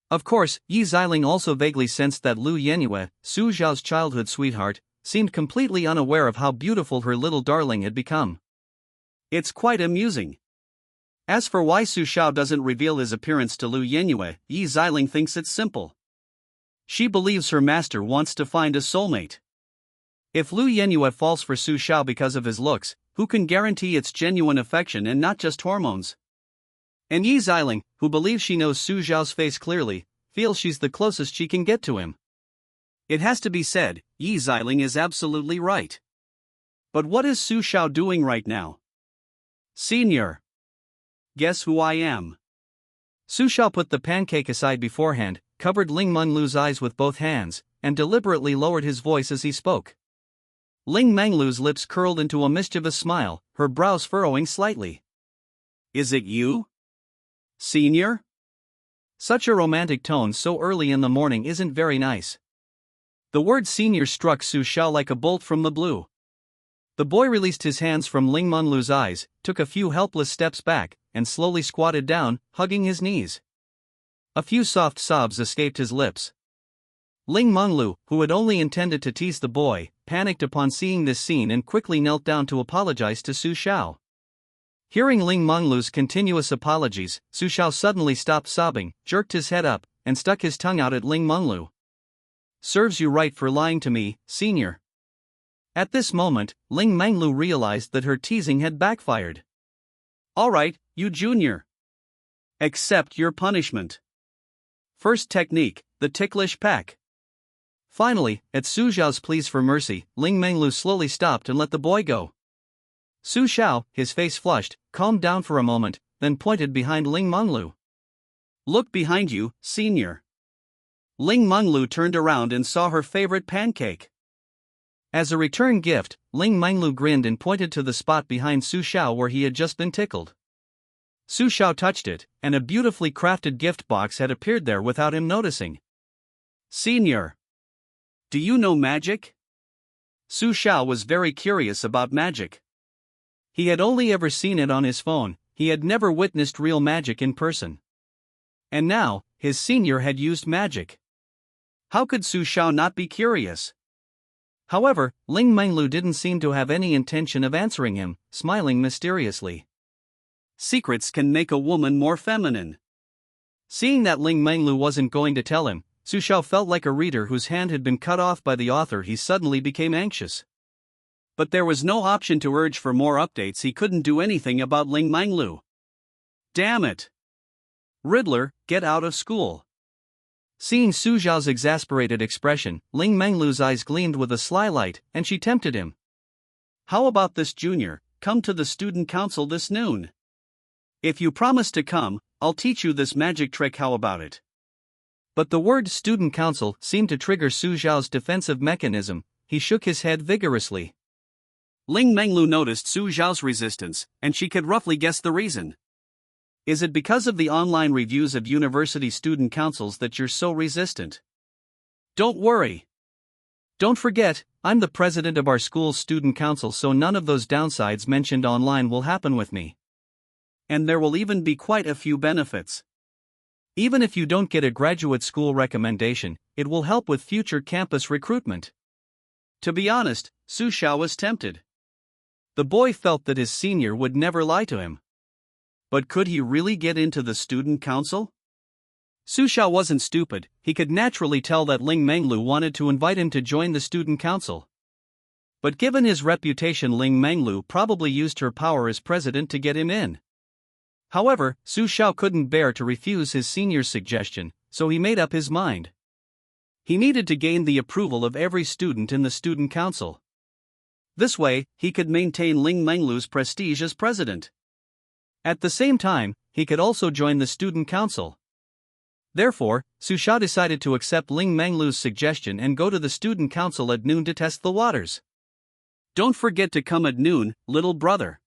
Speaker 2: Of course, Yi Ziling also vaguely sensed that Lu Yenyue, Su Xiao's childhood sweetheart, seemed completely unaware of how beautiful her little darling had become. It's quite amusing. As for why Su Xiao doesn't reveal his appearance to Lu Yenyue, Yi Ziling thinks it's simple. She believes her master wants to find a soulmate. If Lu Yenyue falls for Su Xiao because of his looks, who can guarantee it's genuine affection and not just hormones? And Yi Ziling, who believes she knows Su Xiao's face clearly, feels she's the closest she can get to him. It has to be said, Yi Ziling is absolutely right. But what is Su Xiao doing right now? Senior. Guess who I am? Su Xiao put the pancake aside beforehand, covered Ling Menglu's eyes with both hands, and deliberately lowered his voice as he spoke. Ling Menglu's lips curled into a mischievous smile, her brows furrowing slightly. Is it you? Senior? Such a romantic tone so early in the morning isn't very nice. The word senior struck Su Xiao like a bolt from the blue. The boy released his hands from Ling Menglu's eyes, took a few helpless steps back, and slowly squatted down, hugging his knees. A few soft sobs escaped his lips. Ling Menglu, who had only intended to tease the boy, panicked upon seeing this scene and quickly knelt down to apologize to Su Xiao. Hearing Ling Menglu's continuous apologies, Su Xiao suddenly stopped sobbing, jerked his head up, and stuck his tongue out at Ling Menglu. Serves you right for lying to me, senior. At this moment, Ling Menglu realized that her teasing had backfired. Alright, you junior. Accept your punishment. First technique, the ticklish peck. Finally, at Su Xiao's pleas for mercy, Ling Menglu slowly stopped and let the boy go. Su Xiao, his face flushed, calmed down for a moment, then pointed behind Ling Menglu. Look behind you, senior. Ling Menglu turned around and saw her favorite pancake. As a return gift, Ling Menglu grinned and pointed to the spot behind Su Xiao where he had just been tickled. Su Xiao touched it, and a beautifully crafted gift box had appeared there without him noticing. Senior. Do you know magic? Su Xiao was very curious about magic. He had only ever seen it on his phone,
Speaker 1: He had never witnessed real magic in person. And now, his senior had used magic. How could Su Xiao not be curious? However, Ling Menglu didn't seem to have any intention of answering him, smiling mysteriously.
Speaker 2: Secrets can make a woman more feminine.
Speaker 1: Seeing that Ling Menglu wasn't going to tell him, Su Xiao felt like a reader whose hand had been cut off by the author. He suddenly became anxious.
Speaker 2: But there was no option to urge for more updates. He couldn't do anything about Ling Menglu. Damn it! Riddler, get out of school.
Speaker 1: Seeing Su Xiao's exasperated expression, Ling Menglu's eyes gleamed with a sly light, and she tempted him.
Speaker 2: How about this, Junior? Come to the student council this noon. If you promise to come, I'll teach you this magic trick. How about it?
Speaker 1: But the word student council seemed to trigger Su Xiao's defensive mechanism. He shook his head vigorously.
Speaker 2: Ling Menglu noticed Su Xiao's resistance, and she could roughly guess the reason. Is it because of the online reviews of university student councils that you're so resistant?
Speaker 1: Don't worry. Don't forget, I'm the president of our school's student council, so none of those downsides mentioned online will happen with me.
Speaker 2: And there will even be quite a few benefits.
Speaker 1: Even if you don't get a graduate school recommendation, it will help with future campus recruitment.
Speaker 2: To be honest, Su Xiao was tempted.
Speaker 1: The boy felt that his senior would never lie to him.
Speaker 2: But could he really get into the student council?
Speaker 1: Su Xiao wasn't stupid. He could naturally tell that Ling Menglu wanted to invite him to join the student council. But given his reputation, Ling Menglu probably used her power as president to get him in. However, Su Xiao couldn't bear to refuse his senior's suggestion, so he made up his mind. He needed to gain the approval of every student in the student council. This way, he could maintain Ling Menglu's prestige as president. At the same time, he could also join the student council. Therefore, Su Xiao decided to accept Ling Menglu's suggestion and go to the student council at noon to test the waters.
Speaker 2: Don't forget to come at noon, little brother.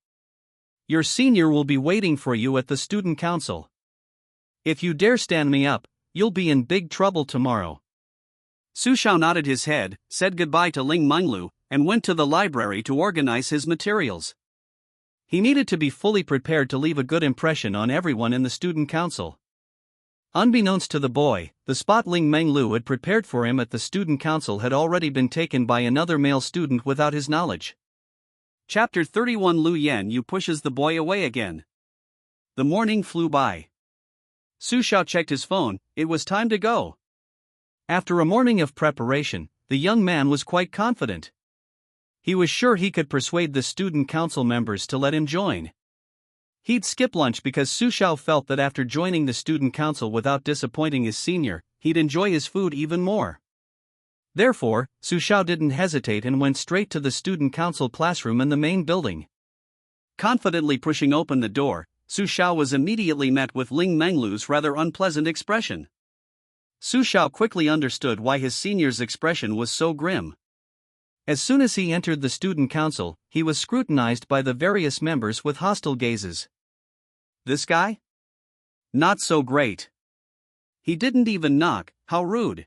Speaker 1: Your senior will be waiting for you at the student council. If you dare stand me up, you'll be in big trouble tomorrow.
Speaker 2: Su Xiao nodded his head, said goodbye to Ling Menglu, and went to the library to organize his materials.
Speaker 1: He needed to be fully prepared to leave a good impression on everyone in the student council. Unbeknownst to the boy, the spot Ling Menglu had prepared for him at the student council had already been taken by another male student without his knowledge.
Speaker 2: Chapter 31. Lu Yan pushes the boy away again. The morning flew by. Su Xiao checked his phone. It was time to go.
Speaker 1: After a morning of preparation, the young man was quite confident. He was sure he could persuade the student council members to let him join. He'd skip lunch because Su Xiao felt that after joining the student council without disappointing his senior, he'd enjoy his food even more. Therefore, Su Xiao didn't hesitate and went straight to the student council classroom in the main building.
Speaker 2: Confidently pushing open the door, Su Xiao was immediately met with Ling Menglu's rather unpleasant expression. Su Xiao quickly understood why his senior's expression was so grim.
Speaker 1: As soon as he entered the student council, he was scrutinized by the various members with hostile gazes.
Speaker 2: This guy? Not so great. He didn't even knock, how rude.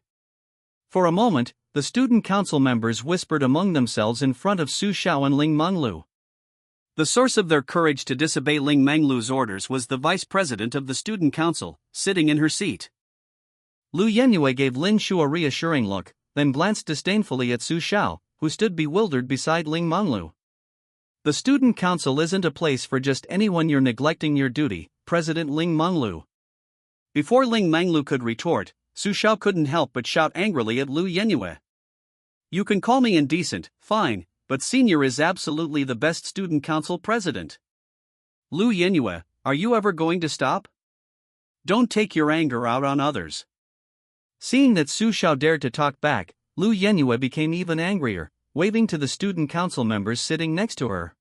Speaker 1: For a moment, the student council members whispered among themselves in front of Su Xiao and Ling Menglu.
Speaker 2: The source of their courage to disobey Ling Menglu's orders was the vice president of the student council, sitting in her seat.
Speaker 1: Lu Yenyue gave Lin Shu a reassuring look, then glanced disdainfully at Su Xiao, who stood bewildered beside Ling Menglu. The student council isn't a place for just anyone. You're neglecting your duty, President Ling Menglu.
Speaker 2: Before Ling Menglu could retort, Su Xiao couldn't help but shout angrily at Lu Yenyue. You can call me indecent, fine, but senior is absolutely the best student council president. Lu Yenyue, are you ever going to stop? Don't take your anger out on others.
Speaker 1: Seeing that Su Xiao dared to talk back, Lu Yenyue became even angrier, waving to the student council members sitting next to her.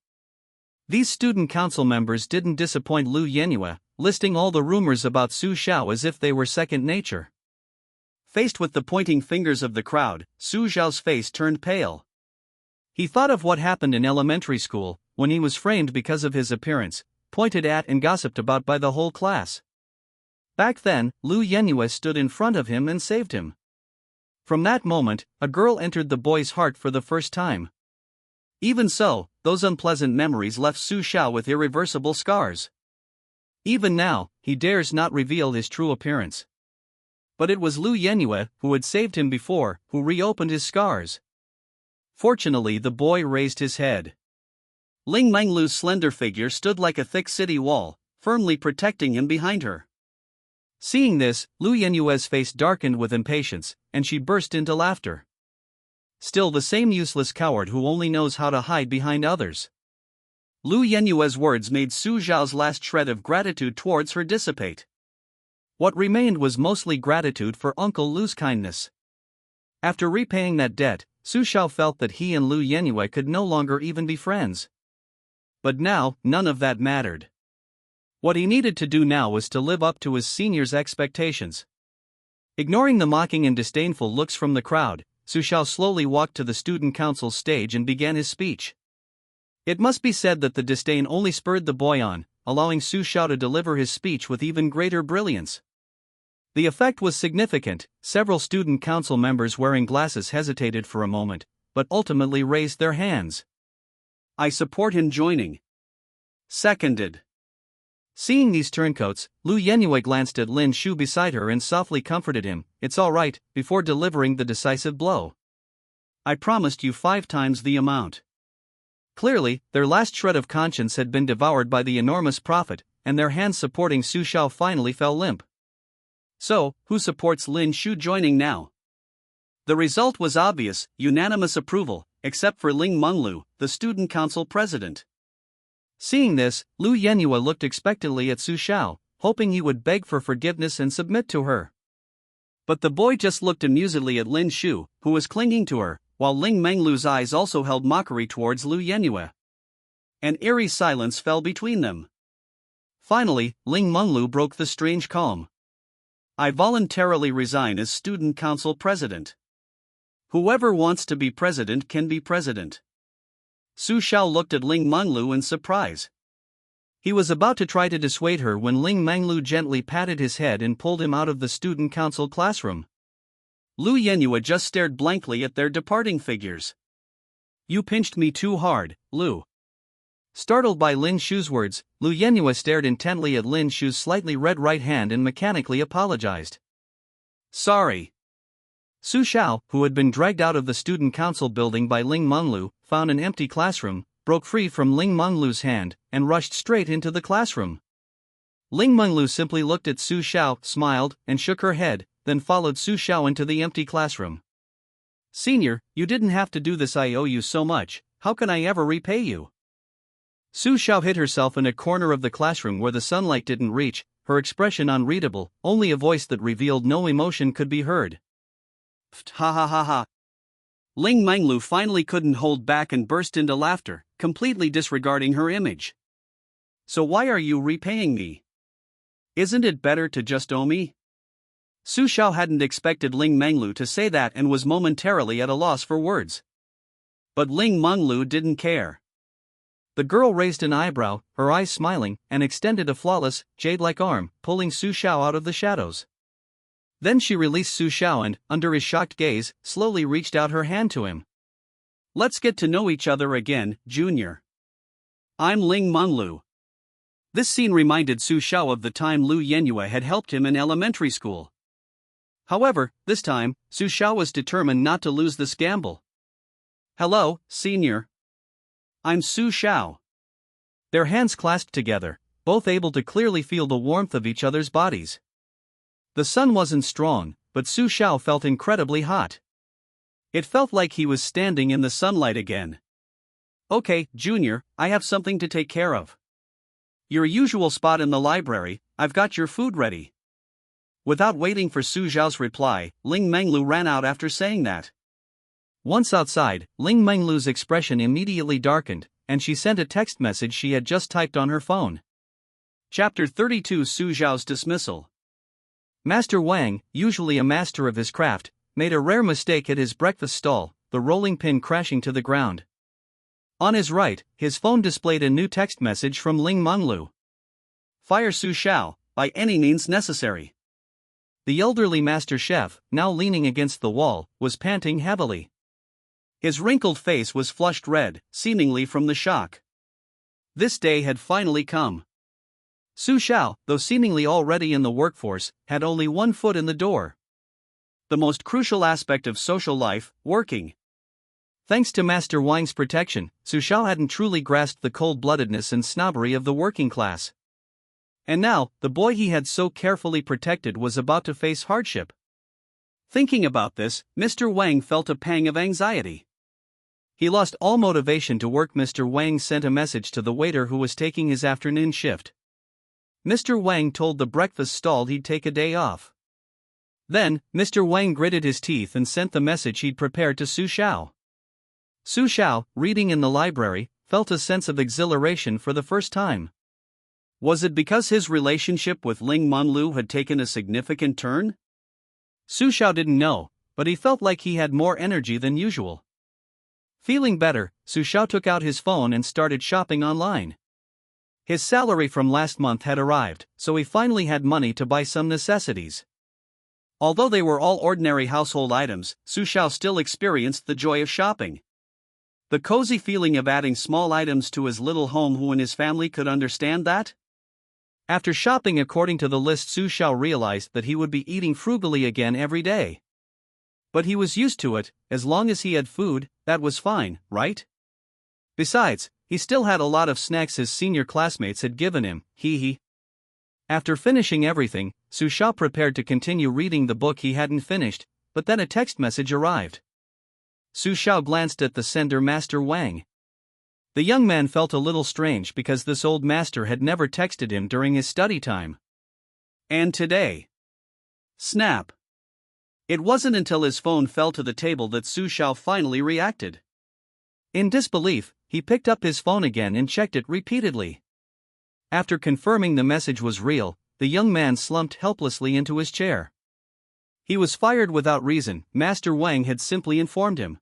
Speaker 1: These student council members didn't disappoint Lu Yenyue, listing all the rumors about Su Xiao as if they were second nature. Faced with the pointing fingers of the crowd, Su Xiao's face turned pale. He thought of what happened in elementary school, when he was framed because of his appearance, pointed at and gossiped about by the whole class. Back then, Lu Yenyue stood in front of him and saved him. From that moment, a girl entered the boy's heart for the first time. Even so, those unpleasant memories left Su Xiao with irreversible scars. Even now, he dares not reveal his true appearance. But it was Lu Yenue, who had saved him before, who reopened his scars. Fortunately, the boy raised his head. Ling Menglu's slender figure stood like a thick city wall, firmly protecting him behind her. Seeing this, Lu Yenue's face darkened with impatience, and she burst into laughter. Still the same useless coward who only knows how to hide behind others. Lu Yenue's words made Su Zhao's last shred of gratitude towards her dissipate. What remained was mostly gratitude for Uncle Lu's kindness. After repaying that debt, Su Zhao felt that he and Lu Yenue could no longer even be friends. But now, none of that mattered. What he needed to do now was to live up to his senior's expectations. Ignoring the mocking and disdainful looks from the crowd, Su Zhao slowly walked to the student council's stage and began his speech. It must be said that the disdain only spurred the boy on, allowing Su Zhao to deliver his speech with even greater brilliance. The effect was significant. Several student council members wearing glasses hesitated for a moment, but ultimately raised their hands. I support him joining. Seconded. Seeing these turncoats, Lu Yenue glanced at Lin Shu beside her and softly comforted him, "It's all right," before delivering the decisive blow. "I promised you 5 times the amount." Clearly, their last shred of conscience had been devoured by the enormous profit, and their hands supporting Su Zhao finally fell limp. So, who supports Lin Shu joining now? The result was obvious, unanimous approval, except for Ling Menglu, the student council president. Seeing this, Lu Yenue looked expectantly at Su Zhao, hoping he would beg for forgiveness and submit to her. But the boy just looked amusedly at Lin Shu, who was clinging to her, while Ling Menglu's eyes also held mockery towards Lu Yenue. An eerie silence fell between them. Finally, Ling Menglu broke the strange calm. "I voluntarily resign as student council president. Whoever wants to be president can be president." Su Zhao looked at Ling Menglu in surprise. He was about to try to dissuade her when Ling Menglu gently patted his head and pulled him out of the student council classroom. Lu Yenue just stared blankly at their departing figures. "You pinched me too hard, Lu." Startled by Lin Shu's words, Lu Yenue stared intently at Lin Shu's slightly red right hand and mechanically apologized. "Sorry." Su Zhao, who had been dragged out of the student council building by Ling Menglu, found an empty classroom, broke free from Ling Menglu's hand, and rushed straight into the classroom. Ling Menglu simply looked at Su Zhao, smiled, and shook her head, then followed Su Zhao into the empty classroom. "Senior, you didn't have to do this. I owe you so much. How can I ever repay you?" Su Zhao hid herself in a corner of the classroom where the sunlight didn't reach, her expression unreadable, only a voice that revealed no emotion could be heard. Ha ha ha ha. Ling Menglu finally couldn't hold back and burst into laughter, completely disregarding her image. "So why are you repaying me? Isn't it better to just owe me?" Su Zhao hadn't expected Ling Menglu to say that and was momentarily at a loss for words. But Ling Menglu didn't care. The girl raised an eyebrow, her eyes smiling, and extended a flawless, jade-like arm, pulling Su Zhao out of the shadows. Then she released Su Zhao and, under his shocked gaze, slowly reached out her hand to him. "Let's get to know each other again, Junior. I'm Ling Menglu." This scene reminded Su Zhao of the time Lu Yenue had helped him in elementary school. However, this time, Su Zhao was determined not to lose this gamble. "Hello, Senior. I'm Su Zhao." Their hands clasped together, both able to clearly feel the warmth of each other's bodies. The sun wasn't strong, but Su Zhao felt incredibly hot. It felt like he was standing in the sunlight again. "Okay, Junior, I have something to take care of. Your usual spot in the library, I've got your food ready." Without waiting for Su Zhao's reply, Ling Menglu ran out after saying that. Once outside, Ling Menglu's expression immediately darkened, and she sent a text message she had just typed on her phone. Chapter 32 Su Zhao's dismissal. Master Wang, usually a master of his craft, made a rare mistake at his breakfast stall, the rolling pin crashing to the ground. On his right, his phone displayed a new text message from Ling Menglu. "Fire Su Zhao, by any means necessary." The elderly master chef, now leaning against the wall, was panting heavily. His wrinkled face was flushed red, seemingly from the shock. This day had finally come. Su Xiao, though seemingly already in the workforce, had only one foot in the door.
Speaker 2: The most crucial aspect of social life, working.
Speaker 1: Thanks to Master Wang's protection, Su Xiao hadn't truly grasped the cold-bloodedness and snobbery of the working class. And now, the boy he had so carefully protected was about to face hardship.
Speaker 2: Thinking about this, Mr. Wang felt a pang of anxiety.
Speaker 1: He lost all motivation to work. Mr. Wang sent a message to the waiter who was taking his afternoon shift. Mr. Wang told the breakfast stall he'd take a day off. Then, Mr. Wang gritted his teeth and sent the message he'd prepared to Su Xiao. Su Xiao, reading in the library, felt a sense of exhilaration for the first time.
Speaker 2: Was it because his relationship with Ling Monlu had taken a significant turn?
Speaker 1: Su Xiao didn't know, but he felt like he had more energy than usual. Feeling better, Su Xiao took out his phone and started shopping online. His salary from last month had arrived, so he finally had money to buy some necessities.
Speaker 2: Although they were all ordinary household items, Su Xiao still experienced the joy of shopping. The cozy feeling of adding small items to his little home. Who in his family could understand that?
Speaker 1: After shopping according to the list, Su Xiao realized that he would be eating frugally again every day. But he was used to it. As long as he had food, that was fine, right? Besides, he still had a lot of snacks his senior classmates had given him, hee. After finishing everything, Su Xiao prepared to continue reading the book he hadn't finished, but then a text message arrived. Su Xiao glanced at the sender, Master Wang. The young man felt a little strange because this old master had never texted him during his study time.
Speaker 2: And today? Snap! It wasn't until his phone fell to the table that Su Xiao finally reacted.
Speaker 1: In disbelief, he picked up his phone again and checked it repeatedly. After confirming the message was real, the young man slumped helplessly into his chair. He was fired without reason. Master Wang had simply informed him.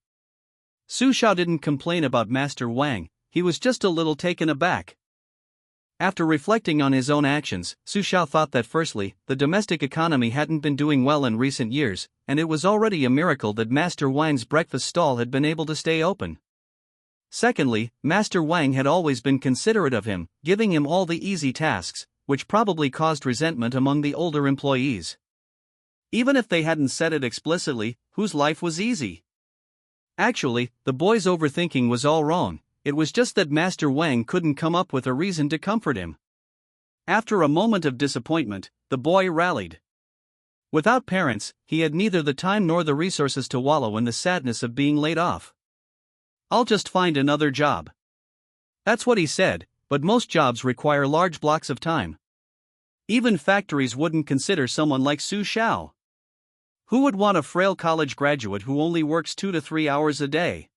Speaker 1: Su Xiao didn't complain about Master Wang, he was just a little taken aback. After reflecting on his own actions, Su Xiao thought that firstly, the domestic economy hadn't been doing well in recent years, and it was already a miracle that Master Wang's breakfast stall had been able to stay open. Secondly, Master Wang had always been considerate of him, giving him all the easy tasks, which probably caused resentment among the older employees. Even if they hadn't said it explicitly, whose life was easy? Actually, the boy's overthinking was all wrong. It was just that Master Wang couldn't come up with a reason to comfort him.
Speaker 2: After a moment of disappointment, the boy rallied.
Speaker 1: Without parents, he had neither the time nor the resources to wallow in the sadness of being laid off.
Speaker 2: I'll just find another job.
Speaker 1: That's what he said, but most jobs require large blocks of time.
Speaker 2: Even factories wouldn't consider someone like Su Xiao. Who would want a frail college graduate who only works 2 to 3 hours a day?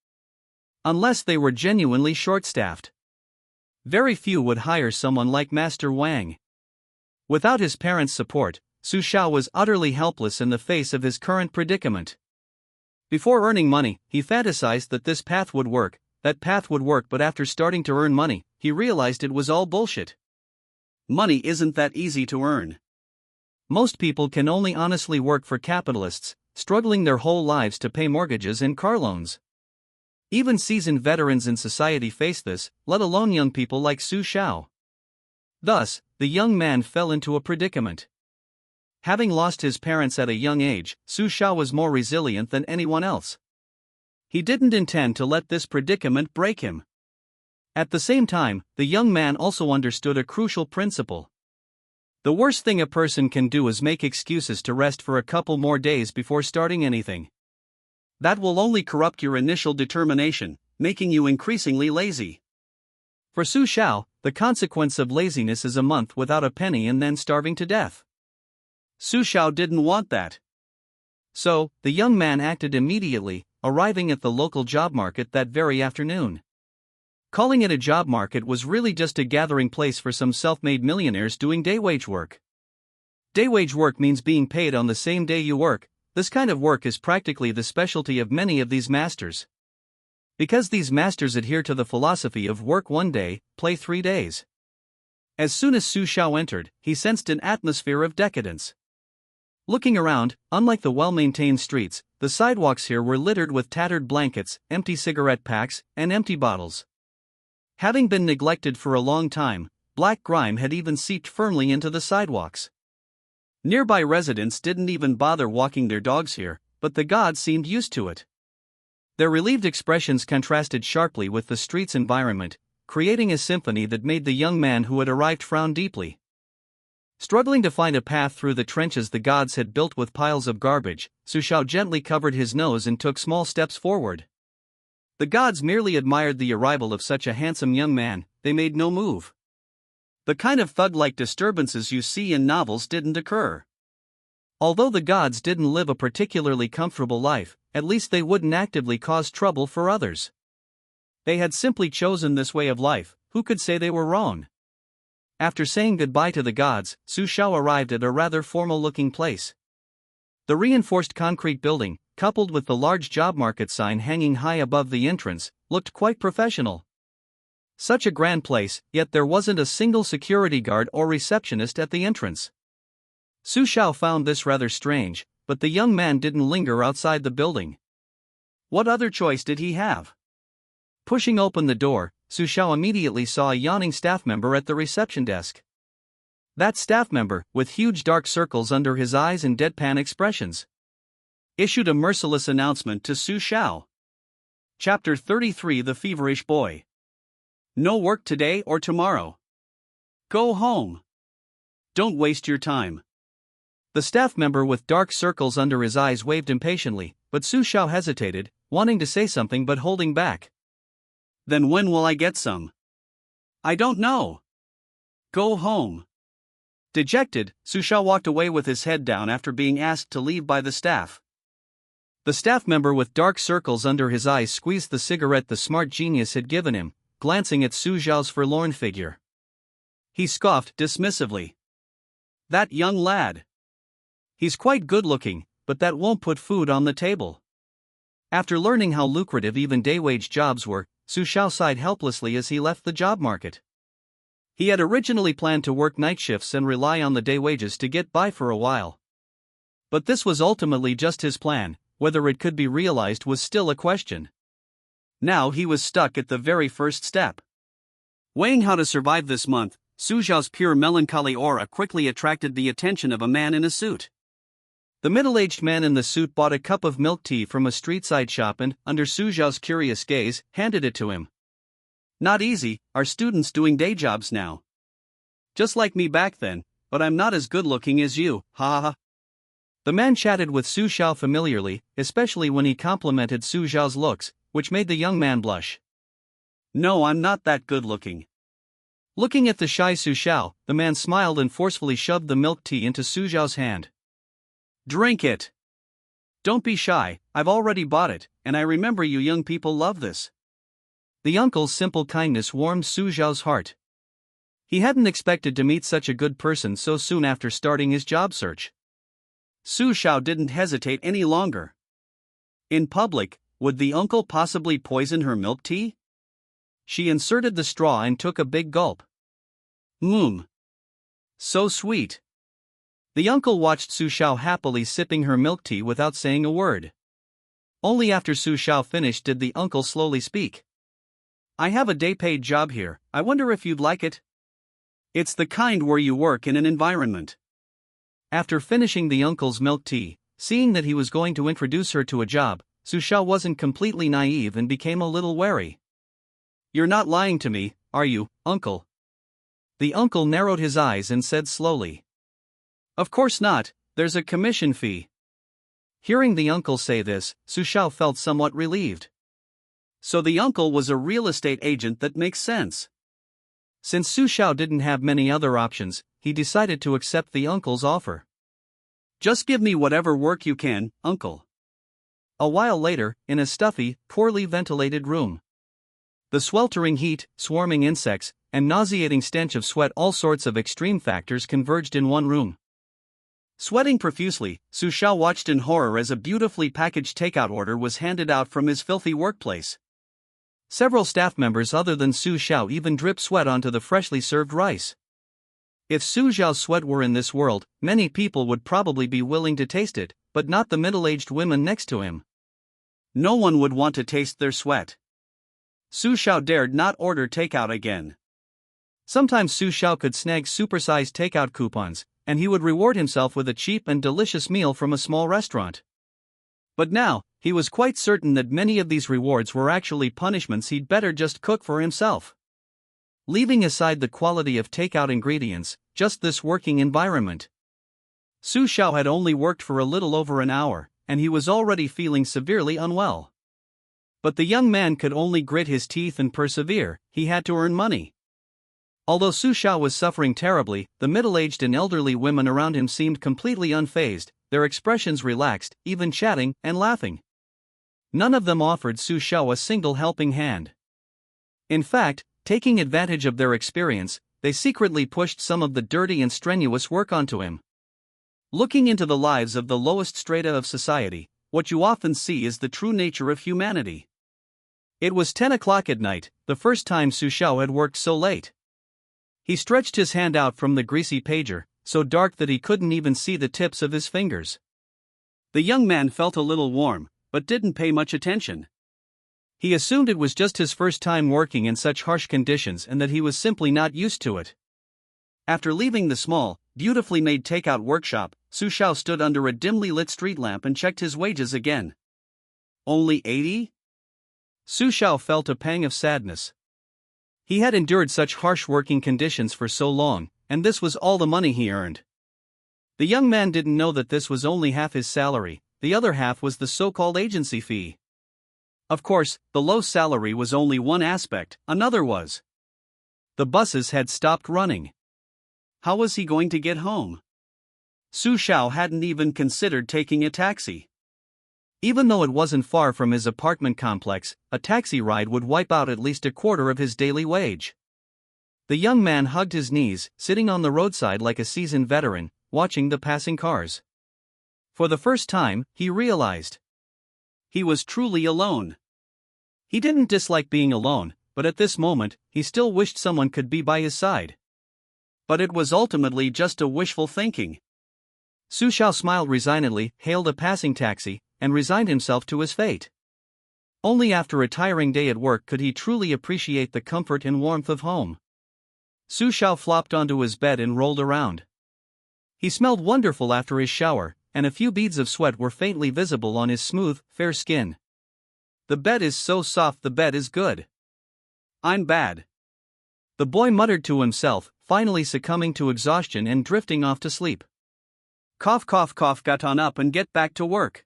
Speaker 1: Unless they were genuinely short-staffed. Very few would hire someone like Master Wang. Without his parents' support, Su Xiao was utterly helpless in the face of his current predicament. Before earning money, he fantasized that that path would work, but after starting to earn money, he realized it was all bullshit.
Speaker 2: Money isn't that easy to earn.
Speaker 1: Most people can only honestly work for capitalists, struggling their whole lives to pay mortgages and car loans. Even seasoned veterans in society face this, let alone young people like Su Xiao. Thus, the young man fell into a predicament. Having lost his parents at a young age, Su Xiao was more resilient than anyone else. He didn't intend to let this predicament break him. At the same time, the young man also understood a crucial principle. The worst thing a person can do is make excuses to rest for a couple more days before starting anything. That will only corrupt your initial determination, making you increasingly lazy. For Su Xiao, the consequence of laziness is a month without a penny and then starving to death.
Speaker 2: Su Xiao didn't want that.
Speaker 1: So, the young man acted immediately, arriving at the local job market that very afternoon. Calling it a job market was really just a gathering place for some self-made millionaires doing day-wage work. Day-wage work means being paid on the same day you work. This kind of work is practically the specialty of many of these masters. Because these masters adhere to the philosophy of work 1 day, play 3 days. As soon as Su Xiao entered, he sensed an atmosphere of decadence. Looking around, unlike the well-maintained streets, the sidewalks here were littered with tattered blankets, empty cigarette packs, and empty bottles. Having been neglected for a long time, black grime had even seeped firmly into the sidewalks. Nearby residents didn't even bother walking their dogs here, but the gods seemed used to it. Their relieved expressions contrasted sharply with the street's environment, creating a symphony that made the young man who had arrived frown deeply. Struggling to find a path through the trenches the gods had built with piles of garbage, Su Xiao gently covered his nose and took small steps forward. The gods merely admired the arrival of such a handsome young man, they made no move. The kind of thug-like disturbances you see in novels didn't occur. Although the gods didn't live a particularly comfortable life, at least they wouldn't actively cause trouble for others. They had simply chosen this way of life, who could say they were wrong? After saying goodbye to the gods, Su Xiao arrived at a rather formal-looking place. The reinforced concrete building, coupled with the large job market sign hanging high above the entrance, looked quite professional. Such a grand place, yet there wasn't a single security guard or receptionist at the entrance. Su Xiao found this rather strange, but the young man didn't linger outside the building. What other choice did he have? Pushing open the door, Su Xiao immediately saw a yawning staff member at the reception desk. That staff member, with huge dark circles under his eyes and deadpan expressions, issued a merciless announcement to Su Xiao. Chapter 33: The Feverish Boy. No work today or tomorrow. Go home. Don't waste your time. The staff member with dark circles under his eyes waved impatiently, but Su Xiao hesitated, wanting to say something but holding back. Then when will I get some? I don't know. Go home. Dejected, Su Xiao walked away with his head down after being asked to leave by the staff. The staff member with dark circles under his eyes squeezed the cigarette the smart genius had given him, glancing at Su Xiao's forlorn figure. He scoffed dismissively. That young lad. He's quite good-looking, but that won't put food on the table. After learning how lucrative even day-wage jobs were, Su Xiao sighed helplessly as he left the job market. He had originally planned to work night shifts and rely on the day wages to get by for a while. But this was ultimately just his plan, whether it could be realized was still a question. Now he was stuck at the very first step. Weighing how to survive this month, Su Xiao's pure melancholy aura quickly attracted the attention of a man in a suit. The middle-aged man in the suit bought a cup of milk tea from a street-side shop and, under Su Xiao's curious gaze, handed it to him. Not easy, are students doing day jobs now? Just like me back then, but I'm not as good-looking as you, ha ha. The man chatted with Su Xiao familiarly, especially when he complimented Su Xiao's looks, which made the young man blush. No, I'm not that good-looking. Looking at the shy Su Xiao, the man smiled and forcefully shoved the milk tea into Su Xiao's hand. Drink it. Don't be shy, I've already bought it, and I remember you young people love this. The uncle's simple kindness warmed Su Xiao's heart. He hadn't expected to meet such a good person so soon after starting his job search. Su Xiao didn't hesitate any longer. In public, would the uncle possibly poison her milk tea? She inserted the straw and took a big gulp. So sweet. The uncle watched Su Xiao happily sipping her milk tea without saying a word. Only after Su Xiao finished did the uncle slowly speak. I have a day-paid job here, I wonder if you'd like it? It's the kind where you work in an environment. After finishing the uncle's milk tea, seeing that he was going to introduce her to a job, Su Xiao wasn't completely naive and became a little wary. You're not lying to me, are you, uncle? The uncle narrowed his eyes and said slowly. Of course not, there's a commission fee. Hearing the uncle say this, Su Xiao felt somewhat relieved. So the uncle was a real estate agent, that makes sense. Since Su Xiao didn't have many other options, he decided to accept the uncle's offer. Just give me whatever work you can, uncle. A while later, in a stuffy, poorly ventilated room. The sweltering heat, swarming insects, and nauseating stench of sweat, all sorts of extreme factors converged in one room. Sweating profusely, Su Xiao watched in horror as a beautifully packaged takeout order was handed out from his filthy workplace. Several staff members other than Su Xiao even dripped sweat onto the freshly served rice. If Su Xiao's sweat were in this world, many people would probably be willing to taste it, but not the middle-aged women next to him. No one would want to taste their sweat. Su Xiao dared not order takeout again. Sometimes Su Xiao could snag supersized takeout coupons, and he would reward himself with a cheap and delicious meal from a small restaurant. But now, he was quite certain that many of these rewards were actually punishments he'd better just cook for himself. Leaving aside the quality of takeout ingredients, just this working environment. Su Xiao had only worked for a little over an hour, and he was already feeling severely unwell. But the young man could only grit his teeth and persevere. He had to earn money. Although Su Xiao was suffering terribly, the middle-aged and elderly women around him seemed completely unfazed, their expressions relaxed, even chatting and laughing. None of them offered Su Xiao a single helping hand. In fact, taking advantage of their experience, they secretly pushed some of the dirty and strenuous work onto him. Looking into the lives of the lowest strata of society, what you often see is the true nature of humanity. It was 10 o'clock at night, the first time Su Xiao had worked so late. He stretched his hand out from the greasy pager, so dark that he couldn't even see the tips of his fingers. The young man felt a little warm, but didn't pay much attention. He assumed it was just his first time working in such harsh conditions and that he was simply not used to it. After leaving the small, beautifully made takeout workshop, Su Xiao stood under a dimly lit street lamp and checked his wages again. Only 80? Su Xiao felt a pang of sadness. He had endured such harsh working conditions for so long, and this was all the money he earned. The young man didn't know that this was only half his salary, the other half was the so-called agency fee. Of course, the low salary was only one aspect, another was the buses had stopped running. How was he going to get home? Su Xiao hadn't even considered taking a taxi. Even though it wasn't far from his apartment complex, a taxi ride would wipe out at least a quarter of his daily wage. The young man hugged his knees, sitting on the roadside like a seasoned veteran, watching the passing cars. For the first time, he realized he was truly alone. He didn't dislike being alone, but at this moment, he still wished someone could be by his side. But it was ultimately just a wishful thinking. Su Xiao smiled resignedly, hailed a passing taxi, and resigned himself to his fate. Only after a tiring day at work could he truly appreciate the comfort and warmth of home. Su Xiao flopped onto his bed and rolled around. He smelled wonderful after his shower, and a few beads of sweat were faintly visible on his smooth, fair skin. The bed is so soft, the bed is good. I'm bad. The boy muttered to himself, finally succumbing to exhaustion and drifting off to sleep. Cough cough cough, got on up and get back to work.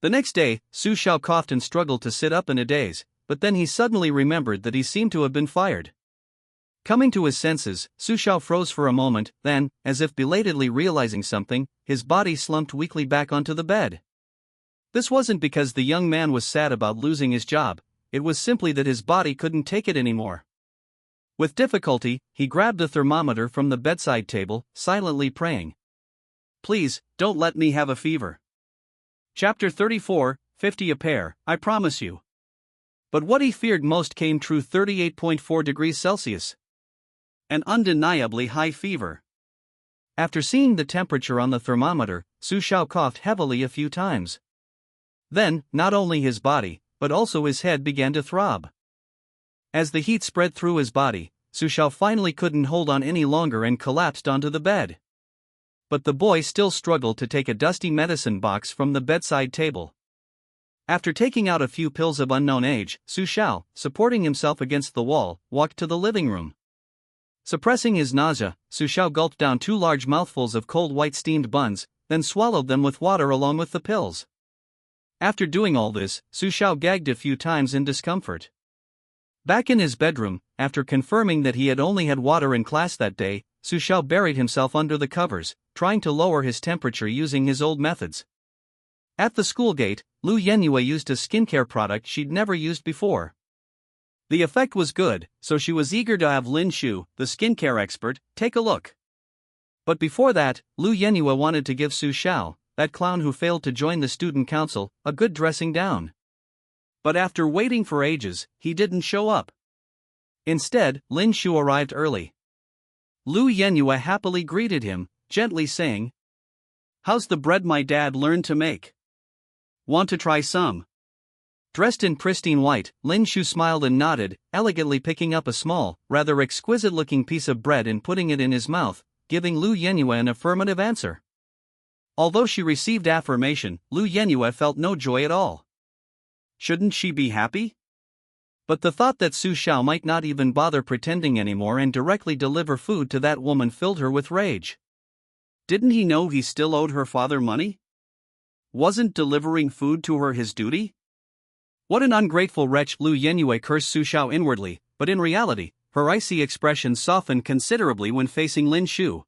Speaker 1: The next day, Su Xiao coughed and struggled to sit up in a daze, but then he suddenly remembered that he seemed to have been fired. Coming to his senses, Su Xiao froze for a moment, then, as if belatedly realizing something, his body slumped weakly back onto the bed. This wasn't because the young man was sad about losing his job, it was simply that his body couldn't take it anymore. With difficulty, he grabbed a thermometer from the bedside table, silently praying. Please, don't let me have a fever. Chapter 34, 50 a pair, I promise you. But what he feared most came true. 38.4 degrees Celsius. An undeniably high fever. After seeing the temperature on the thermometer, Su Xiao coughed heavily a few times. Then, not only his body, but also his head began to throb. As the heat spread through his body, Su Xiao finally couldn't hold on any longer and collapsed onto the bed. But the boy still struggled to take a dusty medicine box from the bedside table. After taking out a few pills of unknown age, Su Xiao, supporting himself against the wall, walked to the living room. Suppressing his nausea, Su Xiao gulped down 2 large mouthfuls of cold white steamed buns, then swallowed them with water along with the pills. After doing all this, Su Xiao gagged a few times in discomfort. Back in his bedroom, after confirming that he had only had water in class that day, Su Xiao buried himself under the covers, trying to lower his temperature using his old methods. At the school gate, Lu Yenyue used a skincare product she'd never used before. The effect was good, so she was eager to have Lin Shu, the skincare expert, take a look. But before that, Lu Yenyue wanted to give Su Xiao, that clown who failed to join the student council, a good dressing down. But after waiting for ages, he didn't show up. Instead, Lin Shu arrived early. Lu Yenyue happily greeted him, gently saying, "How's the bread my dad learned to make? Want to try some?" Dressed in pristine white, Lin Shu smiled and nodded, elegantly picking up a small, rather exquisite-looking piece of bread and putting it in his mouth, giving Lu Yenyue an affirmative answer. Although she received affirmation, Lu Yenyue felt no joy at all. Shouldn't she be happy? But the thought that Su Xiao might not even bother pretending anymore and directly deliver food to that woman filled her with rage. Didn't he know he still owed her father money? Wasn't delivering food to her his duty? What an ungrateful wretch! Lu Yenyue cursed Su Xiao inwardly, but in reality, her icy expression softened considerably when facing Lin Shu.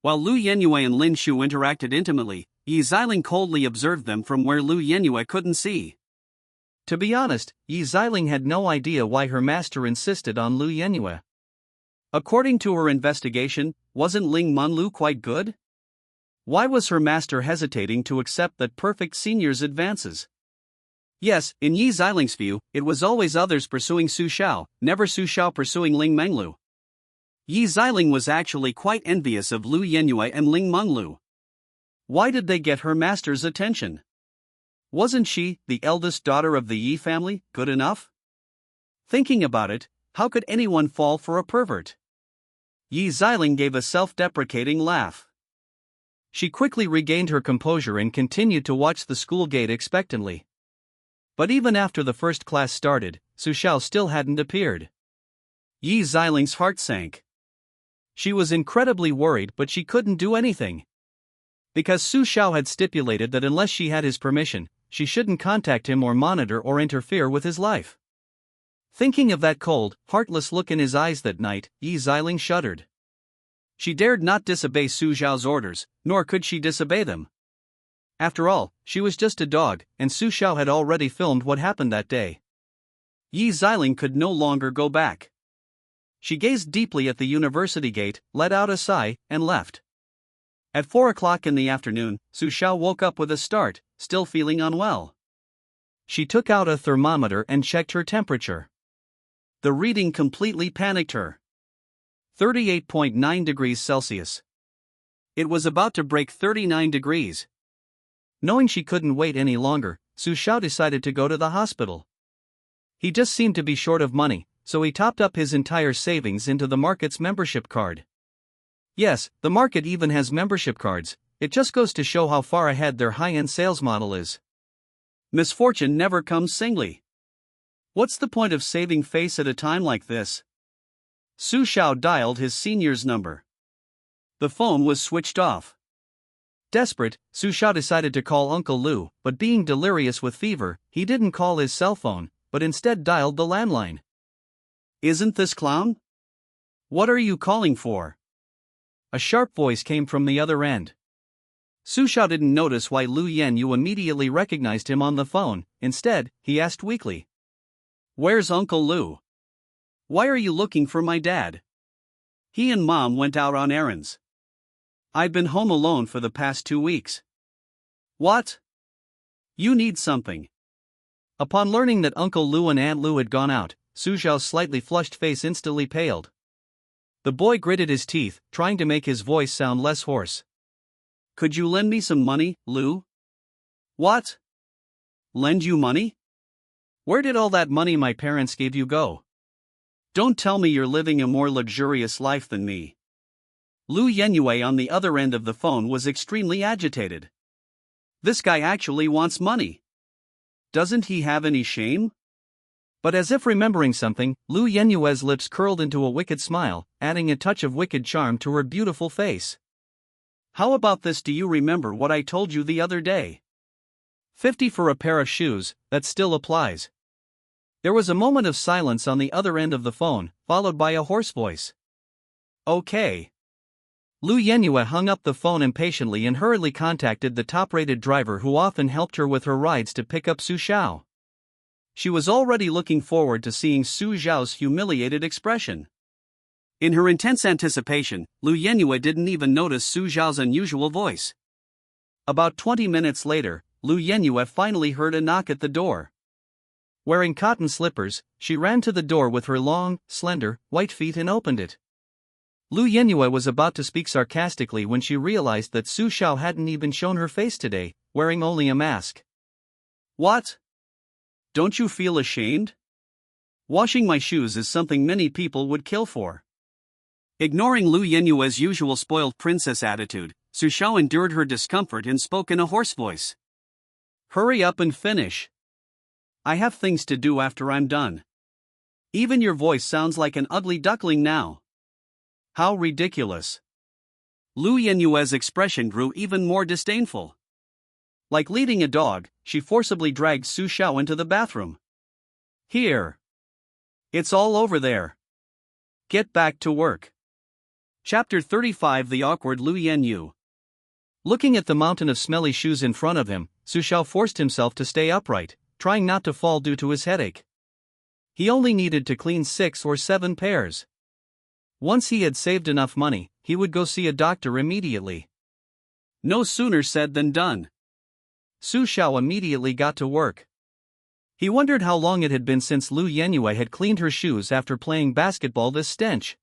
Speaker 1: While Lu Yenyue and Lin Shu interacted intimately, Yi Xiling coldly observed them from where Lu Yenyue couldn't see. To be honest, Yi Xiling had no idea why her master insisted on Lu Yenyue. According to her investigation, wasn't Ling Manlu quite good? Why was her master hesitating to accept that perfect senior's advances? Yes, in Yi Xiling's view, it was always others pursuing Su Xiao, never Su Xiao pursuing Ling Menglu. Yi Xiling was actually quite envious of Lu Yenyue and Ling Menglu. Why did they get her master's attention? Wasn't she, the eldest daughter of the Yi family, good enough? Thinking about it, how could anyone fall for a pervert? Yi Xiling gave a self-deprecating laugh. She quickly regained her composure and continued to watch the school gate expectantly. But even after the first class started, Su Xiao still hadn't appeared. Yi Xiling's heart sank. She was incredibly worried, but she couldn't do anything. Because Su Xiao had stipulated that unless she had his permission, she shouldn't contact him or monitor or interfere with his life. Thinking of that cold, heartless look in his eyes that night, Yi Xiling shuddered. She dared not disobey Su Xiao's orders, nor could she disobey them. After all, she was just a dog, and Su Xiao had already filmed what happened that day. Yi Xiling could no longer go back. She gazed deeply at the university gate, let out a sigh, and left. At 4 o'clock in the afternoon, Su Xiao woke up with a start, still feeling unwell. She took out a thermometer and checked her temperature. The reading completely panicked her. 38.9 degrees Celsius. It was about to break 39 degrees. Knowing she couldn't wait any longer, Su Xiao decided to go to the hospital. He just seemed to be short of money, so he topped up his entire savings into the market's membership card. Yes, the market even has membership cards. It just goes to show how far ahead their high-end sales model is. Misfortune never comes singly. What's the point of saving face at a time like this? Su Xiao dialed his senior's number. The phone was switched off. Desperate, Su Xiao decided to call Uncle Lu, but being delirious with fever, he didn't call his cell phone, but instead dialed the landline. Isn't this clown? What are you calling for? A sharp voice came from the other end. Su Xiao didn't notice why Lu Yenyu immediately recognized him on the phone. Instead, he asked weakly. Where's Uncle Lu? Why are you looking for my dad? He and Mom went out on errands. I've been home alone for the past 2 weeks. What? You need something. Upon learning that Uncle Lu and Aunt Lu had gone out, Su Xiao's slightly flushed face instantly paled. The boy gritted his teeth, trying to make his voice sound less hoarse. Could you lend me some money, Lu? What? Lend you money? Where did all that money my parents gave you go? Don't tell me you're living a more luxurious life than me. Lu Yenyue on the other end of the phone was extremely agitated. This guy actually wants money. Doesn't he have any shame? But as if remembering something, Lu Yenyue's lips curled into a wicked smile, adding a touch of wicked charm to her beautiful face. How about this? Do you remember what I told you the other day? 50 for a pair of shoes, that still applies. There was a moment of silence on the other end of the phone, followed by a hoarse voice. Okay. Lu Yenyue hung up the phone impatiently and hurriedly contacted the top-rated driver who often helped her with her rides to pick up Su Xiao. She was already looking forward to seeing Su Xiao's humiliated expression. In her intense anticipation, Lu Yenyue didn't even notice Su Xiao's unusual voice. About 20 minutes later, Lu Yenyue finally heard a knock at the door. Wearing cotton slippers, she ran to the door with her long, slender, white feet and opened it. Lu Yenyue was about to speak sarcastically when she realized that Su Xiao hadn't even shown her face today, wearing only a mask. What?
Speaker 2: Don't you feel ashamed? Washing my shoes is something many people would kill for. Ignoring Lu Yenyue's usual spoiled princess attitude, Su Xiao endured her discomfort and spoke in a hoarse voice. Hurry up and finish. I have things to do after I'm done. Even your voice sounds like an ugly duckling now. How ridiculous. Lu Yenyue's expression grew even more disdainful. Like leading a dog, she forcibly dragged Su Xiao into the bathroom. Here. It's all over there. Get back to work. Chapter 35 The Awkward Lu Yenyu. Looking at the mountain of smelly shoes in front of him, Su Xiao forced himself to stay upright, trying not to fall due to his headache. He only needed to clean 6 or 7 pairs. Once he had saved enough money, he would go see a doctor immediately. No sooner said than done. Su Xiao immediately got to work. He wondered how long it had been since Lu Yenyue had cleaned her shoes after playing basketball this stench.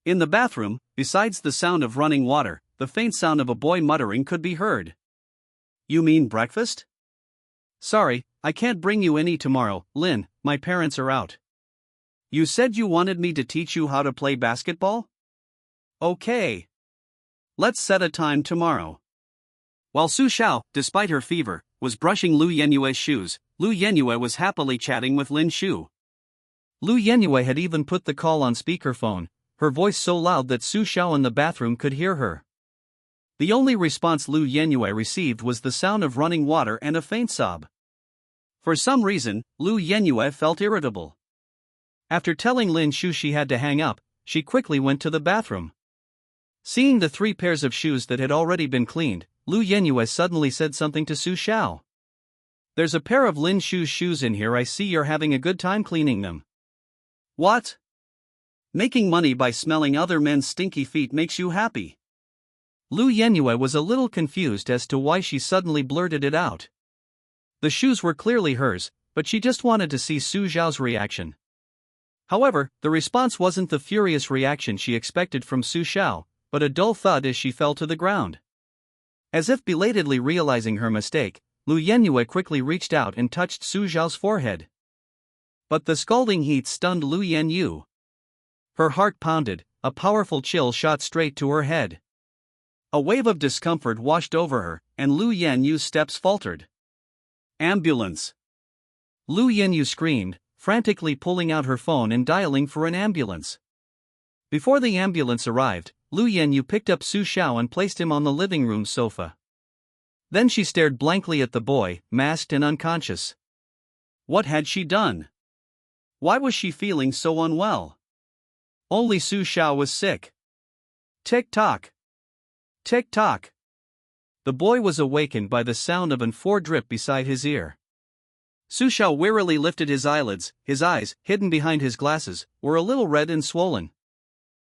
Speaker 2: In the bathroom, besides the sound of running water, the faint sound of a boy muttering could be heard. You mean breakfast? Sorry, I can't bring you any tomorrow, Lin, my parents are out. You said you wanted me to teach you how to play basketball? Okay. Let's set a time tomorrow. While Su Xiao, despite her fever, was brushing Lu Yenyue's shoes, Lu Yenyue was happily chatting with Lin Shu. Lu Yenyue had even put the call on speakerphone, her voice so loud that Su Xiao in the bathroom could hear her. The only response Lu Yenyue received was the sound of running water and a faint sob. For some reason, Lu Yenyue felt irritable. After telling Lin Shu she had to hang up, she quickly went to the bathroom. Seeing the 3 pairs of shoes that had already been cleaned, Lu Yenyue suddenly said something to Su Xiao. There's a pair of Lin Shu's shoes in here. I see you're having a good time cleaning them. What? Making money by smelling other men's stinky feet makes you happy? Lu Yenyue was a little confused as to why she suddenly blurted it out. The shoes were clearly hers, but she just wanted to see Su Xiao's reaction. However, the response wasn't the furious reaction she expected from Su Xiao, but a dull thud as she fell to the ground. As if belatedly realizing her mistake, Lu Yenyue quickly reached out and touched Su Xiao's forehead. But the scalding heat stunned Lu Yenyu. Her heart pounded, a powerful chill shot straight to her head. A wave of discomfort washed over her, and Lu Yenyu's steps faltered. Ambulance! Lu Yenyu screamed, frantically pulling out her phone and dialing for an ambulance. Before the ambulance arrived, Lu Yenyu picked up Su Xiao and placed him on the living room sofa. Then she stared blankly at the boy, masked and unconscious. What had she done? Why was she feeling so unwell? Only Su Xiao was sick. Tick-tock. Tick-tock. The boy was awakened by the sound of an four drip beside his ear. Su Xiao wearily lifted his eyelids. His eyes, hidden behind his glasses, were a little red and swollen.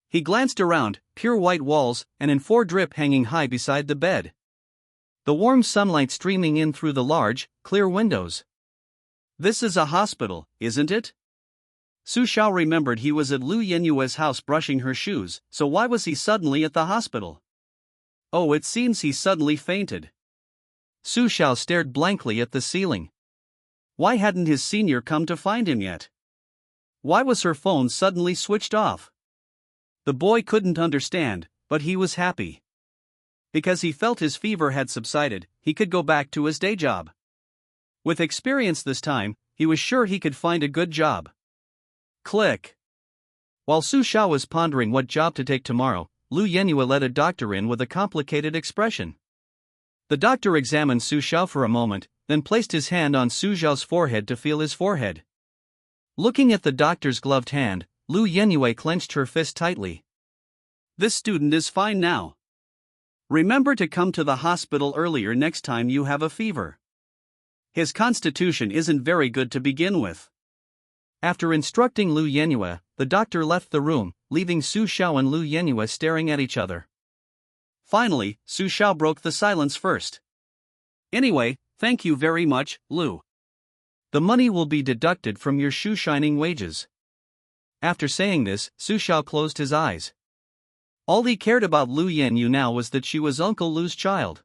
Speaker 2: He glanced around, pure white walls, and an four drip hanging high beside the bed. The warm sunlight streaming in through the large, clear windows. This is a hospital, isn't it? Su Xiao remembered he was at Lu Yenyue's house brushing her shoes, so why was he suddenly at the hospital? Oh, it seems he suddenly fainted. Su Xiao stared blankly at the ceiling. Why hadn't his senior come to find him yet? Why was her phone suddenly switched off? The boy couldn't understand, but he was happy. Because he felt his fever had subsided, he could go back to his day job. With experience this time, he was sure he could find a good job. Click. While Su Xiao was pondering what job to take tomorrow, Lu Yenyue let a doctor in with a complicated expression. The doctor examined Su Xiao for a moment, then placed his hand on Su Xiao's forehead to feel his forehead. Looking at the doctor's gloved hand, Lu Yenyue clenched her fist tightly. This student is fine now. Remember to come to the hospital earlier next time you have a fever. His constitution isn't very good to begin with. After instructing Lu Yenyue, the doctor left the room, leaving Su Xiao and Lu Yenyue staring at each other. Finally, Su Xiao broke the silence first. Anyway, thank you very much, Lu. The money will be deducted from your shoe shining wages. After saying this, Su Xiao closed his eyes. All he cared about Lu Yenyu now was that she was Uncle Lu's child.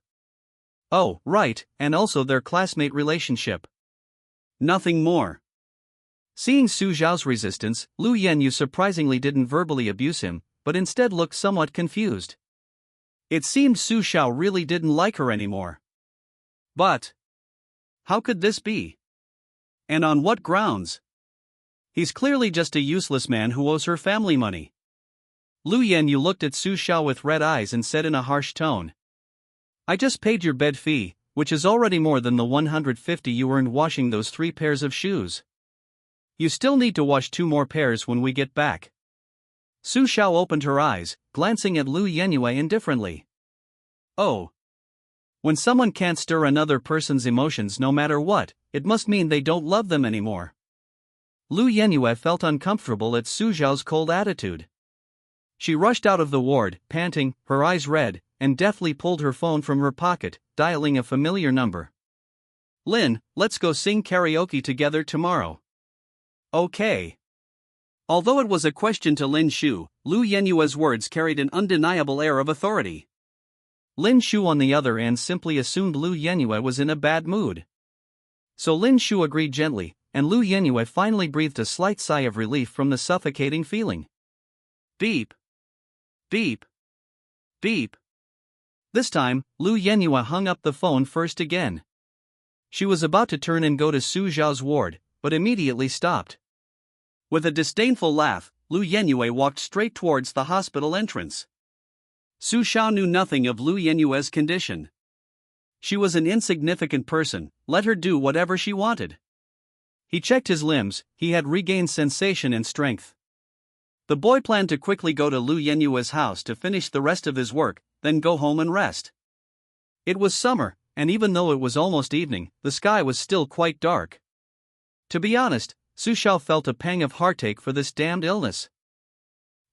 Speaker 2: Oh, right, and also their classmate relationship. Nothing more.
Speaker 1: Seeing Su Zhao's resistance, Lu Yenyu surprisingly didn't verbally abuse him, but instead looked somewhat confused.
Speaker 2: It seemed Su Zhao really didn't like her anymore. But how could this be? And on what grounds? He's clearly just a useless man who owes her family money.
Speaker 1: Lu Yenyu looked at Su Zhao with red eyes and said in a harsh tone, "I just paid your bed fee, which is already more than the 150 you earned washing those 3 pairs of shoes. You still need to wash 2 more pairs when we get back." Su Zhao opened her eyes, glancing at Lu Yenyu indifferently. Oh. When someone can't stir another person's emotions no matter what, it must mean they don't love them anymore. Lu Yenyu felt uncomfortable at Su Zhao's cold attitude. She rushed out of the ward, panting, her eyes red, and deftly pulled her phone from her pocket, dialing a familiar number.
Speaker 2: "Lin, let's go sing karaoke together tomorrow."
Speaker 1: "Okay."
Speaker 2: Although it was a question to Lin Shu, Lu Yenyue's words carried an undeniable air of authority.
Speaker 1: Lin Shu on the other end simply assumed Lu Yenyu was in a bad mood. So Lin Shu agreed gently, and Lu Yenyu finally breathed a slight sigh of relief from the suffocating feeling.
Speaker 2: Beep. Beep. Beep.
Speaker 1: This time, Lu Yenyu hung up the phone first again. She was about to turn and go to Su Zhao's ward, but immediately stopped.
Speaker 2: With a disdainful laugh, Lu Yenyu walked straight towards the hospital entrance. Su Zhao knew nothing of Lu Yenyue's condition. She was an insignificant person, let her do whatever she wanted.
Speaker 1: He checked his limbs, he had regained sensation and strength.
Speaker 2: The boy planned to quickly go to Lu Yenyue's house to finish the rest of his work, then go home and rest.
Speaker 1: It was summer, and even though it was almost evening, the sky was still quite dark. To be honest, Su Zhao felt a pang of heartache for this damned illness.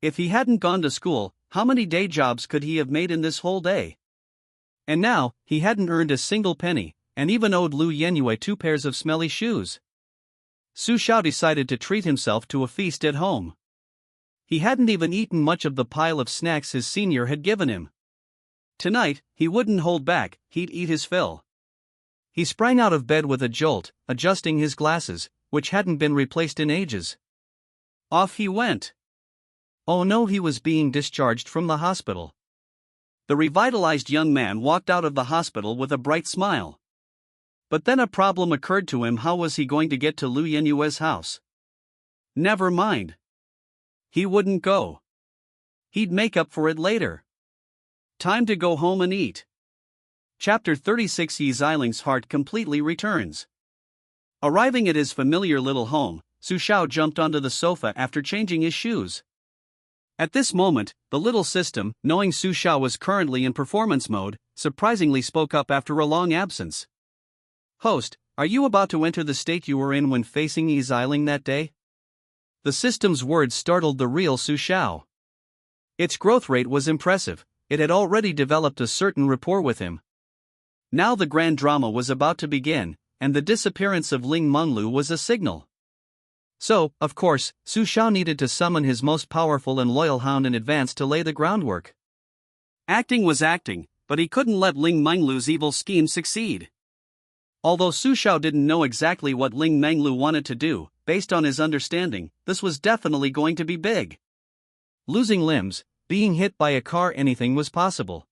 Speaker 2: If he hadn't gone to school, how many day jobs could he have made in this whole day?
Speaker 1: And now, he hadn't earned a single penny, and even owed Lu Yenyu 2 pairs of smelly shoes. Su Zhao decided to treat himself to a feast at home. He hadn't even eaten much of the pile of snacks his senior had given him. Tonight, he wouldn't hold back, he'd eat his fill. He sprang out of bed with a jolt, adjusting his glasses, which hadn't been replaced in ages.
Speaker 2: Off he went.
Speaker 1: Oh no, he was being discharged from the hospital.
Speaker 2: The revitalized young man walked out of the hospital with a bright smile. But then a problem occurred to him. How was he going to get to Lu Yenyue's house? Never mind. He wouldn't go. He'd make up for it later. Time to go home and eat. Chapter 36. Yi Ziling's heart completely returns. Arriving at his familiar little home, Su Zhao jumped onto the sofa after changing his shoes. At this moment, the little system, knowing Su Zhao was currently in performance mode, surprisingly spoke up after a long absence. "Host, are you about to enter the state you were in when facing Yi Ziling that day?" The system's words startled the real Su Zhao. Its growth rate was impressive, it had already developed a certain rapport with him. Now the grand drama was about to begin, and the disappearance of Ling Menglu was a signal. So, of course, Su Zhao needed to summon his most powerful and loyal hound in advance to lay the groundwork. Acting was acting, but he couldn't let Ling Menglu's evil scheme succeed. Although Su Zhao didn't know exactly what Ling Menglu wanted to do, based on his understanding, this was definitely going to be big. Losing limbs, being hit by a car, anything was possible.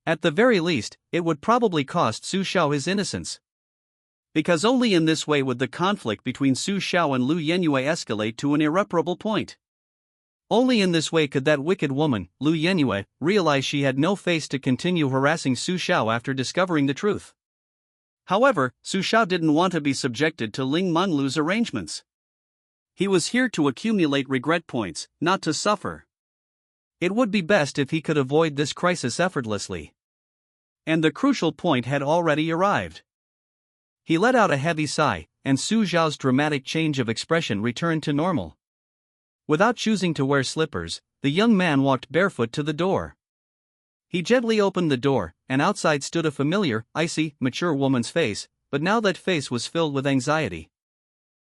Speaker 2: At the very least, it would probably cost Su Zhao his innocence. Because only in this way would the conflict between Su Zhao and Lu Yenyu escalate to an irreparable point. Only in this way could that wicked woman, Lu Yenyu, realize she had no face to continue harassing Su Zhao after discovering the truth. However, Su Zhao didn't want to be subjected to Ling Menglu's arrangements. He was here to accumulate regret points, not to suffer. It would be best if he could avoid this crisis effortlessly. And the crucial point had already arrived. He let out a heavy sigh, and Su Zhao's dramatic change of expression returned to normal. Without choosing to wear slippers, the young man walked barefoot to the door. He gently opened the door, and outside stood a familiar, icy, mature woman's face, but now that face was filled with anxiety.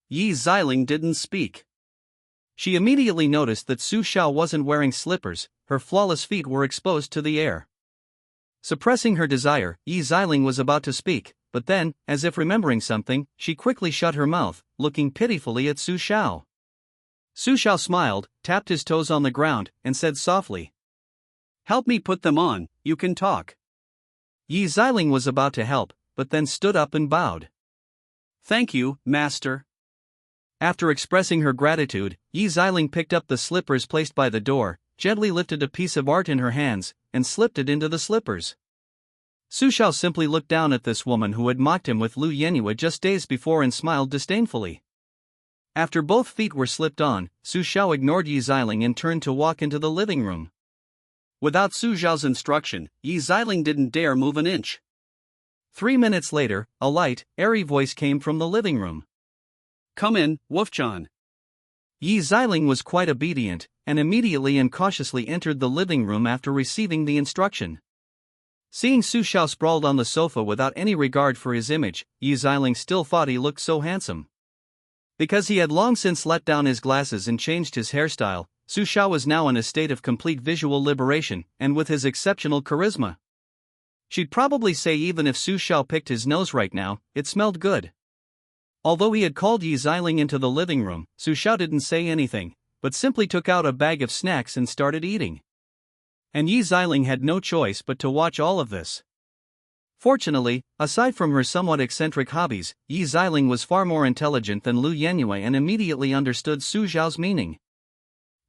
Speaker 2: Yi Ziling didn't speak. She immediately noticed that Su Zhao wasn't wearing slippers, her flawless feet were exposed to the air. Suppressing her desire, Yi Ziling was about to speak,
Speaker 1: but then, as if remembering something, she quickly shut her mouth, looking pitifully at Su Xiao.
Speaker 2: Su Xiao smiled, tapped his toes on the ground, and said softly, "Help me put them on, you can talk."
Speaker 1: Yi Xiling was about to help, but then stood up and bowed.
Speaker 2: "Thank you, master."
Speaker 1: After expressing her gratitude, Yi Xiling picked up the slippers placed by the door, gently lifted a piece of art in her hands, and slipped it into the slippers. Su Xiao simply looked down at this woman who had mocked him with Lu Yenhua just days before and smiled disdainfully. After both feet were slipped on, Su Xiao ignored Yi Xiling and turned to walk into the living room.
Speaker 2: Without Su Xiao's instruction, Yi Xiling didn't dare move an inch.
Speaker 1: 3 minutes later, a light, airy voice came from the living room.
Speaker 2: "Come in, Wolf-chan."
Speaker 1: Yi Xiling was quite obedient, and immediately and cautiously entered the living room after receiving the instruction. Seeing Su Xiao sprawled on the sofa without any regard for his image, Yi Xiling still thought he looked so handsome. Because he had long since let down his glasses and changed his hairstyle, Su Xiao was now in a state of complete visual liberation, and with his exceptional charisma. She'd probably say even if Su Xiao picked his nose right now, it smelled good. Although he had called Yi Xiling into the living room, Su Xiao didn't say anything, but simply took out a bag of snacks and started eating. And Yi Xiling had no choice but to watch all of this. Fortunately, aside from her somewhat eccentric hobbies, Yi Xiling was far more intelligent than Lu Yenhua and immediately understood Su Xiao's meaning.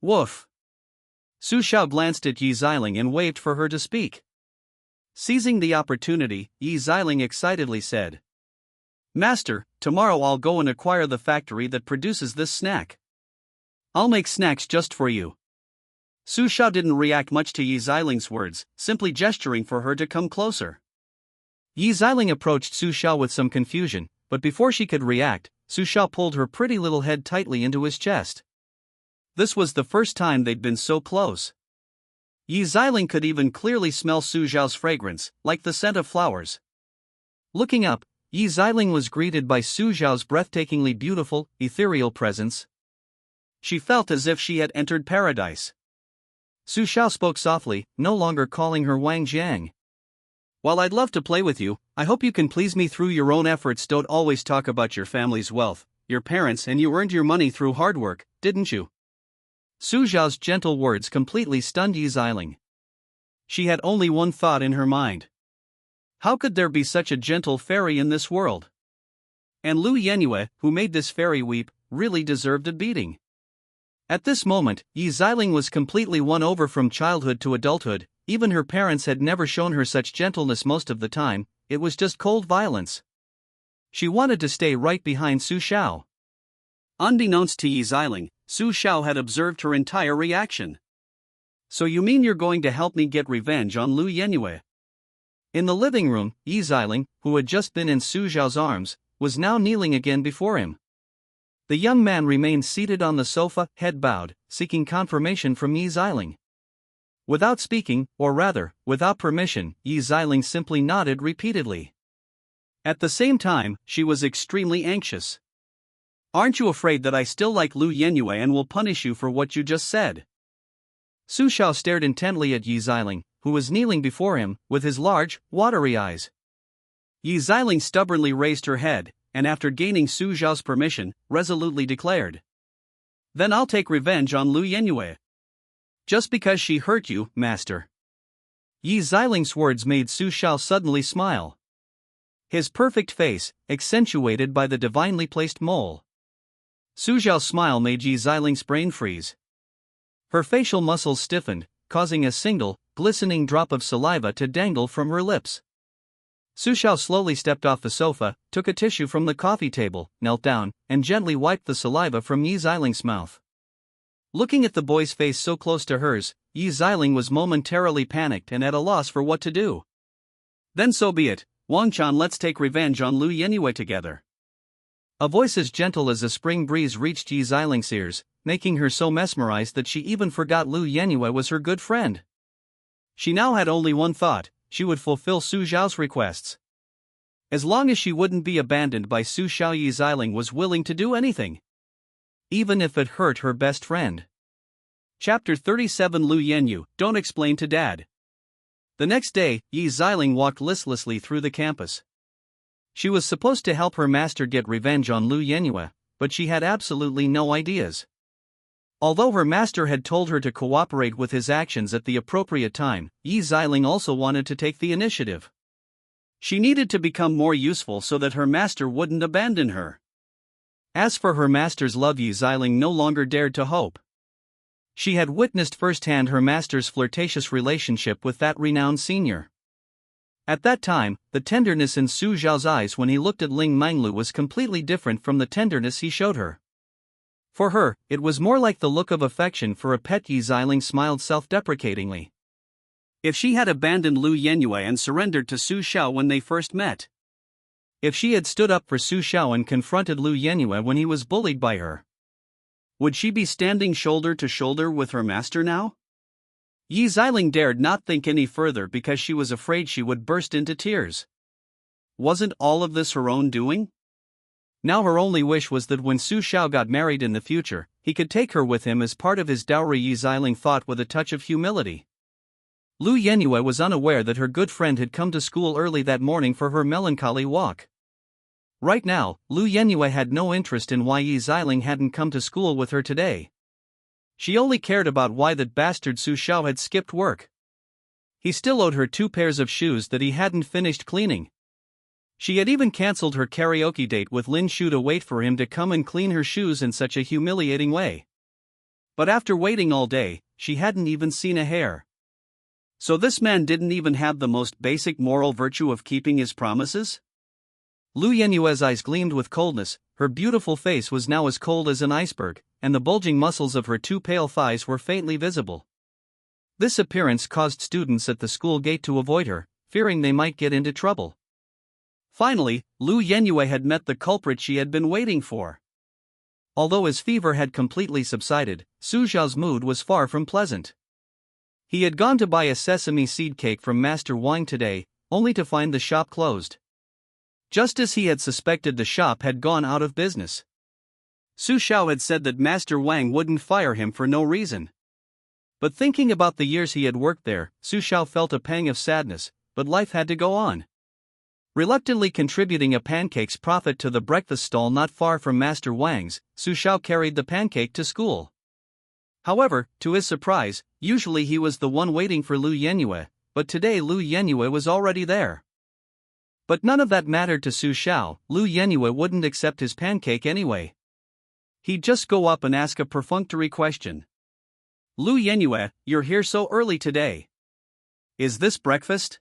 Speaker 1: "Woof." Su Xiao glanced at Yi Xiling and waved for her to speak. Seizing the opportunity, Yi Xiling excitedly said, "Master, tomorrow I'll go and acquire the factory that produces this snack. I'll make snacks just for you." Su Xiao didn't react much to Yi Xiling's words, simply gesturing for her to come closer. Yi Xiling approached Su Xiao with some confusion, but before she could react, Su Xiao pulled her pretty little head tightly into his chest. This was the first time they'd been so close. Yi Xiling could even clearly smell Su Xiao's fragrance, like the scent of flowers. Looking up, Yi Xiling was greeted by Su Xiao's breathtakingly beautiful, ethereal presence. She felt as if she had entered paradise. Su Xiao spoke softly, no longer calling her Wang Jiang. "While I'd love to play with you, I hope you can please me through your own efforts. Don't always talk about your family's wealth, your parents, and you earned your money through hard work, didn't you?" Su Xiao's gentle words completely stunned Yi Xiling. She had only one thought in her mind. How could there be such a gentle fairy in this world? And Lu Yenhua, who made this fairy weep, really deserved a beating. At this moment, Yi Xiling was completely won over from childhood to adulthood. Even her parents had never shown her such gentleness most of the time, it was just cold violence. She wanted to stay right behind Su Xiao. Unbeknownst to Yi Xiling, Su Xiao had observed her entire reaction. "So you mean you're going to help me get revenge on Lu Yenhua?" In the living room, Yi Xiling, who had just been in Su Xiao's arms, was now kneeling again before him. The young man remained seated on the sofa, head bowed, seeking confirmation from Yi Xiling. Without speaking, or rather, without permission, Yi Xiling simply nodded repeatedly. At the same time, she was extremely anxious. "Aren't you afraid that I still like Lu Yenhua and will punish you for what you just said?" Su Xiao stared intently at Yi Xiling, who was kneeling before him, with his large, watery eyes. Yi Xiling stubbornly raised her head, and after gaining Su Xiao's permission, resolutely declared, "Then I'll take revenge on Lu Yenhua. Just because she hurt you, master." Yi Xiling's words made Su Xiao suddenly smile. His perfect face, accentuated by the divinely placed mole. Su Xiao's smile made Yi Xiling's brain freeze. Her facial muscles stiffened, causing a single, glistening drop of saliva to dangle from her lips. Su Xiao slowly stepped off the sofa, took a tissue from the coffee table, knelt down, and gently wiped the saliva from Yi Xiling's mouth. Looking at the boy's face so close to hers, Yi Xiling was momentarily panicked and at a loss for what to do. "Then so be it, Wang-chan, let's take revenge on Lu Yenhua together." A voice as gentle as a spring breeze reached Yi Xiling's ears, making her so mesmerized that she even forgot Lu Yenhua was her good friend. She now had only one thought: she would fulfill Su Xiao's requests. As long as she wouldn't be abandoned by Su Xiao, Yi Xiling was willing to do anything. Even if it hurt her best friend. Chapter 37: Lu Yenhua, Don't Explain to Dad. The next day, Yi Xiling walked listlessly through the campus. She was supposed to help her master get revenge on Lu Yenue, but she had absolutely no ideas. Although her master had told her to cooperate with his actions at the appropriate time, Yi Xiling also wanted to take the initiative. She needed to become more useful so that her master wouldn't abandon her. As for her master's love, Yi Xiling no longer dared to hope. She had witnessed firsthand her master's flirtatious relationship with that renowned senior. At that time, the tenderness in Su Zhao's eyes when he looked at Ling Manglu was completely different from the tenderness he showed her. For her, it was more like the look of affection for a pet. Yi Xiling smiled self-deprecatingly. If she had abandoned Lu Yenue and surrendered to Su Xiao when they first met. If she had stood up for Su Xiao and confronted Lu Yenue when he was bullied by her. Would she be standing shoulder to shoulder with her master now? Yi Xiling dared not think any further because she was afraid she would burst into tears. Wasn't all of this her own doing? Now her only wish was that when Su Xiao got married in the future, he could take her with him as part of his dowry. Yi Xiling thought with a touch of humility. Lu Yenue was unaware that her good friend had come to school early that morning for her melancholy walk. Right now, Lu Yenue had no interest in why Yi Xiling hadn't come to school with her today. She only cared about why that bastard Su Xiao had skipped work. He still owed her 2 pairs of shoes that he hadn't finished cleaning. She had even cancelled her karaoke date with Lin Shu to wait for him to come and clean her shoes in such a humiliating way. But after waiting all day, she hadn't even seen a hair. So this man didn't even have the most basic moral virtue of keeping his promises? Lu Yenue's eyes gleamed with coldness, her beautiful face was now as cold as an iceberg, and the bulging muscles of her 2 pale thighs were faintly visible. This appearance caused students at the school gate to avoid her, fearing they might get into trouble. Finally, Lu Yenue had met the culprit she had been waiting for. Although his fever had completely subsided, Su Zhao's mood was far from pleasant. He had gone to buy a sesame seed cake from Master Wang today, only to find the shop closed. Just as he had suspected, the shop had gone out of business. Su Xiao had said that Master Wang wouldn't fire him for no reason. But thinking about the years he had worked there, Su Xiao felt a pang of sadness, but life had to go on. Reluctantly contributing a pancake's profit to the breakfast stall not far from Master Wang's, Su Xiao carried the pancake to school. However, to his surprise, usually he was the one waiting for Lu Yenue, but today Lu Yenue was already there. But none of that mattered to Su Xiao. Lu Yenue wouldn't accept his pancake anyway. He'd just go up and ask a perfunctory question. Lu Yenue, you're here so early today. Is this breakfast?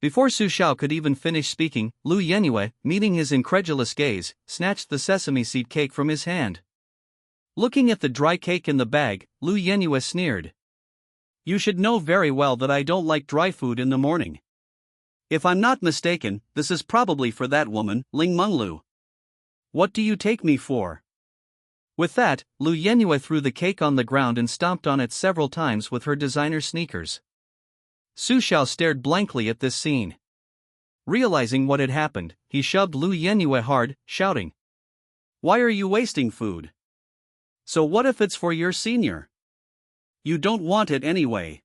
Speaker 1: Before Su Xiao could even finish speaking, Lu Yenue, meeting his incredulous gaze, snatched the sesame seed cake from his hand. Looking at the dry cake in the bag, Lu Yenue sneered. You should know very well that I don't like dry food in the morning. If I'm not mistaken, this is probably for that woman, Ling Menglu. What do you take me for? With that, Lu Yenue threw the cake on the ground and stomped on it several times with her designer sneakers. Su Xiao stared blankly at this scene. Realizing what had happened, he shoved Lu Yenue hard, shouting, Why are you wasting food? So what if it's for your senior? You don't want it anyway.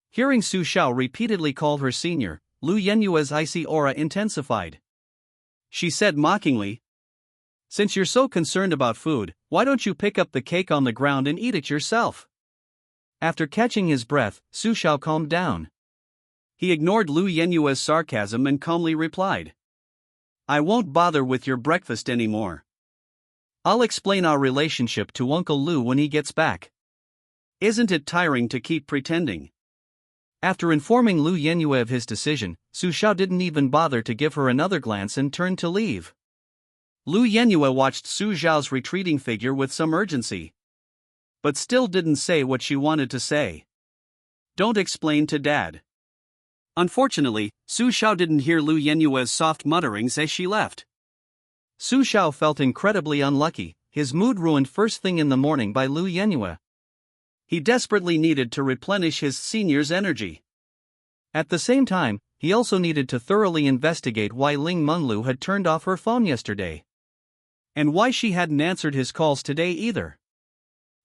Speaker 1: Hearing Su Xiao repeatedly call her senior, Lu Yenue's icy aura intensified. She said mockingly, Since you're so concerned about food, why don't you pick up the cake on the ground and eat it yourself? After catching his breath, Su Xiao calmed down. He ignored Lu Yenue's sarcasm and calmly replied, I won't bother with your breakfast anymore. I'll explain our relationship to Uncle Lu when he gets back. Isn't it tiring to keep pretending? After informing Lu Yenue of his decision, Su Xiao didn't even bother to give her another glance and turned to leave. Lu Yenue watched Su Zhao's retreating figure with some urgency, but still didn't say what she wanted to say. Don't explain to Dad. Unfortunately, Su Xiao didn't hear Lu Yenue's soft mutterings as she left. Su Xiao felt incredibly unlucky, his mood ruined first thing in the morning by Lu Yenue. He desperately needed to replenish his senior's energy. At the same time, he also needed to thoroughly investigate why Ling Menglu had turned off her phone yesterday. And why she hadn't answered his calls today either.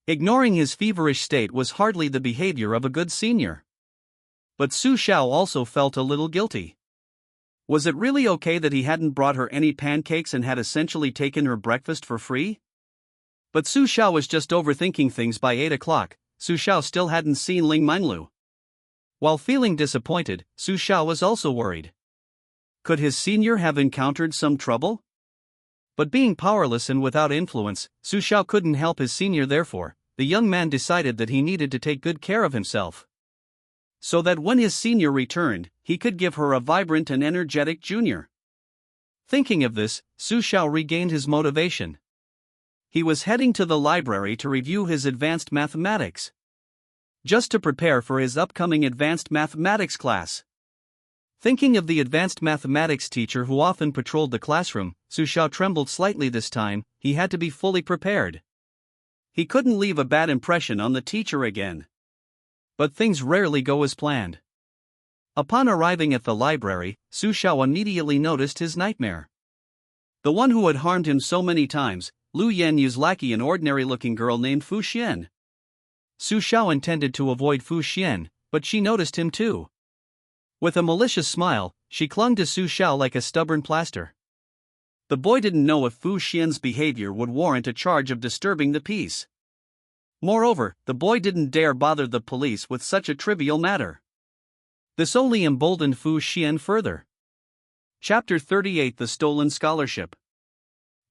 Speaker 1: Ignoring his feverish state was hardly the behavior of a good senior. But Su Xiao also felt a little guilty.
Speaker 2: Was it really okay that he hadn't brought her any pancakes and had essentially taken her breakfast for free? But Su Xiao was just overthinking things. By 8 o'clock, Su Xiao still hadn't seen Ling Menglu. While feeling disappointed, Su Xiao was also worried. Could his senior have encountered some trouble? But being powerless and without influence, Su Xiao couldn't help his senior. Therefore, the young man decided that he needed to take good care of himself, so that when his senior returned, he could give her a vibrant and energetic junior. Thinking of this, Su Xiao regained his motivation. He was heading to the library to review his advanced mathematics, just to prepare for his upcoming advanced mathematics class. Thinking of the advanced mathematics teacher who often patrolled the classroom, Su Xiao trembled slightly. This time, he had to be fully prepared. He couldn't leave a bad impression on the teacher again. But things rarely go as planned. Upon arriving at the library, Su Xiao immediately noticed his nightmare. The one who had harmed him so many times, Lu Yenyu's lackey, an ordinary-looking girl named Fu Xian. Su Xiao intended to avoid Fu Xian, but she noticed him too. With a malicious smile, she clung to Su Xiao like a stubborn plaster. The boy didn't know if Fu Xian's behavior would warrant a charge of disturbing the peace. Moreover, the boy didn't dare bother the police with such a trivial matter. This only emboldened Fu Xian further. Chapter 38: The Stolen Scholarship.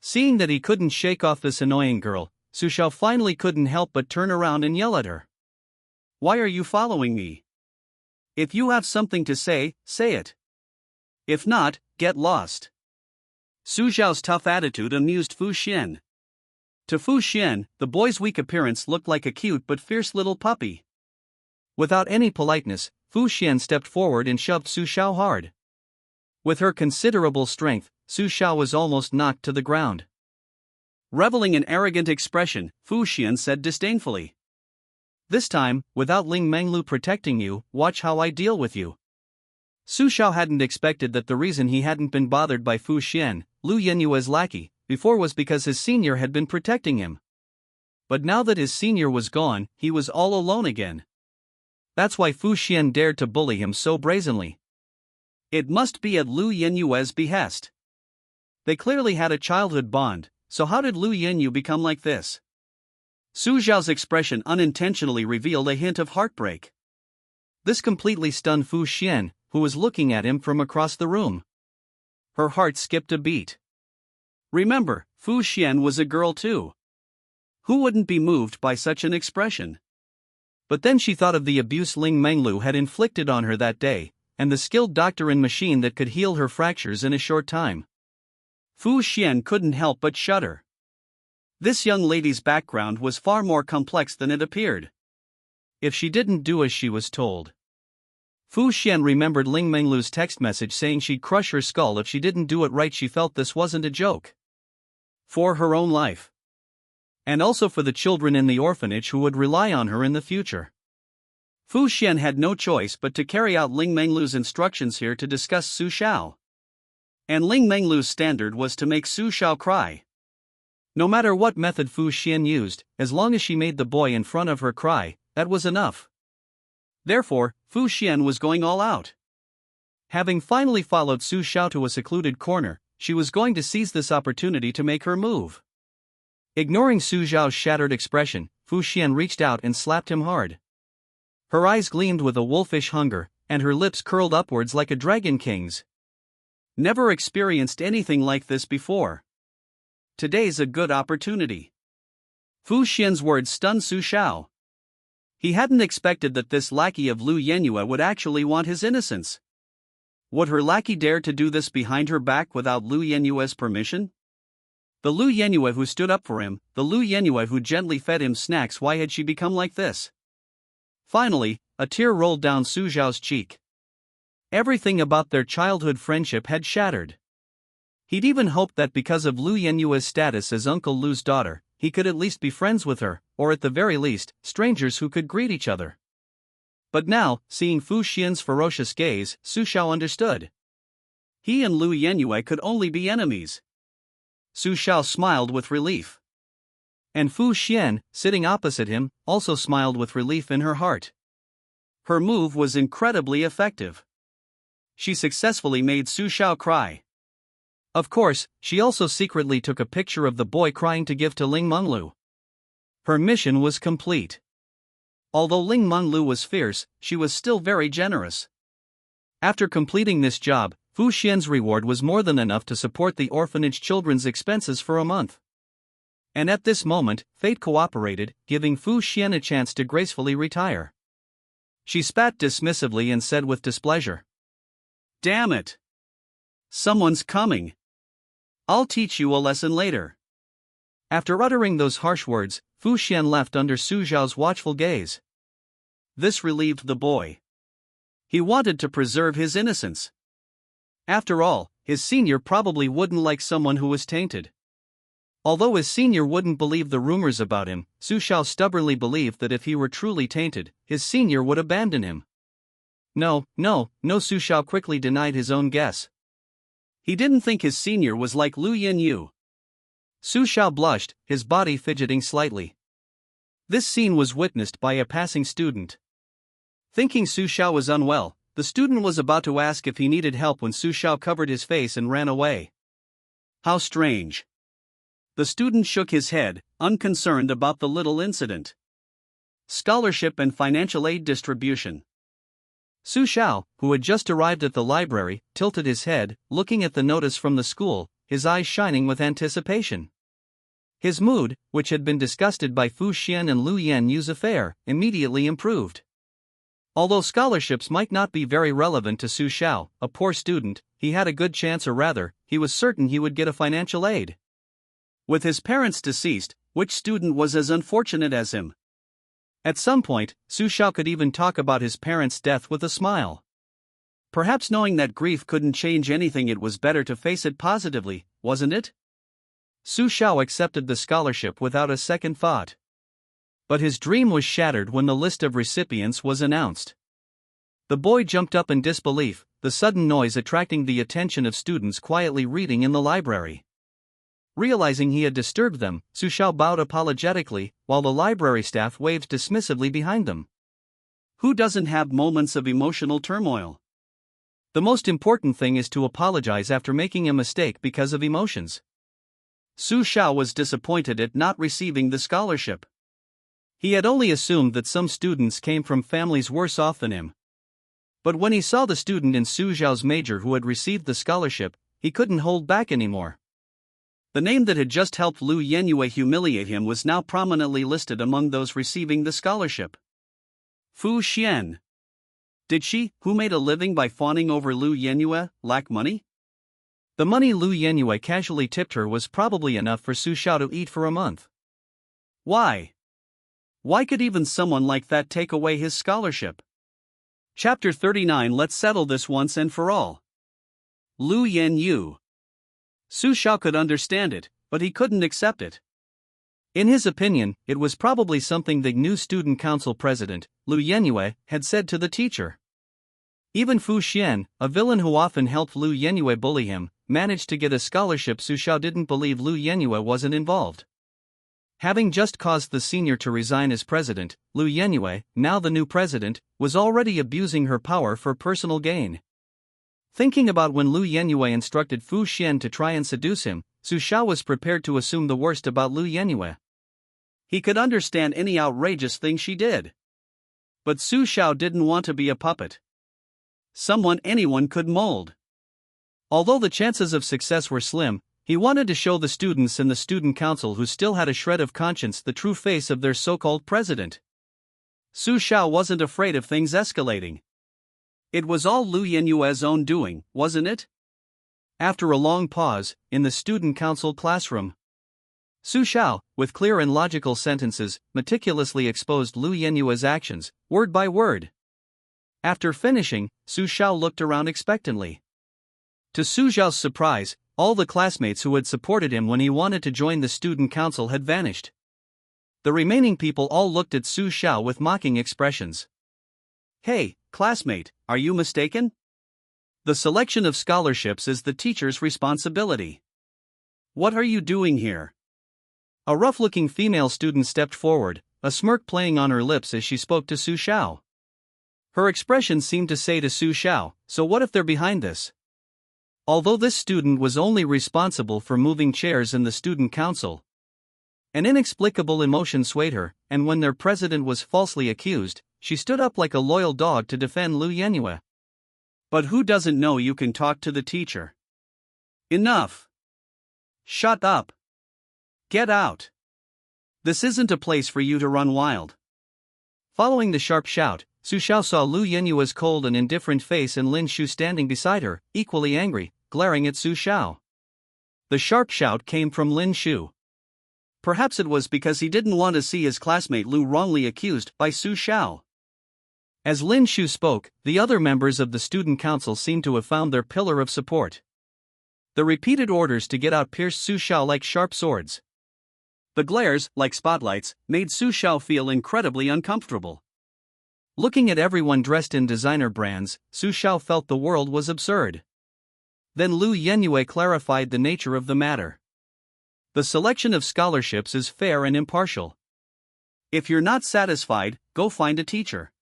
Speaker 2: Seeing that he couldn't shake off this annoying girl, Su Xiao finally couldn't help but turn around and yell at her. "Why are you following me? If you have something to say, say it. If not, get lost." Su Xiao's tough attitude amused Fu Xian. To Fu Xian, the boy's weak appearance looked like a cute but fierce little puppy. Without any politeness, Fu Xian stepped forward and shoved Su Xiao hard. With her considerable strength, Su Xiao was almost knocked to the ground. Reveling in arrogant expression, Fu Xian said disdainfully, "This time, without Ling Menglu protecting you, watch how I deal with you." Su Xiao hadn't expected that the reason he hadn't been bothered by Fu Xian, Lu Yenyue's lackey, before was because his senior had been protecting him. But now that his senior was gone, he was all alone again. That's why Fu Xian dared to bully him so brazenly. It must be at Lu Yenyue's behest. They clearly had a childhood bond, so how did Lu Yenyu become like this? Su Xiao's expression unintentionally revealed a hint of heartbreak. This completely stunned Fu Xian, who was looking at him from across the room. Her heart skipped a beat. Remember, Fu Xian was a girl too. Who wouldn't be moved by such an expression? But then she thought of the abuse Ling Menglu had inflicted on her that day, and the skilled doctor and machine that could heal her fractures in a short time. Fu Xian couldn't help but shudder. This young lady's background was far more complex than it appeared. If she didn't do as she was told. Fu Xian remembered Ling Menglu's text message saying she'd crush her skull if she didn't do it right. She felt this wasn't a joke. For her own life. And also for the children in the orphanage who would rely on her in the future. Fu Xian had no choice but to carry out Ling Menglu's instructions here to discuss Su Xiao. And Ling Menglu's standard was to make Su Xiao cry. No matter what method Fu Xian used, as long as she made the boy in front of her cry, that was enough. Therefore, Fu Xian was going all out. Having finally followed Su Xiao to a secluded corner, she was going to seize this opportunity to make her move. Ignoring Su Xiao's shattered expression, Fu Xian reached out and slapped him hard. Her eyes gleamed with a wolfish hunger, and her lips curled upwards like a dragon king's. Never experienced anything like this before. Today's a good opportunity. Fu Xian's words stunned Su Xiao. He hadn't expected that this lackey of Lu Yenyue would actually want his innocence. Would her lackey dare to do this behind her back without Lu Yenyue's permission? The Lu Yenyue who stood up for him, the Lu Yenyue who gently fed him snacks. Why had she become like this? Finally, a tear rolled down Su Xiao's cheek. Everything about their childhood friendship had shattered. He'd even hoped that because of Lu Yenyue's status as Uncle Lu's daughter, he could at least be friends with her, or at the very least, strangers who could greet each other. But now, seeing Fu Xian's ferocious gaze, Su Xiao understood. He and Lu Yenyue could only be enemies. Su Xiao smiled with relief. And Fu Xian, sitting opposite him, also smiled with relief in her heart. Her move was incredibly effective. She successfully made Su Xiao cry.
Speaker 1: Of course, she also secretly took a picture of the boy crying to give to Ling Menglu. Her mission was complete. Although Ling Menglu was fierce, she was still very generous. After completing this job, Fu Xian's reward was more than enough to support the orphanage children's expenses for a month. And at this moment, fate cooperated, giving Fu Xian a chance to gracefully retire. She spat dismissively and said with displeasure,
Speaker 2: "Damn it! Someone's coming. I'll teach you a lesson later."
Speaker 1: After uttering those harsh words, Fu Xian left under Su Zhao's watchful gaze.
Speaker 2: This relieved the boy. He wanted to preserve his innocence. After all, his senior probably wouldn't like someone who was tainted. Although his senior wouldn't believe the rumors about him, Su Xiao stubbornly believed that if he were truly tainted, his senior would abandon him. No, Su Xiao quickly denied his own guess. He didn't think his senior was like Lu Yanyu.
Speaker 1: Su Xiao blushed, his body fidgeting slightly. This scene was witnessed by a passing student. Thinking Su Xiao was unwell, the student was about to ask if he needed help when Su Xiao covered his face and ran away.
Speaker 2: How strange. The student shook his head, unconcerned about the little incident. Scholarship and financial aid distribution.
Speaker 1: Su Xiao, who had just arrived at the library, tilted his head, looking at the notice from the school, his eyes shining with anticipation. His mood, which had been disgusted by Fu Xian and Lu Yanyu's affair, immediately improved. Although scholarships might not be very relevant to Su Xiao, a poor student, he had a good chance, or rather, he was certain he would get a financial aid.
Speaker 2: With his parents deceased, which student was as unfortunate as him?
Speaker 1: At some point, Su Xiao could even talk about his parents' death with a smile.
Speaker 2: Perhaps knowing that grief couldn't change anything, it was better to face it positively, wasn't it?
Speaker 1: Su Xiao accepted the scholarship without a second thought. But his dream was shattered when the list of recipients was announced. The boy jumped up in disbelief, the sudden noise attracting the attention of students quietly reading in the library. Realizing he had disturbed them, Su Xiao bowed apologetically, while the library staff waved dismissively behind them.
Speaker 2: Who doesn't have moments of emotional turmoil?
Speaker 1: The most important thing is to apologize after making a mistake because of emotions.
Speaker 2: Su Xiao was disappointed at not receiving the scholarship.
Speaker 1: He had only assumed that some students came from families worse off than him. But when he saw the student in Su Zhao's major who had received the scholarship, he couldn't hold back anymore.
Speaker 2: The name that had just helped Lu Yanyue humiliate him was now prominently listed among those receiving the scholarship. Fu Xian. Did she, who made a living by fawning over Lu Yanyue, lack money?
Speaker 1: The money Lu Yanyue casually tipped her was probably enough for Su Xiao to eat for a month.
Speaker 2: Why? Why could even someone like that take away his scholarship? Chapter 39. Let's settle this once and for all. Lu Yanyu. Su Xiao could understand it, but he couldn't accept it.
Speaker 1: In his opinion, it was probably something the new student council president, Lu Yanyue, had said to the teacher. Even Fu Xian, a villain who often helped Lu Yanyue bully him, managed to get a scholarship. Su Xiao didn't believe Lu Yanyue wasn't involved. Having just caused the senior to resign as president, Lu Yanyue, now the new president, was already abusing her power for personal gain. Thinking about when Lu Yanyue instructed Fu Xian to try and seduce him, Su Xiao was prepared to assume the worst about Lu Yanyue.
Speaker 2: He could understand any outrageous thing she did. But Su Xiao didn't want to be a puppet. Someone anyone could mold.
Speaker 1: Although the chances of success were slim, he wanted to show the students in the student council who still had a shred of conscience the true face of their so-called president.
Speaker 2: Su Xiao wasn't afraid of things escalating. It was all Lu Yanyue's own doing, wasn't it?
Speaker 1: After a long pause, in the student council classroom, Su Xiao, with clear and logical sentences, meticulously exposed Lu Yanyue's actions, word by word. After finishing, Su Xiao looked around expectantly. To Su Xiao's surprise, all the classmates who had supported him when he wanted to join the student council had vanished. The remaining people all looked at Su Xiao with mocking expressions.
Speaker 2: Hey, classmate, are you mistaken? The selection of scholarships is the teacher's responsibility. What are you doing here?
Speaker 1: A rough-looking female student stepped forward, a smirk playing on her lips as she spoke to Su Xiao. Her expression seemed to say to Su Xiao, so what if they're behind this? Although this student was only responsible for moving chairs in the student council, an inexplicable emotion swayed her, and when their president was falsely accused, she stood up like a loyal dog to defend Lu Yenue.
Speaker 2: But who doesn't know you can talk to the teacher? Enough! Shut up! Get out! This isn't a place for you to run wild.
Speaker 1: Following the sharp shout, Su Xiao saw Lu Yenue's cold and indifferent face and Lin Shu standing beside her, equally angry, glaring at Su Xiao. The sharp shout came from Lin Shu. Perhaps it was because he didn't want to see his classmate Lu wrongly accused by Su Xiao. As Lin Shu spoke, the other members of the student council seemed to have found their pillar of support. The repeated orders to get out pierced Su Xiao like sharp swords.
Speaker 2: The glares, like spotlights, made Su Xiao feel incredibly uncomfortable.
Speaker 1: Looking at everyone dressed in designer brands, Su Xiao felt the world was absurd. Then Lu Yenue clarified the nature of the matter. The selection of scholarships is fair and impartial.
Speaker 2: If you're not satisfied, go find a teacher.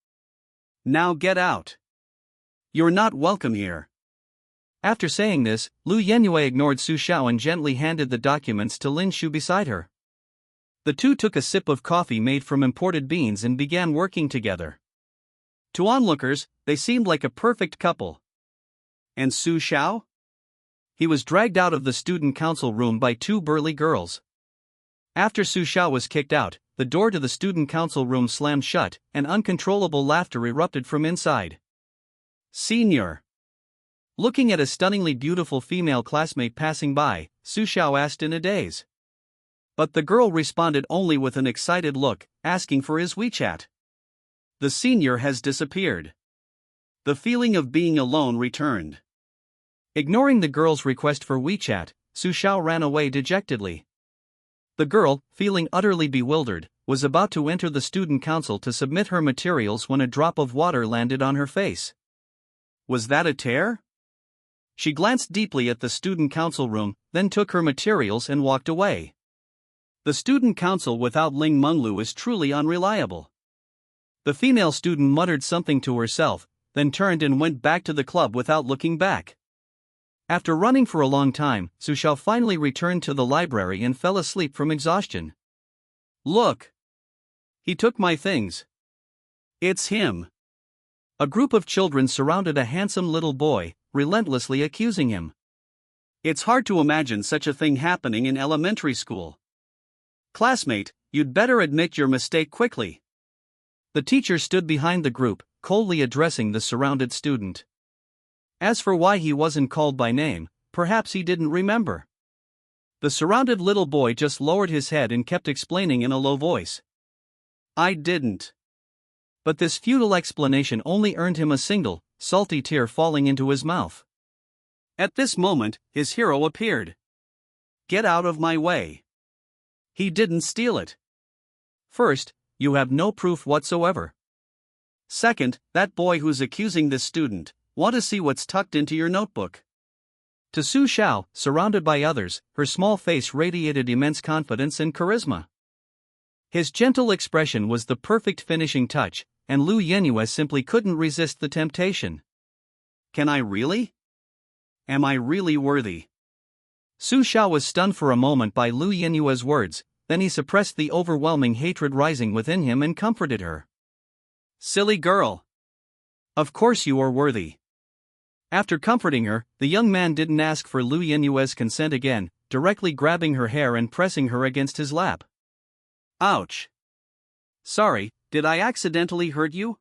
Speaker 2: Now get out. You're not welcome here.
Speaker 1: After saying this, Lu Yenue ignored Su Xiao and gently handed the documents to Lin Shu beside her. The two took a sip of coffee made from imported beans and began working together. To onlookers, they seemed like a perfect couple.
Speaker 2: And Su Xiao?
Speaker 1: He was dragged out of the student council room by two burly girls. After Su Xiao was kicked out, the door to the student council room slammed shut, and uncontrollable laughter erupted from inside.
Speaker 2: Senior.
Speaker 1: Looking at a stunningly beautiful female classmate passing by, Su Xiao asked in a daze. But the girl responded only with an excited look, asking for his WeChat.
Speaker 2: The senior has disappeared. The feeling of being alone returned.
Speaker 1: Ignoring the girl's request for WeChat, Su Xiao ran away dejectedly. The girl, feeling utterly bewildered, was about to enter the student council to submit her materials when a drop of water landed on her face.
Speaker 2: Was that a tear?
Speaker 1: She glanced deeply at the student council room, then took her materials and walked away.
Speaker 2: The student council without Ling Menglu is truly unreliable.
Speaker 1: The female student muttered something to herself, then turned and went back to the club without looking back. After running for a long time, Su Xiao finally returned to the library and fell asleep from exhaustion.
Speaker 2: Look! He took my things. It's him.
Speaker 1: A group of children surrounded a handsome little boy, relentlessly accusing him.
Speaker 2: It's hard to imagine such a thing happening in elementary school. Classmate, you'd better admit your mistake quickly.
Speaker 1: The teacher stood behind the group, coldly addressing the surrounded student. As for why he wasn't called by name, perhaps he didn't remember. The surrounded little boy just lowered his head and kept explaining in a low voice.
Speaker 2: I didn't.
Speaker 1: But this futile explanation only earned him a single, salty tear falling into his mouth.
Speaker 2: At this moment, his hero appeared. Get out of my way. He didn't steal it.
Speaker 1: First, you have no proof whatsoever.
Speaker 2: Second, that boy who's accusing this student, want to see what's tucked into your notebook.
Speaker 1: To Su Xiao, surrounded by others, her small face radiated immense confidence and charisma. His gentle expression was the perfect finishing touch, and Lu Yenue simply couldn't resist the temptation.
Speaker 2: Can I really? Am I really worthy?
Speaker 1: Su Xiao was stunned for a moment by Lu Yenue's words, then he suppressed the overwhelming hatred rising within him and comforted her.
Speaker 2: Silly girl.
Speaker 1: Of course you are worthy. After comforting her, the young man didn't ask for Lu Yenue's consent again, directly grabbing her hair and pressing her against his lap.
Speaker 2: Ouch. Sorry, did I accidentally hurt you?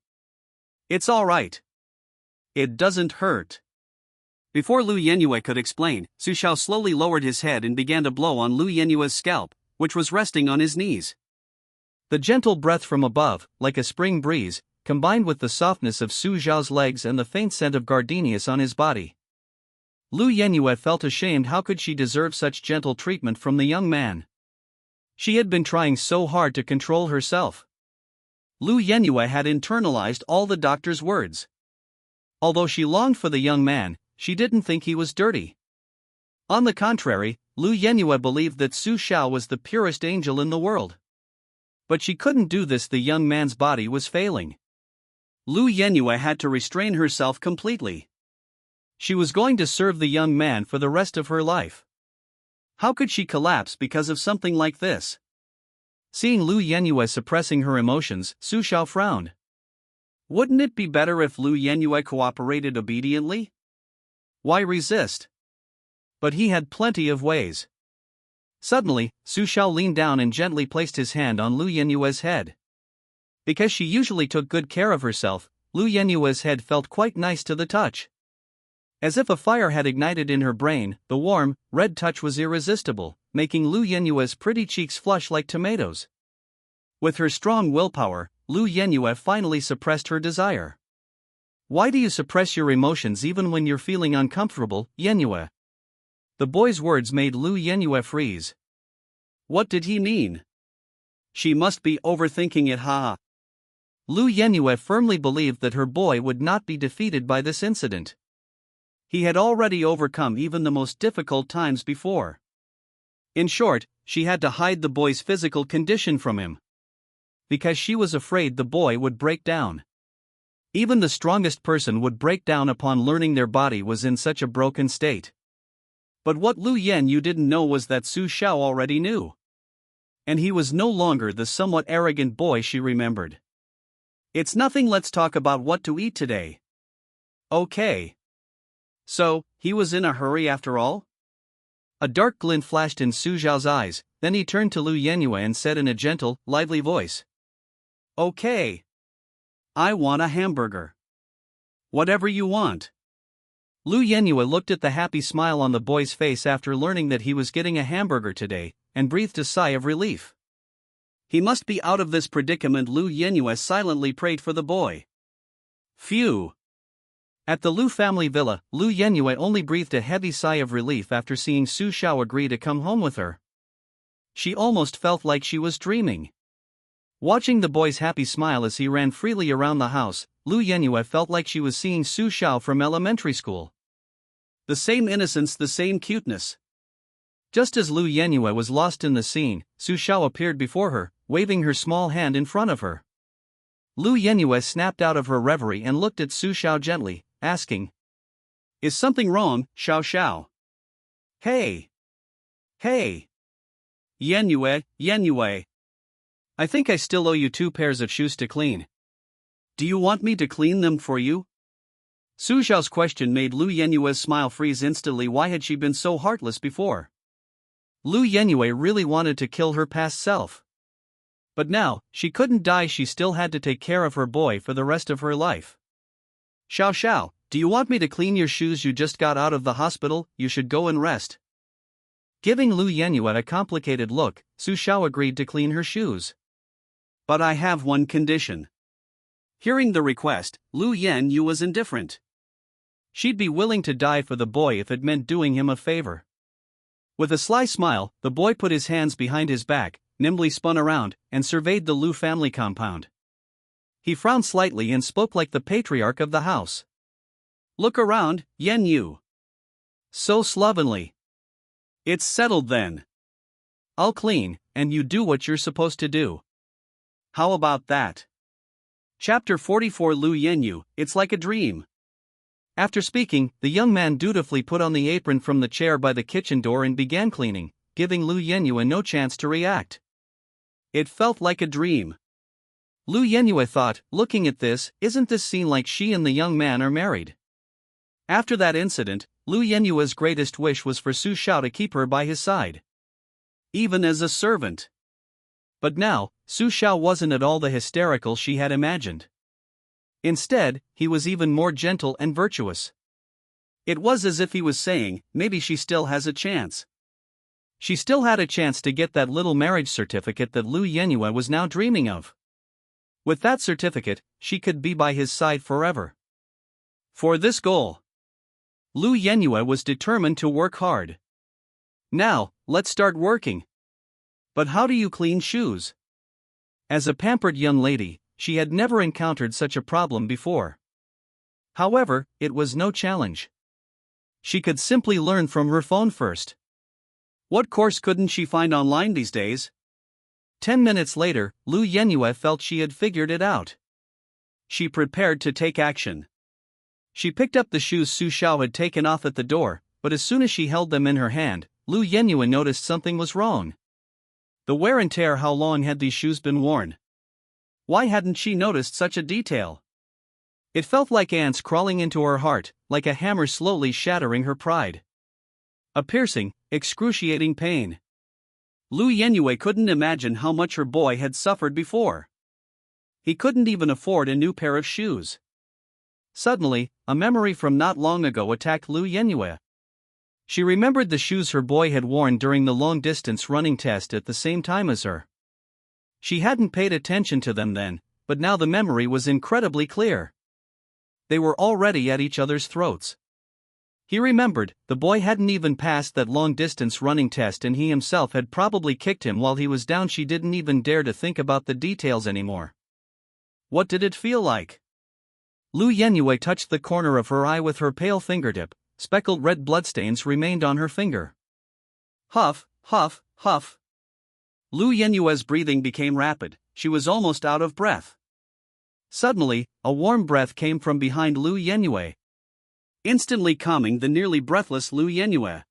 Speaker 2: It's all right. It doesn't hurt. Before Lu Yenue could explain, Su Xiao slowly lowered his head and began to blow on Lu Yenue's scalp, which was resting on his knees.
Speaker 1: The gentle breath from above, like a spring breeze, combined with the softness of Su Xiao's legs and the faint scent of gardenias on his body. Lu Yenue felt ashamed. How could she deserve such gentle treatment from the young man? She had been trying so hard to control herself. Lu Yenue had internalized all the doctor's words. Although she longed for the young man, she didn't think he was dirty. On the contrary, Lu Yenue believed that Su Xiao was the purest angel in the world. But she couldn't do this. The young man's body was failing.
Speaker 2: Lu Yenyue had to restrain herself completely. She was going to serve the young man for the rest of her life. How could she collapse because of something like this?
Speaker 1: Seeing Lu Yenyue suppressing her emotions, Su Xiao frowned.
Speaker 2: Wouldn't it be better if Lu Yenyue cooperated obediently? Why resist?
Speaker 1: But he had plenty of ways. Suddenly, Su Xiao leaned down and gently placed his hand on Lu Yenyue's head. Because she usually took good care of herself, Lu Yenyue's head felt quite nice to the touch. As if a fire had ignited in her brain, the warm, red touch was irresistible, making Lu Yenyue's pretty cheeks flush like tomatoes. With her strong willpower, Lu Yenyue finally suppressed her desire. Why do you suppress your emotions even when you're feeling uncomfortable, Yenyue? The boy's words made Lu Yenyue freeze.
Speaker 2: What did he mean? She must be overthinking it, haha.
Speaker 1: Lu Yenyue firmly believed that her boy would not be defeated by this incident.
Speaker 2: He had already overcome even the most difficult times before. In short, she had to hide the boy's physical condition from him.
Speaker 1: Because she was afraid the boy would break down. Even the strongest person would break down upon learning their body was in such a broken state.
Speaker 2: But what Lu Yenyue didn't know was that Su Xiao already knew. And he was no longer the somewhat arrogant boy she remembered. It's nothing, let's talk about what to eat today.
Speaker 1: Okay.
Speaker 2: So, he was in a hurry after all?
Speaker 1: A dark glint flashed in Su Xiao's eyes, then he turned to Lu Yenyue and said in a gentle, lively voice.
Speaker 2: Okay. I want a hamburger. Whatever you want.
Speaker 1: Lu Yenyue looked at the happy smile on the boy's face after learning that he was getting a hamburger today, and breathed a sigh of relief.
Speaker 2: He must be out of this predicament. Lu Yenyue silently prayed for the boy. Phew.
Speaker 1: At the Lu family villa, Lu Yenyue only breathed a heavy sigh of relief after seeing Su Xiao agree to come home with her. She almost felt like she was dreaming. Watching the boy's happy smile as he ran freely around the house, Lu Yenyue felt like she was seeing Su Xiao from elementary school.
Speaker 2: The same innocence, the same cuteness.
Speaker 1: Just as Lu Yenyue was lost in the scene, Su Xiao appeared before her, waving her small hand in front of her. Lu Yenyue snapped out of her reverie and looked at Su Xiao gently, asking,
Speaker 2: Is something wrong, Xiao Xiao?
Speaker 1: Hey! Hey!
Speaker 2: Yenyue, Yenyue.
Speaker 1: I think I still owe you 2 pairs of shoes to clean.
Speaker 2: Do you want me to clean them for you?
Speaker 1: Su Xiao's question made Lu Yenyue's smile freeze instantly. Why had she been so heartless before? Lu Yenyue really wanted to kill her past self. But now, she couldn't die, she still had to take care of her boy for the rest of her life. Xiao Xiao, do you want me to clean your shoes? You just got out of the hospital, you should go and rest. Giving Lu Yenyue a complicated look, Su Xiao agreed to clean her shoes.
Speaker 2: But I have one condition. Hearing the request, Lu Yenyue was indifferent.
Speaker 1: She'd be willing to die for the boy if it meant doing him a favor. With a sly smile, the boy put his hands behind his back, nimbly spun around, and surveyed the Lu family compound. He frowned slightly and spoke like the patriarch of the house.
Speaker 2: Look around, Yenyue.
Speaker 1: So slovenly.
Speaker 2: It's settled then.
Speaker 1: I'll clean, and you do what you're supposed to do.
Speaker 2: How about that? Chapter 44 Lu Yenyue, it's like a dream.
Speaker 1: After speaking, the young man dutifully put on the apron from the chair by the kitchen door and began cleaning, giving Lu Yenyue no chance to react.
Speaker 2: It felt like a dream.
Speaker 1: Lu Yenyue thought, looking at this, isn't this scene like she and the young man are married? After that incident, Lu Yenyue's greatest wish was for Su Xiao to keep her by his side.
Speaker 2: Even as a servant.
Speaker 1: But now, Su Xiao wasn't at all the hysterical she had imagined. Instead, he was even more gentle and virtuous.
Speaker 2: It was as if he was saying, maybe she still has a chance.
Speaker 1: She still had a chance to get that little marriage certificate that Lu Yenyue was now dreaming of. With that certificate, she could be by his side forever. For this goal, Lu Yenyue was determined to work hard. Now, let's start working. But how do you clean shoes? As a pampered young lady, she had never encountered such a problem before. However, it was no challenge. She could simply learn from her phone first. What course couldn't she find online these days? 10 minutes later, Lu Yenyue felt she had figured it out.
Speaker 2: She prepared to take action. She picked up the shoes Su Xiao had taken off at the door, but as soon as she held them in her hand, Lu Yenyue noticed something was wrong. The wear and tear. How long had these shoes been worn? Why hadn't she noticed such a detail? It felt like ants crawling into her heart, like a hammer slowly shattering her pride. A piercing, excruciating pain. Lu Yenyue couldn't imagine how much her boy had suffered before. He couldn't even afford a new pair of shoes. Suddenly, a memory from not long ago attacked Lu Yenyue. She remembered the shoes her boy had worn during the long-distance running test at the same time as her. She hadn't paid attention to them then, but now the memory was incredibly clear. They were already at each other's throats. He remembered, the boy hadn't even passed that long-distance running test and he himself had probably kicked him while he was down. She didn't even dare to think about the details anymore. What did it feel like? Lu Yenyue touched the corner of her eye with her pale fingertip. Speckled red bloodstains remained on her finger. Huff, huff, huff. Lu Yenyue's breathing became rapid. She was almost out of breath. Suddenly, a warm breath came from behind Lu Yenyue, instantly calming the nearly breathless Lu Yenyue.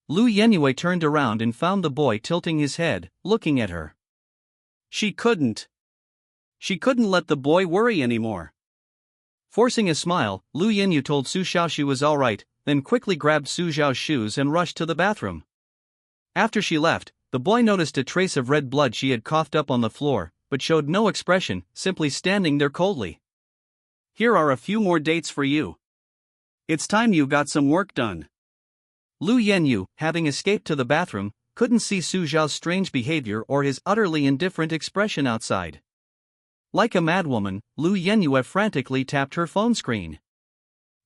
Speaker 2: Lu Yenyue turned around and found the boy tilting his head, looking at her. She couldn't let the boy worry anymore. Forcing a smile, Lu Yenyue told Su Xiao she was all right, then quickly grabbed Su Xiao's shoes and rushed to the bathroom. After she left, the boy noticed a trace of red blood. She had coughed up on the floor, but showed no expression, simply standing there coldly. Here are a few more dates for you. It's time you got some work done. Lu Yenyue, having escaped to the bathroom, couldn't see Su Xiao's strange behavior or his utterly indifferent expression outside. Like a madwoman, Lu Yenyue frantically tapped her phone screen.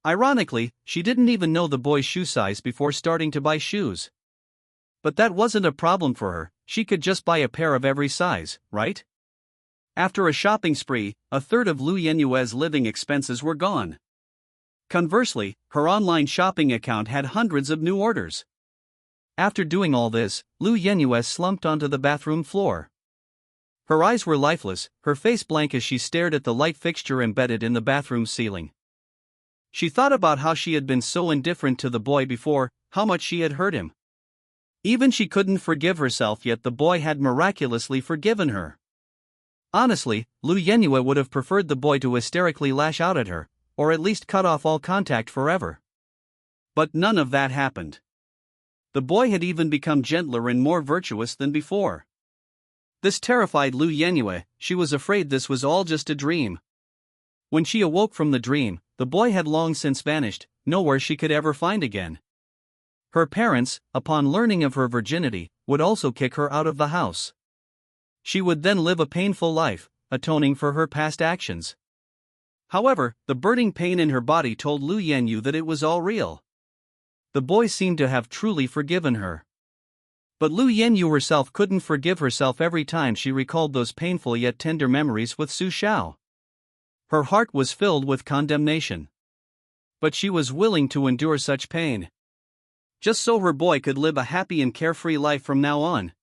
Speaker 2: Ironically, she didn't even know the boy's shoe size before starting to buy shoes. But that wasn't a problem for her. She could just buy a pair of every size, right? After a shopping spree, a third of Lu Yenyue's living expenses were gone. Conversely, her online shopping account had hundreds of new orders. After doing all this, Lu Yenyue slumped onto the bathroom floor. Her eyes were lifeless, her face blank as she stared at the light fixture embedded in the bathroom ceiling. She thought about how she had been so indifferent to the boy before, how much she had hurt him. Even she couldn't forgive herself, yet the boy had miraculously forgiven her. Honestly, Lu Yenyue would have preferred the boy to hysterically lash out at her, or at least cut off all contact forever. But none of that happened. The boy had even become gentler and more virtuous than before. This terrified Lu Yenyue. She was afraid this was all just a dream. When she awoke from the dream, the boy had long since vanished, nowhere she could ever find again. Her parents, upon learning of her virginity, would also kick her out of the house. She would then live a painful life, atoning for her past actions. However, the burning pain in her body told Lu Yenyue that it was all real. The boy seemed to have truly forgiven her. But Lu Yenyue herself couldn't forgive herself every time she recalled those painful yet tender memories with Su Xiao. Her heart was filled with condemnation. But she was willing to endure such pain, just so her boy could live a happy and carefree life from now on.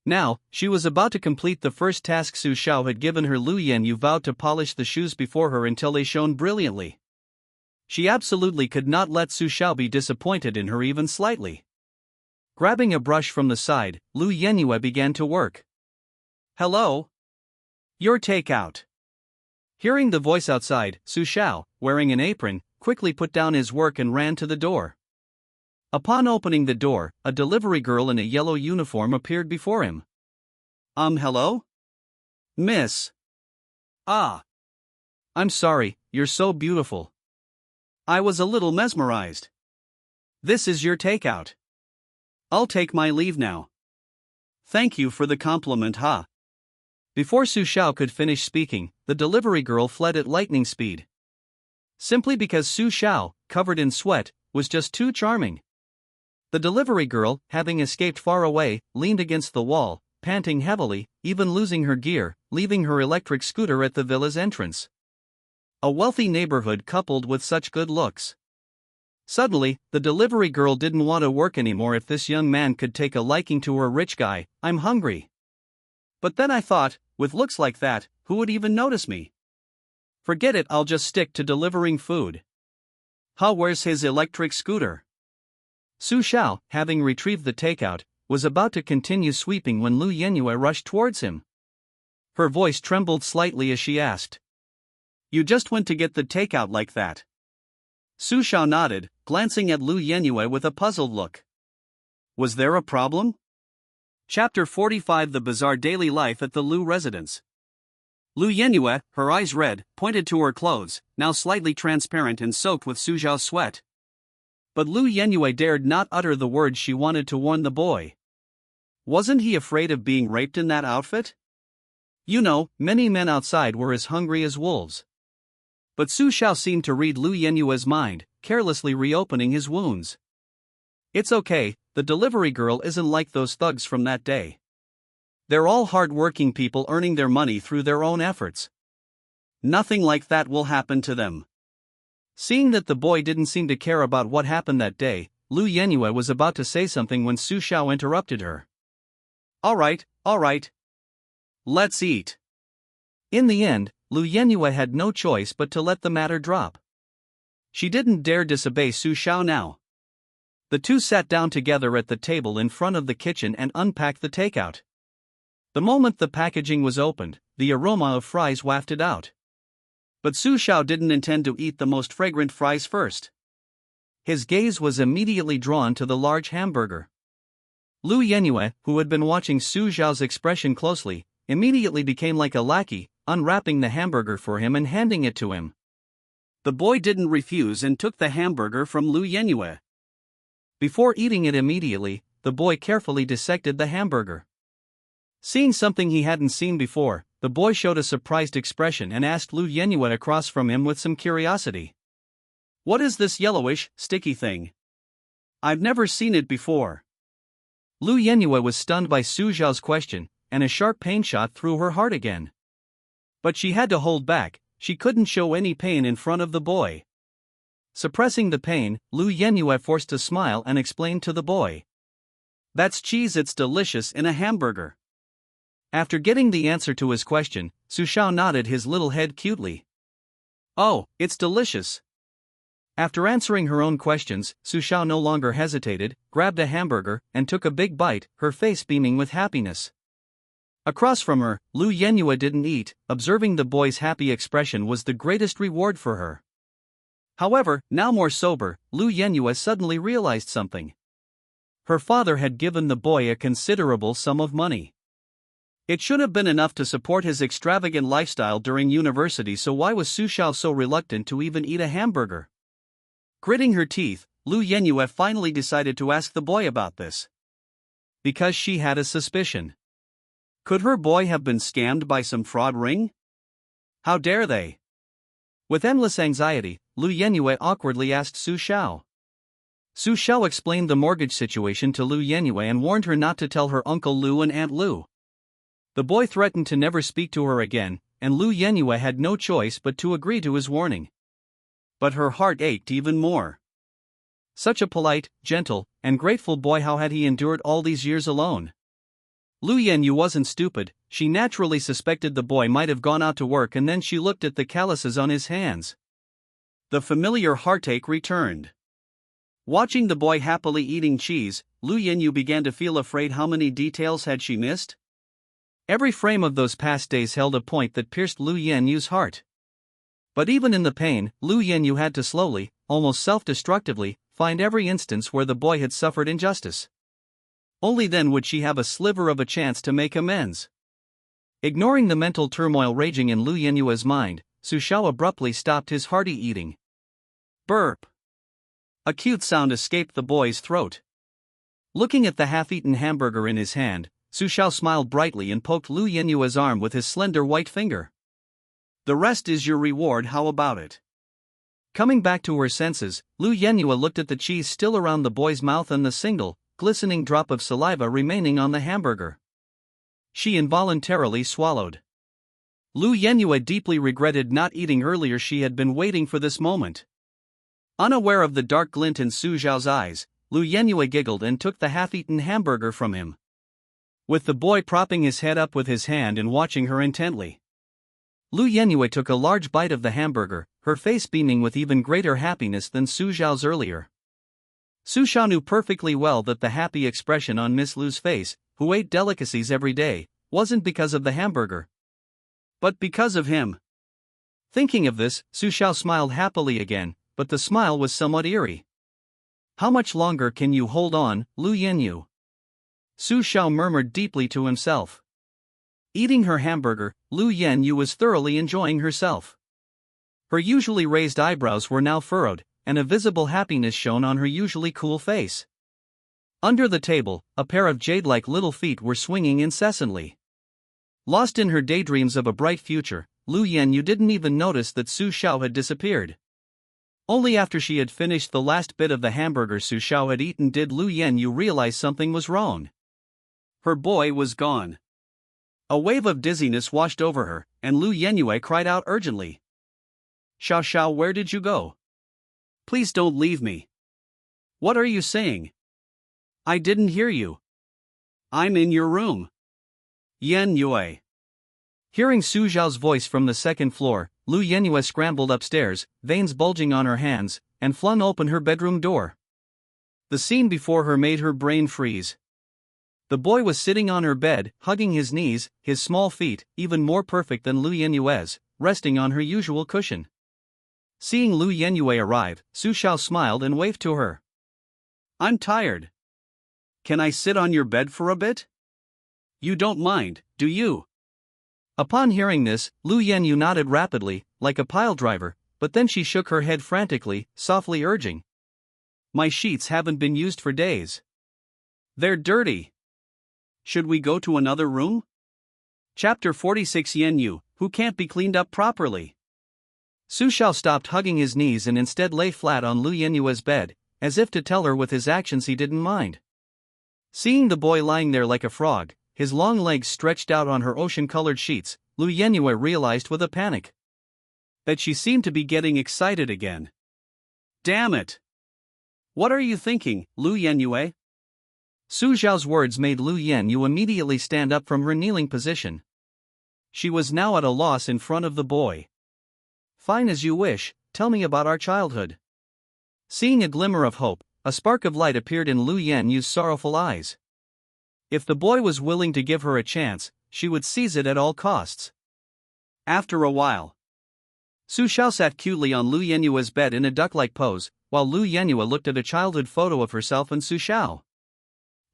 Speaker 2: Now, she was about to complete the first task Su Xiao had given her. Lu Yenyue vowed to polish the shoes before her until they shone brilliantly. She absolutely could not let Su Xiao be disappointed in her even slightly. Grabbing a brush from the side, Lu Yenyue began to work. Hello? Your takeout. Hearing the voice outside, Su Xiao, wearing an apron, quickly put down his work and ran to the door. Upon opening the door, a delivery girl in a yellow uniform appeared before him. Hello? Miss. Ah. I'm sorry, you're so beautiful. I was a little mesmerized. This is your takeout. I'll take my leave now. Thank you for the compliment, huh? Before Su Xiao could finish speaking, the delivery girl fled at lightning speed. Simply because Su Xiao, covered in sweat, was just too charming. The delivery girl, having escaped far away, leaned against the wall, panting heavily, even losing her gear, leaving her electric scooter at the villa's entrance. A wealthy neighborhood coupled with such good looks. Suddenly, the delivery girl didn't want to work anymore. If this young man could take a liking to her rich guy, I'm hungry. But then I thought, with looks like that, who would even notice me? Forget it, I'll just stick to delivering food. Huh, where's his electric scooter?
Speaker 1: Su Xiao, having retrieved the takeout, was about to continue sweeping when Lu Yenyue rushed towards him. Her voice trembled slightly as she asked.
Speaker 2: You just went to get the takeout like that? Su Xiao nodded, glancing at Lu Yenyue with a puzzled look. Was there a problem? Chapter 45 The Bizarre Daily Life at the Lu Residence. Lu Yenyue, her eyes red, pointed to her clothes, now slightly transparent and soaked with Su Xiao's sweat. But Lu Yenyue dared not utter the words she wanted to warn the boy. Wasn't he afraid of being raped in that outfit? You know, many men outside were as hungry as wolves. But Su Xiao seemed to read Lu Yenyue's mind, carelessly reopening his wounds. It's okay, the delivery girl isn't like those thugs from that day. They're all hard-working people earning their money through their own efforts. Nothing like that will happen to them. Seeing that the boy didn't seem to care about what happened that day, Lu Yenyue was about to say something when Su Xiao interrupted her. All right. Let's eat. In the end, Lu Yenyue had no choice but to let the matter drop. She didn't dare disobey Su Xiao now. The two sat down together at the table in front of the kitchen and unpacked the takeout. The moment the packaging was opened, the aroma of fries wafted out. But Su Xiao didn't intend to eat the most fragrant fries first. His gaze was immediately drawn to the large hamburger. Lu Yenyue, who had been watching Su Xiao's expression closely, immediately became like a lackey, unwrapping the hamburger for him and handing it to him. The boy didn't refuse and took the hamburger from Lu Yenyue. Before eating it immediately, the boy carefully dissected the hamburger. Seeing something he hadn't seen before, the boy showed a surprised expression and asked Lu Yenyue across from him with some curiosity. What is this yellowish, sticky thing? I've never seen it before. Lu Yenyue was stunned by Su Xiao's question, and a sharp pain shot through her heart again. But she had to hold back, she couldn't show any pain in front of the boy. Suppressing the pain, Lu Yenyue forced a smile and explained to the boy. That's cheese, it's delicious in a hamburger. After getting the answer to his question, Su Xiao nodded his little head cutely. Oh, it's delicious. After answering her own questions, Su Xiao no longer hesitated, grabbed a hamburger, and took a big bite, her face beaming with happiness. Across from her, Lu Yenyue didn't eat. Observing the boy's happy expression was the greatest reward for her. However, now more sober, Lu Yenyue suddenly realized something. Her father had given the boy a considerable sum of money. It should have been enough to support his extravagant lifestyle during university, so why was Su Xiao so reluctant to even eat a hamburger? Gritting her teeth, Lu Yenyue finally decided to ask the boy about this. Because she had a suspicion. Could her boy have been scammed by some fraud ring? How dare they? With endless anxiety, Lu Yenyue awkwardly asked Su Xiao. Su Xiao explained the mortgage situation to Lu Yenyue and warned her not to tell her Uncle Lu and Aunt Lu. The boy threatened to never speak to her again, and Lu Yenyue had no choice but to agree to his warning. But her heart ached even more. Such a polite, gentle, and grateful boy, how had he endured all these years alone? Lu Yenyue wasn't stupid, she naturally suspected the boy might have gone out to work, and then she looked at the calluses on his hands. The familiar heartache returned. Watching the boy happily eating cheese, Lu Yenyue began to feel afraid. How many details had she missed? Every frame of those past days held a point that pierced Lu Yenyue's heart. But even in the pain, Lu Yenyue had to slowly, almost self-destructively, find every instance where the boy had suffered injustice. Only then would she have a sliver of a chance to make amends. Ignoring the mental turmoil raging in Lu Yenyue's mind, Su Xiao abruptly stopped his hearty eating. Burp! A cute sound escaped the boy's throat. Looking at the half-eaten hamburger in his hand, Su Xiao smiled brightly and poked Lu Yenyue's arm with his slender white finger. The rest is your reward, how about it? Coming back to her senses, Lu Yenyue looked at the cheese still around the boy's mouth and the single, glistening drop of saliva remaining on the hamburger. She involuntarily swallowed. Lu Yenyue deeply regretted not eating earlier. She had been waiting for this moment. Unaware of the dark glint in Su Xiao's eyes, Lu Yenyue giggled and took the half-eaten hamburger from him. With the boy propping his head up with his hand and watching her intently.
Speaker 1: Lu Yenyue took a large bite of the hamburger, her face beaming with even greater happiness than Su Xiao's earlier. Su Xiao knew perfectly well that the happy expression on Miss Lu's face, who ate delicacies every day, wasn't because of the hamburger, but because of him. Thinking of this, Su Xiao smiled happily again, but the smile was somewhat eerie. "How much longer can you hold on, Lu Yenyu?" Su Xiao murmured deeply to himself. Eating her hamburger, Lu Yenyu was thoroughly enjoying herself. Her usually raised eyebrows were now furrowed, and a visible happiness shone on her usually cool face. Under the table, a pair of jade-like little feet were swinging incessantly. Lost in her daydreams of a bright future, Lu Yenyu didn't even notice that Su Xiao had disappeared. Only after she had finished the last bit of the hamburger Su Xiao had eaten did Lu Yenyu realize something was wrong. Her boy was gone. A wave of dizziness washed over her, and Lu Yenyue cried out urgently. "Xiao Xiao, where did you go? Please don't leave me." "What are you saying? I didn't hear you." "I'm in your room." Yenyue. Hearing Su Xiao's voice from the second floor, Lu Yenyue scrambled upstairs, veins bulging on her hands, and flung open her bedroom door. The scene before her made her brain freeze. The boy was sitting on her bed, hugging his knees, his small feet, even more perfect than Lu Yenyue's, resting on her usual cushion. Seeing Lu Yenyue arrive, Su Xiao smiled and waved to her. "I'm tired. Can I sit on your bed for a bit? You don't mind, do you?" Upon hearing this, Lu Yenyu nodded rapidly, like a pile driver, but then she shook her head frantically, softly urging. "My sheets haven't been used for days. They're dirty. Should we go to another room?" Chapter 46 Yenyu, who can't be cleaned up properly. Su Xiao stopped hugging his knees and instead lay flat on Lu Yenyue's bed, as if to tell her with his actions he didn't mind. Seeing the boy lying there like a frog, his long legs stretched out on her ocean-colored sheets, Lu Yenyue realized with a panic that she seemed to be getting excited again. "Damn it! What are you thinking, Lu Yenyue?" Su Xiao's words made Lu Yenyu immediately stand up from her kneeling position. She was now at a loss in front of the boy. "Fine as you wish, tell me about our childhood." Seeing a glimmer of hope, a spark of light appeared in Lu Yenyu's sorrowful eyes. If the boy was willing to give her a chance, she would seize it at all costs. After a while, Su Xiao sat cutely on Lu Yenyue's bed in a duck-like pose, while Lu Yenyue looked at a childhood photo of herself and Su Xiao.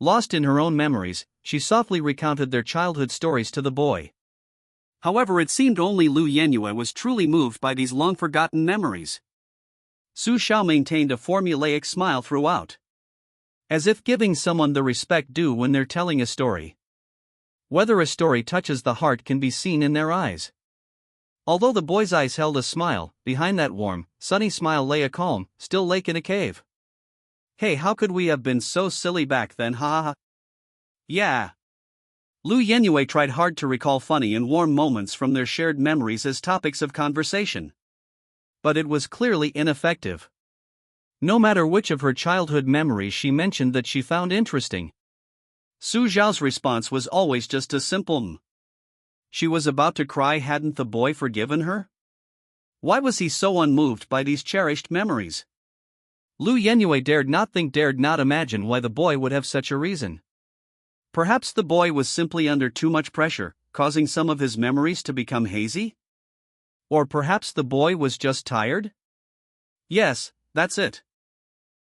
Speaker 1: Lost in her own memories, she softly recounted their childhood stories to the boy. However, it seemed only Lu Yenyue was truly moved by these long-forgotten memories. Su Xiao maintained a formulaic smile throughout, as if giving someone the respect due when they're telling a story. Whether a story touches the heart can be seen in their eyes. Although the boy's eyes held a smile, behind that warm, sunny smile lay a calm, still lake in a cave. "Hey, how could we have been so silly back then, ha ha ha." "Yeah." Lu Yenyue tried hard to recall funny and warm moments from their shared memories as topics of conversation. But it was clearly ineffective. No matter which of her childhood memories she mentioned that she found interesting, Su Xiao's response was always just a simple "mm." She was about to cry. Hadn't the boy forgiven her? Why was he so unmoved by these cherished memories? Lu Yenyue dared not think, dared not imagine why the boy would have such a reason. Perhaps the boy was simply under too much pressure, causing some of his memories to become hazy? Or perhaps the boy was just tired? Yes, that's it.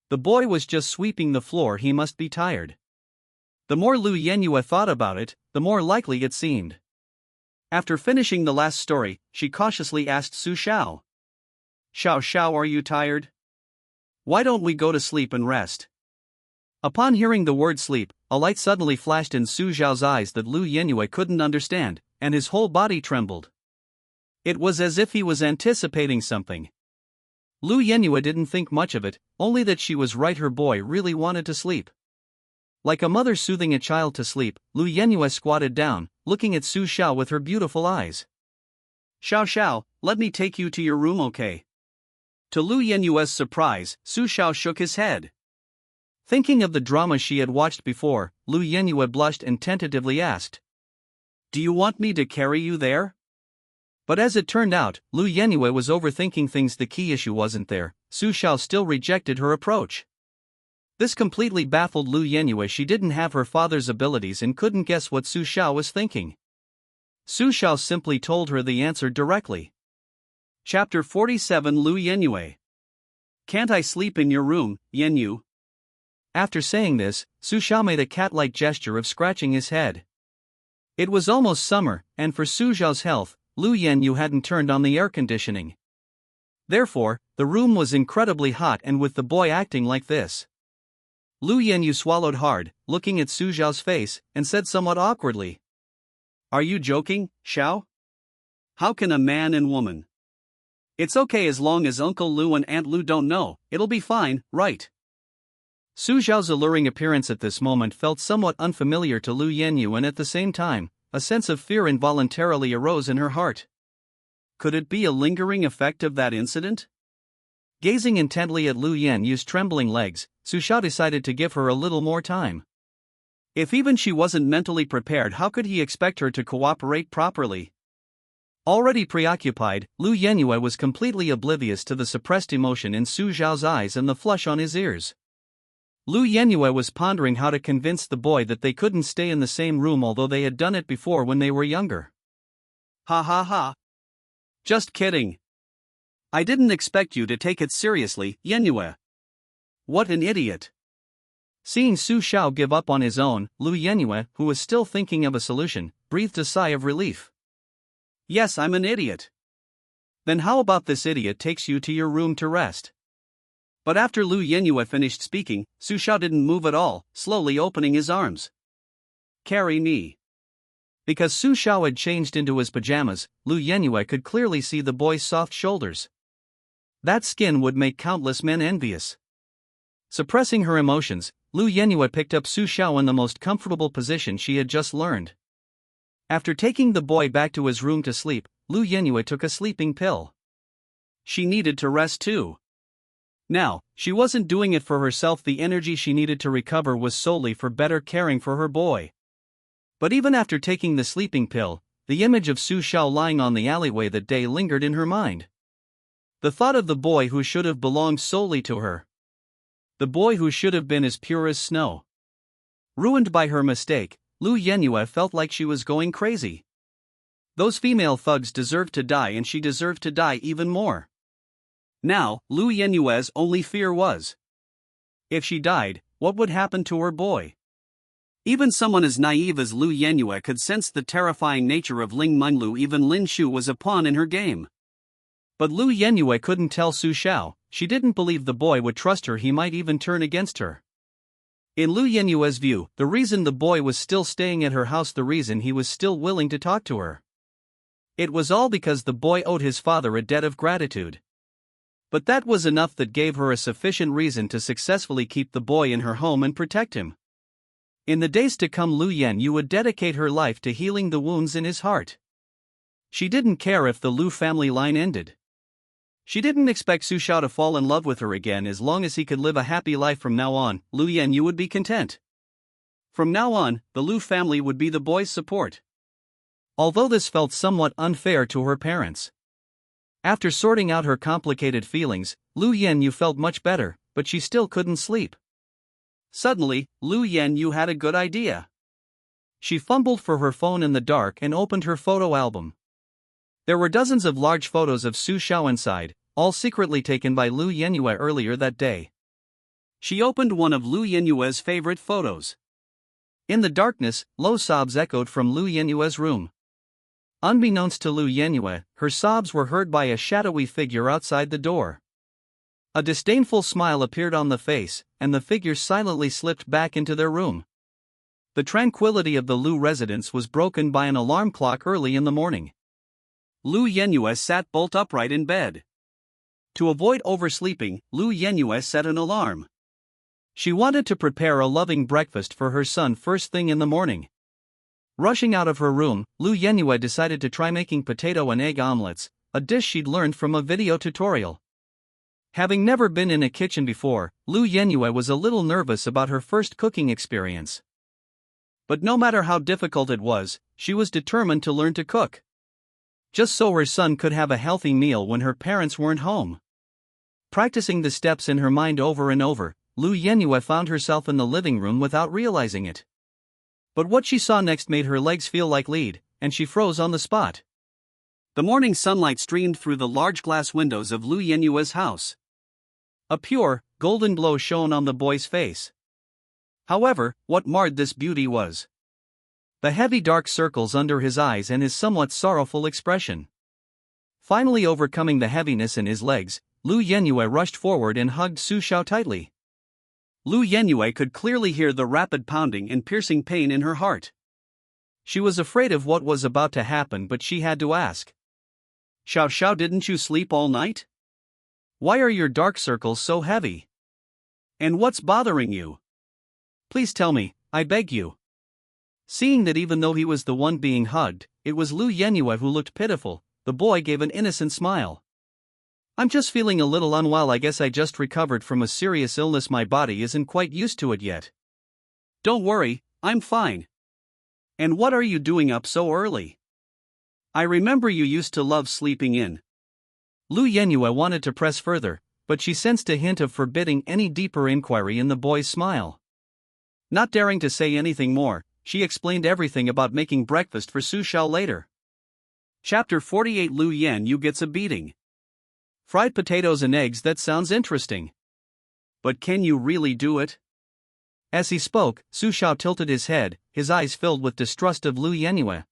Speaker 1: The boy was just sweeping the floor. He must be tired. The more Lu Yenyue thought about it, the more likely it seemed. After finishing the last story, she cautiously asked Su Xiao. "Xiao Xiao, are you tired? Why don't we go to sleep and rest?" Upon hearing the word sleep, a light suddenly flashed in Su Xiao's eyes that Lu Yenyue couldn't understand, and his whole body trembled. It was as if he was anticipating something. Lu Yenyue didn't think much of it, only that she was right, her boy really wanted to sleep. Like a mother soothing a child to sleep, Lu Yenyue squatted down, looking at Su Xiao with her beautiful eyes. "Xiao Xiao, let me take you to your room, okay?" To Lu Yenyue's surprise, Su Xiao shook his head. Thinking of the drama she had watched before, Lu Yenyue blushed and tentatively asked, "Do you want me to carry you there?" But as it turned out, Lu Yenue was overthinking things. The key issue wasn't there. Su Xiao still rejected her approach. This completely baffled Lu Yenue. She didn't have her father's abilities and couldn't guess what Su Xiao was thinking. Su Xiao simply told her the answer directly.
Speaker 2: Chapter 47 Lu Yenue. Can't I sleep in your room, Yenue?
Speaker 1: After saying this, Su Xiao made a cat-like gesture of scratching his head. It was almost summer, and for Su Xiao's health, Lu Yenue hadn't turned on the air conditioning. Therefore, the room was incredibly hot, and with the boy acting like this, Lu Yenue swallowed hard, looking at Su Xiao's face, and said somewhat awkwardly,
Speaker 2: "Are you joking, Xiao? How can a man and woman? It's okay as long as Uncle Lu and Aunt Lu don't know, it'll be fine, right?"
Speaker 1: Su Xiao's alluring appearance at this moment felt somewhat unfamiliar to Lu Yenue, and at the same time, a sense of fear involuntarily arose in her heart.
Speaker 2: Could it be a lingering effect of that incident?
Speaker 1: Gazing intently at Lu Yenue's trembling legs, Su Xiao decided to give her a little more time.
Speaker 2: If even she wasn't mentally prepared, how could he expect her to cooperate properly?
Speaker 1: Already preoccupied, Lu Yenue was completely oblivious to the suppressed emotion in Su Xiao's eyes and the flush on his ears. Lu Yenue was pondering how to convince the boy that they couldn't stay in the same room, although they had done it before when they were younger.
Speaker 2: Ha ha ha. Just kidding. I didn't expect you to take it seriously, Yenue. What an idiot.
Speaker 1: Seeing Su Xiao give up on his own, Lu Yenue, who was still thinking of a solution, breathed a sigh of relief.
Speaker 2: Yes, I'm an idiot.
Speaker 1: Then how about this idiot takes you to your room to rest?
Speaker 2: But after Lu Yenue finished speaking, Su Xiao didn't move at all, slowly opening his arms. Carry me.
Speaker 1: Because Su Xiao had changed into his pajamas, Lu Yenue could clearly see the boy's soft shoulders. That skin would make countless men envious. Suppressing her emotions, Lu Yenue picked up Su Xiao in the most comfortable position she had just learned. After taking the boy back to his room to sleep, Lu Yenue took a sleeping pill.
Speaker 2: She needed to rest too. Now, she wasn't doing it for herself. The energy she needed to recover was solely for better caring for her boy.
Speaker 1: But even after taking the sleeping pill, the image of Su Xiao lying on the alleyway that day lingered in her mind. The thought of the boy who should have belonged solely to her. The boy who should have been as pure as snow. Ruined by her mistake, Lu Yenue felt like she was going crazy. Those female thugs deserved to die, and she deserved to die even more.
Speaker 2: Now, Lu Yenue's only fear was, if she died, what would happen to her boy? Even someone as naive as Lu Yenue could sense the terrifying nature of Ling Menglu. Even Lin Shu was a pawn in her game.
Speaker 1: But Lu Yenue couldn't tell Su Xiao. She didn't believe the boy would trust her. He might even turn against her. In Lu Yenue's view, the reason the boy was still staying at her house, the reason he was still willing to talk to her, it was all because the boy owed his father a debt of gratitude. But that was enough. That gave her a sufficient reason to successfully keep the boy in her home and protect him. In the days to come, Lu Yenue would dedicate her life to healing the wounds in his heart. She didn't care if the Lu family line ended. She didn't expect Su Xiao to fall in love with her again. As long as he could live a happy life from now on, Lu Yenue would be content. From now on, the Lu family would be the boy's support. Although this felt somewhat unfair to her parents. After sorting out her complicated feelings, Lu Yenue felt much better, but she still couldn't sleep.
Speaker 2: Suddenly, Lu Yenue had a good idea.
Speaker 1: She fumbled for her phone in the dark and opened her photo album. There were dozens of large photos of Su Xiao inside, all secretly taken by Lu Yenue earlier that day.
Speaker 2: She opened one of Lu Yenue's favorite photos.
Speaker 1: In the darkness, low sobs echoed from Lu Yenue's room. Unbeknownst to Lu Yenue, her sobs were heard by a shadowy figure outside the door. A disdainful smile appeared on the face, and the figure silently slipped back into their room. The tranquility of the Lu residence was broken by an alarm clock early in the morning.
Speaker 2: Lu Yenue sat bolt upright in bed. To avoid oversleeping, Lu Yenue set an alarm.
Speaker 1: She wanted to prepare a loving breakfast for her son first thing in the morning. Rushing out of her room, Lu Yenue decided to try making potato and egg omelets, a dish she'd learned from a video tutorial. Having never been in a kitchen before, Lu Yenue was a little nervous about her first cooking experience. But no matter how difficult it was, she was determined to learn to cook. just so her son could have a healthy meal when her parents weren't home. Practicing the steps in her mind over and over, Lu Yenue found herself in the living room without realizing it. But what she saw next made her legs feel like lead, and she froze on the spot.
Speaker 2: The morning sunlight streamed through the large glass windows of Lu Yenue's house. A pure, golden glow shone on the boy's face. However, what marred this beauty was
Speaker 1: the heavy dark circles under his eyes and his somewhat sorrowful expression. Finally overcoming the heaviness in his legs, Lu Yenue rushed forward and hugged Su Xiao tightly.
Speaker 2: Lu Yenue could clearly hear the rapid pounding and piercing pain in her heart.
Speaker 1: She was afraid of what was about to happen, but she had to ask.
Speaker 2: Xiao Xiao, didn't you sleep all night?
Speaker 1: Why are your dark circles so heavy?
Speaker 2: And what's bothering you?
Speaker 1: Please tell me, I beg you. Seeing that even though he was the one being hugged, it was Lu Yenue who looked pitiful, the boy gave an innocent smile. I'm just feeling a little unwell. I guess I just recovered from a serious illness. My body isn't quite used to it yet.
Speaker 2: Don't worry, I'm fine. And what are you doing up so early? I remember you used to love sleeping in.
Speaker 1: Lu Yenue wanted to press further, but she sensed a hint of forbidding any deeper inquiry in the boy's smile. Not daring to say anything more, she explained everything about making breakfast for Su Xiao later.
Speaker 2: Chapter 48. Lu Yenue gets a beating.
Speaker 1: Fried potatoes and eggs, that sounds interesting.
Speaker 2: But can you really do it?
Speaker 1: As he spoke, Su Xiao tilted his head, his eyes filled with distrust of Lu Yenue.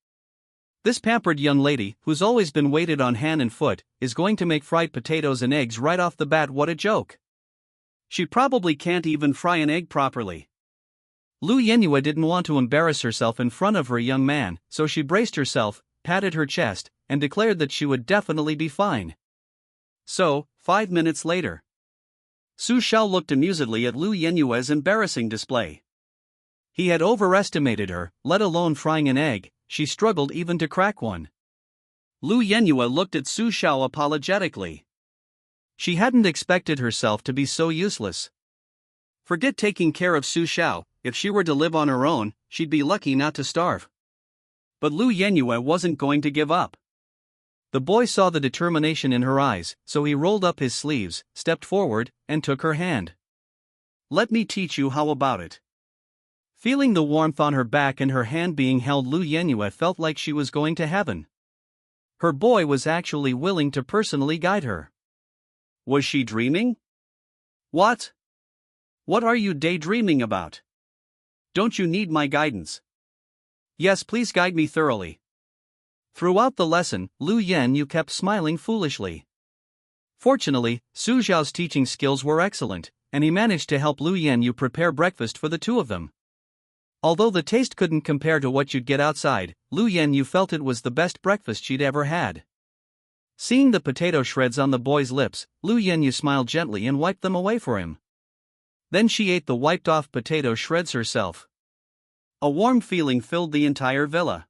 Speaker 1: This pampered young lady, who's always been waited on hand and foot, is going to make fried potatoes and eggs right off the bat. What a joke.
Speaker 2: She probably can't even fry an egg properly.
Speaker 1: Lu Yenue didn't want to embarrass herself in front of her young man, so she braced herself, patted her chest, and declared that she would definitely be fine.
Speaker 2: So, 5 minutes later, Su Xiao looked amusedly at Lu Yenue's embarrassing display.
Speaker 1: He had overestimated her, let alone frying an egg. She struggled even to crack one.
Speaker 2: Lu Yenue looked at Su Xiao apologetically.
Speaker 1: She hadn't expected herself to be so useless.
Speaker 2: Forget taking care of Su Xiao. If she were to live on her own, she'd be lucky not to starve. But Lu Yenue wasn't going to give up.
Speaker 1: The boy saw the determination in her eyes, so he rolled up his sleeves, stepped forward, and took her hand.
Speaker 2: Let me teach you how about it.
Speaker 1: Feeling the warmth on her back and her hand being held, Lu Yenue felt like she was going to heaven. Her boy was actually willing to personally guide her.
Speaker 2: Was she dreaming? What? What are you daydreaming about? Don't you need my guidance?
Speaker 1: Yes, please guide me thoroughly. Throughout the lesson, Lu Yenue kept smiling foolishly. Fortunately, Su Xiao's teaching skills were excellent, and he managed to help Lu Yenue prepare breakfast for the two of them. Although the taste couldn't compare to what you'd get outside, Lu Yenue felt it was the best breakfast she'd ever had. Seeing the potato shreds on the boy's lips, Lu Yenue smiled gently and wiped them away for him. Then she ate the wiped-off potato shreds herself.
Speaker 2: A warm feeling filled the entire villa.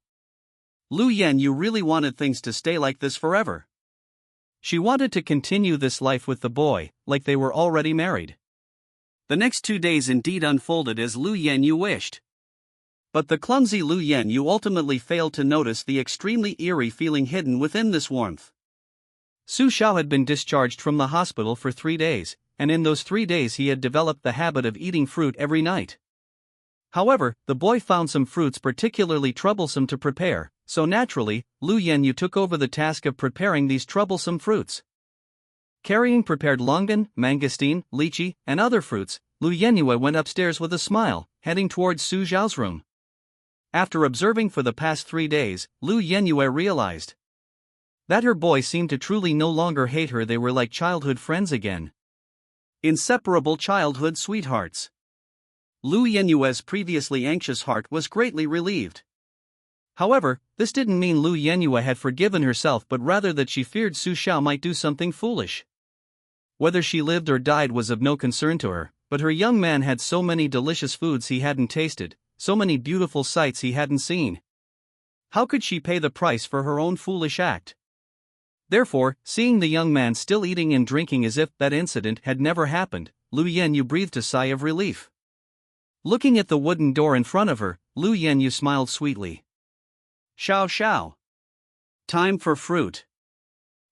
Speaker 2: Lu Yenue really wanted things to stay like this forever.
Speaker 1: She wanted to continue this life with the boy, like they were already married.
Speaker 2: The next 2 days indeed unfolded as Lu Yenue wished. But the clumsy Lu Yenue ultimately failed to notice the extremely eerie feeling hidden within this warmth.
Speaker 1: Su Xiao had been discharged from the hospital for 3 days, and in those 3 days he had developed the habit of eating fruit every night. However, the boy found some fruits particularly troublesome to prepare, so naturally, Lu Yenue took over the task of preparing these troublesome fruits. Carrying prepared longan, mangosteen, lychee, and other fruits, Lu Yenue went upstairs with a smile, heading towards Su Xiao's room. After observing for the past 3 days, Lu Yenue realized that her boy seemed to truly no longer hate her. They were like childhood friends again.
Speaker 2: Inseparable childhood sweethearts. Lu Yenue's previously anxious heart was greatly relieved.
Speaker 1: However, this didn't mean Lu Yenue had forgiven herself, but rather that she feared Su Xiao might do something foolish. Whether she lived or died was of no concern to her, but her young man had so many delicious foods he hadn't tasted, so many beautiful sights he hadn't seen. How could she pay the price for her own foolish act? Therefore, seeing the young man still eating and drinking as if that incident had never happened, Lu Yenue breathed a sigh of relief. Looking at the wooden door in front of her, Lu Yenue smiled sweetly.
Speaker 2: Xiao Xiao. Time for fruit.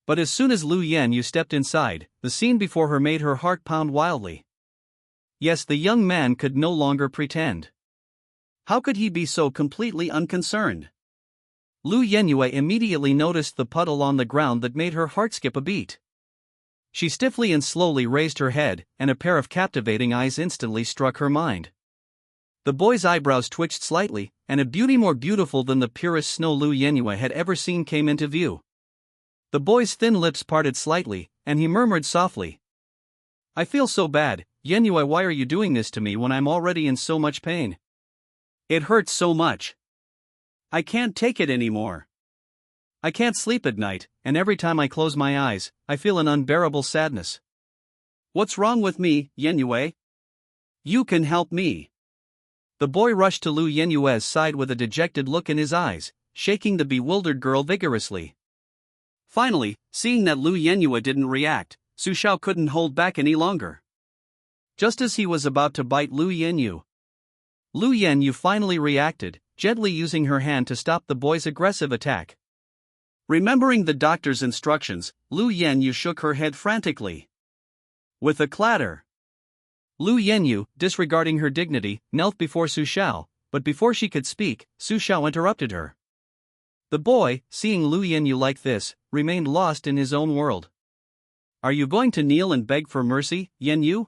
Speaker 2: But as soon as Lu Yanyu stepped inside, the scene before her made her heart pound wildly. Yes, the young man could no longer pretend. How could he be so completely unconcerned? Lu Yenue immediately noticed the puddle on the ground that made her heart skip a beat. She stiffly and slowly raised her head, and a pair of captivating eyes instantly struck her mind. The boy's eyebrows twitched slightly, and a beauty more beautiful than the purest snow Lu Yenue had ever seen came into view. The boy's thin lips parted slightly, and he murmured softly, "I feel so bad, Yenue, why are you doing this to me when I'm already in so much pain? It hurts so much. I can't take it anymore. I can't sleep at night, and every time I close my eyes, I feel an unbearable sadness. What's wrong with me, Yenue? You can help me." The boy rushed to Lu Yenue's side with a dejected look in his eyes, shaking the bewildered girl vigorously. Finally, seeing that Lu Yenue didn't react, Su Xiao couldn't hold back any longer. Just as he was about to bite Lu Yenue finally reacted, gently using her hand to stop the boy's aggressive attack. Remembering the doctor's instructions, Lu Yenue shook her head frantically. With a clatter, Lu Yenue, disregarding her dignity, knelt before Su Xiao, but before she could speak, Su Xiao interrupted her. The boy, seeing Lu Yenue like this, remained lost in his own world. "Are you going to kneel and beg for mercy, Yenue?"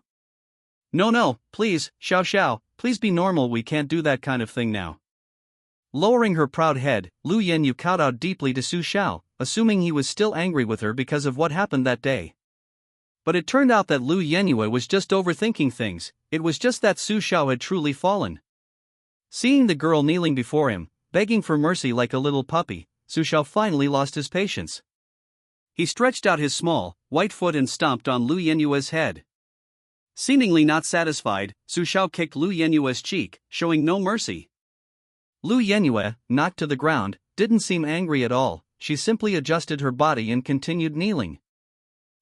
Speaker 2: No, please, Xiao, please be normal, we can't do that kind of thing now." Lowering her proud head, Lu Yenue kowtowed deeply to Su Xiao, assuming he was still angry with her because of what happened that day. But it turned out that Lu Yenue was just overthinking things, it was just that Su Xiao had truly fallen. Seeing the girl kneeling before him, begging for mercy like a little puppy, Su Xiao finally lost his patience. He stretched out his small, white foot and stomped on Lu Yenue's head. Seemingly not satisfied, Su Xiao kicked Lu Yenue's cheek, showing no mercy. Lu Yenue, knocked to the ground, didn't seem angry at all, she simply adjusted her body and continued kneeling.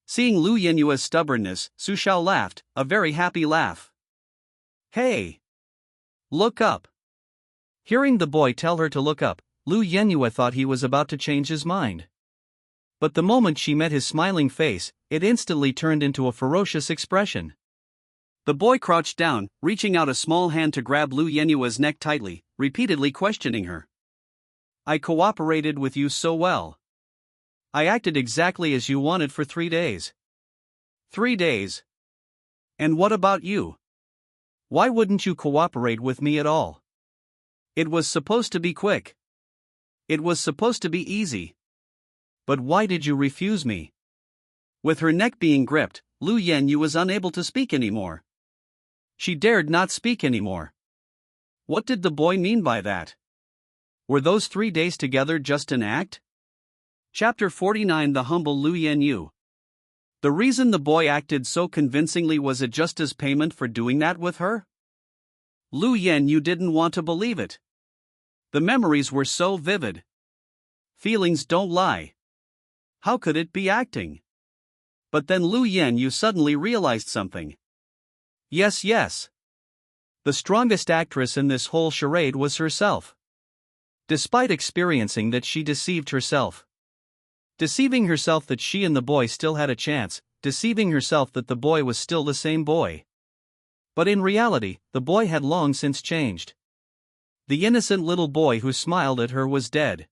Speaker 2: Seeing Lu Yenue's stubbornness, Su Xiao laughed, a very happy laugh. "Hey! Look up!" Hearing the boy tell her to look up, Lu Yenue thought he was about to change his mind. But the moment she met his smiling face, it instantly turned into a ferocious expression. The boy crouched down, reaching out a small hand to grab Lu Yenue's neck tightly, repeatedly questioning her. "I cooperated with you so well. I acted exactly as you wanted for 3 days. 3 days. And what about you? Why wouldn't you cooperate with me at all? It was supposed to be quick. It was supposed to be easy. But why did you refuse me?" With her neck being gripped, Lu Yenue was unable to speak anymore. She dared not speak anymore. What did the boy mean by that? Were those 3 days together just an act? Chapter 49, The Humble Lu Yenue. The reason the boy acted so convincingly, was it just as payment for doing that with her? Lu Yenue didn't want to believe it. The memories were so vivid. Feelings don't lie. How could it be acting? But then Lu Yenue suddenly realized something. Yes. The strongest actress in this whole charade was herself. Despite experiencing that, she deceived herself. Deceiving herself that she and the boy still had a chance, deceiving herself that the boy was still the same boy. But in reality, the boy had long since changed. The innocent little boy who smiled at her was dead.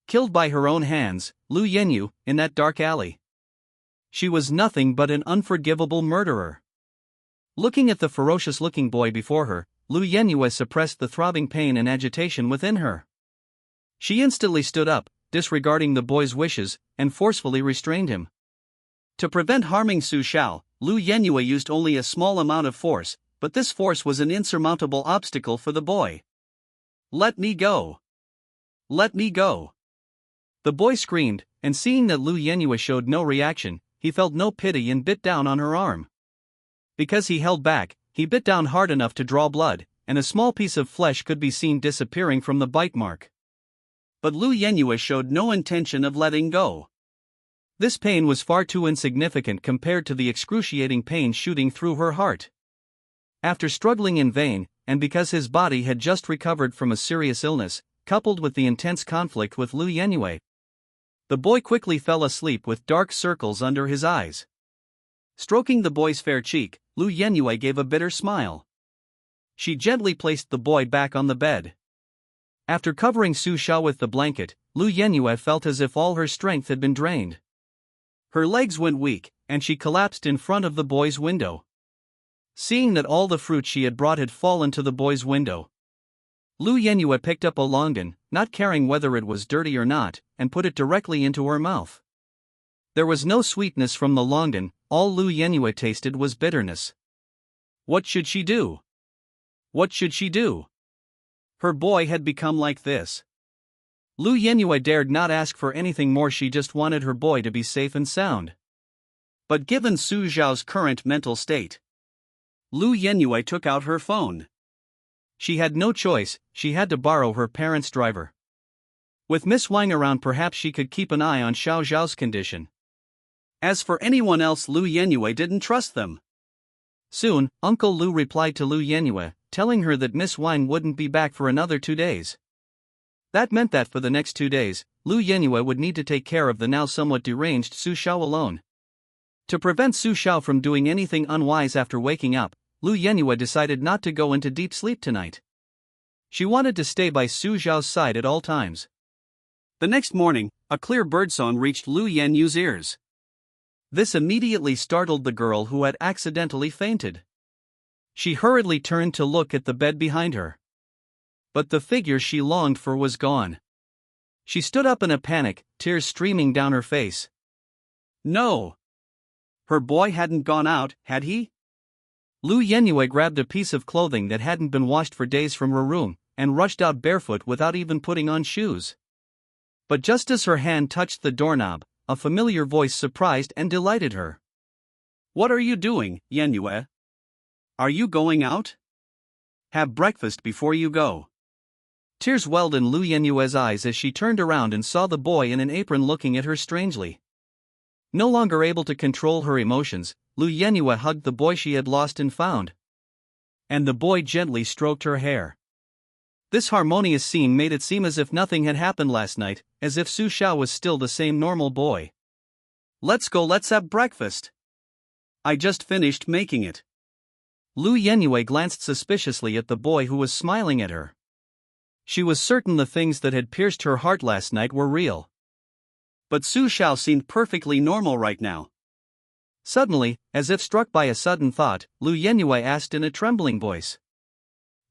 Speaker 2: Killed by her own hands, Lu Yenue, in that dark alley. She was nothing but an unforgivable murderer. Looking at the ferocious-looking boy before her, Lu Yenue suppressed the throbbing pain and agitation within her. She instantly stood up, disregarding the boy's wishes, and forcefully restrained him. To prevent harming Su Xiao, Lu Yenue used only a small amount of force, but this force was an insurmountable obstacle for the boy. "Let me go! Let me go!" The boy screamed, and seeing that Lu Yenue showed no reaction, he felt no pity and bit down on her arm. Because he held back, he bit down hard enough to draw blood, and a small piece of flesh could be seen disappearing from the bite mark. But Lu Yenue showed no intention of letting go. This pain was far too insignificant compared to the excruciating pain shooting through her heart. After struggling in vain, and because his body had just recovered from a serious illness, coupled with the intense conflict with Lu Yenue, The boy quickly fell asleep with dark circles under his eyes. Stroking the boy's fair cheek, Lu Yenyue gave a bitter smile. She gently placed the boy back on the bed. After covering Su Xiao with the blanket, Lu Yenyue felt as if all her strength had been drained. Her legs went weak, and she collapsed in front of the boy's window. Seeing that all the fruit she had brought had fallen to the boy's window, Lu Yenyue picked up a longan, not caring whether it was dirty or not, and put it directly into her mouth. There was no sweetness from the longan, all Lu Yenyue tasted was bitterness. What should she do? What should she do? Her boy had become like this. Lu Yenyue dared not ask for anything more, she just wanted her boy to be safe and sound. But given Su Xiao's current mental state, Lu Yenyue took out her phone. She had no choice, she had to borrow her parents' driver. With Miss Wang around, perhaps she could keep an eye on Xiao Zhao's condition. As for anyone else, Lu Yenyue didn't trust them. Soon, Uncle Lu replied to Lu Yenyue, telling her that Miss Wang wouldn't be back for another 2 days. That meant that for the next 2 days, Lu Yenyue would need to take care of the now somewhat deranged Su Xiao alone. To prevent Su Xiao from doing anything unwise after waking up, Lu Yenyue decided not to go into deep sleep tonight. She wanted to stay by Su Xiao's side at all times. The next morning, a clear birdsong reached Lu Yenyue's ears. This immediately startled the girl who had accidentally fainted. She hurriedly turned to look at the bed behind her. But the figure she longed for was gone. She stood up in a panic, tears streaming down her face. No! Her boy hadn't gone out, had he? Lu Yenyue grabbed a piece of clothing that hadn't been washed for days from her room, and rushed out barefoot without even putting on shoes. But just as her hand touched the doorknob, a familiar voice surprised and delighted her. What are you doing, Yenyue? Are you going out? Have breakfast before you go. Tears welled in Lu Yenyue's eyes as she turned around and saw the boy in an apron looking at her strangely. No longer able to control her emotions, Lu Yenyue hugged the boy she had lost and found. And the boy gently stroked her hair. This harmonious scene made it seem as if nothing had happened last night, as if Su Xiao was still the same normal boy. Let's go, let's have breakfast. I just finished making it. Lu Yenyue glanced suspiciously at the boy who was smiling at her. She was certain the things that had pierced her heart last night were real. But Su Xiao seemed perfectly normal right now. Suddenly, as if struck by a sudden thought, Lu Yenyue asked in a trembling voice.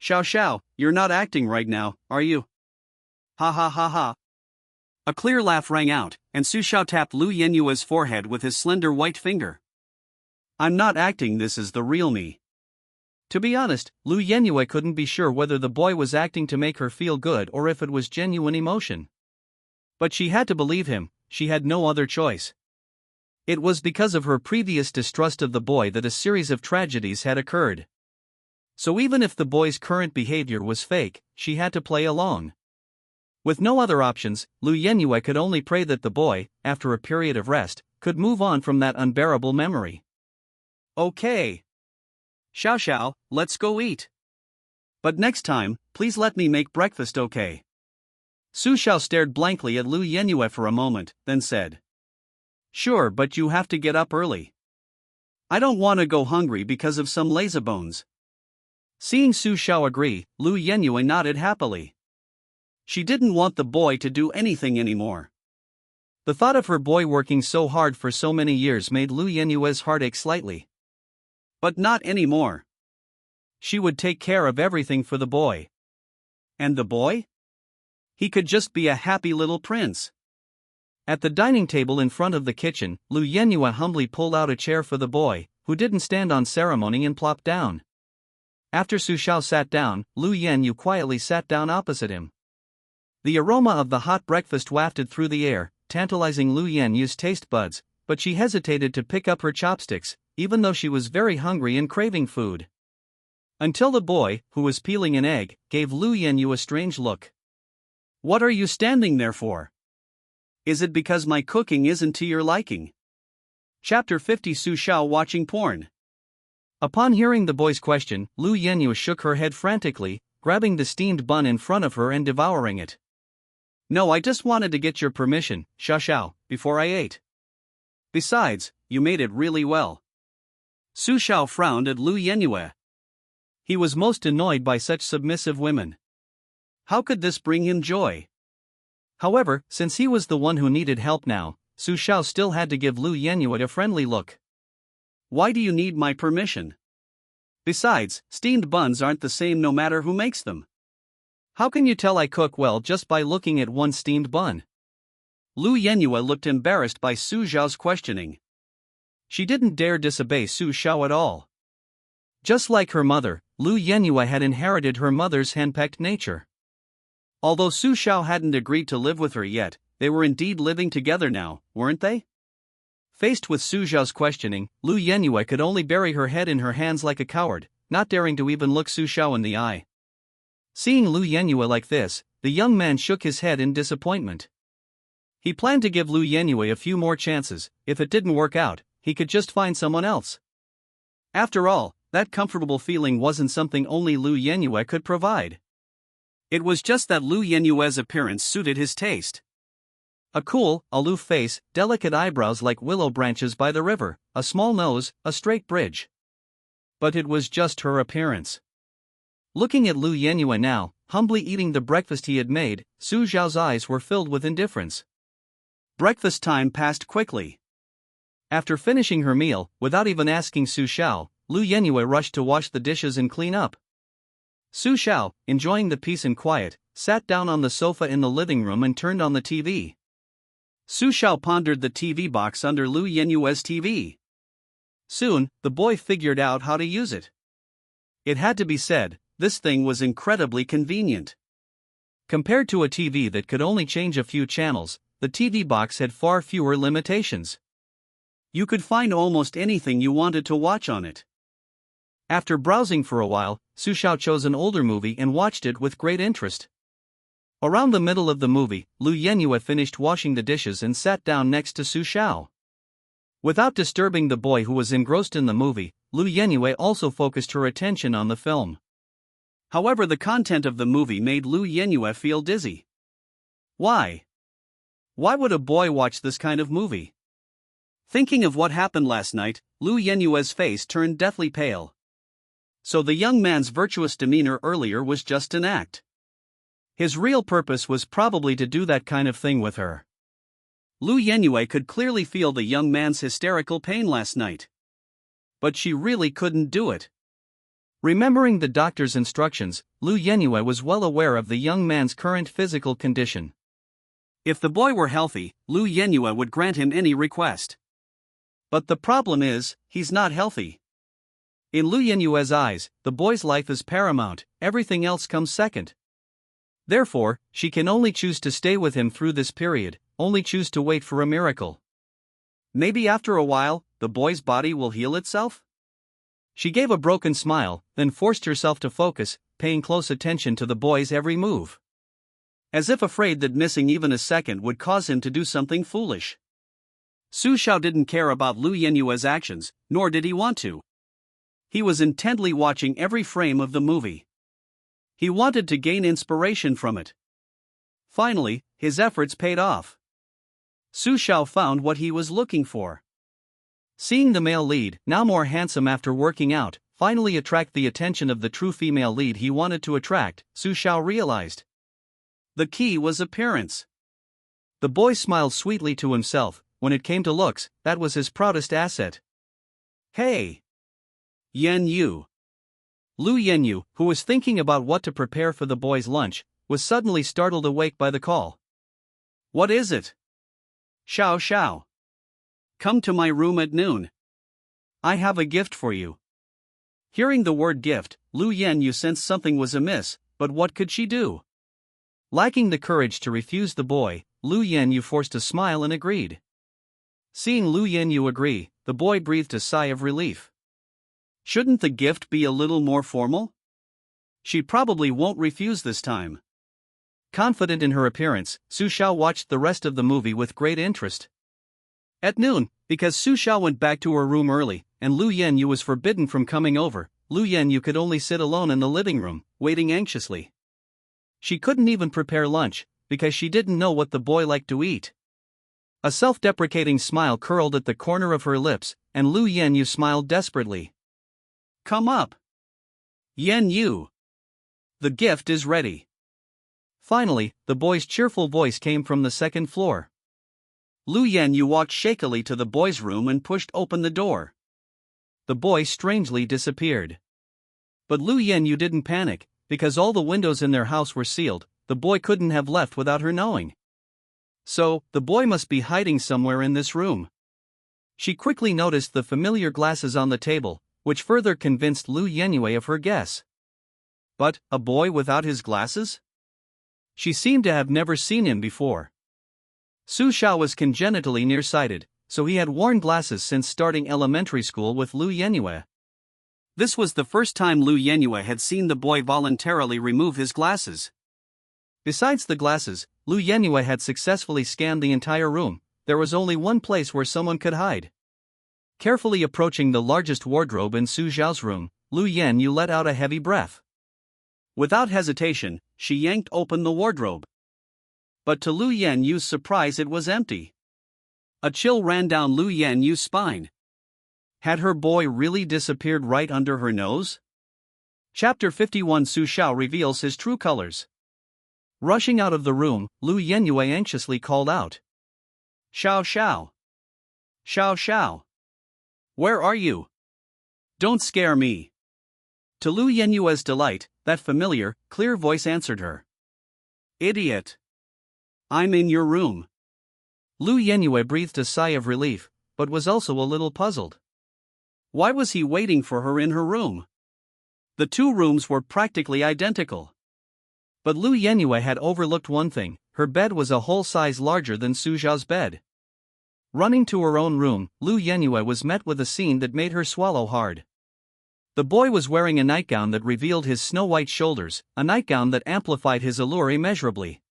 Speaker 2: Xiao Xiao, you're not acting right now, are you? Ha ha ha ha. A clear laugh rang out, and Su Xiao tapped Lu Yenyue's forehead with his slender white finger. I'm not acting, this is the real me. To be honest, Lu Yenyue couldn't be sure whether the boy was acting to make her feel good or if it was genuine emotion. But she had to believe him, she had no other choice. It was because of her previous distrust of the boy that a series of tragedies had occurred. So even if the boy's current behavior was fake, she had to play along. With no other options, Lu Yenyue could only pray that the boy, after a period of rest, could move on from that unbearable memory. Okay. Xiao Xiao, let's go eat. But next time, please let me make breakfast, okay? Su Xiao stared blankly at Lu Yenyue for a moment, then said. Sure, but you have to get up early. I don't want to go hungry because of some lazybones. Seeing Su Xiao agree, Lu Yenyue nodded happily. She didn't want the boy to do anything anymore. The thought of her boy working so hard for so many years made Lu Yenyue's heart ache slightly. But not anymore. She would take care of everything for the boy. And the boy? He could just be a happy little prince. At the dining table in front of the kitchen, Lu Yenyue humbly pulled out a chair for the boy, who didn't stand on ceremony and plopped down. After Su Xiao sat down, Lu Yenyue quietly sat down opposite him. The aroma of the hot breakfast wafted through the air, tantalizing Lu Yenyue's taste buds, but she hesitated to pick up her chopsticks, even though she was very hungry and craving food. Until the boy, who was peeling an egg, gave Lu Yenyue a strange look. What are you standing there for? Is it because my cooking isn't to your liking? Chapter 50 Su Xiao watching porn. Upon hearing the boy's question, Lu Yenyue shook her head frantically, grabbing the steamed bun in front of her and devouring it. No, I just wanted to get your permission, Xiao, before I ate. Besides, you made it really well. Su Xiao frowned at Lu Yenyue.
Speaker 1: He was most annoyed by such submissive women.
Speaker 2: How could this bring him joy?
Speaker 1: However, since he was the one who needed help now, Su Xiao still had to give Lu Yenyue a friendly look.
Speaker 2: Why do you need my permission? Besides, steamed buns aren't the same no matter who makes them.
Speaker 1: How can you tell I cook well just by looking at one steamed bun?
Speaker 2: Lu Yenyue looked embarrassed by Su Xiao's questioning.
Speaker 1: She didn't dare disobey Su Xiao at all. Just like her mother, Lu Yenyue had inherited her mother's henpecked nature.
Speaker 2: Although Su Xiao hadn't agreed to live with her yet, they were indeed living together now, weren't they?
Speaker 1: Faced with Su Xiao's questioning, Lu Yenyue could only bury her head in her hands like a coward, not daring to even look Su Xiao in the eye. Seeing Lu Yenyue like this, the young man shook his head in disappointment. He planned to give Lu Yenyue a few more chances. If it didn't work out, he could just find someone else. After all, that comfortable feeling wasn't something only Lu Yenyue could provide.
Speaker 2: It was just that Lu Yenyue's appearance suited his taste.
Speaker 1: A cool, aloof face, delicate eyebrows like willow branches by the river, a small nose, a straight bridge. But it was just her appearance. Looking at Lu Yenyue now, humbly eating the breakfast he had made, Su Xiao's eyes were filled with indifference.
Speaker 2: Breakfast time passed quickly.
Speaker 1: After finishing her meal, without even asking Su Xiao, Lu Yenyue rushed to wash the dishes and clean up. Su Xiao, enjoying the peace and quiet, sat down on the sofa in the living room and turned on the TV.
Speaker 2: Su Xiao pondered the TV box under Lu Yenyue's TV.
Speaker 1: Soon, the boy figured out how to use it.
Speaker 2: It had to be said, this thing was incredibly convenient.
Speaker 1: Compared to a TV that could only change a few channels, the TV box had far fewer limitations.
Speaker 2: You could find almost anything you wanted to watch on it.
Speaker 1: After browsing for a while, Su Xiao chose an older movie and watched it with great interest. Around the middle of the movie, Lu Yenyue finished washing the dishes and sat down next to Su Xiao. Without disturbing the boy who was engrossed in the movie, Lu Yenyue also focused her attention on the film.
Speaker 2: However, the content of the movie made Lu Yenyue feel dizzy. Why? Why would a boy watch this kind of movie? Thinking of what happened last night, Lu Yenyue's face turned deathly pale. So the young man's virtuous demeanor earlier was just an act. His real purpose was probably to do that kind of thing with her. Lu Yenyue could clearly feel the young man's hysterical pain last night. But she really couldn't do it.
Speaker 1: Remembering the doctor's instructions, Lu Yenyue was well aware of the young man's current physical condition.
Speaker 2: If the boy were healthy, Lu Yenyue would grant him any request. But the problem is, he's not healthy.
Speaker 1: In Lu Yenyue's eyes, the boy's life is paramount, everything else comes second. Therefore, she can only choose to stay with him through this period, only choose to wait for a miracle.
Speaker 2: Maybe after a while, the boy's body will heal itself?
Speaker 1: She gave a broken smile, then forced herself to focus, paying close attention to the boy's every move.
Speaker 2: As if afraid that missing even a second would cause him to do something foolish. Su Xiao didn't care about Lu Yenyue's actions, nor did he want to. He was intently watching every frame of the movie. He wanted to gain inspiration from it. Finally, his efforts paid off. Su Xiao found what he was looking for.
Speaker 1: Seeing the male lead, now more handsome after working out, finally attract the attention of the true female lead he wanted to attract, Su Xiao realized.
Speaker 2: The key was appearance.
Speaker 1: The boy smiled sweetly to himself. When it came to looks, that was his proudest asset.
Speaker 2: Hey! Yenyu.
Speaker 1: Lu Yenyu, who was thinking about what to prepare for the boy's lunch, was suddenly startled awake by the call.
Speaker 2: What is it? Xiao Xiao. Come to my room at noon. I have a gift for you. Hearing the word gift, Lu Yenyu sensed something was amiss, but what could she do?
Speaker 1: Lacking the courage to refuse the boy, Lu Yenyu forced a smile and agreed. Seeing Lu Yenyu agree, the boy breathed a sigh of relief.
Speaker 2: Shouldn't the gift be a little more formal? She probably won't refuse this time.
Speaker 1: Confident in her appearance, Su Xiao watched the rest of the movie with great interest. At noon, because Su Xiao went back to her room early, and Lu Yenyu was forbidden from coming over, Lu Yenyu could only sit alone in the living room, waiting anxiously. She couldn't even prepare lunch, because she didn't know what the boy liked to eat. A self-deprecating smile curled at the corner of her lips, and Lu Yenyu smiled desperately.
Speaker 2: Come up. Yenyu. The gift is ready.
Speaker 1: Finally, the boy's cheerful voice came from the second floor.
Speaker 2: Lu Yenyu walked shakily to the boy's room and pushed open the door.
Speaker 1: The boy strangely disappeared. But Lu Yenyu didn't panic, because all the windows in their house were sealed. The boy couldn't have left without her knowing. So, the boy must be hiding somewhere in this room. She quickly noticed the familiar glasses on the table, which further convinced Lu Yenyu of her guess. But, a boy without his glasses? She seemed to have never seen him before. Su Xiao was congenitally nearsighted, so he had worn glasses since starting elementary school with Lu Yenyu.
Speaker 2: This was the first time Lu Yenyu had seen the boy voluntarily remove his glasses.
Speaker 1: Besides the glasses, Lu Yenyu had successfully scanned the entire room. There was only one place where someone could hide. Carefully approaching the largest wardrobe in Su Xiao's room, Lu Yenyu let out a heavy breath.
Speaker 2: Without hesitation, she yanked open the wardrobe. But to Lu Yenyu's surprise, it was empty. A chill ran down Lu Yenyu's spine. Had her boy really disappeared right under her nose? Chapter 51 Su Xiao reveals his true colors. Rushing out of the room, Lu Yenyu anxiously called out. Xiao Xiao! Xiao Xiao! Where are you? Don't scare me! To Lu Yenyu's delight, that familiar, clear voice answered her. Idiot! I'm in your room. Lu Yenyu breathed a sigh of relief, but was also a little puzzled. Why was he waiting for her in her room? The two rooms were practically identical. But Lu Yenyu had overlooked one thing: her bed was a whole size larger than Su Xiao's bed. Running to her own room, Lu Yenyu was met with a scene that made her swallow hard. The boy was wearing a nightgown that revealed his snow-white shoulders, a nightgown that amplified his allure immeasurably.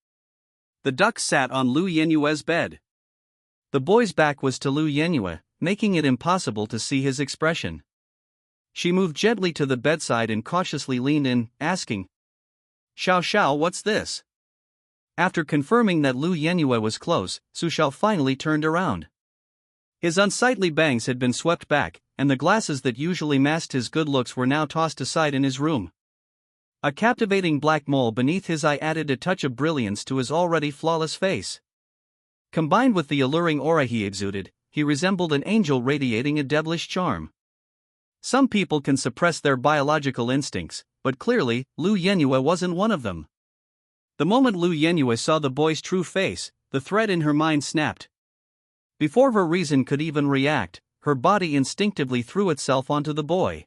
Speaker 2: The duck sat on Lu Yenyu's bed. The boy's back was to Lu Yenyu, making it impossible to see his expression. She moved gently to the bedside and cautiously leaned in, asking, Xiao Xiao, what's this? After confirming that Lu Yenyu was close, Su Xiao finally turned around. His unsightly bangs had been swept back, and the glasses that usually masked his good looks were now tossed aside in his room. A captivating black mole beneath his eye added a touch of brilliance to his already flawless face. Combined with the alluring aura he exuded, he resembled an angel radiating a devilish charm. Some people can suppress their biological instincts, but clearly, Lu Yenyu wasn't one of them. The moment Lu Yenyu saw the boy's true face, the thread in her mind snapped. Before her reason could even react, her body instinctively threw itself onto the boy.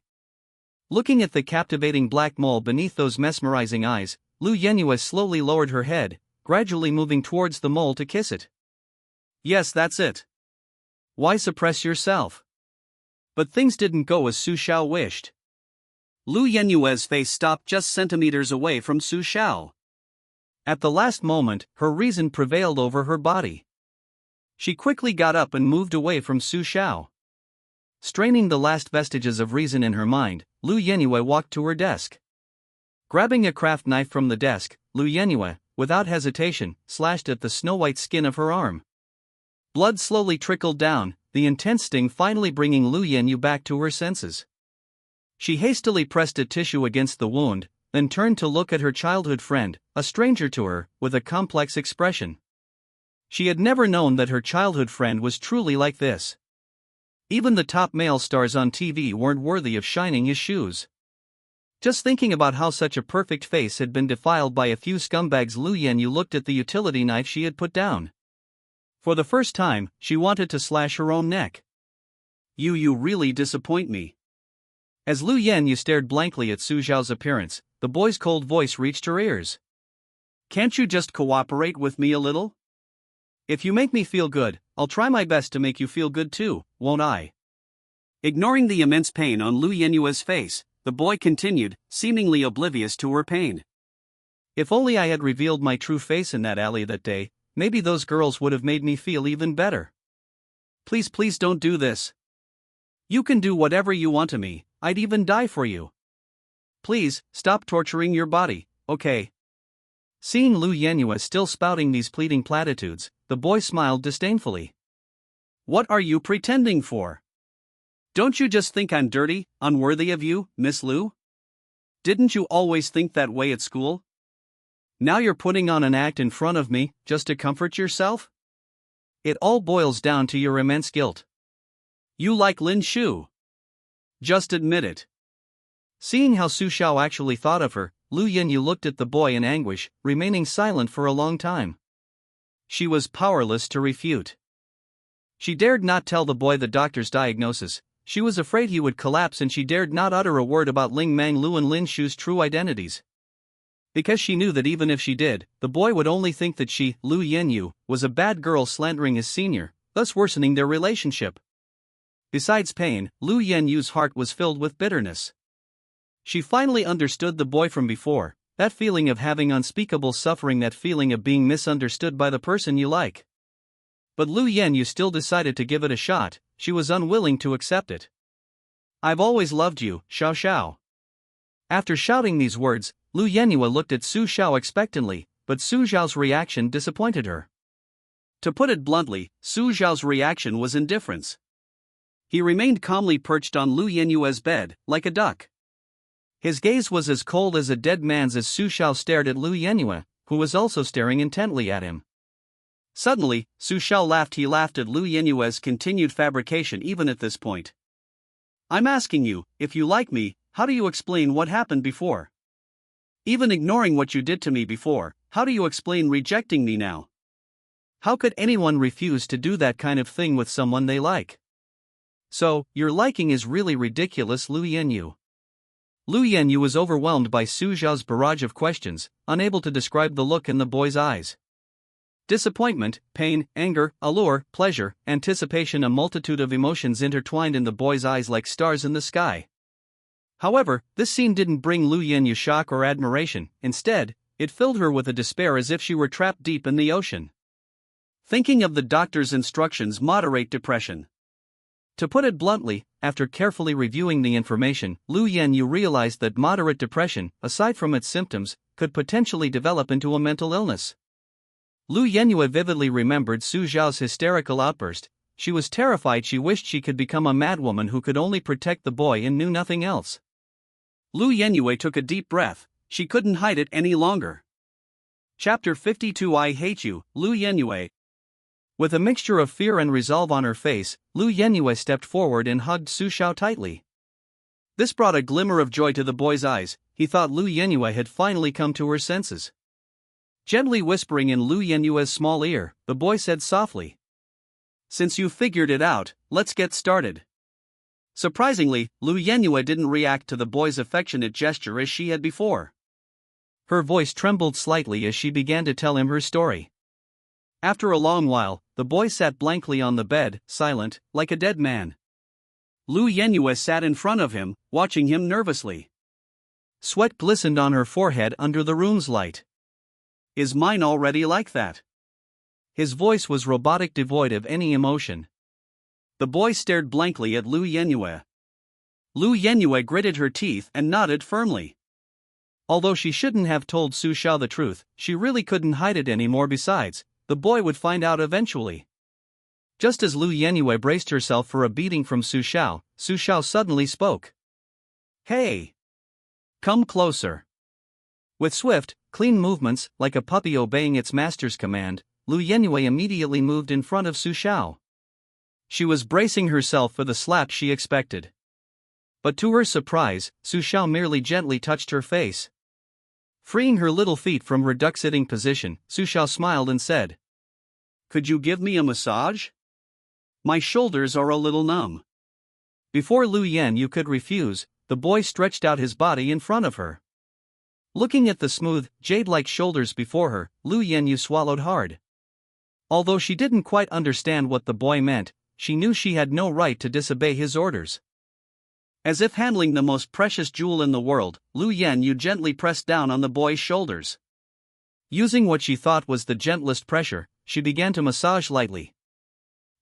Speaker 2: Looking at the captivating black mole beneath those mesmerizing eyes, Lu Yenyu slowly lowered her head, gradually moving towards the mole to kiss it. Yes, that's it. Why suppress yourself? But things didn't go as Su Xiao wished. Lu Yenyu's face stopped just centimeters away from Su Xiao. At the last moment, her reason prevailed over her body. She quickly got up and moved away from Su Xiao. Straining the last vestiges of reason in her mind, Lu Yenyu walked to her desk. Grabbing a craft knife from the desk, Lu Yenyu, without hesitation, slashed at the snow-white skin of her arm. Blood slowly trickled down, the intense sting finally bringing Lu Yenyu back to her senses. She hastily pressed a tissue against the wound, then turned to look at her childhood friend, a stranger to her, with a complex expression. She had never known that her childhood friend was truly like this. Even the top male stars on TV weren't worthy of shining his shoes. Just thinking about how such a perfect face had been defiled by a few scumbags, Lu Yenyu looked at the utility knife she had put down. For the first time, she wanted to slash her own neck. You really disappoint me. As Lu Yenyu stared blankly at Su Xiao's appearance, the boy's cold voice reached her ears. Can't you just cooperate with me a little? If you make me feel good, I'll try my best to make you feel good too, won't I? Ignoring the immense pain on Lu Yenyu's face, the boy continued, seemingly oblivious to her pain. If only I had revealed my true face in that alley that day, maybe those girls would have made me feel even better. Please don't do this. You can do whatever you want to me, I'd even die for you. Please, stop torturing your body, okay?
Speaker 1: Seeing Lu Yenhua still spouting these pleading platitudes, the boy smiled disdainfully.
Speaker 2: What are you pretending for? Don't you just think I'm dirty, unworthy of you, Miss Lu? Didn't you always think that way at school? Now you're putting on an act in front of me, just to comfort yourself? It all boils down to your immense guilt. You like Lin Shu. Just admit it.
Speaker 1: Seeing how Su Xiao actually thought of her, Lu Yenyu looked at the boy in anguish, remaining silent for a long time. She was powerless to refute. She dared not tell the boy the doctor's diagnosis. She was afraid he would collapse, and she dared not utter a word about Ling Manglu and Lin Shu's true identities. Because she knew that even if she did, the boy would only think that she, Lu Yenyu, was a bad girl slandering his senior, thus worsening their relationship. Besides pain, Lu Yenyu's heart was filled with bitterness. She finally understood the boy from before, that feeling of having unspeakable suffering, that feeling of being misunderstood by the person you like. But Lu Yenyu still decided to give it a shot. She was unwilling to accept it. I've always loved you, Xiao Xiao. After shouting these words, Lu Yenhua looked at Su Xiao expectantly, but Su Xiao's reaction disappointed her. To put it bluntly, Su Xiao's reaction was indifference. He remained calmly perched on Lu Yenyue's bed, like a duck. His gaze was as cold as a dead man's as Su Xiao stared at Lu Yenhua, who was also staring intently at him. Suddenly, Su Xiao laughed. He laughed at Lu Yenyue's continued fabrication even at this point. I'm asking you, if you like me, how do you explain what happened before? Even ignoring what you did to me before, how do you explain rejecting me now? How could anyone refuse to do that kind of thing with someone they like? So, your liking is really ridiculous, Lu Yenyu. Lu Yenyu was overwhelmed by Su Xiao's barrage of questions, unable to describe the look in the boy's eyes. Disappointment, pain, anger, allure, pleasure, anticipation, a multitude of emotions intertwined in the boy's eyes like stars in the sky. However, this scene didn't bring Lu Yenyu shock or admiration. Instead, it filled her with a despair, as if she were trapped deep in the ocean. Thinking of the doctor's instructions, moderate depression. To put it bluntly, after carefully reviewing the information, Lu Yenyu realized that moderate depression, aside from its symptoms, could potentially develop into a mental illness. Lu Yenyu vividly remembered Su Xiao's hysterical outburst. She was terrified. She wished she could become a madwoman who could only protect the boy and knew nothing else. Lu Yenyu took a deep breath. She couldn't hide it any longer. Chapter 52. I hate you, Lu Yenyu. With a mixture of fear and resolve on her face, Lu Yenyu stepped forward and hugged Su Xiao tightly. This brought a glimmer of joy to the boy's eyes. He thought Lu Yenyu had finally come to her senses. Gently whispering in Lu Yenyue's small ear, the boy said softly, "Since you figured it out, let's get started." Surprisingly, Lu Yenyu didn't react to the boy's affectionate gesture as she had before. Her voice trembled slightly as she began to tell him her story. After a long while, the boy sat blankly on the bed, silent, like a dead man. Lu Yenyu sat in front of him, watching him nervously. Sweat glistened on her forehead under the room's light. Is mine already like that? His voice was robotic, devoid of any emotion. The boy stared blankly at Lu Yenyu. Lu Yenyu gritted her teeth and nodded firmly. Although she shouldn't have told Su Xiao the truth, she really couldn't hide it anymore. Besides, the boy would find out eventually. Just as Lu Yenyu braced herself for a beating from Su Xiao suddenly spoke. "Hey! Come closer." With swift, clean movements, like a puppy obeying its master's command, Lu Yenyu immediately moved in front of Su Xiao. She was bracing herself for the slap she expected. But to her surprise, Su Xiao merely gently touched her face. Freeing her little feet from her duck-sitting position, Su Xiao smiled and said, "Could you give me a massage? My shoulders are a little numb." Before Lu Yenyu could refuse, the boy stretched out his body in front of her. Looking at the smooth, jade-like shoulders before her, Lu Yenyu swallowed hard. Although she didn't quite understand what the boy meant, she knew she had no right to disobey his orders. As if handling the most precious jewel in the world, Lu Yenyu gently pressed down on the boy's shoulders. Using what she thought was the gentlest pressure, she began to massage lightly.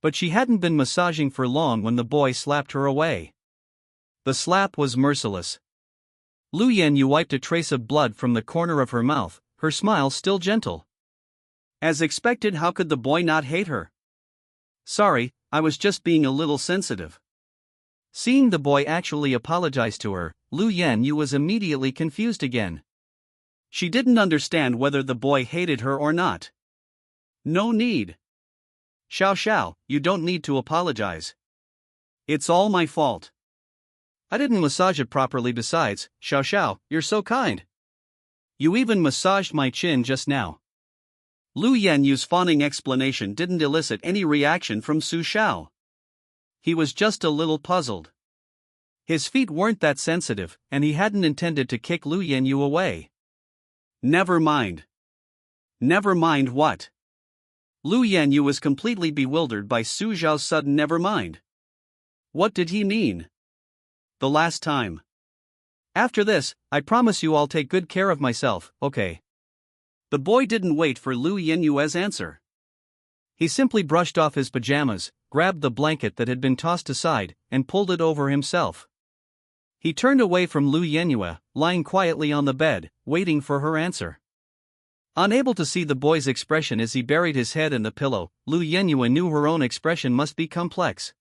Speaker 1: But she hadn't been massaging for long when the boy slapped her away. The slap was merciless. Lu Yenyu wiped a trace of blood from the corner of her mouth, her smile still gentle.
Speaker 2: As expected, how could the boy not hate her? Sorry, I was just being a little sensitive.
Speaker 1: Seeing the boy actually apologize to her, Lu Yanyu was immediately confused again.
Speaker 2: She didn't understand whether the boy hated her or not. No need. Xiao, you don't need to apologize. It's all my fault.
Speaker 1: I didn't massage it properly besides, Xiao, you're so kind.
Speaker 2: You even massaged my chin just now. Lu Yanyu's fawning explanation didn't elicit any reaction from Su Xiao. He was just a little puzzled. His feet weren't that sensitive, and he hadn't intended to kick Lu Yanyu away. Never mind. Never mind what? Lu Yanyu was completely bewildered by Su Xiao's sudden never mind. What did he mean? The last time.
Speaker 1: After this, I promise you I'll take good care of myself, okay?
Speaker 2: The boy didn't wait for Lu Yanyu's answer.
Speaker 1: He simply brushed off his pajamas, grabbed the blanket that had been tossed aside, and pulled it over himself. He turned away from Lu Yanyu, lying quietly on the bed, waiting for her answer. Unable to see the boy's expression as he buried his head in the pillow, Lu Yanyu knew her own expression must be complex.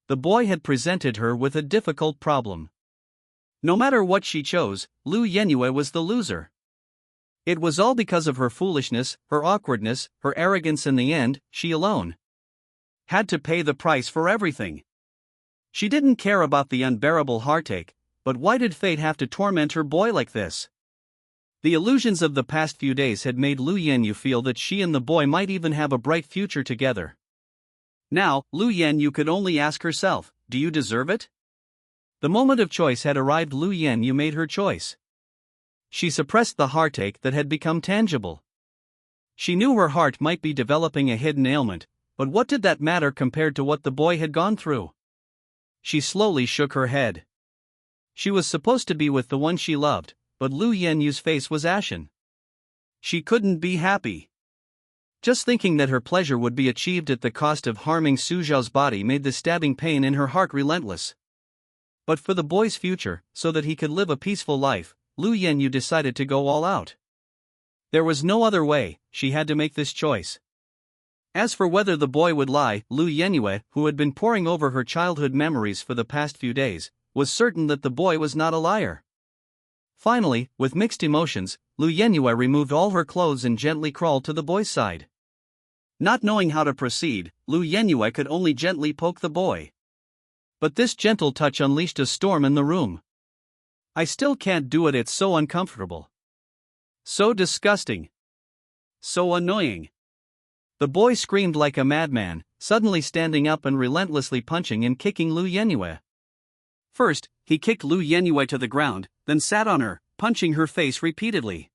Speaker 1: The boy had presented her with a difficult problem. No matter what she chose, Lu Yanyu was the loser. It was all because of her foolishness, her awkwardness, her arrogance. In the end, she alone had to pay the price for everything. She didn't care about the unbearable heartache, but why did fate have to torment her boy like this? The illusions of the past few days had made Lu Yanyu feel that she and the boy might even have a bright future together. Now, Lu Yanyu could only ask herself, do you deserve it? The moment of choice had arrived. Lu Yanyu made her choice. She suppressed the heartache that had become tangible. She knew her heart might be developing a hidden ailment, but what did that matter compared to what the boy had gone through? She slowly shook her head. She was supposed to be with the one she loved, but Lu Yanyu's face was ashen. She couldn't be happy. Just thinking that her pleasure would be achieved at the cost of harming Su Xiao's body made the stabbing pain in her heart relentless. But for the boy's future, so that he could live a peaceful life, Lu Yanyu decided to go all out. There was no other way, she had to make this choice. As for whether the boy would lie, Lu Yanyu, who had been poring over her childhood memories for the past few days, was certain that the boy was not a liar. Finally, with mixed emotions, Lu Yanyu removed all her clothes and gently crawled to the boy's side. Not knowing how to proceed, Lu Yanyu could only gently poke the boy. But this gentle touch unleashed a storm in the room. I still can't do it, it's so uncomfortable. So disgusting. So annoying. The boy screamed like a madman, suddenly standing up and relentlessly punching and kicking Lu Yanyu. First, he kicked Lu Yanyu to the ground, then sat on her, punching her face repeatedly.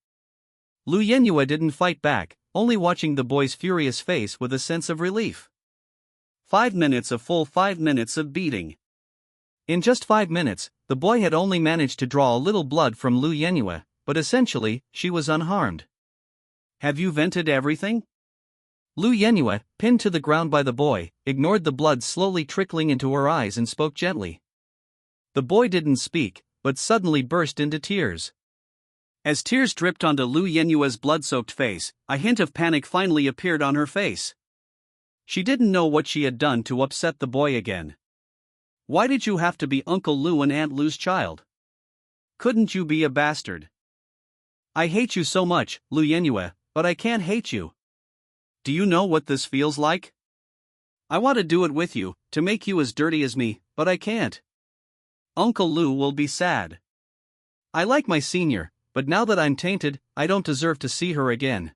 Speaker 1: Lu Yanyu didn't fight back, only watching the boy's furious face with a sense of relief. 5 minutes, a full 5 minutes of beating. In just 5 minutes, the boy had only managed to draw a little blood from Lu Yanyu, but essentially, she was unharmed. Have you vented everything? Lu Yanyu, pinned to the ground by the boy, ignored the blood slowly trickling into her eyes and spoke gently. The boy didn't speak, but suddenly burst into tears. As tears dripped onto Lu Yanyu's blood-soaked face, a hint of panic finally appeared on her face. She didn't know what she had done to upset the boy again. Why did you have to be Uncle Lu and Aunt Lu's child? Couldn't you be a bastard? I hate you so much, Lu Yanyu, but I can't hate you. Do you know what this feels like? I want to do it with you, to make you as dirty as me, but I can't. Uncle Lu will be sad. I like my senior, but now that I'm tainted, I don't deserve to see her again.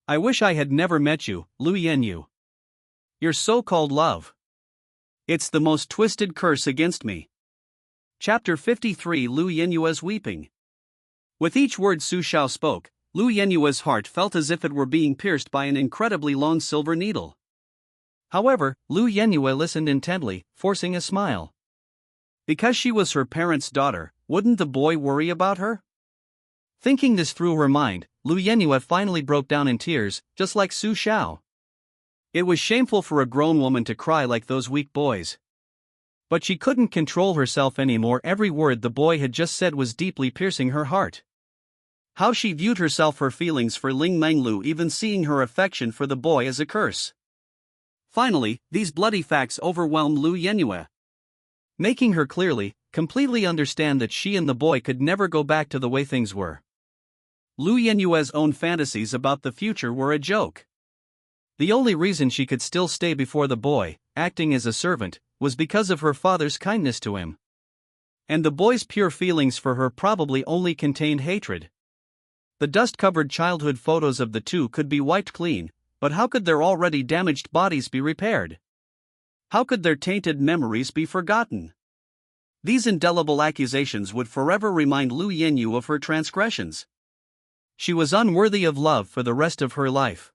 Speaker 1: I wish I had never met you, Lu Yanyu. Your so-called love. It's the most twisted curse against me. Chapter 53. Lu Yanyu's weeping. With each word Su Xiao spoke, Lu Yanyu's heart felt as if it were being pierced by an incredibly long silver needle. However, Lu Yanyu listened intently, forcing a smile. Because she was her parents' daughter, wouldn't the boy worry about her? Thinking this through her mind, Lu Yanyu finally broke down in tears, just like Su Xiao. It was shameful for a grown woman to cry like those weak boys. But she couldn't control herself anymore. Every word the boy had just said was deeply piercing her heart.
Speaker 2: How she viewed herself, her feelings for Ling Menglu, even seeing her affection for the boy as a curse. Finally, these bloody facts overwhelmed Lu Yenyue, making her completely understand that she and the boy could never go back to the way things were. Lu Yenyue's own fantasies about the future were a joke. The only reason she could still stay before the boy, acting as a servant, was because of her father's kindness to him. And the boy's pure feelings for her probably only contained hatred. The dust-covered childhood photos of the two could be wiped clean, but how could their already damaged bodies be repaired? How could their tainted memories be forgotten? These indelible accusations would forever remind Lu Yenyu of her transgressions. She was unworthy of love for the rest of her life.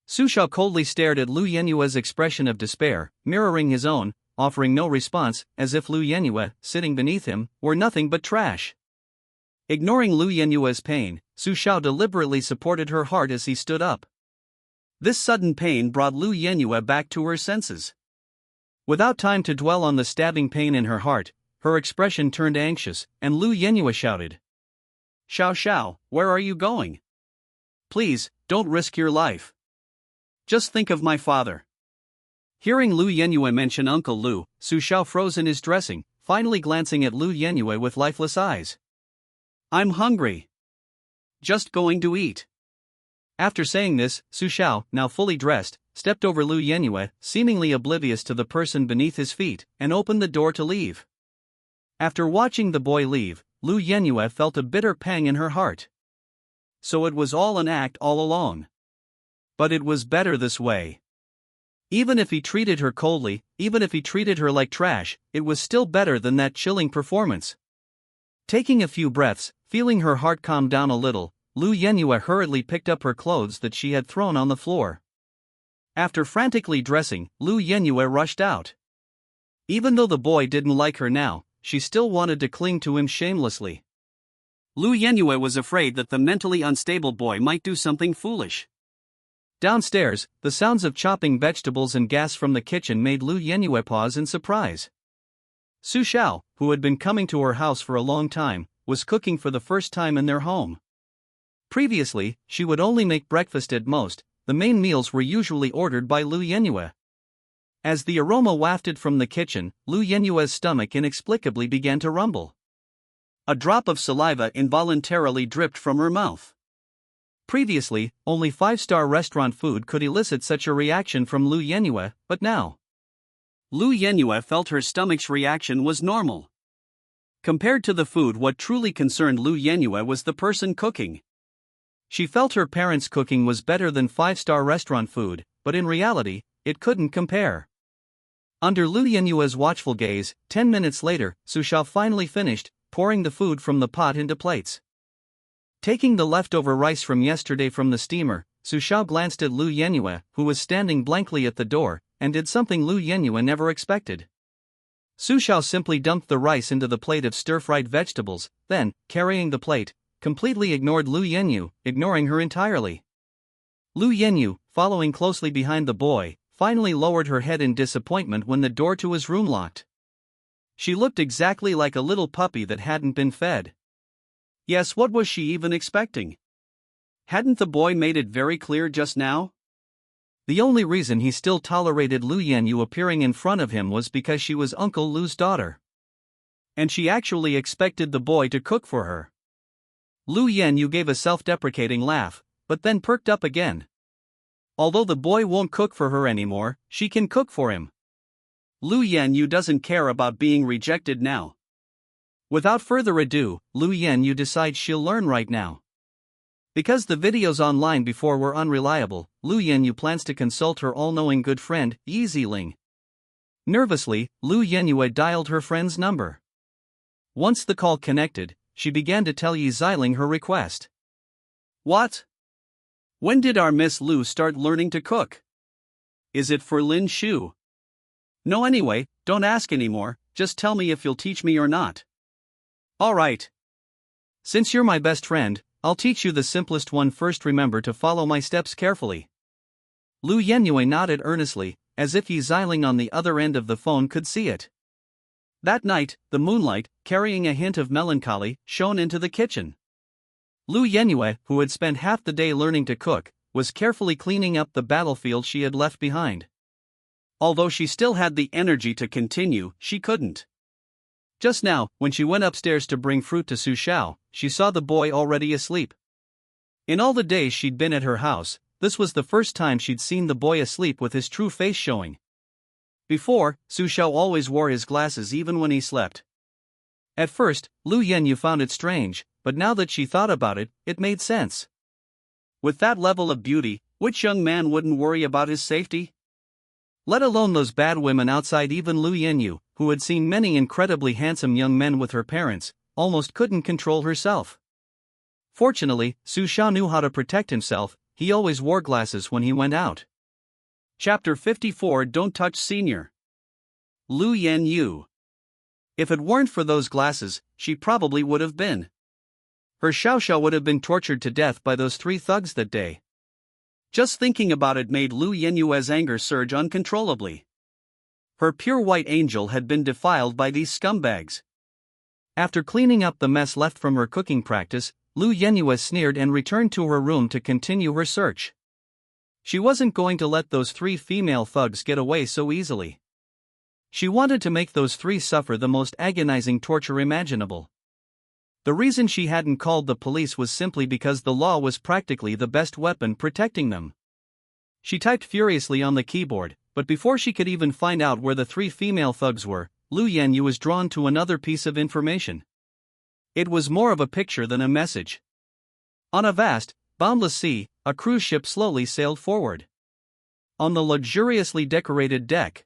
Speaker 2: Su Xiao coldly stared at Lu Yenyue's expression of despair, mirroring his own, offering no response, as if Lu Yenyue, sitting beneath him, were nothing but trash. Ignoring Lu Yenyue's pain, Su Xiao deliberately supported her heart as he stood up. This sudden pain brought Lu Yenyue back to her senses. Without time to dwell on the stabbing pain in her heart, her expression turned anxious, and Lu Yenyue shouted, "Xiao Xiao, where are you going? Please, don't risk your life. Just think of my father." Hearing Lu Yenyue mention Uncle Lu, Su Xiao froze in his dressing, finally glancing at Lu Yenyue with lifeless eyes. "I'm hungry. Just going to eat." After saying this, Su Xiao, now fully dressed, stepped over Lu Yenyue, seemingly oblivious to the person beneath his feet, and opened the door to leave. After watching the boy leave, Lu Yenyue felt a bitter pang in her heart. So it was all an act all along. But it was better this way. Even if he treated her coldly, even if he treated her like trash, it was still better than that chilling performance. Taking a few breaths, feeling her heart calm down a little, Lu Yenyue hurriedly picked up her clothes that she had thrown on the floor. After frantically dressing, Lu Yenyue rushed out. Even though the boy didn't like her now, she still wanted to cling to him shamelessly. Lu Yenyue was afraid that the mentally unstable boy might do something foolish. Downstairs, the sounds of chopping vegetables and gas from the kitchen made Lu Yenyue pause in surprise. Su Xiao, who had been coming to her house for a long time, was cooking for the first time in their home. Previously, she would only make breakfast at most. The main meals were usually ordered by Lu Yenyue. As the aroma wafted from the kitchen, Lu Yenyue's stomach inexplicably began to rumble. A drop of saliva involuntarily dripped from her mouth. Previously, only five-star restaurant food could elicit such a reaction from Lu Yenyue, but now Lu Yenyue felt her stomach's reaction was normal. Compared to the food, what truly concerned Lu Yenyue was the person cooking. She felt her parents' cooking was better than five-star restaurant food, but in reality, it couldn't compare. Under Lu Yenyue's watchful gaze, 10 minutes later, Su Xiao finally finished, pouring the food from the pot into plates. Taking the leftover rice from yesterday from the steamer, Su Xiao glanced at Lu Yenyue, who was standing blankly at the door, and did something Lu Yenyue never expected. Su Xiao simply dumped the rice into the plate of stir-fried vegetables, then, carrying the plate, completely ignored Lu Yenyu, ignoring her entirely. Lu Yenyu, following closely behind the boy, finally lowered her head in disappointment when the door to his room locked. She looked exactly like a little puppy that hadn't been fed. Yes, what was she even expecting? Hadn't the boy made it very clear just now? The only reason he still tolerated Lu Yenyu appearing in front of him was because she was Uncle Lu's daughter. And she actually expected the boy to cook for her. Lu Yenyu gave a self-deprecating laugh, but then perked up again. Although the boy won't cook for her anymore, she can cook for him. Lu Yenyu doesn't care about being rejected now. Without further ado, Lu Yenyu decides she'll learn right now. Because the videos online before were unreliable, Lu Yenyu plans to consult her all-knowing good friend, Yi Ziling. Nervously, Lu Yenyu dialed her friend's number. Once the call connected, she began to tell Yi Ziling her request. What? When did our Miss Lu start learning to cook? Is it for Lin Shu? No, anyway, don't ask anymore, just tell me if you'll teach me or not. Alright. Since you're my best friend, I'll teach you the simplest one. First, remember to follow my steps carefully. Lu Yenyu nodded earnestly, as if Yi Ziling on the other end of the phone could see it. That night, the moonlight, carrying a hint of melancholy, shone into the kitchen.
Speaker 1: Lu Yenue, who had spent half the day learning to cook, was carefully cleaning up the battlefield she had left behind.
Speaker 2: Although she still had the energy to continue, she couldn't. Just now, when she went upstairs to bring fruit to Su Xiao, she saw the boy already asleep. In all the days she'd been at her house, this was the first time she'd seen the boy asleep with his true face showing. Before, Su Xiao always wore his glasses even when he slept. At first, Lu Yenyu found it strange, but now that she thought about it, it made sense. With that level of beauty, which young man wouldn't worry about his safety? Let alone those bad women outside. Even Lu Yenyu, who had seen many incredibly handsome young men with her parents, almost couldn't control herself. Fortunately, Su Xiao knew how to protect himself. He always wore glasses when he went out. Chapter 54 Don't Touch Senior. Lu Yenyu. If it weren't for those glasses, she probably would have been. Her Xiao would have been tortured to death by those three thugs that day. Just thinking about it made Lu Yenyue's anger surge uncontrollably. Her pure white angel had been defiled by these scumbags. After cleaning up the mess left from her cooking practice, Lu Yenyue sneered and returned to her room to continue her search. She wasn't going to let those three female thugs get away so easily. She wanted to make those three suffer the most agonizing torture imaginable. The reason she hadn't called the police was simply because the law was practically the best weapon protecting them. She typed furiously on the keyboard, but before she could even find out where the three female thugs were, Lu Yenyu was drawn to another piece of information. It was more of a picture than a message. On a vast, boundless sea, a cruise ship slowly sailed forward. On the luxuriously decorated deck,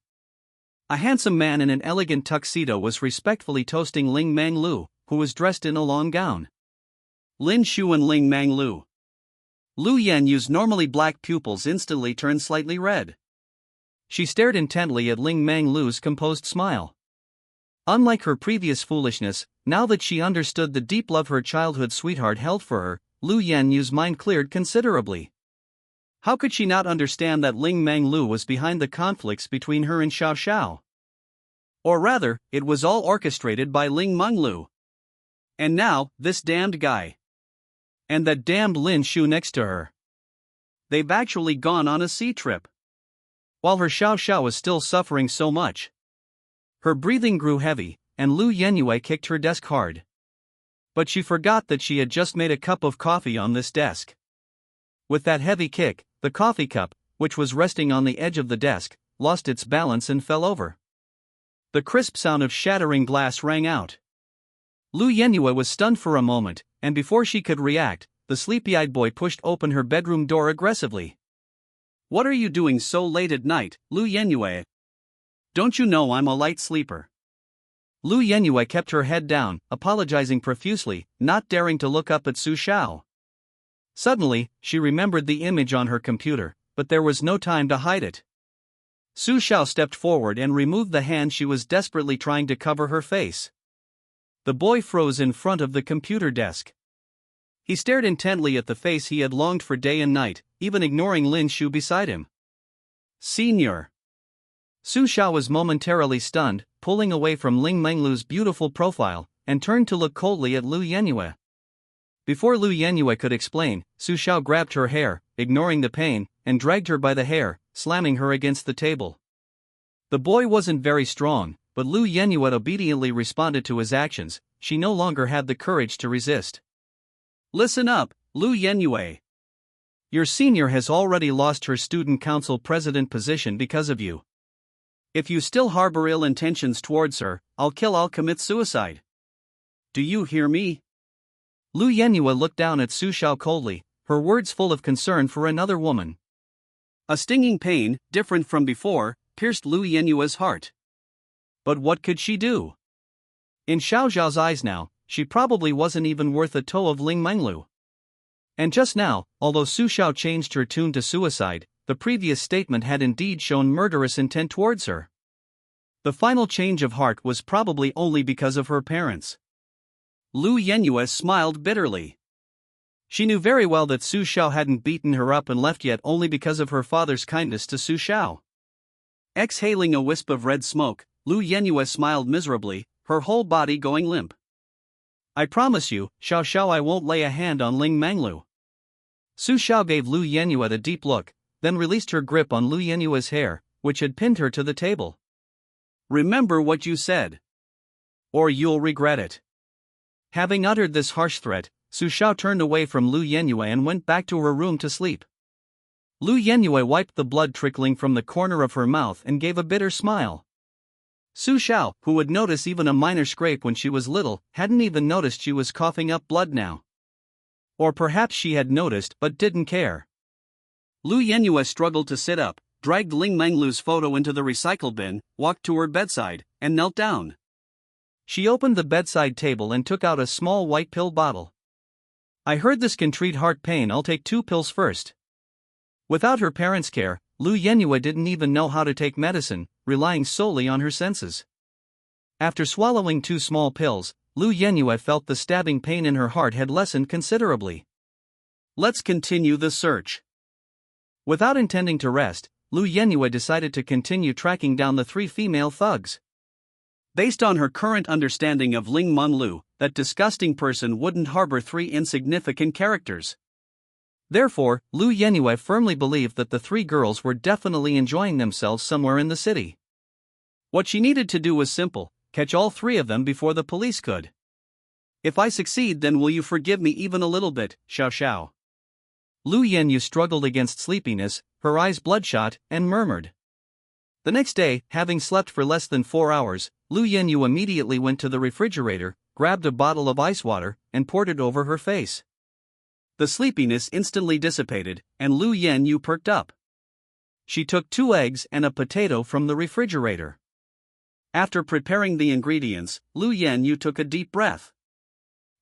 Speaker 2: a handsome man in an elegant tuxedo was respectfully toasting Ling Manglu, who was dressed in a long gown. Lin Shu and Ling Manglu. Lu Yenyu's normally black pupils instantly turned slightly red. She stared intently at Ling Manglu's composed smile. Unlike her previous foolishness, now that she understood the deep love her childhood sweetheart held for her, Lu Yenyu's mind cleared considerably. How could she not understand that Ling Manglu was behind the conflicts between her and Xiao Xiao? Or rather, it was all orchestrated by Ling Manglu. And now, this damned guy. And that damned Lin Shu next to her. They've actually gone on a sea trip. While her Xiao Xiao was still suffering so much. Her breathing grew heavy, and Lu Yenyue kicked her desk hard. But she forgot that she had just made a cup of coffee on this desk. With that heavy kick, the coffee cup, which was resting on the edge of the desk, lost its balance and fell over. The crisp sound of shattering glass rang out. Lu Yenue was stunned for a moment, and before she could react, the sleepy-eyed boy pushed open her bedroom door aggressively. "What are you doing so late at night, Lu Yenue? Don't you know I'm a light sleeper?" Lu Yenue kept her head down, apologizing profusely, not daring to look up at Su Xiao. Suddenly, she remembered the image on her computer, but there was no time to hide it. Su Xiao stepped forward and removed the hand she was desperately trying to cover her face. The boy froze in front of the computer desk. He stared intently at the face he had longed for day and night, even ignoring Lin Shu beside him. "Senior." Su Xiao was momentarily stunned, pulling away from Ling Menglu's beautiful profile, and turned to look coldly at Lu Yenue. Before Lu Yenue could explain, Su Xiao grabbed her hair, ignoring the pain, and dragged her by the hair, slamming her against the table. The boy wasn't very strong, but Lu Yenue obediently responded to his actions. She no longer had the courage to resist. "Listen up, Lu Yenue. Your senior has already lost her student council president position because of you. If you still harbor ill intentions towards her, I'll commit suicide. Do you hear me?" Lu Yenue looked down at Su Xiao coldly, her words full of concern for another woman. A stinging pain, different from before, pierced Lu Yenyue's heart. But what could she do? In Xiao Zhao's eyes now, she probably wasn't even worth a toe of Ling Menglu. And just now, although Su Xiao changed her tune to suicide, the previous statement had indeed shown murderous intent towards her. The final change of heart was probably only because of her parents. Lu Yenue smiled bitterly. She knew very well that Su Xiao hadn't beaten her up and left yet only because of her father's kindness to Su Xiao. Exhaling a wisp of red smoke, Lu Yenue smiled miserably, her whole body going limp. I promise you, Xiao Xiao, I won't lay a hand on Ling Manglu. Su Xiao gave Lu Yenyue a deep look, then released her grip on Lu Yenyue's hair, which had pinned her to the table. Remember what you said, or you'll regret it. Having uttered this harsh threat, Su Xiao turned away from Lu Yenyue and went back to her room to sleep. Lu Yenyue wiped the blood trickling from the corner of her mouth and gave a bitter smile. Su Xiao, who would notice even a minor scrape when she was little, hadn't even noticed she was coughing up blood now. Or perhaps she had noticed but didn't care. Lu Yenyue struggled to sit up, dragged Ling Manglu's photo into the recycle bin, walked to her bedside, and knelt down. She opened the bedside table and took out a small white pill bottle. I heard this can treat heart pain, I'll take 2 pills first. Without her parents' care, Lu Yenyue didn't even know how to take medicine, relying solely on her senses. After swallowing 2 small pills, Lu Yenyue felt the stabbing pain in her heart had lessened considerably. Let's continue the search. Without intending to rest, Lu Yenyue decided to continue tracking down the 3 female thugs. Based on her current understanding of Ling Manlu, that disgusting person wouldn't harbor 3 insignificant characters. Therefore, Lu Yenyue firmly believed that the 3 girls were definitely enjoying themselves somewhere in the city. What she needed to do was simple: catch all 3 of them before the police could. If I succeed, then will you forgive me even a little bit, Xiao Xiao? Lu Yenyue struggled against sleepiness, her eyes bloodshot, and murmured. The next day, having slept for less than 4 hours, Lu Yenyue immediately went to the refrigerator, grabbed a bottle of ice water, and poured it over her face. The sleepiness instantly dissipated, and Lu Yenyue perked up. She took 2 eggs and a potato from the refrigerator. After preparing the ingredients, Lu Yenyue took a deep breath.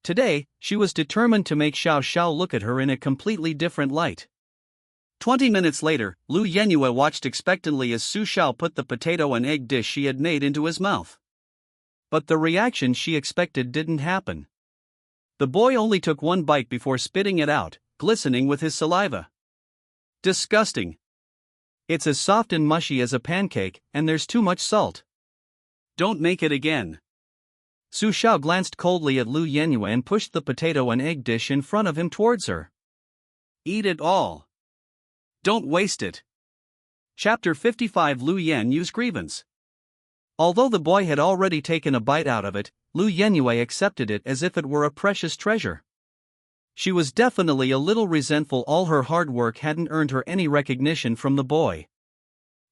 Speaker 2: Today, she was determined to make Xiao Xiao look at her in a completely different light. 20 minutes later, Lu Yenyue watched expectantly as Su Xiao put the potato and egg dish she had made into his mouth. But the reaction she expected didn't happen. The boy only took 1 bite before spitting it out, glistening with his saliva. Disgusting. It's as soft and mushy as a pancake, and there's too much salt. Don't make it again. Su Xiao glanced coldly at Lu Yenyue and pushed the potato and egg dish in front of him towards her. Eat it all. Don't waste it. Chapter 55: Lu Yenyue's Grievance. Although the boy had already taken a bite out of it, Lu Yenyue accepted it as if it were a precious treasure. She was definitely a little resentful all her hard work hadn't earned her any recognition from the boy.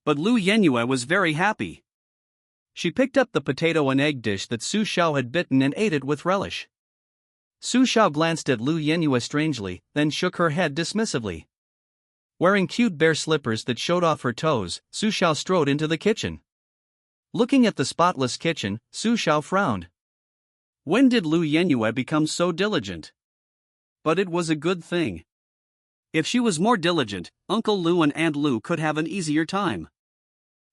Speaker 2: But Lu Yenyue was very happy. She picked up the potato and egg dish that Su Xiao had bitten and ate it with relish. Su Xiao glanced at Lu Yenyue strangely, then shook her head dismissively. Wearing cute bare slippers that showed off her toes, Su Xiao strode into the kitchen. Looking at the spotless kitchen, Su Xiao frowned. When did Lu Yenyue become so diligent? But it was a good thing. If she was more diligent, Uncle Lu and Aunt Lu could have an easier time.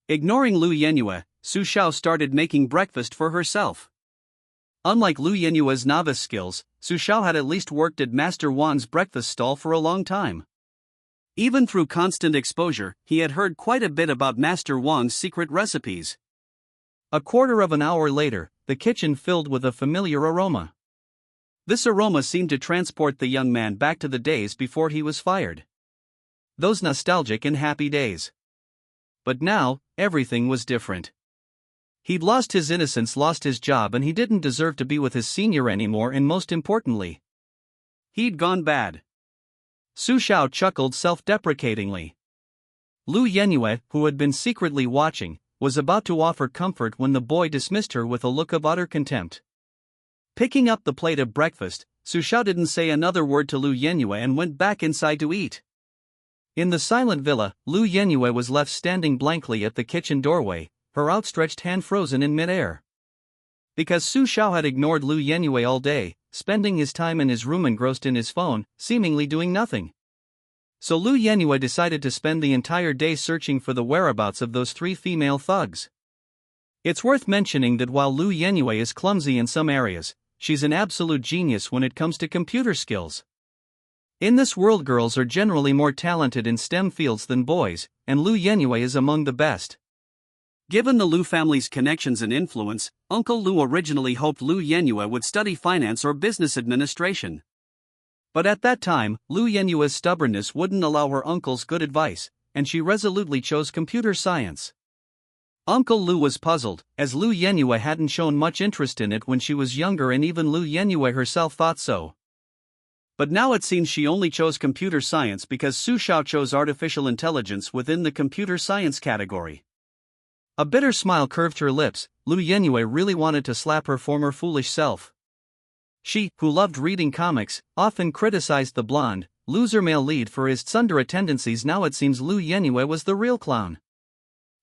Speaker 2: Ignoring Lu Yenyue, Su Xiao started making breakfast for herself. Unlike Lu Yenyue's novice skills, Su Xiao had at least worked at Master Wang's breakfast stall for a long time. Even through constant exposure, he had heard quite a bit about Master Wang's secret recipes. A quarter of an hour later, the kitchen filled with a familiar aroma. This aroma seemed to transport the young man back to the days before he was fired. Those nostalgic and happy days. But now, everything was different. He'd lost his innocence, lost his job, and he didn't deserve to be with his senior anymore, and most importantly, he'd gone bad. Su Xiao chuckled self-deprecatingly. Lu Yenyue, who had been secretly watching, was about to offer comfort when the boy dismissed her with a look of utter contempt. Picking up the plate of breakfast, Su Xiao didn't say another word to Lu Yenyue and went back inside to eat. In the silent villa, Lu Yenyue was left standing blankly at the kitchen doorway, her outstretched hand frozen in midair. Because Su Xiao had ignored Lu Yenyue all day, spending his time in his room engrossed in his phone, seemingly doing nothing. So Lu Yenyue decided to spend the entire day searching for the whereabouts of those 3 female thugs. It's worth mentioning that while Lu Yenyue is clumsy in some areas, she's an absolute genius when it comes to computer skills. In this world, girls are generally more talented in STEM fields than boys, and Lu Yenyue is among the best. Given the Lu family's connections and influence, Uncle Lu originally hoped Lu Yenyue would study finance or business administration. But at that time, Lu Yenyue's stubbornness wouldn't allow her uncle's good advice, and she resolutely chose computer science. Uncle Lu was puzzled, as Lu Yenyue hadn't shown much interest in it when she was younger, and even Lu Yenyue herself thought so. But now it seems she only chose computer science because Su Xiao chose artificial intelligence within the computer science category.
Speaker 1: A bitter smile curved her lips. Lu Yenyue really wanted to slap her former foolish self. She, who loved reading comics, often criticized the blonde, loser male lead for his tsundere tendencies. Now it seems Lu Yenyue was the real clown.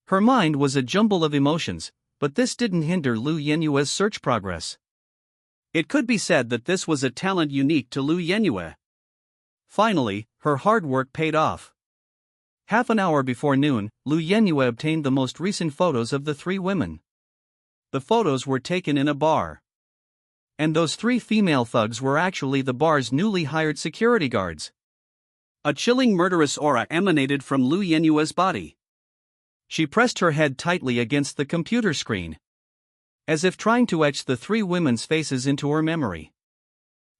Speaker 1: Her mind was a jumble of emotions, but this didn't hinder Lu Yenyue's search progress.
Speaker 2: It could be said that this was a talent unique to Lu Yenyue. Finally, her hard work paid off.
Speaker 1: Half an hour before noon, Lu Yenyue obtained the most recent photos of the three women. The photos were taken in a bar. And those three female thugs were actually the bar's newly hired security guards.
Speaker 2: A chilling murderous aura emanated from Lu Yenyue's body.
Speaker 1: She pressed her head tightly against the computer screen, as if trying to etch the three women's faces into her memory.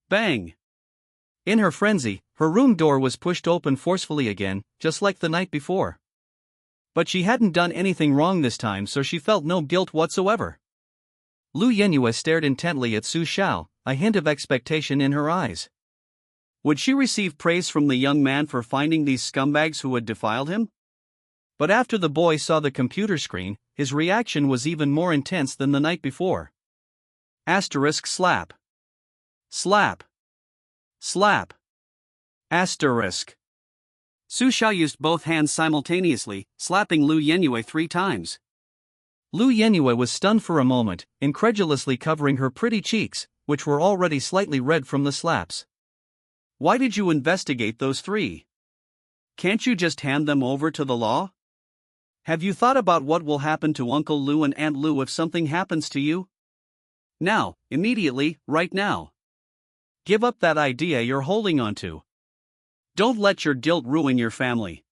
Speaker 2: Bang!
Speaker 1: In her frenzy, her room door was pushed open forcefully again, just like the night before. But she hadn't done anything wrong this time, so she felt no guilt whatsoever. Lu Yenyue stared intently at Su Xiao, a hint of expectation in her eyes.
Speaker 2: Would she receive praise from the young man for finding these scumbags who had defiled him?
Speaker 1: But after the boy saw the computer screen, his reaction was even more intense than the night before.
Speaker 2: Asterisk slap. Slap. Slap. Asterisk. Su Xiao used both hands simultaneously, slapping Lu Yenyue 3 times.
Speaker 1: Lu Yenyue was stunned for a moment, incredulously covering her pretty cheeks, which were already slightly red from the slaps.
Speaker 2: Why did you investigate those 3? Can't you just hand them over to the law? Have you thought about what will happen to Uncle Lu and Aunt Lu if something happens to you? Now, immediately, right now. Give up that idea you're holding on to. Don't let your guilt ruin your family.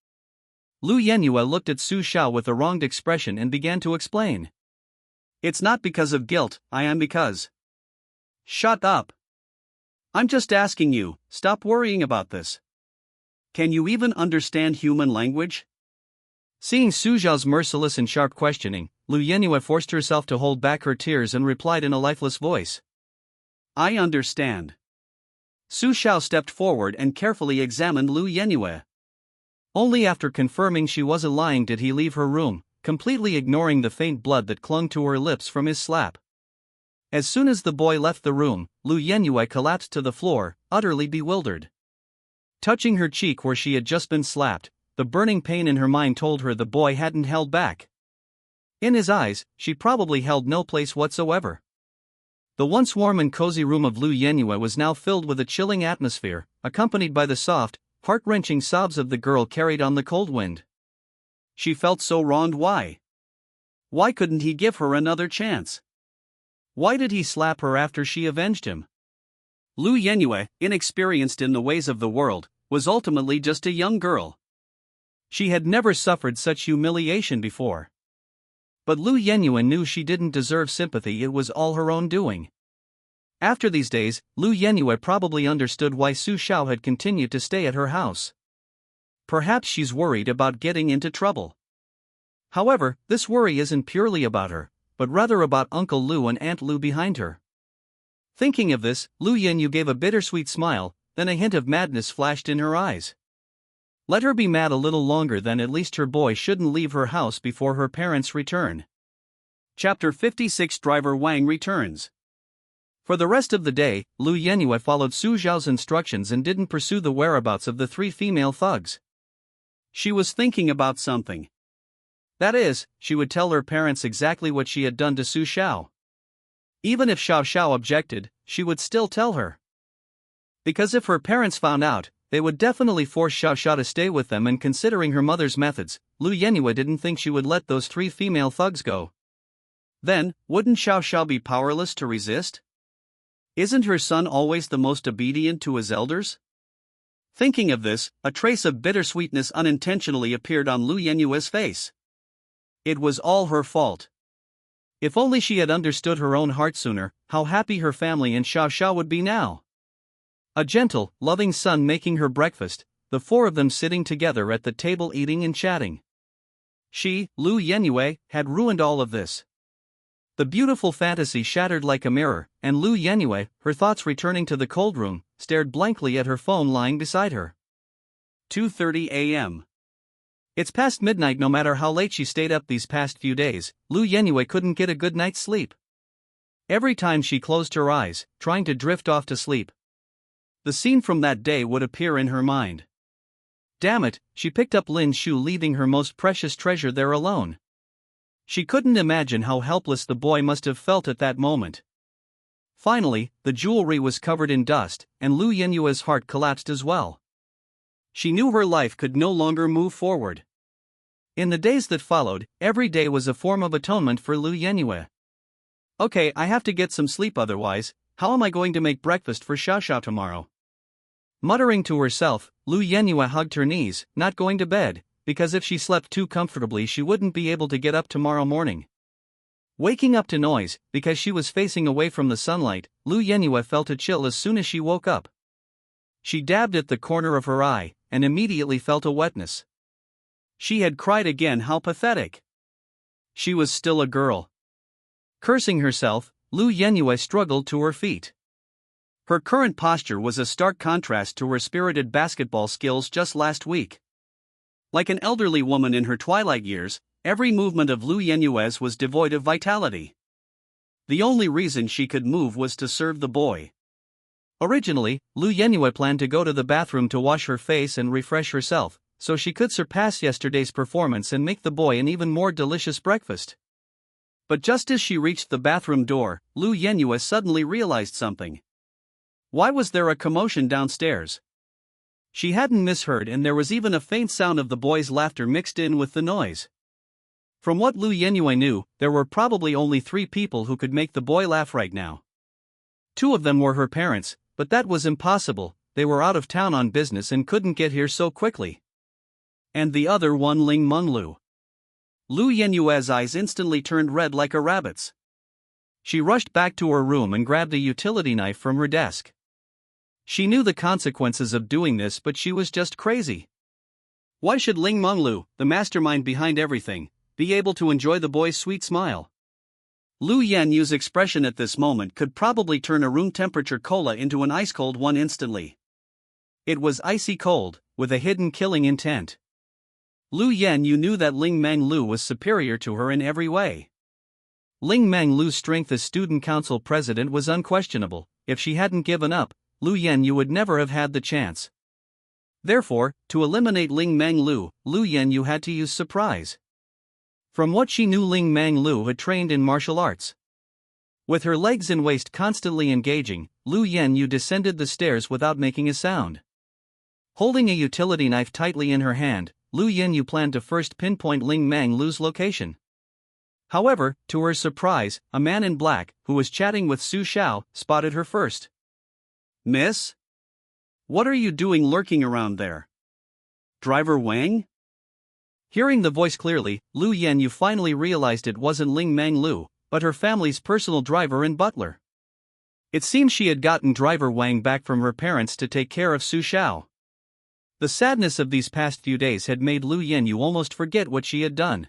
Speaker 1: Lu Yenyue looked at Su Xiao with a wronged expression and began to explain.
Speaker 2: It's not because of guilt, I am because. Shut up. I'm just asking you, stop worrying about this. Can you even understand human language?
Speaker 1: Seeing Su Xiao's merciless and sharp questioning, Lu Yenyue forced herself to hold back her tears and replied in a lifeless voice.
Speaker 2: I understand. Su Xiao stepped forward and carefully examined Lu Yenyue.
Speaker 1: Only after confirming she wasn't lying did he leave her room, completely ignoring the faint blood that clung to her lips from his slap. As soon as the boy left the room, Lu Yenyue collapsed to the floor, utterly bewildered. Touching her cheek where she had just been slapped, the burning pain in her mind told her the boy hadn't held back. In his eyes, she probably held no place whatsoever. The once warm and cozy room of Lu Yenyue was now filled with a chilling atmosphere, accompanied by the soft, heart-wrenching sobs of the girl carried on the cold wind.
Speaker 2: She felt so wronged. Why? Why couldn't he give her another chance? Why did he slap her after she avenged him? Lu Yenyue, inexperienced in the ways of the world, was ultimately just a young girl.
Speaker 1: She had never suffered such humiliation before. But Lu Yenyue knew she didn't deserve sympathy, it was all her own doing. After these days, Lu Yenyue probably understood why Su Xiao had continued to stay at her house. Perhaps she's worried about getting into trouble. However, this worry isn't purely about her, but rather about Uncle Lu and Aunt Lu behind her. Thinking of this, Lu Yenyue gave a bittersweet smile, then a hint of madness flashed in her eyes. Let her be mad a little longer, then at least her boy shouldn't leave her house before her parents return.
Speaker 2: Chapter 56 Driver Wang returns.
Speaker 1: For the rest of the day, Lu Yenyue followed Su Xiao's instructions and didn't pursue the whereabouts of the 3 female thugs.
Speaker 2: She was thinking about something. That is, she would tell her parents exactly what she had done to Su Xiao. Even if Xiao Xiao objected, she would still tell her. Because if her parents found out, they would definitely force Xiao Xiao to stay with them, and considering her mother's methods, Lu Yenyue didn't think she would let those 3 female thugs go. Then, wouldn't Xiao Xiao be powerless to resist? Isn't her son always the most obedient to his elders? Thinking of this, a trace of bittersweetness unintentionally appeared on Lu Yenyue's face. It was all her fault. If only she had understood her own heart sooner, how happy her family and Xiao Xiao would be now. A gentle, loving son making her breakfast, the four of them sitting together at the table eating and chatting. She, Lu Yenyue, had ruined all of this. The beautiful fantasy shattered like a mirror, and Lu Yenyue, her thoughts returning to the cold room, stared blankly at her phone lying beside her. 2:30 a.m. It's past midnight. No matter how late she stayed up these past few days, Lu Yenyue couldn't get a good night's sleep. Every time she closed her eyes, trying to drift off to sleep, the scene from that day would appear in her mind. Damn it, she picked up Lin's shoe, leaving her most precious treasure there alone. She couldn't imagine how helpless the boy must have felt at that moment. Finally, the jewelry was covered in dust, and Lu Yenyue's heart collapsed as well. She knew her life could no longer move forward. In the days that followed, every day was a form of atonement for Lu Yenyue. Okay, I have to get some sleep, otherwise, how am I going to make breakfast for Xiao Xiao tomorrow? Muttering to herself, Lu Yenyue hugged her knees, not going to bed, because if she slept too comfortably she wouldn't be able to get up tomorrow morning. Waking up to noise, because she was facing away from the sunlight, Lu Yenyue felt a chill as soon as she woke up. She dabbed at the corner of her eye, and immediately felt a wetness. She had cried again. How pathetic. She was still a girl. Cursing herself, Lu Yenyue struggled to her feet. Her current posture was a stark contrast to her spirited basketball skills just last week. Like an elderly woman in her twilight years, every movement of Lu Yenyue's was devoid of vitality. The only reason she could move was to serve the boy. Originally, Lu Yenyue planned to go to the bathroom to wash her face and refresh herself, so she could surpass yesterday's performance and make the boy an even more delicious breakfast. But just as she reached the bathroom door, Lu Yenyue suddenly realized something. Why was there a commotion downstairs? She hadn't misheard, and there was even a faint sound of the boy's laughter mixed in with the noise. From what Lu Yenyue knew, there were probably only 3 people who could make the boy laugh right now. 2 of them were her parents, but that was impossible. They were out of town on business and couldn't get here so quickly. And the other one, Ling Menglu. Lu Yenyue's eyes instantly turned red like a rabbit's. She rushed back to her room and grabbed a utility knife from her desk. She knew the consequences of doing this, but she was just crazy. Why should Ling Menglu, the mastermind behind everything, be able to enjoy the boy's sweet smile? Lu Yenyue's expression at this moment could probably turn a room temperature cola into an ice-cold one instantly. It was icy cold, with a hidden killing intent. Lu Yenyu knew that Ling Menglu was superior to her in every way. Ling Menglu's strength as student council president was unquestionable. If she hadn't given up, Lu Yenyu would never have had the chance. Therefore, to eliminate Ling Menglu, Lu Yenyu had to use surprise. From what she knew, Ling Menglu had trained in martial arts. With her legs and waist constantly engaging, Lu Yenyu descended the stairs without making a sound. Holding a utility knife tightly in her hand, Lu Yenyu planned to first pinpoint Ling Menglu's location. However, to her surprise, a man in black, who was chatting with Su Xiao, spotted her first. "Miss? What are you doing lurking around there? Driver Wang?" Hearing the voice clearly, Lu Yenyu finally realized it wasn't Ling Menglu, but her family's personal driver and butler. It seems she had gotten driver Wang back from her parents to take care of Su Xiao. The sadness of these past few days had made Lu Yenyu almost forget what she had done.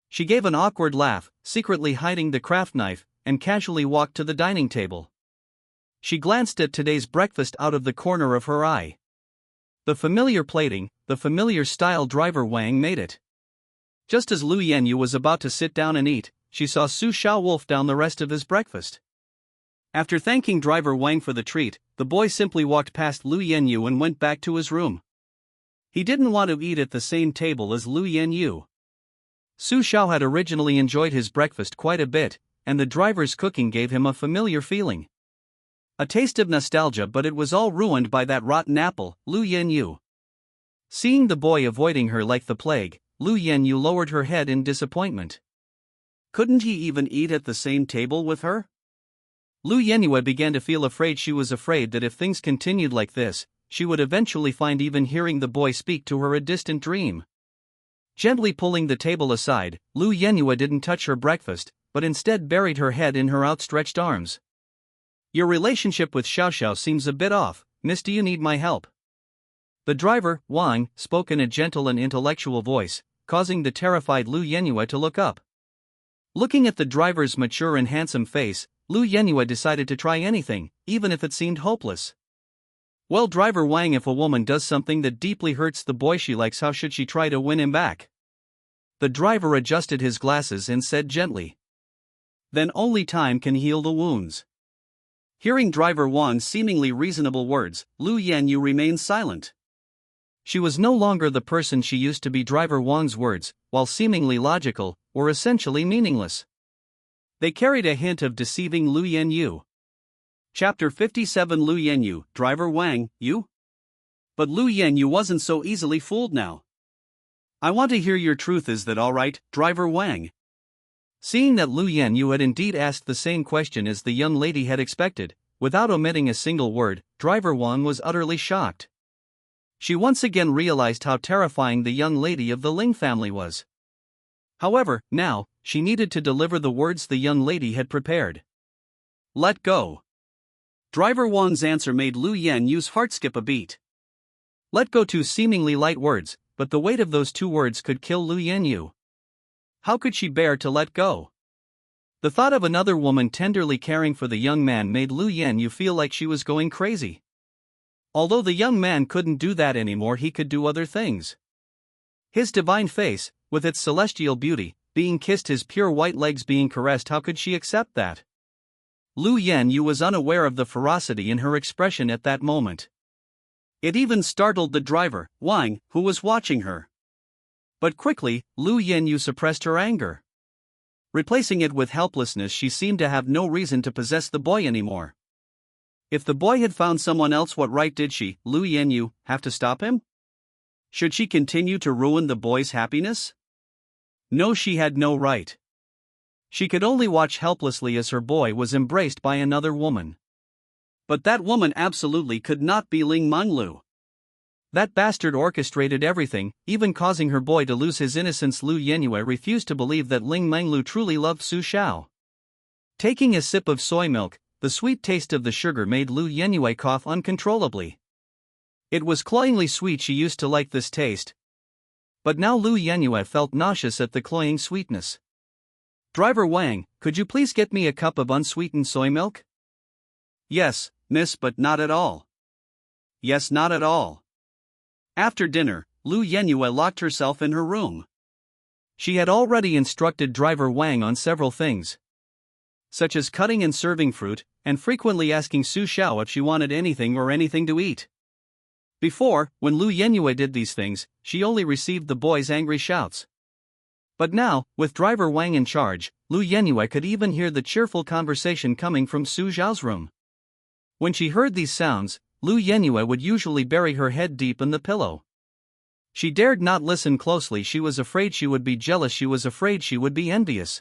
Speaker 2: She gave an awkward laugh, secretly hiding the craft knife, and casually walked to the dining table. She glanced at today's breakfast out of the corner of her eye. The familiar plating, the familiar style driver Wang made it. Just as Lu Yenyu was about to sit down and eat, she saw Su Xiao wolf down the rest of his breakfast. After thanking driver Wang for the treat, the boy simply walked past Lu Yenyu and went back to his room. He didn't want to eat at the same table as Lu Yenyu. Su Xiao had originally enjoyed his breakfast quite a bit, and the driver's cooking gave him a familiar feeling. A taste of nostalgia, but it was all ruined by that rotten apple, Lu Yenyu. Seeing the boy avoiding her like the plague, Lu Yenyu lowered her head in disappointment. Couldn't he even eat at the same table with her? Lu Yenyu began to feel afraid. She was afraid that if things continued like this, she would eventually find even hearing the boy speak to her a distant dream.
Speaker 1: Gently pulling the table aside, Lu Yenhua didn't touch her breakfast, but instead buried her head in her outstretched arms. Your relationship with Xiao Xiao seems a bit off, miss. Do you need my help? The driver, Wang, spoke in a gentle and intellectual voice, causing the terrified Lu Yenhua to look up. Looking at the driver's mature and handsome face, Lu Yenhua decided to try anything, even if it seemed hopeless. Well, driver Wang, if a woman does something that deeply hurts the boy she likes, how should she try to win him back? The driver adjusted his glasses and said gently. Then only time can heal the wounds. Hearing driver Wang's seemingly reasonable words, Lu Yenyu remained silent. She was no longer the person she used to be. Driver Wang's words, while seemingly logical, were essentially meaningless. They carried a hint of deceiving Lu Yenyu. Chapter 57. Lu Yenyu, driver Wang, you? But Lu Yenyu wasn't so easily fooled now. I want to hear your truth. Is that alright, driver Wang? Seeing that Lu Yenyu had indeed asked the same question as the young lady had expected, without omitting a single word, driver Wang was utterly shocked. She once again realized how terrifying the young lady of the Ling family was. However, now, she needed to deliver the words the young lady had prepared. Let go. Driver Wang's answer made Lu Yenyu's heart skip a beat. Let go, two seemingly light words, but the weight of those two words could kill Lu Yenyu. How could she bear to let go? The thought of another woman tenderly caring for the young man made Lu Yenyu feel like she was going crazy. Although the young man couldn't do that anymore, he could do other things. His divine face, with its celestial beauty, being kissed, his pure white legs being caressed, how could she accept that? Lu Yenyu was unaware of the ferocity in her expression at that moment. It even startled the driver, Wang, who was watching her. But quickly, Lu Yenyu suppressed her anger. Replacing it with helplessness, she seemed to have no reason to possess the boy anymore. If the boy had found someone else, what right did she, Lu Yenyu, have to stop him? Should she continue to ruin the boy's happiness? No, she had no right. She could only watch helplessly as her boy was embraced by another woman. But that woman absolutely could not be Ling Menglu. That bastard orchestrated everything, even causing her boy to lose his innocence. Lu Yenyu refused to believe that Ling Menglu truly loved Su Xiao. Taking a sip of soy milk, the sweet taste of the sugar made Lu Yenyu cough uncontrollably. It was cloyingly sweet. She used to like this taste. But now Lu Yenyu felt nauseous at the cloying sweetness. Driver Wang, could you please get me a cup of unsweetened soy milk? Yes, miss, but not at all. Yes, not at all. After dinner, Lu Yenyu locked herself in her room. She had already instructed driver Wang on several things, such as cutting and serving fruit, and frequently asking Su Xiao if she wanted anything or anything to eat. Before, when Lu Yenyu did these things, she only received the boy's angry shouts. But now, with driver Wang in charge, Lu Yenyu could even hear the cheerful conversation coming from Su Xiao's room. When she heard these sounds, Lu Yenyu would usually bury her head deep in the pillow. She dared not listen closely. She was afraid she would be jealous. She was afraid she would be envious.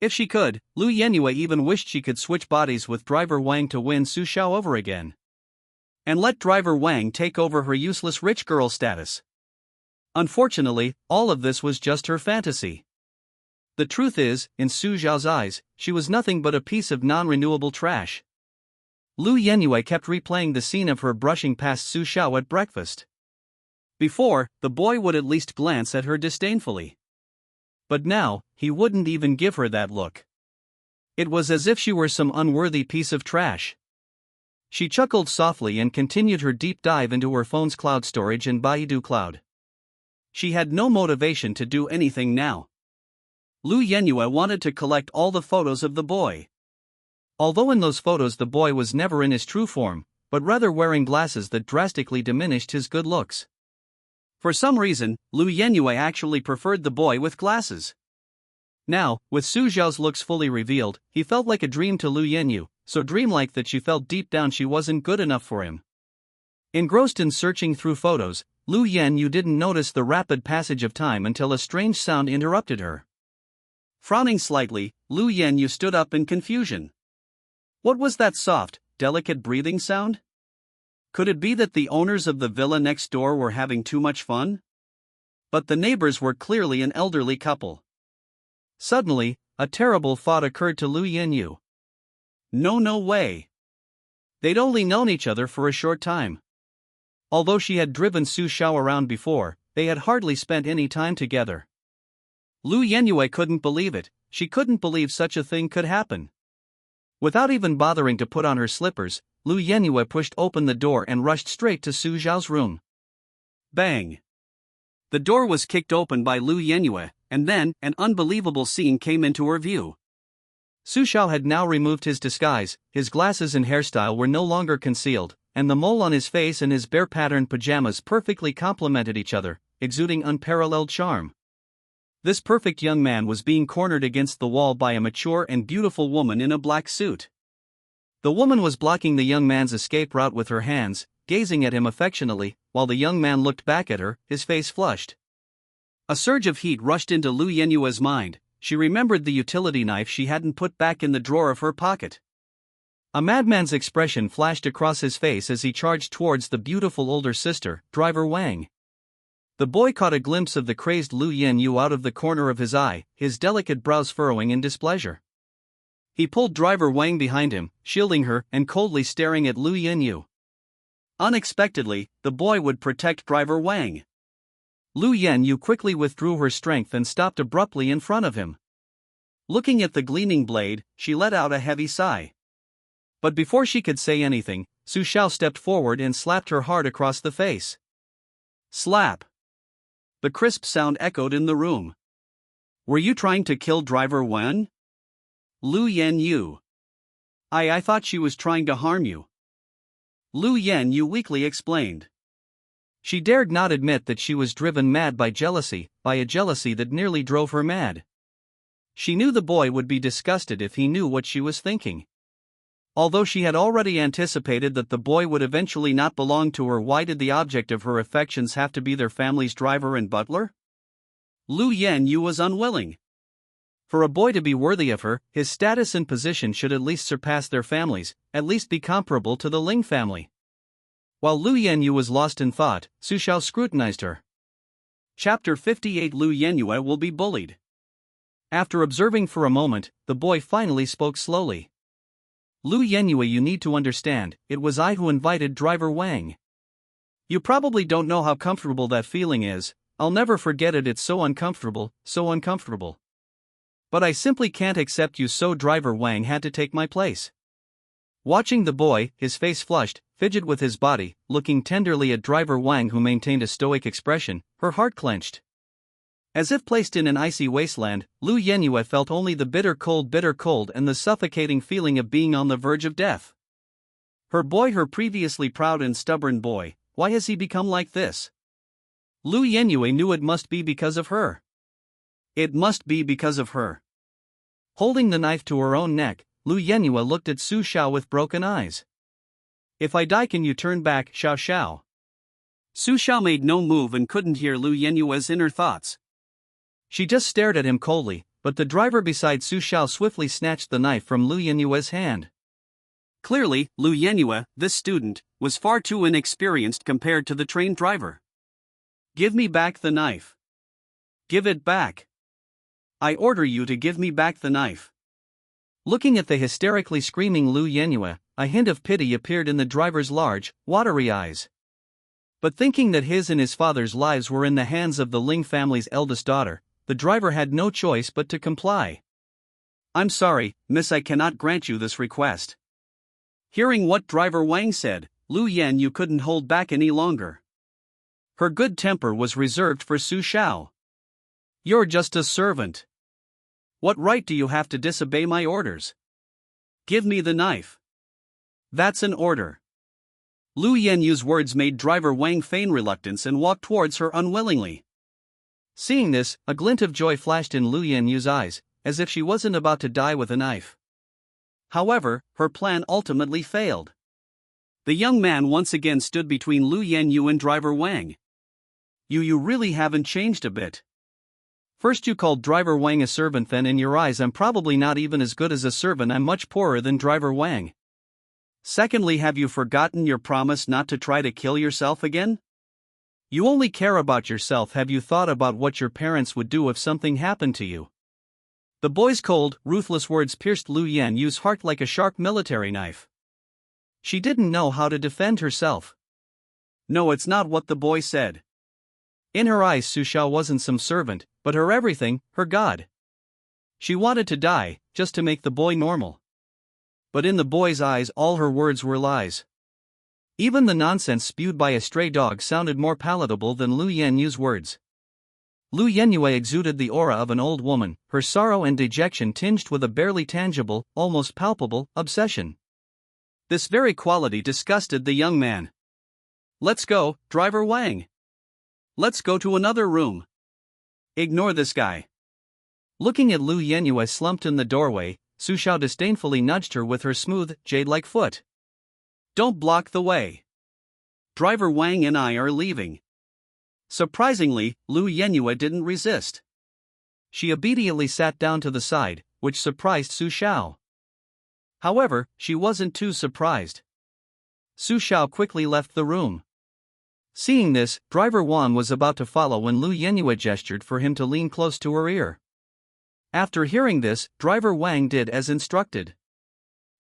Speaker 1: If she could, Lu Yenyu even wished she could switch bodies with driver Wang to win Su Xiao over again. And let driver Wang take over her useless rich girl status. Unfortunately, all of this was just her fantasy. The truth is, in Su Xiao's eyes, she was nothing but a piece of non-renewable trash. Lu Yenyu kept replaying the scene of her brushing past Su Xiao at breakfast. Before, the boy would at least glance at her disdainfully. But now, he wouldn't even give her that look. It was as if she were some unworthy piece of trash. She chuckled softly and continued her deep dive into her phone's cloud storage and Baidu Cloud. She had no motivation to do anything now. Lu Yenyu wanted to collect all the photos of the boy. Although in those photos the boy was never in his true form, but rather wearing glasses that drastically diminished his good looks. For some reason, Lu Yenyu actually preferred the boy with glasses. Now, with Su Xiao's looks fully revealed, he felt like a dream to Lu Yenyu, so dreamlike that she felt deep down she wasn't good enough for him. Engrossed in searching through photos, Lu Yenyu didn't notice the rapid passage of time until a strange sound interrupted her. Frowning slightly, Lu Yenyu stood up in confusion. What was that soft, delicate breathing sound? Could it be that the owners of the villa next door were having too much fun?
Speaker 2: But the neighbors were clearly an elderly couple.
Speaker 1: Suddenly, a terrible thought occurred to Lu Yenyu.
Speaker 2: No way.
Speaker 1: They'd only known each other for a short time. Although she had driven Su Xiao around before, they had hardly spent any time together.
Speaker 2: Lu Yenyu couldn't believe it. She couldn't believe such a thing could happen.
Speaker 1: Without even bothering to put on her slippers, Lu Yenyu pushed open the door and rushed straight to Su Xiao's room.
Speaker 2: Bang! The door was kicked open by Lu Yenyu, and then an unbelievable scene came into her view.
Speaker 1: Su Xiao had now removed his disguise, his glasses and hairstyle were no longer concealed, and the mole on his face and his bear-patterned pajamas perfectly complemented each other, exuding unparalleled charm. This perfect young man was being cornered against the wall by a mature and beautiful woman in a black suit. The woman was blocking the young man's escape route with her hands, gazing at him affectionately, while the young man looked back at her, his face flushed.
Speaker 2: A surge of heat rushed into Lu Yenyue's mind. She remembered the utility knife she hadn't put back in the drawer of her pocket.
Speaker 1: A madman's expression flashed across his face as he charged towards the beautiful older sister, Driver Wang. The boy caught a glimpse of the crazed Lu Yenyu out of the corner of his eye, his delicate brows furrowing in displeasure. He pulled Driver Wang behind him, shielding her and coldly staring at Lu Yenyu.
Speaker 2: Unexpectedly, the boy would protect Driver Wang.
Speaker 1: Lu Yenyu quickly withdrew her strength and stopped abruptly in front of him.
Speaker 2: Looking at the gleaming blade, she let out a heavy sigh.
Speaker 1: But before she could say anything, Su Xiao stepped forward and slapped her hard across the face.
Speaker 2: Slap! The crisp sound echoed in the room. Were you trying to kill Driver Wang? Lu Yenyu. I thought she was trying to harm you. Lu Yenyu weakly explained.
Speaker 1: She dared not admit that she was driven mad by a jealousy that nearly drove her mad. She knew the boy would be disgusted if he knew what she was thinking. Although she had already anticipated that the boy would eventually not belong to her, why did the object of her affections have to be their family's driver and butler?
Speaker 2: Lu Yenyu was unwilling.
Speaker 1: For a boy to be worthy of her, his status and position should at least surpass their family's, at least be comparable to the Ling family. While Lu Yenyu was lost in thought, Su Xiao scrutinized her.
Speaker 2: Chapter 58 Lu Yenyu will be bullied.
Speaker 1: After observing for a moment, the boy finally spoke slowly. Lu Yenyu, you need to understand, it was I who invited Driver Wang. You probably don't know how comfortable that feeling is. I'll never forget it, it's so uncomfortable, so uncomfortable. But I simply can't accept you, so Driver Wang had to take my place. Watching the boy, his face flushed, fidget with his body, looking tenderly at Driver Wang who maintained a stoic expression, her heart clenched. As if placed in an icy wasteland, Lu Yenyu felt only the bitter cold and the suffocating feeling of being on the verge of death. Her boy, her previously proud and stubborn boy, why has he become like this? Lu Yenyu knew it must be because of her. It must be because of her. Holding the knife to her own neck, Lu Yenyu looked at Su Xiao with broken eyes. If I die, can you turn back, Xiao Xiao?
Speaker 2: Su Xiao made no move and couldn't hear Lu Yenyue's inner thoughts.
Speaker 1: She just stared at him coldly, but the driver beside Su Xiao swiftly snatched the knife from Lu Yenyue's hand.
Speaker 2: Clearly, Lu Yenyu, this student, was far too inexperienced compared to the trained driver. Give me back the knife. Give it back. I order you to give me back the knife.
Speaker 1: Looking at the hysterically screaming Lu Yenyu, a hint of pity appeared in the driver's large, watery eyes. But thinking that his and his father's lives were in the hands of the Ling family's eldest daughter, the driver had no choice but to comply.
Speaker 2: I'm sorry, miss, I cannot grant you this request. Hearing what Driver Wang said, Lu Yenyu couldn't hold back any longer. Her good temper was reserved for Su Xiao. You're just a servant. What right do you have to disobey my orders? Give me the knife. That's an order. Lu Yenyu's words made Driver Wang feign reluctance and walk towards her unwillingly.
Speaker 1: Seeing this, a glint of joy flashed in Lu Yenyu's eyes, as if she wasn't about to die with a knife.
Speaker 2: However, her plan ultimately failed. The young man once again stood between Lu Yenyu and Driver Wang. You really haven't changed a bit.
Speaker 1: First you called Driver Wang a servant, then in your eyes I'm probably not even as good as a servant, I'm much poorer than Driver Wang.
Speaker 2: Secondly, have you forgotten your promise not to try to kill yourself again?
Speaker 1: You only care about yourself. Have you thought about what your parents would do if something happened to you? The boy's cold, ruthless words pierced Lu Yenyu's heart like a sharp military knife. She didn't know how to defend herself.
Speaker 2: No, it's not what the boy said.
Speaker 1: In her eyes, Su Xiao wasn't some servant, but her everything, her god. She wanted to die, just to make the boy normal. But in the boy's eyes, all her words were lies. Even the nonsense spewed by a stray dog sounded more palatable than Lu Yenyu's words. Lu Yenue exuded the aura of an old woman, her sorrow and dejection tinged with a barely tangible, almost palpable, obsession. This very quality disgusted the young man.
Speaker 2: Let's go, Driver Wang. Let's go to another room. Ignore this guy.
Speaker 1: Looking at Lu Yenue slumped in the doorway, Su Xiao disdainfully nudged her with her smooth, jade-like foot.
Speaker 2: Don't block the way. Driver Wang and I are leaving. Surprisingly, Lu Yenue didn't resist.
Speaker 1: She obediently sat down to the side, which surprised Su Xiao. However, she wasn't too surprised. Su Xiao quickly left the room. Seeing this, Driver Wang was about to follow when Lu Yenue gestured for him to lean close to her ear. After hearing this, Driver Wang did as instructed.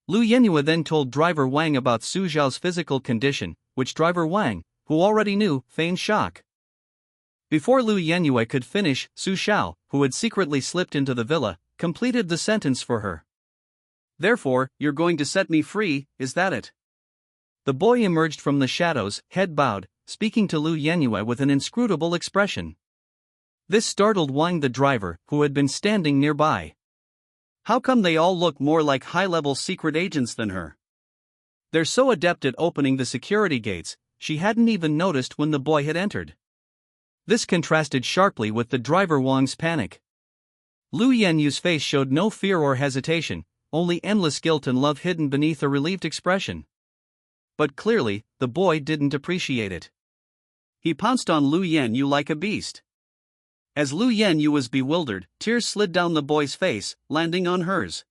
Speaker 1: Lu Yenue then told Driver Wang about Su Xiao's physical condition, which Driver Wang, who already knew, feigned shock. Before Lu Yenue could finish, Su Xiao, who had secretly slipped into the villa, completed the sentence for her.
Speaker 2: Therefore, you're going to set me free, is that it?
Speaker 1: The boy emerged from the shadows, head bowed, speaking to Lu Yenue with an inscrutable expression. This startled Wang the driver, who had been standing nearby.
Speaker 2: How come they all look more like high-level secret agents than her?
Speaker 1: They're so adept at opening the security gates, she hadn't even noticed when the boy had entered. This contrasted sharply with the driver Wang's panic. Lu Yenyu's face showed no fear or hesitation, only endless guilt and love hidden beneath a relieved expression. But clearly, the boy didn't appreciate it.
Speaker 2: He pounced on Lu Yenyu like a beast. As Lu Yenyu was bewildered, tears slid down the boy's face, landing on hers.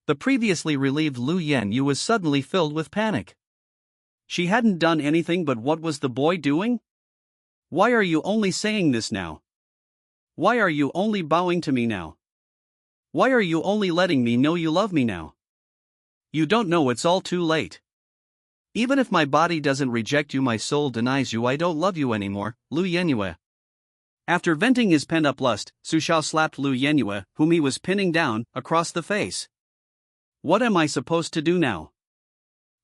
Speaker 1: The previously relieved Lu Yenyu was suddenly filled with panic.
Speaker 2: She hadn't done anything, but what was the boy doing? Why are you only saying this now? Why are you only bowing to me now? Why are you only letting me know you love me now? You don't know it's all too late. Even if my body doesn't reject you, my soul denies you. I don't love you anymore, Lu Yenue. After venting his pent-up lust, Su Xiao slapped Lu Yenue, whom he was pinning down, across the face. What am I supposed to do now?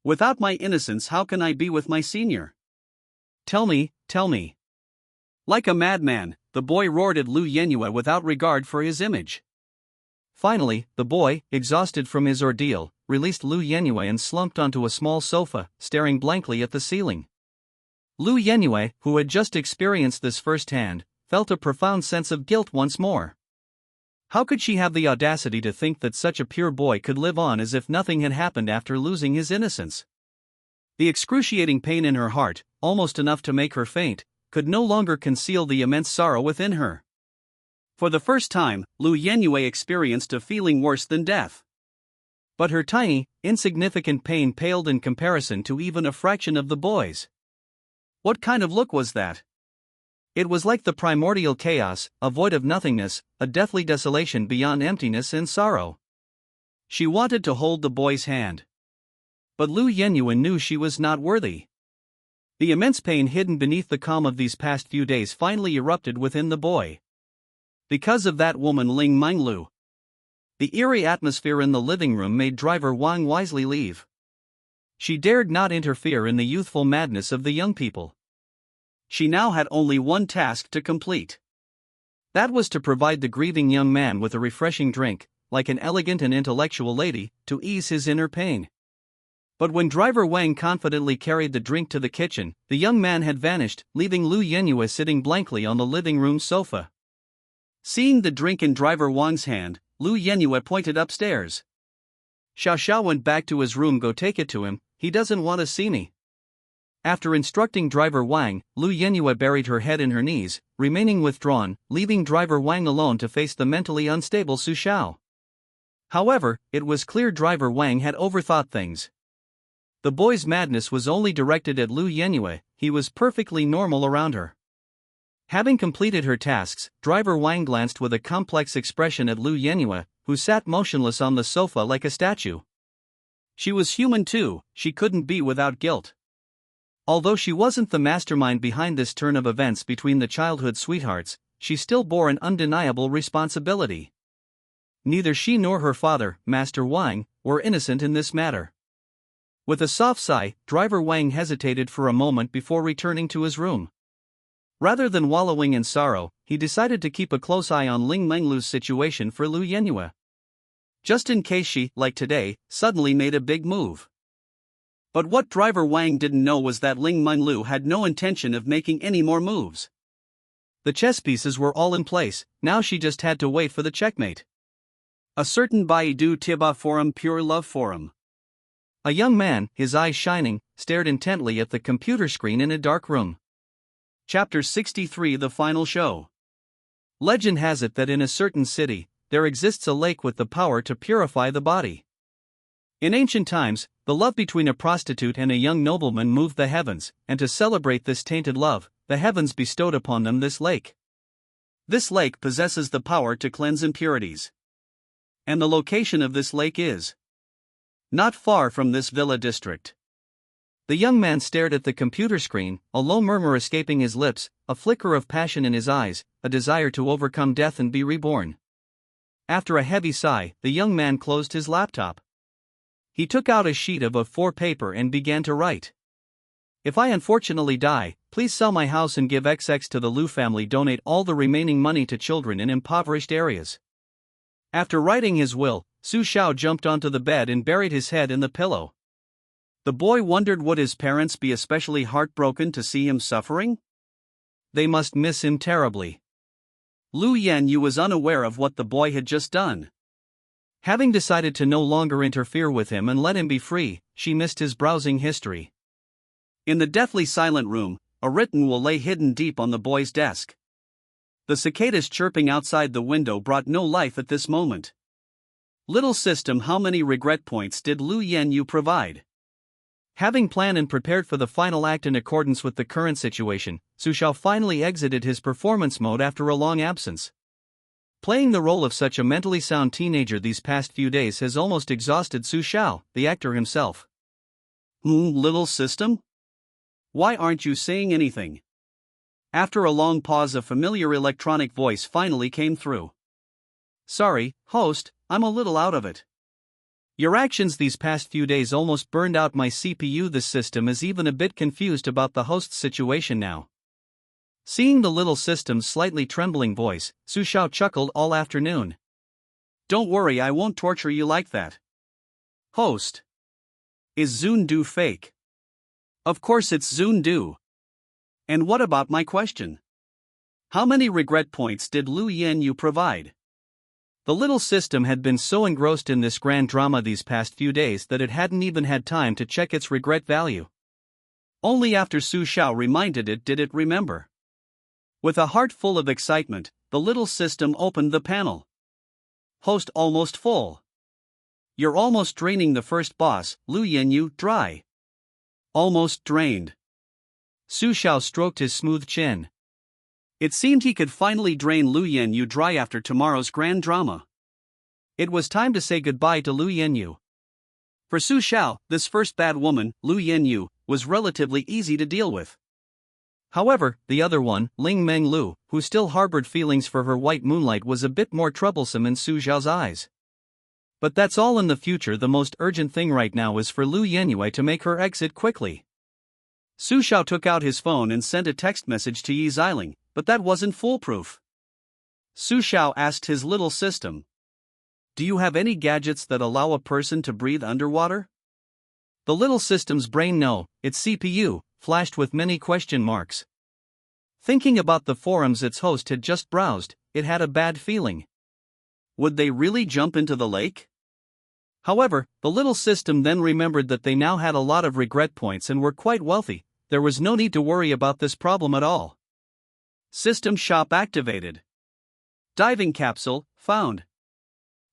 Speaker 2: Without my innocence, how can I be with my senior?
Speaker 1: Tell me, tell me.
Speaker 2: Like a madman, the boy roared at Lu Yenue without regard for his image.
Speaker 1: Finally, the boy, exhausted from his ordeal, released Lu Yenue and slumped onto a small sofa, staring blankly at the ceiling. Lu Yenue, who had just experienced this firsthand, felt a profound sense of guilt once more. How could she have the audacity to think that such a pure boy could live on as if nothing had happened after losing his innocence? The excruciating pain in her heart, almost enough to make her faint, could no longer conceal the immense sorrow within her. For the first time, Lu Yenue experienced a feeling worse than death. But her tiny, insignificant pain paled in comparison to even a fraction of the boy's. What kind of look was that? It was like the primordial chaos, a void of nothingness, a deathly desolation beyond emptiness and sorrow. She wanted to hold the boy's hand. But Lu Yenue knew she was not worthy. The immense pain hidden beneath the calm of these past few days finally erupted within the boy. Because of that woman Ling Minglu. The eerie atmosphere in the living room made Driver Wang wisely leave. She dared not interfere in the youthful madness of the young people. She now had only one task to complete. That was to provide the grieving young man with a refreshing drink, like an elegant and intellectual lady, to ease his inner pain. But when Driver Wang confidently carried the drink to the kitchen, the young man had vanished, leaving Lu Yenue sitting blankly on the living room sofa. Seeing the drink in Driver Wang's hand, Lu Yenue pointed upstairs. Xiao Xiao went back to his room. Go take it to him, he doesn't want to see me. After instructing Driver Wang, Lu Yenue buried her head in her knees, remaining withdrawn, leaving Driver Wang alone to face the mentally unstable Su Xiao. However, it was clear Driver Wang had overthought things. The boy's madness was only directed at Lu Yenue, he was perfectly normal around her. Having completed her tasks, driver Wang glanced with a complex expression at Lu Yenue, who sat motionless on the sofa like a statue. She was human too, she couldn't be without guilt. Although she wasn't the mastermind behind this turn of events between the childhood sweethearts, she still bore an undeniable responsibility. Neither she nor her father, Master Wang, were innocent in this matter. With a soft sigh, driver Wang hesitated for a moment before returning to his room. Rather than wallowing in sorrow, he decided to keep a close eye on Ling Menglu's situation for Lu Yenue. Just in case she, like today, suddenly made a big move. But what driver Wang didn't know was that Ling Menglu had no intention of making any more moves. The chess pieces were all in place, now she just had to wait for the checkmate. A certain Baidu Tiba forum, pure love forum. A young man, his eyes shining, stared intently at the computer screen in a dark room. Chapter 63, the final show. Legend has it that in a certain city, there exists a lake with the power to purify the body. In ancient times, the love between a prostitute and a young nobleman moved the heavens, and to celebrate this tainted love, the heavens bestowed upon them this lake. This lake possesses the power to cleanse impurities. And the location of this lake is not far from this villa district. The young man stared at the computer screen, a low murmur escaping his lips, a flicker of passion in his eyes, a desire to overcome death and be reborn. After a heavy sigh, the young man closed his laptop. He took out a sheet of A4 paper and began to write. If I unfortunately die, please sell my house and give XX to the Lu family. Donate all the remaining money to children in impoverished areas. After writing his will, Su Xiao jumped onto the bed and buried his head in the pillow. The boy wondered, would his parents be especially heartbroken to see him suffering? They must miss him terribly. Lu Yenyu was unaware of what the boy had just done. Having decided to no longer interfere with him and let him be free, she missed his browsing history. In the deathly silent room, a written will lay hidden deep on the boy's desk. The cicadas chirping outside the window brought no life at this moment. Little system, how many regret points did Lu Yenyu provide? Having planned and prepared for the final act in accordance with the current situation, Su Xiao finally exited his performance mode after a long absence. Playing the role of such a mentally sound teenager these past few days has almost exhausted Su Xiao, the actor himself. Little system? Why aren't you saying anything? After a long pause, a familiar electronic voice finally came through. Sorry, host, I'm a little out of it. Your actions these past few days almost burned out my CPU. The system is even a bit confused about the host's situation now. Seeing the little system's slightly trembling voice, Su Xiao chuckled all afternoon. Don't worry, I won't torture you like that. Host. Is Zundu fake? Of course it's Zundu. And what about my question? How many regret points did Lu Yenyu provide? The little system had been so engrossed in this grand drama these past few days that it hadn't even had time to check its regret value. Only after Su Xiao reminded it did it remember. With a heart full of excitement, the little system opened the panel. Host almost full. You're almost draining the first boss, Lu Yenyu, dry. Almost drained. Su Xiao stroked his smooth chin. It seemed he could finally drain Lu Yenyu dry after tomorrow's grand drama. It was time to say goodbye to Lu Yenyu. For Su Xiao, this first bad woman, Lu Yenyu, was relatively easy to deal with. However, the other one, Ling Menglu, who still harbored feelings for her white moonlight, was a bit more troublesome in Su Xiao's eyes. But that's all in the future. The most urgent thing right now is for Lu Yenue to make her exit quickly. Su Xiao took out his phone and sent a text message to Yi Xiling, but that wasn't foolproof. Su Xiao asked his little system. Do you have any gadgets that allow a person to breathe underwater? The little system's brain, no, its CPU, flashed with many question marks. Thinking about the forums its host had just browsed, it had a bad feeling. Would they really jump into the lake? However, the little system then remembered that they now had a lot of regret points and were quite wealthy. There was no need to worry about this problem at all. System shop activated. Diving capsule found.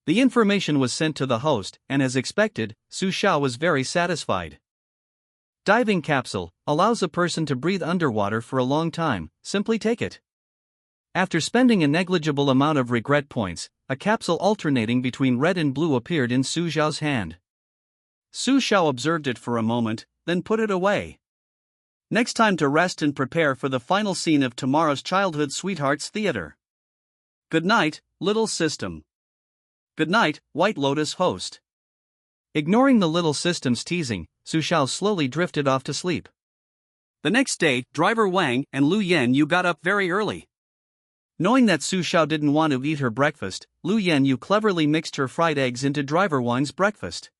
Speaker 1: The information was sent to the host, and as expected, Su Xiao was very satisfied. Diving capsule allows a person to breathe underwater for a long time, simply take it. After spending a negligible amount of regret points, a capsule alternating between red and blue appeared in Su Xiao's hand. Su Xiao observed it for a moment, then put it away. Next time to rest and prepare for the final scene of tomorrow's Childhood Sweethearts Theater. Good night, little system. Good night, White Lotus host. Ignoring the little system's teasing, Su Xiao slowly drifted off to sleep.
Speaker 2: The next day, driver Wang and Lu Yanyu got up very early.
Speaker 1: Knowing that Su Xiao didn't want to eat her breakfast, Lu Yanyu cleverly mixed her fried eggs into driver Wang's breakfast.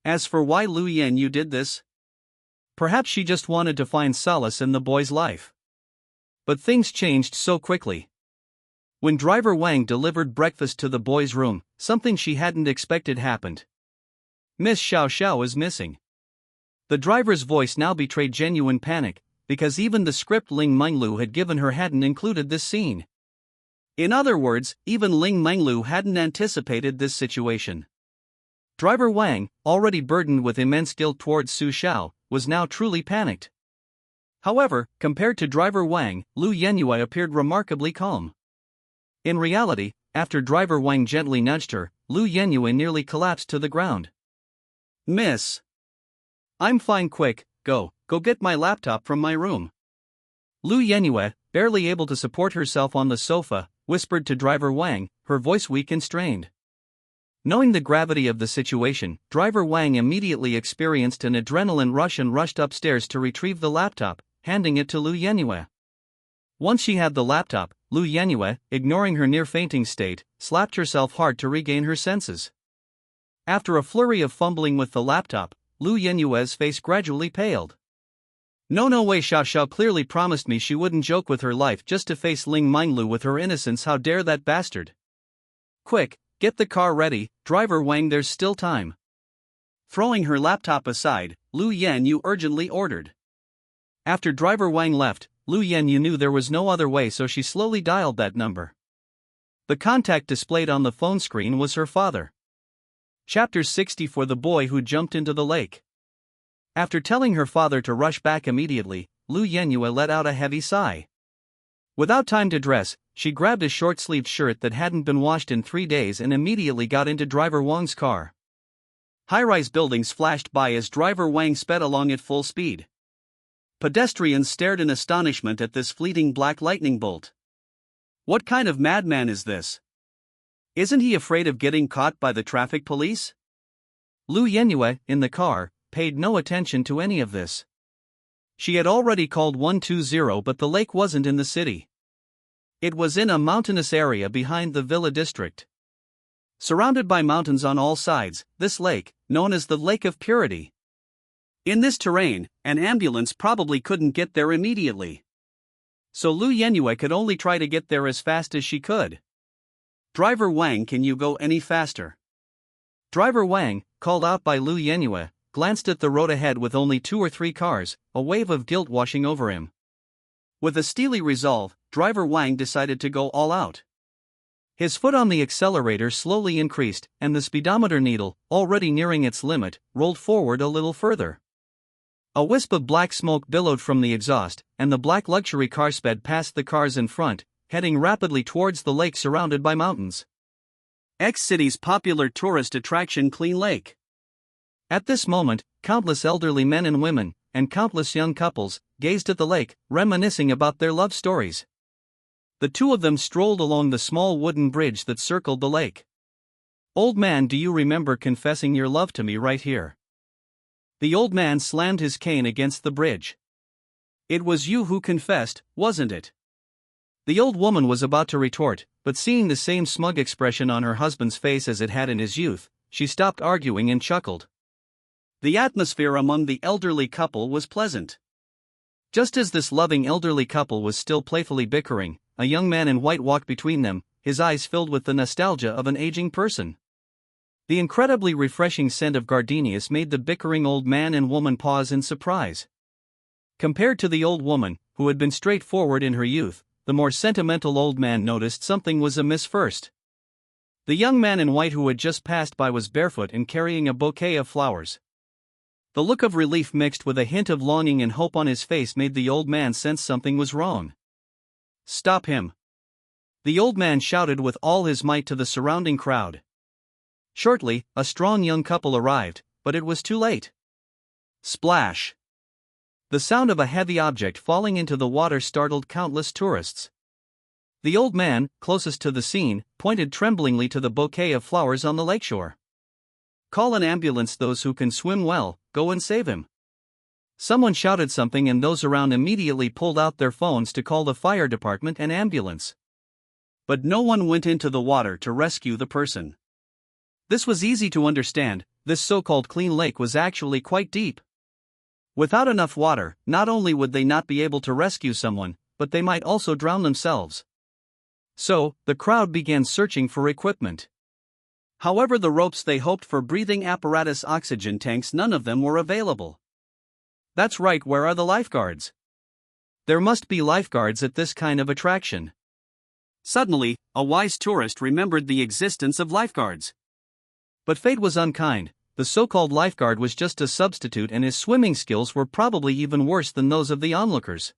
Speaker 1: As for why Lu Yanyu did this, perhaps she just wanted to find solace in the boy's life. But things changed so quickly. When driver Wang delivered breakfast to the boy's room, something she hadn't expected happened. Miss Xiao Xiao is missing. The driver's voice now betrayed genuine panic, because even the script Ling Menglu had given her hadn't included this scene. In other words, even Ling Menglu hadn't anticipated this situation. Driver Wang, already burdened with immense guilt towards Su Xiao, was now truly panicked. However, compared to driver Wang, Lu Yanyu appeared remarkably calm. In reality, after driver Wang gently nudged her, Lu Yanyu nearly collapsed to the ground.
Speaker 2: Miss.
Speaker 1: I'm fine, quick, go get my laptop from my room. Lu Yanyu, barely able to support herself on the sofa, whispered to driver Wang, her voice weak and strained. Knowing the gravity of the situation, driver Wang immediately experienced an adrenaline rush and rushed upstairs to retrieve the laptop, handing it to Lu Yanyu. Once she had the laptop, Lu Yanyu, ignoring her near-fainting state, slapped herself hard to regain her senses. After a flurry of fumbling with the laptop, Lu Yanyu's face gradually paled. No way, Xiao Xiao clearly promised me she wouldn't joke with her life just to face Ling Menglu with her innocence. How dare that bastard? Quick, get the car ready, driver Wang, there's still time.
Speaker 2: Throwing her laptop aside, Lu Yanyu urgently ordered.
Speaker 1: After driver Wang left, Lu Yanyu knew there was no other way, so she slowly dialed that number. The contact displayed on the phone screen was her father. Chapter 60 for the boy who jumped into the lake. After telling her father to rush back immediately, Lu Yanyu let out a heavy sigh. Without time to dress, she grabbed a short-sleeved shirt that hadn't been washed in 3 days and immediately got into driver Wang's car. High-rise buildings flashed by as driver Wang sped along at full speed. Pedestrians stared in astonishment at this fleeting black lightning bolt. What kind of madman is this? Isn't he afraid of getting caught by the traffic police? Lu Yanyu, in the car, paid no attention to any of this. She had already called 120, but the lake wasn't in the city. It was in a mountainous area behind the villa district. Surrounded by mountains on all sides, this lake, known as the Lake of Purity. In this terrain, an ambulance probably couldn't get there immediately. So Lu Yanyu could only try to get there as fast as she could. Driver Wang, can you go any faster? Driver Wang, called out by Lu Yanyu, glanced at the road ahead with only 2 or 3 cars, a wave of guilt washing over him. With a steely resolve, driver Wang decided to go all out. His foot on the accelerator slowly increased, and the speedometer needle, already nearing its limit, rolled forward a little further. A wisp of black smoke billowed from the exhaust, and the black luxury car sped past the cars in front, heading rapidly towards the lake surrounded by mountains. X-City's popular tourist attraction Clean Lake. At this moment, countless elderly men and women, and countless young couples, gazed at the lake, reminiscing about their love stories. The two of them strolled along the small wooden bridge that circled the lake. Old man, do you remember confessing your love to me right here? The old man slammed his cane against the bridge. It was you who confessed, wasn't it? The old woman was about to retort, but seeing the same smug expression on her husband's face as it had in his youth, she stopped arguing and chuckled. The atmosphere among the elderly couple was pleasant. Just as this loving elderly couple was still playfully bickering, a young man in white walked between them, his eyes filled with the nostalgia of an aging person. The incredibly refreshing scent of gardenias made the bickering old man and woman pause in surprise. Compared to the old woman, who had been straightforward in her youth, the more sentimental old man noticed something was amiss first. The young man in white who had just passed by was barefoot and carrying a bouquet of flowers. The look of relief mixed with a hint of longing and hope on his face made the old man sense something was wrong. "Stop him!" the old man shouted with all his might to the surrounding crowd. Shortly, a strong young couple arrived, but it was too late. Splash! The sound of a heavy object falling into the water startled countless tourists. The old man, closest to the scene, pointed tremblingly to the bouquet of flowers on the lakeshore. "Call an ambulance, those who can swim well, go and save him." Someone shouted something and those around immediately pulled out their phones to call the fire department and ambulance. But no one went into the water to rescue the person. This was easy to understand, this so-called clean lake was actually quite deep. Without enough water, not only would they not be able to rescue someone, but they might also drown themselves. So, the crowd began searching for equipment. However, the ropes they hoped for, breathing apparatus, oxygen tanks, none of them were available. That's right, where are the lifeguards? There must be lifeguards at this kind of attraction. Suddenly, a wise tourist remembered the existence of lifeguards. But fate was unkind. The so-called lifeguard was just a substitute and his swimming skills were probably even worse than those of the onlookers.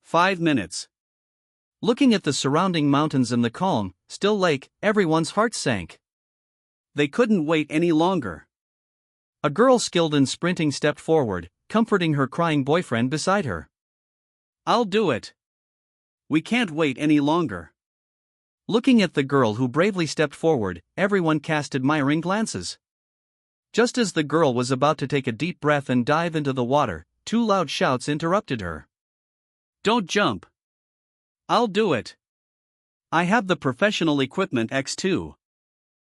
Speaker 1: 5 minutes. Looking at the surrounding mountains and the calm, still lake, everyone's heart sank. They couldn't wait any longer. A girl skilled in sprinting stepped forward, comforting her crying boyfriend beside her. "I'll do it. We can't wait any longer." Looking at the girl who bravely stepped forward, everyone cast admiring glances. Just as the girl was about to take a deep breath and dive into the water, 2 loud shouts interrupted her. "Don't jump. I'll do it. I have the professional equipment X2.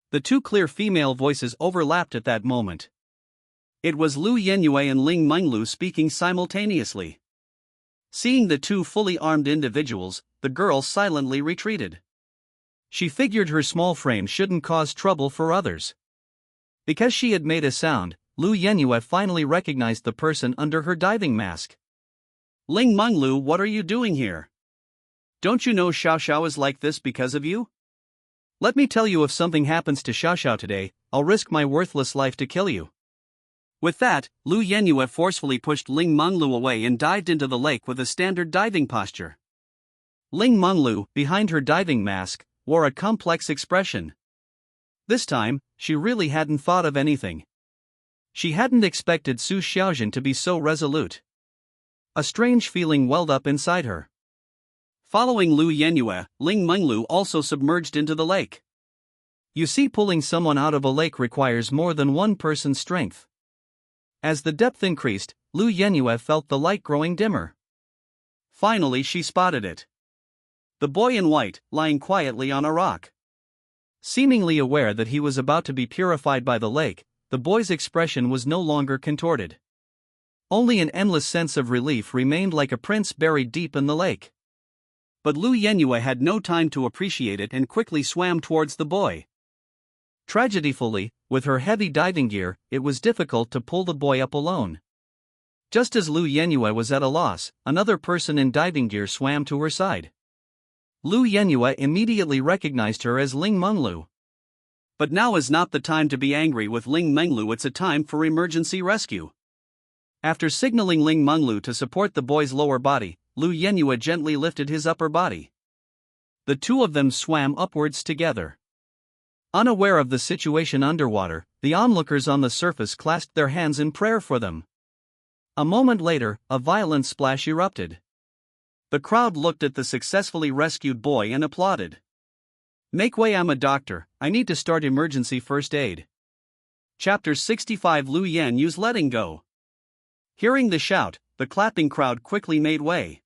Speaker 1: The 2 clear female voices overlapped at that moment. It was Lu Yenyue and Ling Menglu speaking simultaneously. Seeing the 2 fully armed individuals, the girl silently retreated. She figured her small frame shouldn't cause trouble for others. Because she had made a sound, Lu Yenyue finally recognized the person under her diving mask. "Ling Menglu, what are you doing here? Don't you know Xiao Xiao is like this because of you? Let me tell you, if something happens to Xiao Xiao today, I'll risk my worthless life to kill you." With that, Lu Yenyue forcefully pushed Ling Menglu away and dived into the lake with a standard diving posture. Ling Menglu, behind her diving mask, wore a complex expression. This time, she really hadn't thought of anything. She hadn't expected Su Xiaojin to be so resolute. A strange feeling welled up inside her. Following Lu Yenyue, Ling Menglu also submerged into the lake. You see, pulling someone out of a lake requires more than one person's strength. As the depth increased, Lu Yenyue felt the light growing dimmer. Finally, she spotted it. The boy in white, lying quietly on a rock. Seemingly aware that he was about to be purified by the lake, the boy's expression was no longer contorted. Only an endless sense of relief remained, like a prince buried deep in the lake. But Lu Yenyue had no time to appreciate it and quickly swam towards the boy. Tragically, with her heavy diving gear, it was difficult to pull the boy up alone. Just as Lu Yenyue was at a loss, another person in diving gear swam to her side. Lu Yenyue immediately recognized her as Ling Menglu. But now is not the time to be angry with Ling Menglu, it's a time for emergency rescue. After signaling Ling Menglu to support the boy's lower body, Lu Yenyue gently lifted his upper body. The 2 of them swam upwards together. Unaware of the situation underwater, the onlookers on the surface clasped their hands in prayer for them. A moment later, a violent splash erupted. The crowd looked at the successfully rescued boy and applauded. "Make way, I'm a doctor, I need to start emergency first aid." Chapter 65, Lu Yenyue's letting go. Hearing the shout, the clapping crowd quickly made way.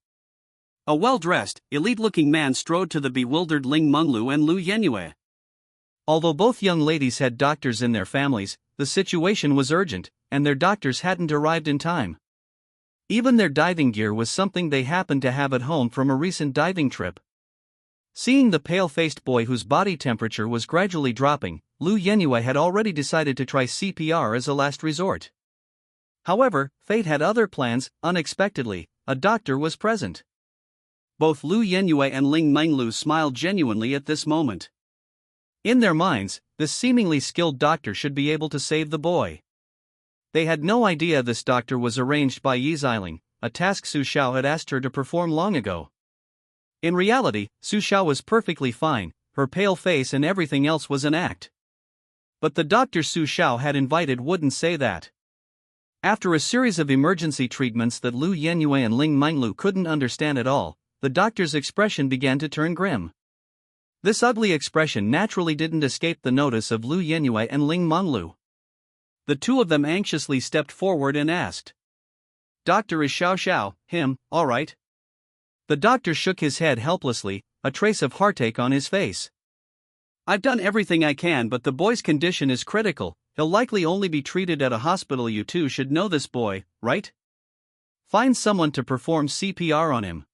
Speaker 1: A well-dressed, elite-looking man strode to the bewildered Ling Menglu and Lu Yenyue. Although both young ladies had doctors in their families, the situation was urgent, and their doctors hadn't arrived in time. Even their diving gear was something they happened to have at home from a recent diving trip. Seeing the pale-faced boy whose body temperature was gradually dropping, Lu Yenyue had already decided to try CPR as a last resort. However, fate had other plans. Unexpectedly, a doctor was present. Both Lu Yenyue and Ling Menglu smiled genuinely at this moment. In their minds, this seemingly skilled doctor should be able to save the boy. They had no idea this doctor was arranged by Yi Xiling, a task Su Xiao had asked her to perform long ago. In reality, Su Xiao was perfectly fine, her pale face and everything else was an act. But the doctor Su Xiao had invited wouldn't say that. After a series of emergency treatments that Lu Yenyue and Ling Menglu couldn't understand at all, the doctor's expression began to turn grim. This ugly expression naturally didn't escape the notice of Lu Yenyue and Ling Menglu. The two of them anxiously stepped forward and asked, "Doctor, is Xiao Xiao, him, all right?" The doctor shook his head helplessly, a trace of heartache on his face. "I've done everything I can, but the boy's condition is critical. He'll likely only be treated at a hospital. You two should know this boy, right? Find someone to perform CPR on him."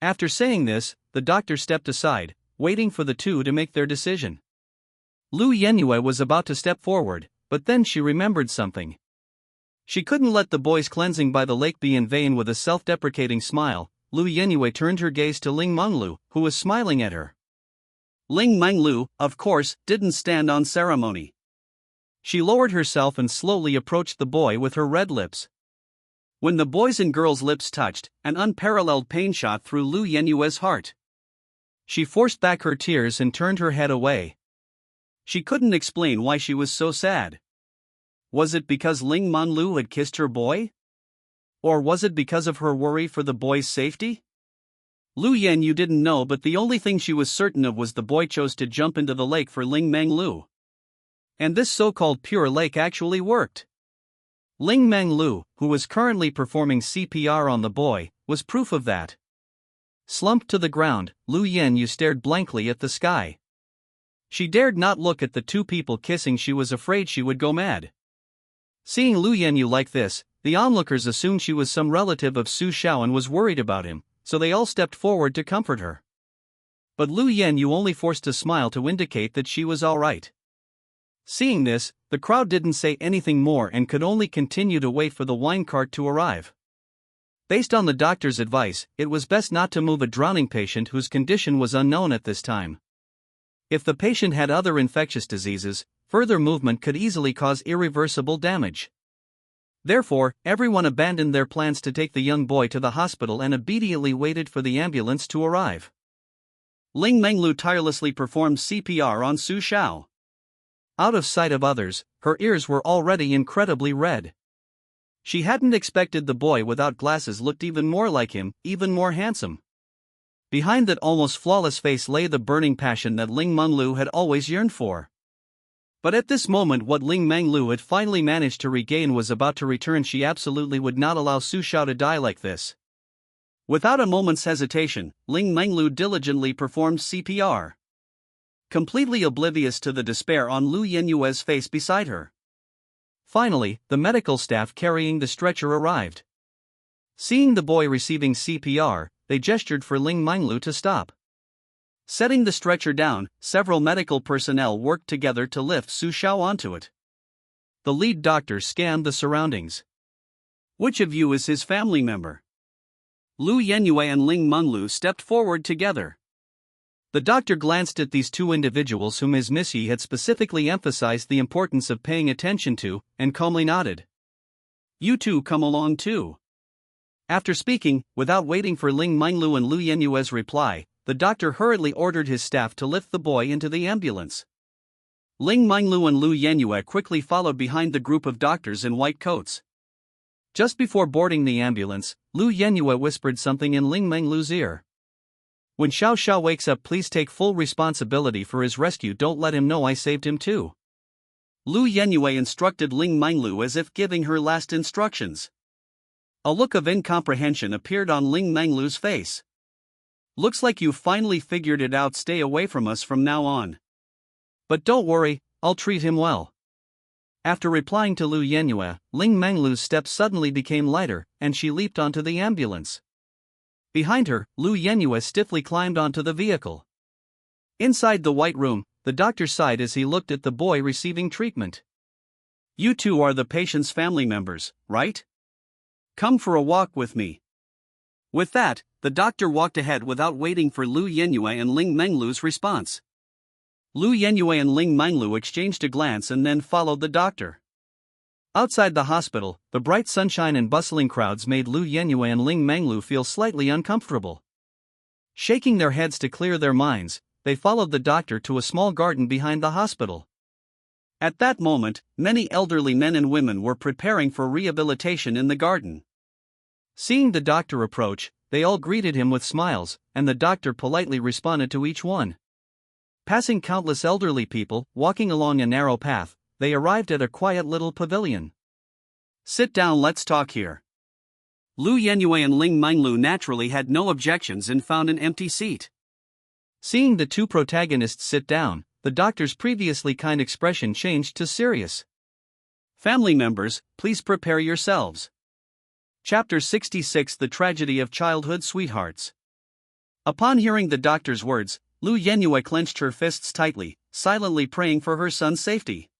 Speaker 1: After saying this, the doctor stepped aside, waiting for the two to make their decision. Lu Yenyue was about to step forward, but then she remembered something. She couldn't let the boy's cleansing by the lake be in vain. With a self-deprecating smile, Lu Yenyue turned her gaze to Ling Menglu, who was smiling at her. Ling Menglu, of course, didn't stand on ceremony. She lowered herself and slowly approached the boy with her red lips. When the boy's and girl's lips touched, an unparalleled pain shot through Lu Yenyue's heart. She forced back her tears and turned her head away. She couldn't explain why she was so sad. Was it because Ling Menglu had kissed her boy? Or was it because of her worry for the boy's safety? Lu Yenyu didn't know, but the only thing she was certain of was the boy chose to jump into the lake for Ling Menglu. And this so-called pure lake actually worked. Ling Menglu, who was currently performing CPR on the boy, was proof of that. Slumped to the ground, Lu Yenyu stared blankly at the sky. She dared not look at the two people kissing. She was afraid she would go mad. Seeing Lu Yenyu like this, the onlookers assumed she was some relative of Su Xiao and was worried about him, so they all stepped forward to comfort her. But Lu Yenyu only forced a smile to indicate that she was all right. Seeing this, the crowd didn't say anything more and could only continue to wait for the wine cart to arrive. Based on the doctor's advice, it was best not to move a drowning patient whose condition was unknown at this time. If the patient had other infectious diseases, further movement could easily cause irreversible damage. Therefore, everyone abandoned their plans to take the young boy to the hospital and obediently waited for the ambulance to arrive. Ling Menglu tirelessly performed CPR on Su Xiao. Out of sight of others, her ears were already incredibly red. She hadn't expected the boy without glasses looked even more like him, even more handsome. Behind that almost flawless face lay the burning passion that Ling Menglu had always yearned for. But at this moment, what Ling Menglu had finally managed to regain was about to return. She absolutely would not allow Su Xiao to die like this. Without a moment's hesitation, Ling Menglu diligently performed CPR. Completely oblivious to the despair on Lu Yenyue's face beside her. Finally, the medical staff carrying the stretcher arrived. Seeing the boy receiving CPR, they gestured for Ling Menglu to stop. Setting the stretcher down, several medical personnel worked together to lift Su Xiao onto it. The lead doctor scanned the surroundings. "Which of you is his family member?" Lu Yenyue and Ling Menglu stepped forward together. The doctor glanced at these two individuals whom his Miss Yi had specifically emphasized the importance of paying attention to, and calmly nodded. "You two come along too." After speaking, without waiting for Ling Menglu and Lu Yenyue's reply, the doctor hurriedly ordered his staff to lift the boy into the ambulance. Ling Menglu and Lu Yenyue quickly followed behind the group of doctors in white coats. Just before boarding the ambulance, Lu Yenyue whispered something in Ling Menglu's ear. "When Xiao Xiao wakes up, please take full responsibility for his rescue. Don't let him know I saved him too." Lu Yenyue instructed Ling Menglu as if giving her last instructions. A look of incomprehension appeared on Ling Menglu's face. "Looks like you finally figured it out. Stay away from us from now on. But don't worry, I'll treat him well." After replying to Lu Yenyue, Ling Menglu's steps suddenly became lighter, and she leaped onto the ambulance. Behind her, Lu Yenyue stiffly climbed onto the vehicle. Inside the white room, the doctor sighed as he looked at the boy receiving treatment. "You two are the patient's family members, right? Come for a walk with me." With that, the doctor walked ahead without waiting for Lu Yenyue and Ling Menglu's response. Lu Yenyue and Ling Menglu exchanged a glance and then followed the doctor. Outside the hospital, the bright sunshine and bustling crowds made Lu Yenyue and Ling Menglu feel slightly uncomfortable. Shaking their heads to clear their minds, they followed the doctor to a small garden behind the hospital. At that moment, many elderly men and women were preparing for rehabilitation in the garden. Seeing the doctor approach, they all greeted him with smiles, and the doctor politely responded to each one. Passing countless elderly people, walking along a narrow path, they arrived at a quiet little pavilion.
Speaker 2: Sit down, let's talk here. Lu Yenyue and Ling Menglu naturally had no objections and found an empty seat.
Speaker 1: Seeing the two protagonists sit down, the doctor's previously kind expression changed to serious.
Speaker 2: Family members, please prepare yourselves. Chapter 66: The Tragedy of Childhood Sweethearts. Upon hearing the doctor's words, Lu Yenyue clenched her fists tightly, silently praying for her son's safety.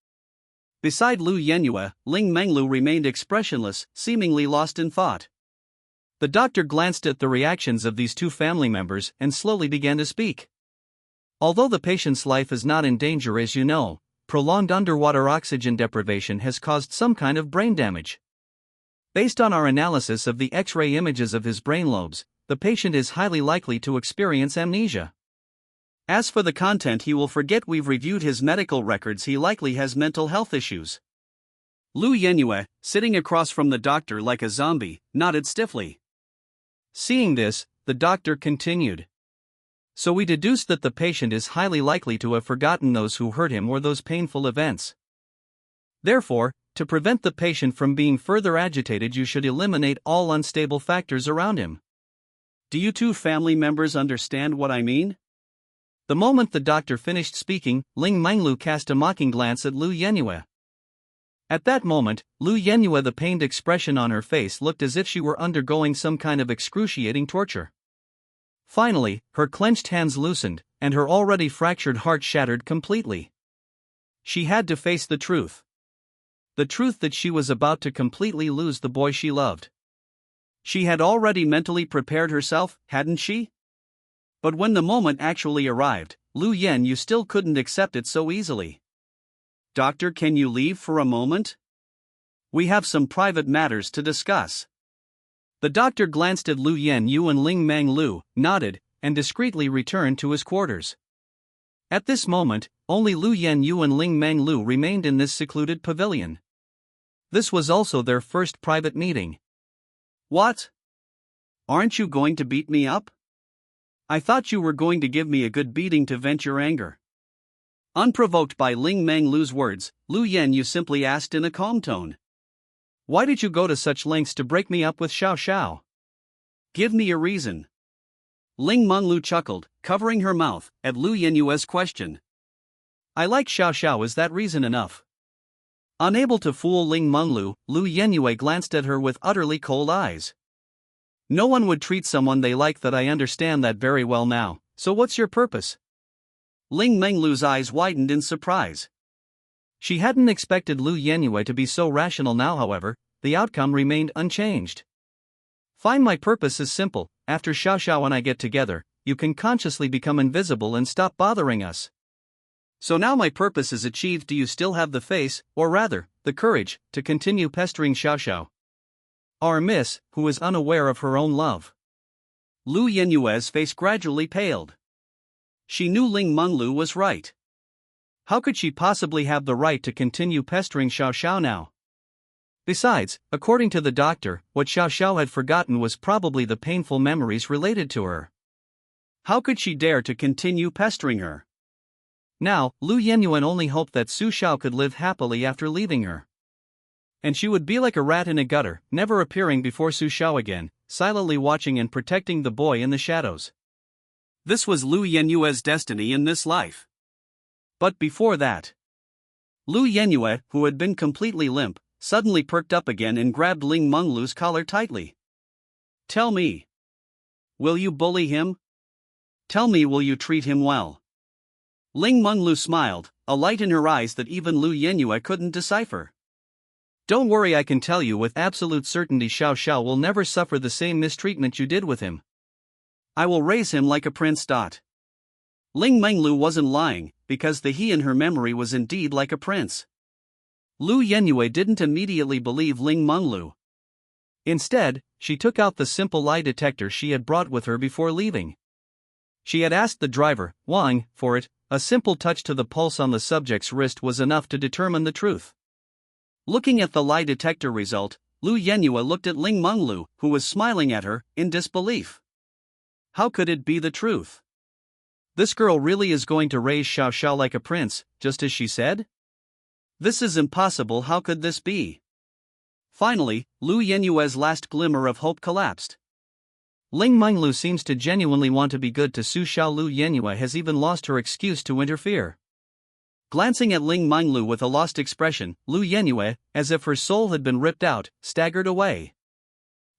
Speaker 2: Beside Lu Yenyue, Ling Menglu remained expressionless, seemingly lost in thought. The doctor glanced at the reactions of these two family members and slowly began to speak. Although the patient's life is not in danger, as you know, prolonged underwater oxygen deprivation has caused some kind of brain damage. Based on our analysis of the X-ray images of his brain lobes, the patient is highly likely to experience amnesia. As for the content he will forget, we've reviewed his medical records, he likely has mental health issues. Lu Yenyue, sitting across from the doctor like a zombie, nodded stiffly.
Speaker 1: Seeing this, the doctor continued. So we deduced that the patient is highly likely to have forgotten those who hurt him or those painful events. Therefore, to prevent the patient from being further agitated, you should eliminate all unstable factors around him.
Speaker 2: Do you two family members understand what I mean?
Speaker 1: The moment the doctor finished speaking, Ling Menglu cast a mocking glance at Lu Yenyue. At that moment, Lu Yenyue, the pained expression on her face looked as if she were undergoing some kind of excruciating torture. Finally, her clenched hands loosened, and her already fractured heart shattered completely. She had to face the truth. The truth that she was about to completely lose the boy she loved. She had already mentally prepared herself, hadn't she? But when the moment actually arrived, Lu Yenyue still couldn't accept it so easily. Doctor, can you leave for a moment? We have some private matters to discuss. The doctor glanced at Lu Yenyue and Ling Menglu, nodded, and discreetly returned to his quarters. At this moment, only Lu Yenyue and Ling Menglu remained in this secluded pavilion. This was also their first private meeting. What? Aren't you going to beat me up? I thought you were going to give me a good beating to vent your anger. Unprovoked by Ling Menglu's words, Lu Yenyue simply asked in a calm tone. Why did you go to such lengths to break me up with Xiao Xiao? Give me a reason. Ling Menglu chuckled, covering her mouth, at Lu Yenyue's question. I like Xiao Xiao, is that reason enough? Unable to fool Ling Menglu, Lu Yenyue glanced at her with utterly cold eyes. No one would treat someone they like, that I understand that very well now, so what's your purpose? Ling Menglu's eyes widened in surprise. She hadn't expected Lu Yenyue to be so rational now, however, the outcome remained unchanged. Fine, my purpose is simple, after Xiao Xiao and I get together, you can consciously become invisible and stop bothering us. So now my purpose is achieved, do you still have the face, or rather, the courage, to continue pestering Xiao Xiao? Our miss, who is unaware of her own love. Lu Yenyue's face gradually paled. She knew Ling Menglu was right. How could she possibly have the right to continue pestering Xiao Xiao now? Besides, according to the doctor, what Xiao Xiao had forgotten was probably the painful memories related to her. How could she dare to continue pestering her? Now, Lu Yenyue only hoped that Su Xiao could live happily after leaving her. And she would be like a rat in a gutter, never appearing before Su Xiao again, silently watching and protecting the boy in the shadows. This was Lu Yenyue's destiny in this life. But before that, Lu Yenyue, who had been completely limp, suddenly perked up again and grabbed Ling Menglu's collar tightly. Tell me. Will you bully him? Tell me, will you treat him well? Ling Menglu smiled, a light in her eyes that even Lu Yenyue couldn't decipher. Don't worry, I can tell you with absolute certainty Xiao Xiao will never suffer the same mistreatment you did with him. I will raise him like a prince. Ling Menglu wasn't lying, because the he in her memory was indeed like a prince.
Speaker 2: Lu Yenyue didn't immediately believe Ling Menglu. Instead, she took out the simple lie detector she had brought with her before leaving. She had asked the driver, Wang, for it. A simple touch to the pulse on the subject's wrist was enough to determine the truth. Looking at the lie detector result, Lu Yenyue looked at Ling Menglu, who was smiling at her, in disbelief. How could it be the truth? This girl really is going to raise Xiao Xiao like a prince, just as she said? This is impossible. How could this be? Finally, Lu Yenyue's last glimmer of hope collapsed. Ling Menglu seems to genuinely want to be good to Su Xiao. Lu Yenyue has even lost her excuse to interfere. Glancing at Ling Menglu with a lost expression, Lu Yenyue, as if her soul had been ripped out, staggered away.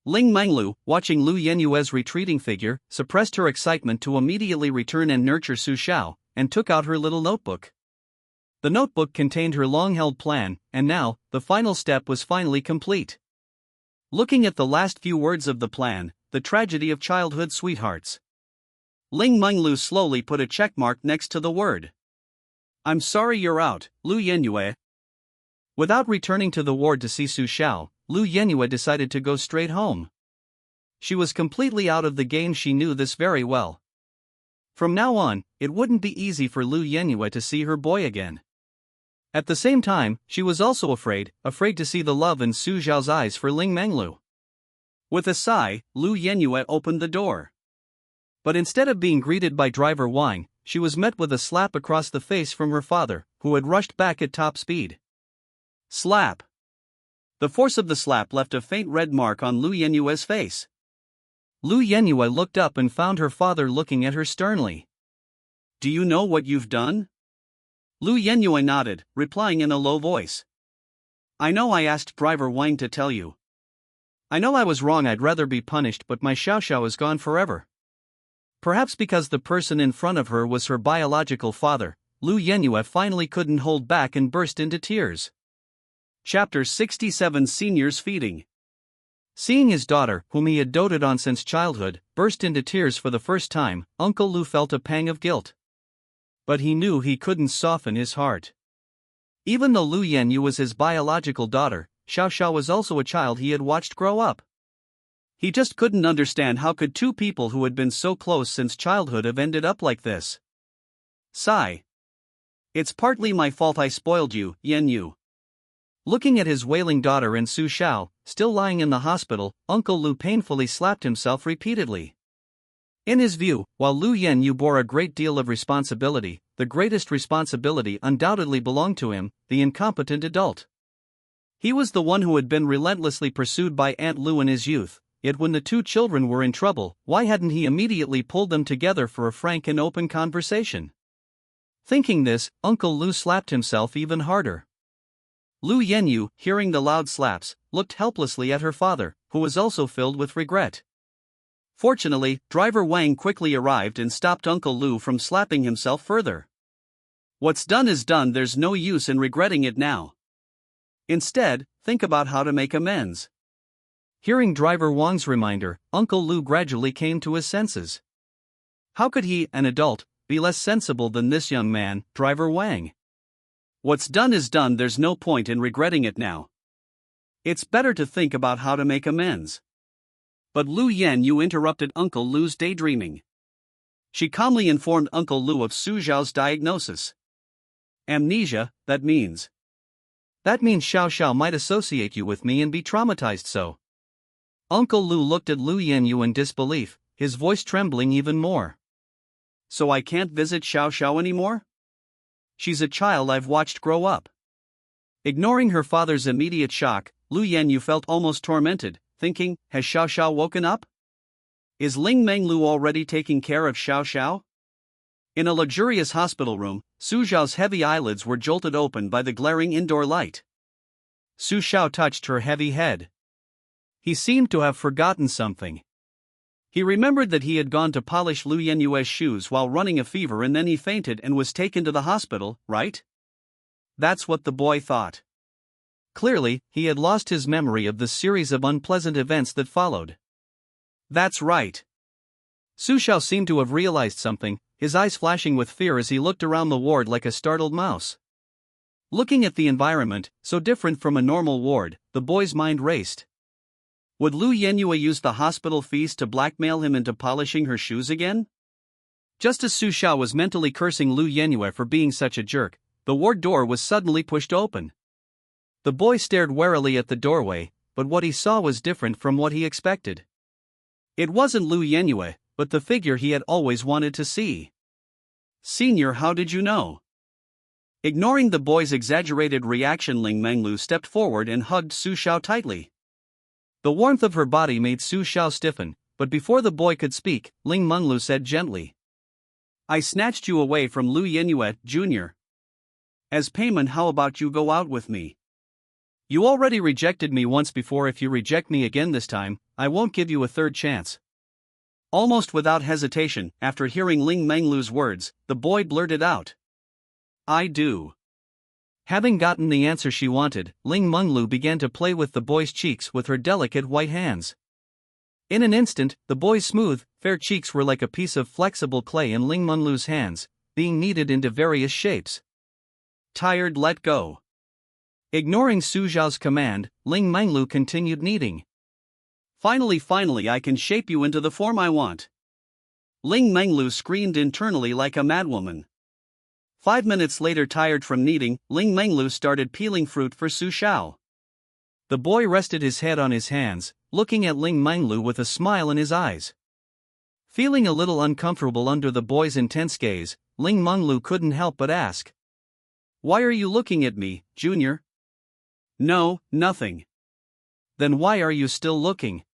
Speaker 2: Ling Menglu, watching Lu Yenyue's retreating figure, suppressed her excitement to immediately return and nurture Su Xiao, and took out her little notebook. The notebook contained her long-held plan, and now, the final step was finally complete. Looking at the last few words of the plan, the tragedy of childhood sweethearts. Ling Menglu slowly put a checkmark next to the word. I'm sorry you're out, Lu Yenyue. Without returning to the ward to see Su Xiao, Lu Yenyue decided to go straight home. She was completely out of the game. She knew this very well. From now on, it wouldn't be easy for Lu Yenyue to see her boy again. At the same time, she was also afraid to see the love in Su Xiao's eyes for Ling Menglu. With a sigh, Lu Yenyue opened the door. But instead of being greeted by driver Wang, she was met with a slap across the face from her father, who had rushed back at top speed. Slap! The force of the slap left a faint red mark on Lu Yenyue's face. Lu Yenyue looked up and found her father looking at her sternly. Do you know what you've done? Lu Yenyue nodded, replying in a low voice. I know I asked driver Wang to tell you. I know I was wrong. I'd rather be punished, but my Xiao Xiao is gone forever. Perhaps because the person in front of her was her biological father, Lu Yenyue finally couldn't hold back and burst into tears. Chapter 67 Senior's Feeding. Seeing his daughter, whom he had doted on since childhood, burst into tears for the first time, Uncle Lu felt a pang of guilt. But he knew he couldn't soften his heart. Even though Lu Yenyue was his biological daughter, Xiao Xiao was also a child he had watched grow up. He just couldn't understand how could two people who had been so close since childhood have ended up like this. Sigh. It's partly my fault. I spoiled you, Yenyue. Looking at his wailing daughter and Su Xiao, still lying in the hospital, Uncle Lu painfully slapped himself repeatedly. In his view, while Lu Yenyue bore a great deal of responsibility, the greatest responsibility undoubtedly belonged to him, the incompetent adult. He was the one who had been relentlessly pursued by Aunt Lu in his youth, yet when the two children were in trouble, why hadn't he immediately pulled them together for a frank and open conversation? Thinking this, Uncle Lu slapped himself even harder. Lu Yenyue, hearing the loud slaps, looked helplessly at her father, who was also filled with regret. Fortunately, driver Wang quickly arrived and stopped Uncle Lu from slapping himself further. What's done is done. There's no use in regretting it now. Instead, think about how to make amends. Hearing driver Wang's reminder, Uncle Lu gradually came to his senses. How could he, an adult, be less sensible than this young man, driver Wang? What's done is done. There's no point in regretting it now. It's better to think about how to make amends. But Lu Yenyue interrupted Uncle Lu's daydreaming. She calmly informed Uncle Lu of Su Xiao's diagnosis. Amnesia, that means. That means Xiao Xiao might associate you with me and be traumatized so. Uncle Lu looked at Lu Yenyue in disbelief, his voice trembling even more. So I can't visit Xiao Xiao anymore? She's a child I've watched grow up. Ignoring her father's immediate shock, Lu Yenyue felt almost tormented, thinking, has Xiao Xiao woken up? Is Ling Menglu already taking care of Xiao Xiao? In a luxurious hospital room, Su Xiao's heavy eyelids were jolted open by the glaring indoor light. Su Xiao touched her heavy head. He seemed to have forgotten something. He remembered that he had gone to polish Lu Yenyue's shoes while running a fever and then he fainted and was taken to the hospital, right? That's what the boy thought. Clearly, he had lost his memory of the series of unpleasant events that followed. That's right. Su Xiao seemed to have realized something, his eyes flashing with fear as he looked around the ward like a startled mouse. Looking at the environment, so different from a normal ward, the boy's mind raced. Would Lu Yenue use the hospital fees to blackmail him into polishing her shoes again? Just as Su Xiao was mentally cursing Lu Yenue for being such a jerk, the ward door was suddenly pushed open. The boy stared warily at the doorway, but what he saw was different from what he expected. It wasn't Lu Yenue, but the figure he had always wanted to see. "Senior, how did you know?" Ignoring the boy's exaggerated reaction, Ling Menglu stepped forward and hugged Su Xiao tightly. The warmth of her body made Su Xiao stiffen, but before the boy could speak, Ling Menglu said gently, "I snatched you away from Lu Yenue, Jr. As payment, how about you go out with me? You already rejected me once before. If you reject me again this time, I won't give you a third chance." Almost without hesitation, after hearing Ling Menglu's words, the boy blurted out, "I do." Having gotten the answer she wanted, Ling Menglu began to play with the boy's cheeks with her delicate white hands. In an instant, the boy's smooth, fair cheeks were like a piece of flexible clay in Ling Menglu's hands, being kneaded into various shapes. Tired, let go. Ignoring Su Xiao's command, Ling Menglu continued kneading. Finally, I can shape you into the form I want." Ling Menglu screamed internally like a madwoman. 5 minutes later, tired from kneading, Ling Menglu started peeling fruit for Su Xiao. The boy rested his head on his hands, looking at Ling Menglu with a smile in his eyes. Feeling a little uncomfortable under the boy's intense gaze, Ling Menglu couldn't help but ask, "Why are you looking at me, Junior?" "No, nothing." "Then why are you still looking?"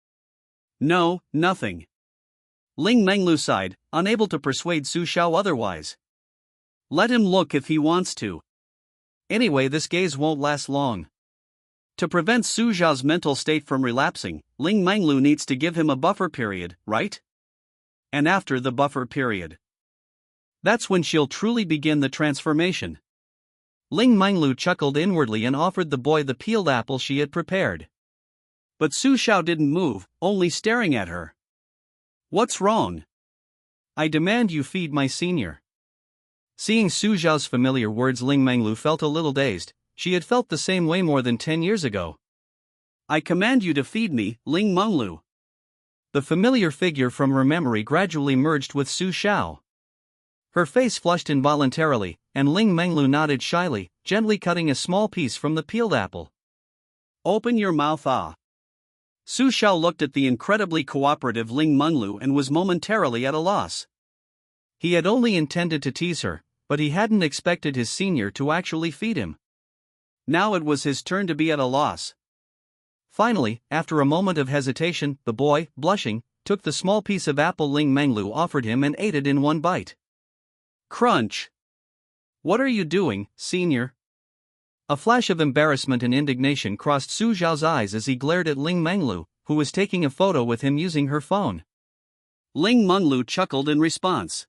Speaker 2: "No, nothing." Ling Menglu sighed, unable to persuade Su Xiao otherwise. Let him look if he wants to. Anyway, this gaze won't last long. To prevent Su Xiao's mental state from relapsing, Ling Menglu needs to give him a buffer period, right? And after the buffer period, that's when she'll truly begin the transformation. Ling Menglu chuckled inwardly and offered the boy the peeled apple she had prepared. But Su Xiao didn't move, only staring at her. "What's wrong?" "I demand you feed my senior." Seeing Su Xiao's familiar words, Ling Menglu felt a little dazed. She had felt the same way more than 10 years ago. "I command you to feed me, Ling Menglu." The familiar figure from her memory gradually merged with Su Xiao. Her face flushed involuntarily, and Ling Menglu nodded shyly, gently cutting a small piece from the peeled apple. "Open your mouth, ah." Su Xiao looked at the incredibly cooperative Ling Menglu and was momentarily at a loss. He had only intended to tease her, but he hadn't expected his senior to actually feed him. Now it was his turn to be at a loss. Finally, after a moment of hesitation, the boy, blushing, took the small piece of apple Ling Menglu offered him and ate it in one bite. Crunch! "What are you doing, senior?" A flash of embarrassment and indignation crossed Su Xiao's eyes as he glared at Ling Menglu, who was taking a photo with him using her phone. Ling Menglu chuckled in response.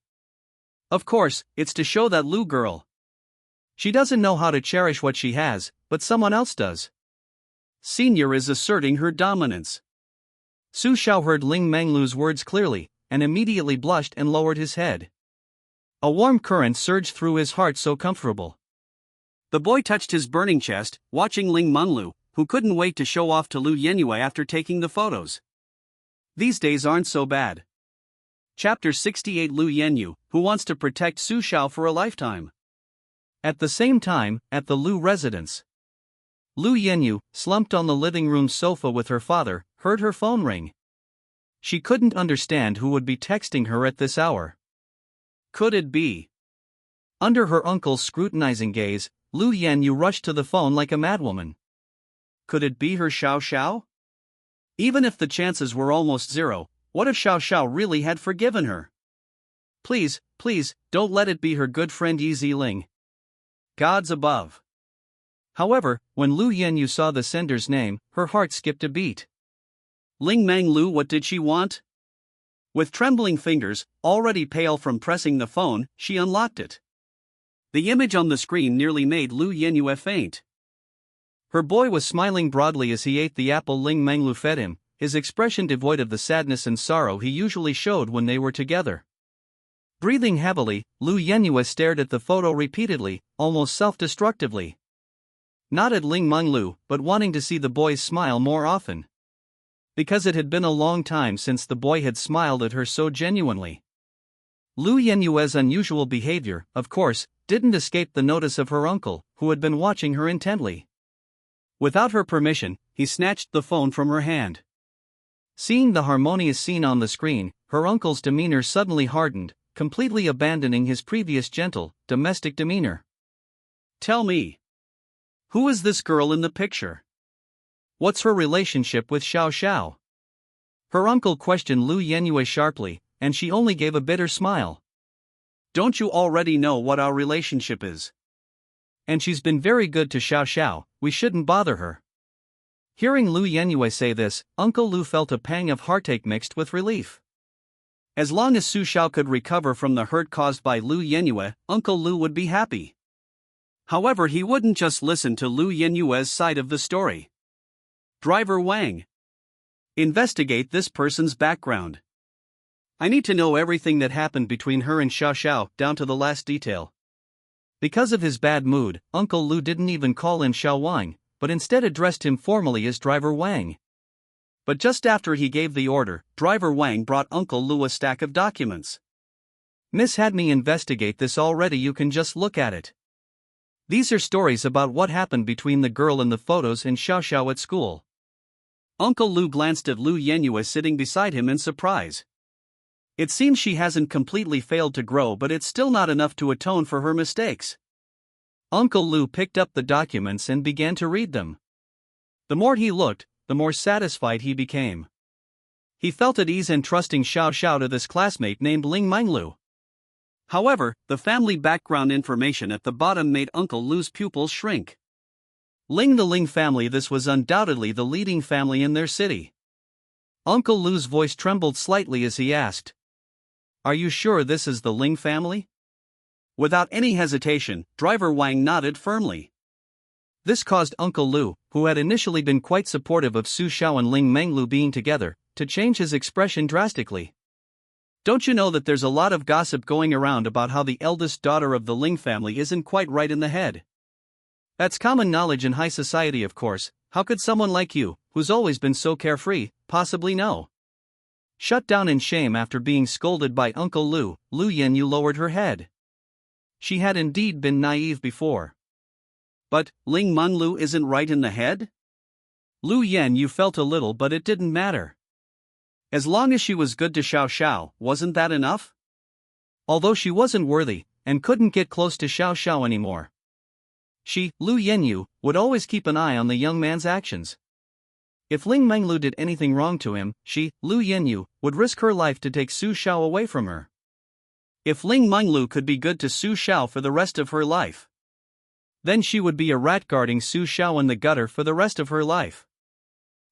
Speaker 2: "Of course, it's to show that Lu girl. She doesn't know how to cherish what she has, but someone else does. Senior is asserting her dominance." Su Xiao heard Ling Menglu's words clearly, and immediately blushed and lowered his head. A warm current surged through his heart, so comfortable. The boy touched his burning chest, watching Ling Menglu, who couldn't wait to show off to Lu Yenue after taking the photos. These days aren't so bad. Chapter 68, Lu Yenue, who wants to protect Su Xiao for a lifetime. At the same time, at the Lu residence, Lu Yenue, slumped on the living room sofa with her father, heard her phone ring. She couldn't understand who would be texting her at this hour. Could it be? Under her uncle's scrutinizing gaze, Lu Yenue rushed to the phone like a madwoman. Could it be her Xiao Xiao? Even if the chances were almost zero, what if Xiao Xiao really had forgiven her? Please, don't let it be her good friend Yi Ziling. Gods above. However, when Lu Yenue saw the sender's name, her heart skipped a beat. Ling Menglu, what did she want? With trembling fingers, already pale from pressing the phone, she unlocked it. The image on the screen nearly made Lu Yenue faint. Her boy was smiling broadly as he ate the apple Ling Menglu fed him, his expression devoid of the sadness and sorrow he usually showed when they were together. Breathing heavily, Lu Yenue stared at the photo repeatedly, almost self-destructively.
Speaker 1: nodded Ling Menglu, but wanting to see the boy's smile more often. Because it had been a long time since the boy had smiled at her so genuinely. Lu Yenyue's unusual behavior, of course, didn't escape the notice of her uncle, who had been watching her intently. Without her permission, he snatched the phone from her hand. Seeing the harmonious scene on the screen, her uncle's demeanor suddenly hardened, completely abandoning his previous gentle, domestic demeanor.
Speaker 2: Tell me. Who is this girl in the picture?
Speaker 1: What's her relationship with Xiao Xiao? Her uncle questioned Lu Yenyue sharply, and she only gave a bitter smile.
Speaker 2: Don't you already know what our relationship is?
Speaker 1: And she's been very good to Xiao Xiao, we shouldn't bother her. Hearing Lu Yenyue say this, Uncle Lu felt a pang of heartache mixed with relief.
Speaker 2: As long as Su Xiao could recover from the hurt caused by Lu Yenyue, Uncle Lu would be happy. However, he wouldn't just listen to Lu Yenyue's side of the story. Driver Wang. Investigate this person's background. I need to know everything that happened between her and Xiao Xiao, down to the last detail.
Speaker 1: Because of his bad mood, Uncle Lu didn't even call him Xiao Wang, but instead addressed him formally as Driver Wang.
Speaker 2: But just after he gave the order, Driver Wang brought Uncle Lu a stack of documents.
Speaker 1: Miss had me investigate this already, you can just look at it. These are stories about what happened between the girl in the photos and Xiao Xiao at school.
Speaker 2: Uncle Lu glanced at Lu Yenyue sitting beside him in surprise. It seems she hasn't completely failed to grow, but it's still not enough to atone for her mistakes.
Speaker 1: Uncle Lu picked up the documents and began to read them. The more he looked, the more satisfied he became. He felt at ease entrusting Xiao Xiao to this classmate named Ling Menglu.
Speaker 2: However, the family background information at the bottom made Uncle Lu's pupils shrink.
Speaker 1: The Ling family, this was undoubtedly the leading family in their city. Uncle Lu's voice trembled slightly as he asked, "Are you sure this is the Ling family?"
Speaker 2: Without any hesitation, Driver Wang nodded firmly.
Speaker 1: This caused Uncle Lu, who had initially been quite supportive of Su Xiao and Ling Menglu being together, to change his expression drastically.
Speaker 2: Don't you know that there's a lot of gossip going around about how the eldest daughter of the Ling family isn't quite right in the head?
Speaker 1: That's common knowledge in high society, of course. How could someone like you, who's always been so carefree, possibly know? Shut down in shame after being scolded by Uncle Lu, Lu Yenyu lowered her head. She had indeed been naive before.
Speaker 2: But, Ling Menglu isn't right in the head?
Speaker 1: Lu Yenyu felt a little, but it didn't matter.
Speaker 2: As long as she was good to Xiao Xiao, wasn't that enough?
Speaker 1: Although she wasn't worthy, and couldn't get close to Xiao Xiao anymore. She, Lu Yenyu, would always keep an eye on the young man's actions. If Ling Menglu did anything wrong to him, she, Lu Yenyu, would risk her life to take Su Xiao away from her.
Speaker 2: If Ling Menglu could be good to Su Xiao for the rest of her life,
Speaker 1: then she would be a rat guarding Su Xiao in the gutter for the rest of her life.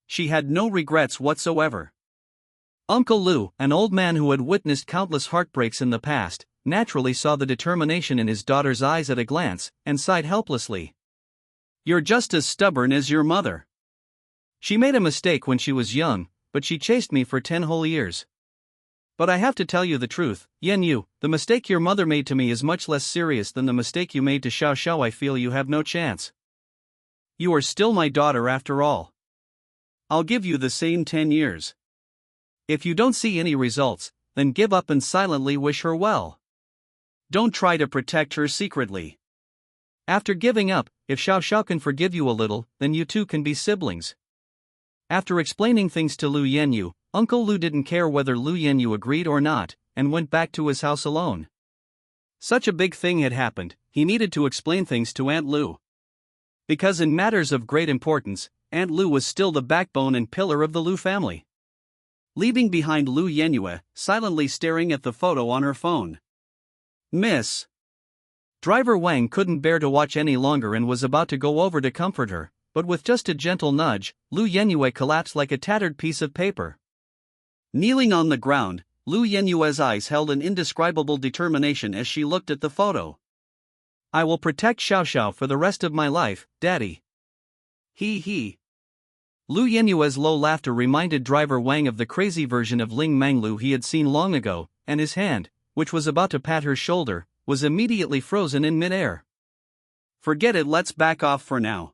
Speaker 2: She had no regrets whatsoever.
Speaker 1: Uncle Lu, an old man who had witnessed countless heartbreaks in the past, naturally saw the determination in his daughter's eyes at a glance, and sighed helplessly.
Speaker 2: You're just as stubborn as your mother.
Speaker 1: She made a mistake when she was young, but she chased me for 10 whole years. But I have to tell you the truth, Yenyu, the mistake your mother made to me is much less serious than the mistake you made to Xiao Xiao. I feel you have no chance. You are still my daughter after all.
Speaker 2: I'll give you the same 10 years.
Speaker 1: If you don't see any results, then give up and silently wish her well.
Speaker 2: Don't try to protect her secretly.
Speaker 1: After giving up, if Xiao Xiao can forgive you a little, then you two can be siblings. After explaining things to Lu Yenyu, Uncle Lu didn't care whether Lu Yenyu agreed or not, and went back to his house alone. Such a big thing had happened, he needed to explain things to Aunt Lu. Because in matters of great importance, Aunt Lu was still the backbone and pillar of the Lu family.
Speaker 2: Leaving behind Lu Yenyue, silently staring at the photo on her phone.
Speaker 1: Miss. Driver Wang couldn't bear to watch any longer and was about to go over to comfort her, but with just a gentle nudge, Lu Yenyue collapsed like a tattered piece of paper.
Speaker 2: Kneeling on the ground, Lu Yenyue's eyes held an indescribable determination as she looked at the photo.
Speaker 1: I will protect Xiao Xiao for the rest of my life, Daddy.
Speaker 2: He.
Speaker 1: Lu Yenyue's low laughter reminded Driver Wang of the crazy version of Ling Menglu he had seen long ago, and his hand, which was about to pat her shoulder, was immediately frozen in midair.
Speaker 2: Forget it, let's back off for now.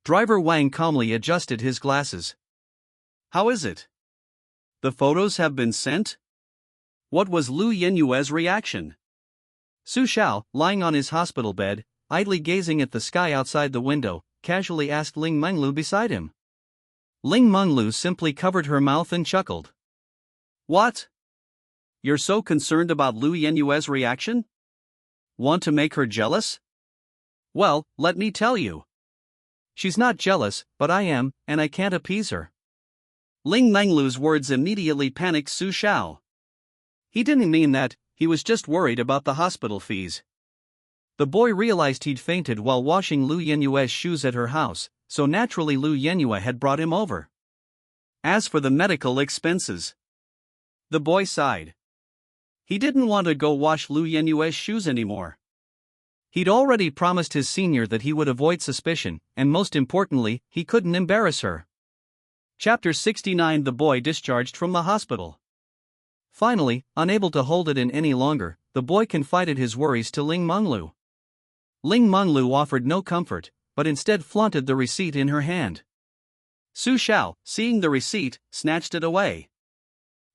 Speaker 1: Driver Wang calmly adjusted his glasses.
Speaker 2: How is it? The photos have been sent? What was Lu Yenyue's reaction?
Speaker 1: Su Xiao, lying on his hospital bed, idly gazing at the sky outside the window, casually asked Ling Menglu beside him. Ling Menglu simply covered her mouth and chuckled.
Speaker 2: What? You're so concerned about Lu Yenyue's reaction? Want to make her jealous? Well, let me tell you.
Speaker 1: She's not jealous, but I am, and I can't appease her.
Speaker 2: Ling Menglu's words immediately panicked Su Xiao.
Speaker 1: He didn't mean that, he was just worried about the hospital fees. The boy realized he'd fainted while washing Lu Yenyue's shoes at her house, so naturally Lu Yenyue had brought him over.
Speaker 2: As for the medical expenses, the boy sighed. He didn't want to go wash Lu Yenyue's shoes anymore.
Speaker 1: He'd already promised his senior that he would avoid suspicion, and most importantly, he couldn't embarrass her.
Speaker 2: Chapter 69. The boy discharged from the hospital.
Speaker 1: Finally, unable to hold it in any longer, the boy confided his worries to Ling Menglu. Ling Menglu offered no comfort, but instead flaunted the receipt in her hand.
Speaker 2: Su Xiao, seeing the receipt, snatched it away.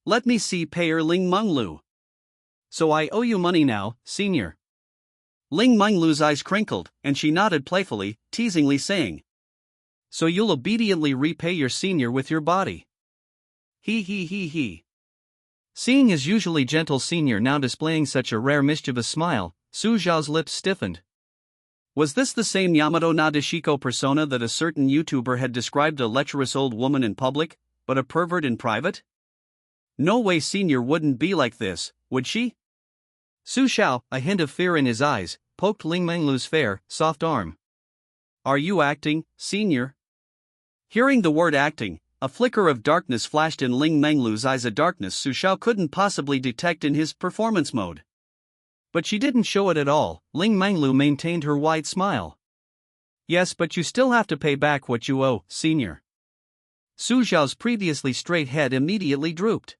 Speaker 2: Let me see, payer Ling Menglu.
Speaker 1: So I owe you money now, senior.
Speaker 2: Ling Menglu's eyes crinkled, and she nodded playfully, teasingly saying,
Speaker 1: So you'll obediently repay your senior with your body.
Speaker 2: He.
Speaker 1: Seeing his usually gentle senior now displaying such a rare mischievous smile, Su Xiao's lips stiffened.
Speaker 2: Was this the same Yamato Nadeshiko persona that a certain YouTuber had described a lecherous old woman in public, but a pervert in private? No way senior wouldn't be like this, would she?
Speaker 1: Su Xiao, a hint of fear in his eyes, poked Ling Menglu's fair, soft arm.
Speaker 2: Are you acting, senior? Hearing the word acting, a flicker of darkness flashed in Ling Menglu's eyes, a darkness Su Xiao couldn't possibly detect in his performance mode.
Speaker 1: But she didn't show it at all. Ling Menglu maintained her wide smile. Yes, but you still have to pay back what you owe, senior. Su Xiao's previously straight head immediately drooped.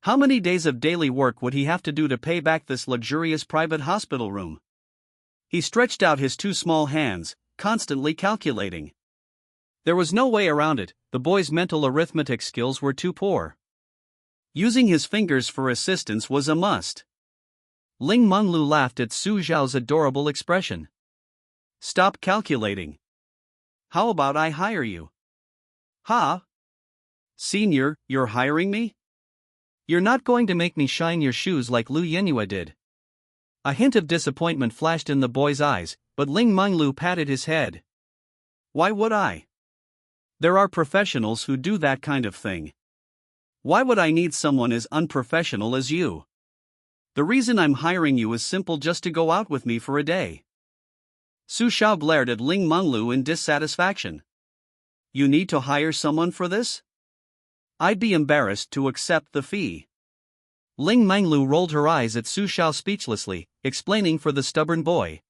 Speaker 1: How many days of daily work would he have to do to pay back this luxurious private hospital room?
Speaker 2: He stretched out his two small hands, constantly calculating.
Speaker 1: There was no way around it, the boy's mental arithmetic skills were too poor.
Speaker 2: Using his fingers for assistance was a must.
Speaker 1: Ling Menglu laughed at Su Xiao's adorable expression.
Speaker 2: Stop calculating. How about I hire you?
Speaker 1: Ha?
Speaker 2: Senior, you're hiring me?
Speaker 1: You're not going to make me shine your shoes like Lu Yenyue did. A hint of disappointment flashed in the boy's eyes, but Ling Menglu patted his head.
Speaker 2: Why would I? There are professionals who do that kind of thing. Why would I need someone as unprofessional as you? The reason I'm hiring you is simple, just to go out with me for a day. Su Xiao glared at Ling Menglu in dissatisfaction. You need to hire someone for this? I'd be embarrassed to accept the fee.
Speaker 1: Ling Menglu rolled her eyes at Su Xiao speechlessly, explaining for the stubborn boy.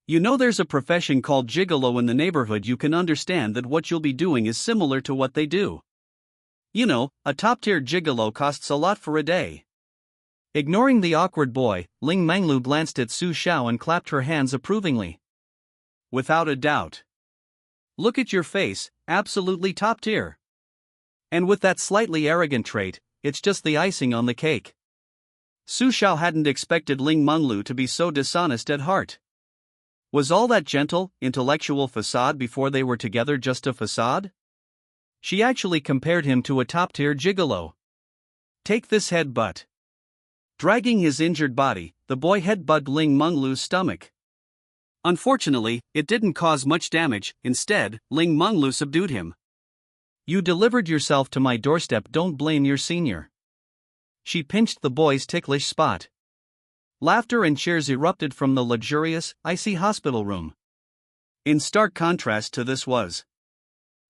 Speaker 2: You know, there's a profession called gigolo in the neighborhood. You can understand that what you'll be doing is similar to what they do. You know, a top-tier gigolo costs a lot for a day.
Speaker 1: Ignoring the awkward boy, Ling Menglu glanced at Su Xiao and clapped her hands approvingly.
Speaker 2: Without a doubt. Look at your face, absolutely top-tier.
Speaker 1: And with that slightly arrogant trait, it's just the icing on the cake.
Speaker 2: Su Xiao hadn't expected Ling Menglu to be so dishonest at heart. Was all that gentle, intellectual facade before they were together just a facade?
Speaker 1: She actually compared him to a top-tier gigolo.
Speaker 2: Take this headbutt. Dragging his injured body, the boy headbutted Ling Menglu's stomach. Unfortunately, it didn't cause much damage. Instead, Ling Menglu subdued him.
Speaker 1: You delivered yourself to my doorstep, don't blame your senior. She pinched the boy's ticklish spot. Laughter and cheers erupted from the luxurious, icy hospital room.
Speaker 2: In stark contrast to this was.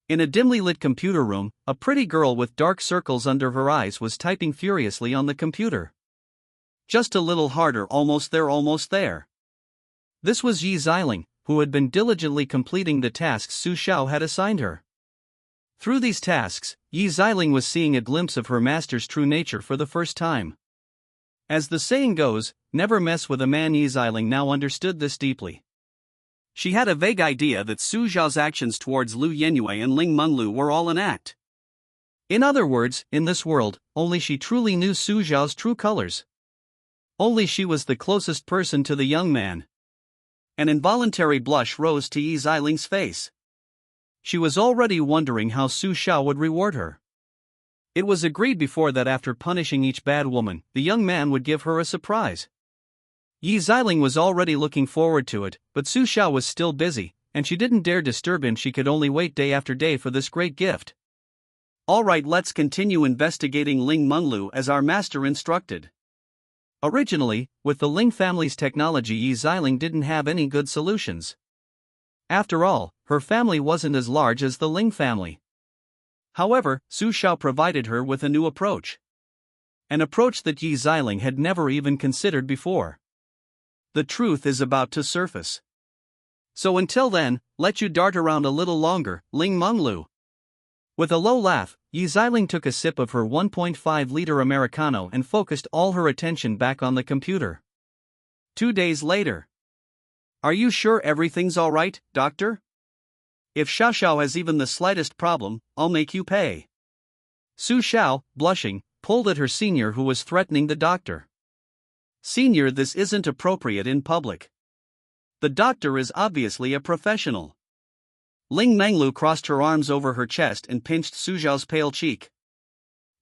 Speaker 1: In a dimly lit computer room, a pretty girl with dark circles under her eyes was typing furiously on the computer.
Speaker 2: Just a little harder, almost there, almost there.
Speaker 1: This was Yi Xiling, who had been diligently completing the tasks Su Xiao had assigned her. Through these tasks, Yi Xiling was seeing a glimpse of her master's true nature for the first time. As the saying goes, never mess with a man. Yi Xiling now understood this deeply.
Speaker 2: She had a vague idea that Su Xiao's actions towards Lu Yenue and Ling Menglu were all an act.
Speaker 1: In other words, in this world, only she truly knew Su Xiao's true colors. Only she was the closest person to the young man.
Speaker 2: An involuntary blush rose to Yi Ziling's face.
Speaker 1: She was already wondering how Su Xiao would reward her. It was agreed before that after punishing each bad woman, the young man would give her a surprise. Yi Ziling was already looking forward to it, but Su Xiao was still busy, and she didn't dare disturb him. She could only wait day after day for this great gift.
Speaker 2: Alright, let's continue investigating Ling Menglu as our master instructed.
Speaker 1: Originally, with the Ling family's technology, Yi Ziling didn't have any good solutions. After all, her family wasn't as large as the Ling family. However, Su Xiao provided her with a new approach. An approach that Yi Ziling had never even considered before. The truth is about to surface. So until then, let you dart around a little longer, Ling Menglu. With a low laugh, Yi Ziling took a sip of her 1.5-liter Americano and focused all her attention back on the computer. 2 days later. Are you sure everything's alright, doctor? If Xiao Xiao has even the slightest problem, I'll make you pay. Su Xiao, blushing, pulled at her senior who was threatening the doctor. Senior, this isn't appropriate in public. The doctor is obviously a professional. Ling Menglu crossed her arms over her chest and pinched Su Xiao's pale cheek.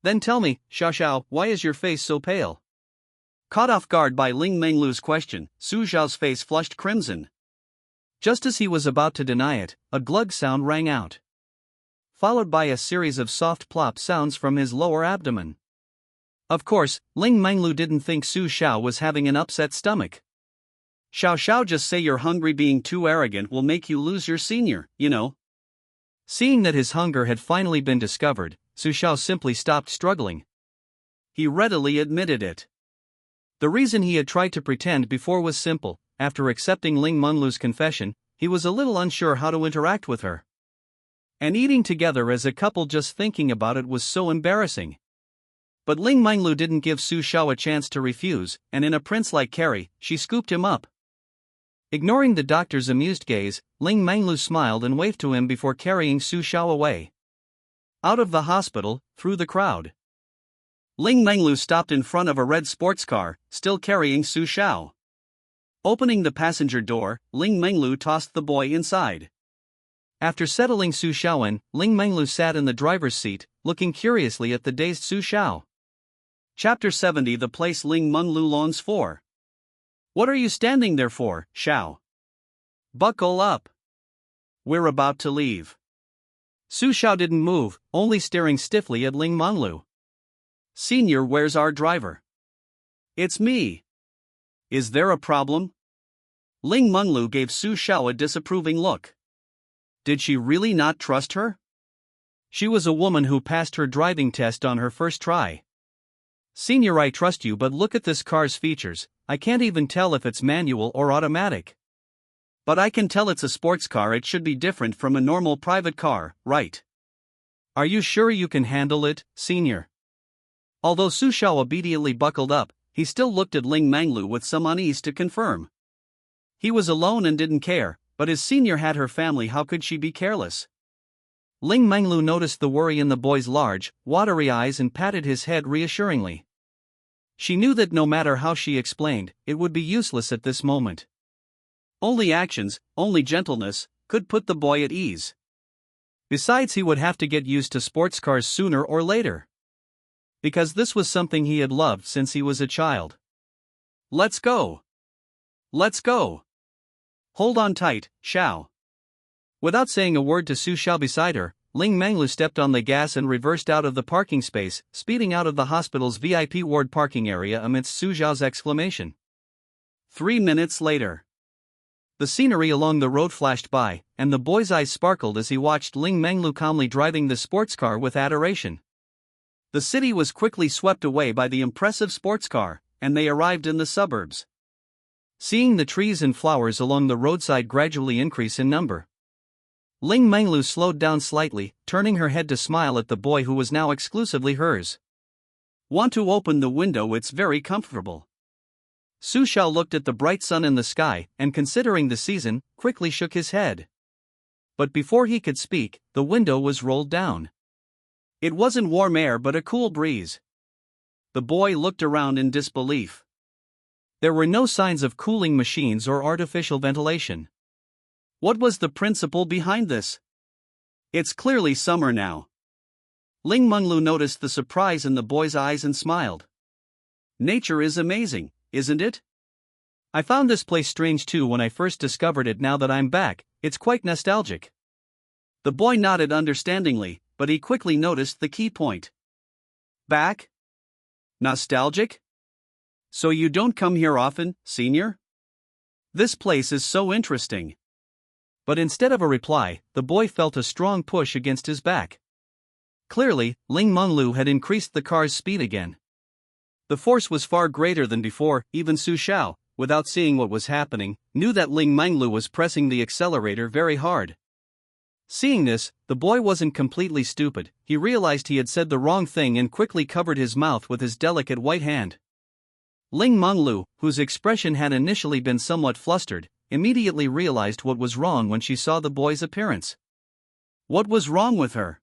Speaker 1: Then tell me, Xiao Xiao, why is your face so pale? Caught off guard by Ling Menglu's question, Su Xiao's face flushed crimson. Just as he was about to deny it, a glug sound rang out, followed by a series of soft plop sounds from his lower abdomen. Of course, Ling Menglu didn't think Su Xiao was having an upset stomach. Xiao Xiao, just say you're hungry. Being too arrogant will make you lose your senior, you know. Seeing that his hunger had finally been discovered, Su Xiao simply stopped struggling. He readily admitted it. The reason he had tried to pretend before was simple. After accepting Ling Menglu's confession, he was a little unsure how to interact with her. And eating together as a couple, just thinking about it was so embarrassing. But Ling Menglu didn't give Su Xiao a chance to refuse, and in a prince-like carry, she scooped him up. Ignoring the doctor's amused gaze, Ling Menglu smiled and waved to him before carrying Su Xiao away. Out of the hospital, through the crowd. Ling Menglu stopped in front of a red sports car, still carrying Su Xiao. Opening the passenger door, Ling Menglu tossed the boy inside. After settling Su Xiao in, Ling Menglu sat in the driver's seat, looking curiously at the dazed Su Xiao. Chapter 70, the place Ling Menglu longs for. What are you standing there for, Xiao? Buckle up. We're about to leave. Su Xiao didn't move, only staring stiffly at Ling Menglu. Senior, where's our driver? It's me. Is there a problem? Ling Menglu gave Su Xiao a disapproving look. Did she really not trust her? She was a woman who passed her driving test on her first try. Senior, I trust you, but look at this car's features. I can't even tell if it's manual or automatic. But I can tell it's a sports car. It should be different from a normal private car, right? Are you sure you can handle it, Senior? Although Su Xiao obediently buckled up, he still looked at Ling Menglu with some unease to confirm. He was alone and didn't care, but his senior had her family. How could she be careless? Ling Menglu noticed the worry in the boy's large, watery eyes and patted his head reassuringly. She knew that no matter how she explained, it would be useless at this moment. Only actions, only gentleness, could put the boy at ease. Besides, he would have to get used to sports cars sooner or later. Because this was something he had loved since he was a child. Let's go. Let's go. Hold on tight, Xiao. Without saying a word to Su Xiao beside her, Ling Menglu stepped on the gas and reversed out of the parking space, speeding out of the hospital's VIP ward parking area amidst Su Xiao's exclamation. 3 minutes later. The scenery along the road flashed by, and the boy's eyes sparkled as he watched Ling Menglu calmly driving the sports car with adoration. The city was quickly swept away by the impressive sports car, and they arrived in the suburbs. Seeing the trees and flowers along the roadside gradually increase in number, Ling Menglu slowed down slightly, turning her head to smile at the boy who was now exclusively hers. Want to open the window? It's very comfortable. Su Xiao looked at the bright sun in the sky and, considering the season, quickly shook his head. But before he could speak, the window was rolled down. It wasn't warm air but a cool breeze. The boy looked around in disbelief. There were no signs of cooling machines or artificial ventilation. What was the principle behind this? It's clearly summer now. Ling Menglu noticed the surprise in the boy's eyes and smiled. Nature is amazing, isn't it? I found this place strange too when I first discovered it. Now that I'm back, it's quite nostalgic. The boy nodded understandingly, but he quickly noticed the key point. Back? Nostalgic? So you don't come here often, senior? This place is so interesting. But instead of a reply, the boy felt a strong push against his back. Clearly, Ling Menglu had increased the car's speed again. The force was far greater than before. Even Su Xiao, without seeing what was happening, knew that Ling Menglu was pressing the accelerator very hard. Seeing this, the boy wasn't completely stupid. He realized he had said the wrong thing and quickly covered his mouth with his delicate white hand. Ling Menglu, whose expression had initially been somewhat flustered, immediately realized what was wrong when she saw the boy's appearance. What was wrong with her?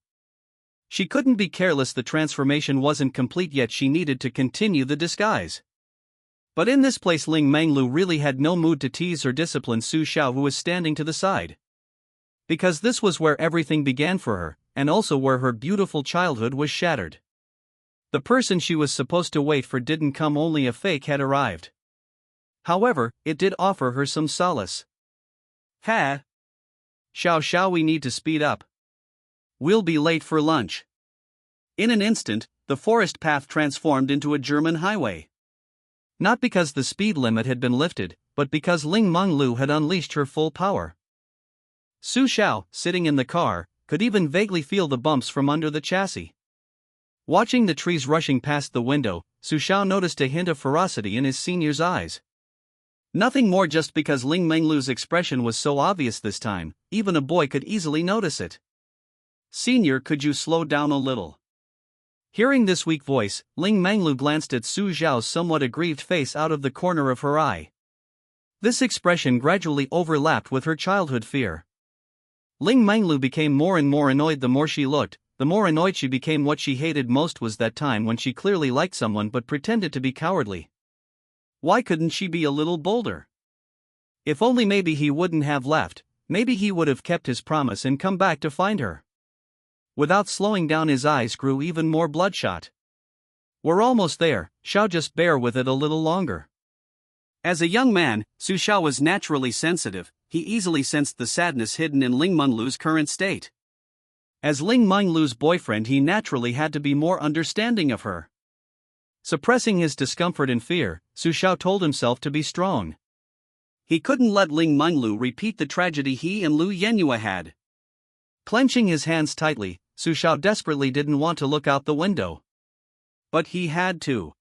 Speaker 1: She couldn't be careless. The transformation wasn't complete yet. She needed to continue the disguise. But in this place Ling Menglu really had no mood to tease or discipline Su Xiao, who was standing to the side. Because this was where everything began for her, and also where her beautiful childhood was shattered. The person she was supposed to wait for didn't come, only a fake had arrived. However, it did offer her some solace. Ha! Xiao, we need to speed up. We'll be late for lunch. In an instant, the forest path transformed into a German highway. Not because the speed limit had been lifted, but because Ling Menglu had unleashed her full power. Su Xiao, sitting in the car, could even vaguely feel the bumps from under the chassis. Watching the trees rushing past the window, Su Xiao noticed a hint of ferocity in his senior's eyes. Nothing more, just because Ling Menglu's expression was so obvious this time, even a boy could easily notice it. Senior, could you slow down a little? Hearing this weak voice, Ling Menglu glanced at Su Xiao's somewhat aggrieved face out of the corner of her eye. This expression gradually overlapped with her childhood fear. Ling Menglu became more and more annoyed. The more she looked, the more annoyed she became. What she hated most was that time when she clearly liked someone but pretended to be cowardly. Why couldn't she be a little bolder? If only maybe he wouldn't have left, maybe he would have kept his promise and come back to find her. Without slowing down, his eyes grew even more bloodshot. We're almost there, Xiao, just bear with it a little longer. As a young man, Su Xiao was naturally sensitive. He easily sensed the sadness hidden in Ling Menglu's current state. As Ling Menglu's boyfriend, he naturally had to be more understanding of her. Suppressing his discomfort and fear, Su Xiao told himself to be strong. He couldn't let Ling Menglu repeat the tragedy he and Lu Yenyue had. Clenching his hands tightly, Su Xiao desperately didn't want to look out the window. But he had to.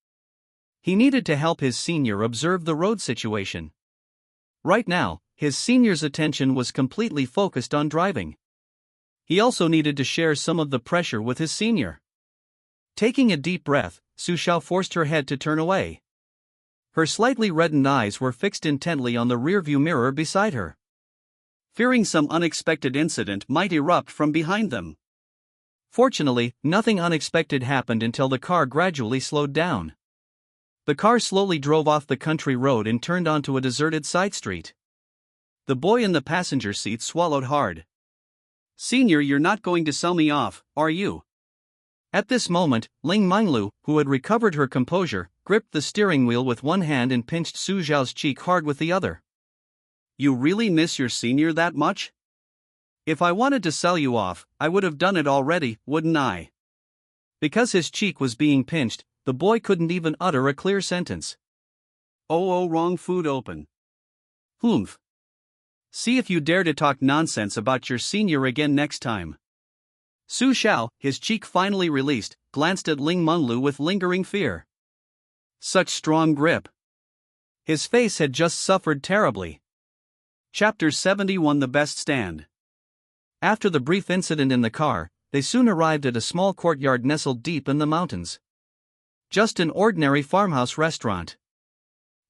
Speaker 1: He needed to help his senior observe the road situation. Right now, his senior's attention was completely focused on driving. He also needed to share some of the pressure with his senior. Taking a deep breath, Su Xiao forced her head to turn away. Her slightly reddened eyes were fixed intently on the rearview mirror beside her, fearing some unexpected incident might erupt from behind them. Fortunately, nothing unexpected happened until the car gradually slowed down. The car slowly drove off the country road and turned onto a deserted side street. The boy in the passenger seat swallowed hard. Senior, you're not going to sell me off, are you? At this moment, Ling Menglu, who had recovered her composure, gripped the steering wheel with one hand and pinched Su Xiao's cheek hard with the other. You really miss your senior that much? If I wanted to sell you off, I would have done it already, wouldn't I? Because his cheek was being pinched, the boy couldn't even utter a clear sentence. Oh, wrong food open. Humph. See if you dare to talk nonsense about your senior again next time. Su Xiao, his cheek finally released, glanced at Ling Menglu with lingering fear. Such strong grip. His face had just suffered terribly. Chapter 71, The Best Stand. After the brief incident in the car, they soon arrived at a small courtyard nestled deep in the mountains. Just an ordinary farmhouse restaurant.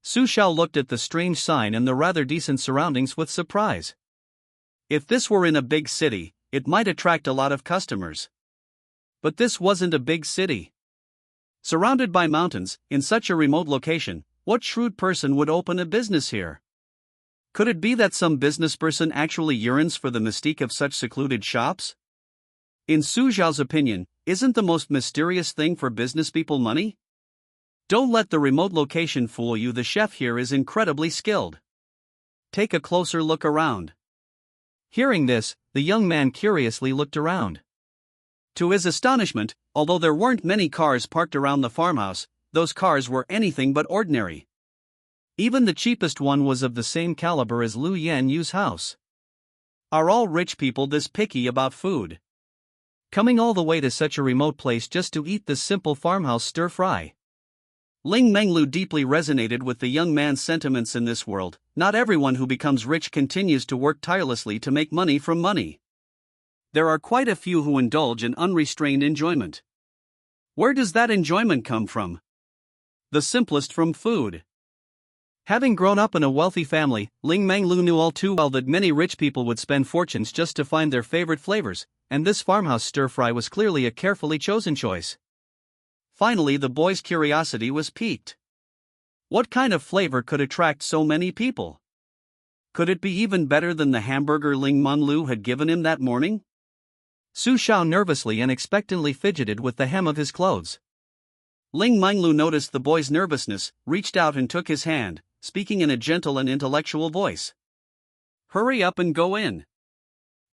Speaker 1: Su Xiao looked at the strange sign and the rather decent surroundings with surprise.
Speaker 2: If this were in a big city, it might attract a lot of customers. But this wasn't a big city. Surrounded by mountains, in such a remote location, what shrewd person would open a business here? Could it be that some businessperson actually yearns for the mystique of such secluded shops? In Su Xiao's opinion, isn't the most mysterious thing for business people money? Don't let the remote location fool you, the chef here is incredibly skilled. Take a closer look around.
Speaker 1: Hearing this, the young man curiously looked around.
Speaker 2: To his astonishment, although there weren't many cars parked around the farmhouse, those cars were anything but ordinary.
Speaker 1: Even the cheapest one was of the same caliber as Lu Yanyu's house.
Speaker 2: Are all rich people this picky about food?
Speaker 1: Coming all the way to such a remote place just to eat this simple farmhouse stir-fry.
Speaker 2: Ling Menglu deeply resonated with the young man's sentiments in this world. Not everyone who becomes rich continues to work tirelessly to make money from money. There are quite a few who indulge in unrestrained enjoyment. Where does that enjoyment come from? The simplest from food.
Speaker 1: Having grown up in a wealthy family, Ling Menglu knew all too well that many rich people would spend fortunes just to find their favorite flavors, and this farmhouse stir-fry was clearly a carefully chosen choice.
Speaker 2: Finally, the boy's curiosity was piqued. What kind of flavor could attract so many people? Could it be even better than the hamburger Ling Menglu had given him that morning?
Speaker 1: Su Xiao nervously and expectantly fidgeted with the hem of his clothes.
Speaker 2: Ling Menglu noticed the boy's nervousness, reached out and took his hand, speaking in a gentle and intellectual voice. Hurry up and go in.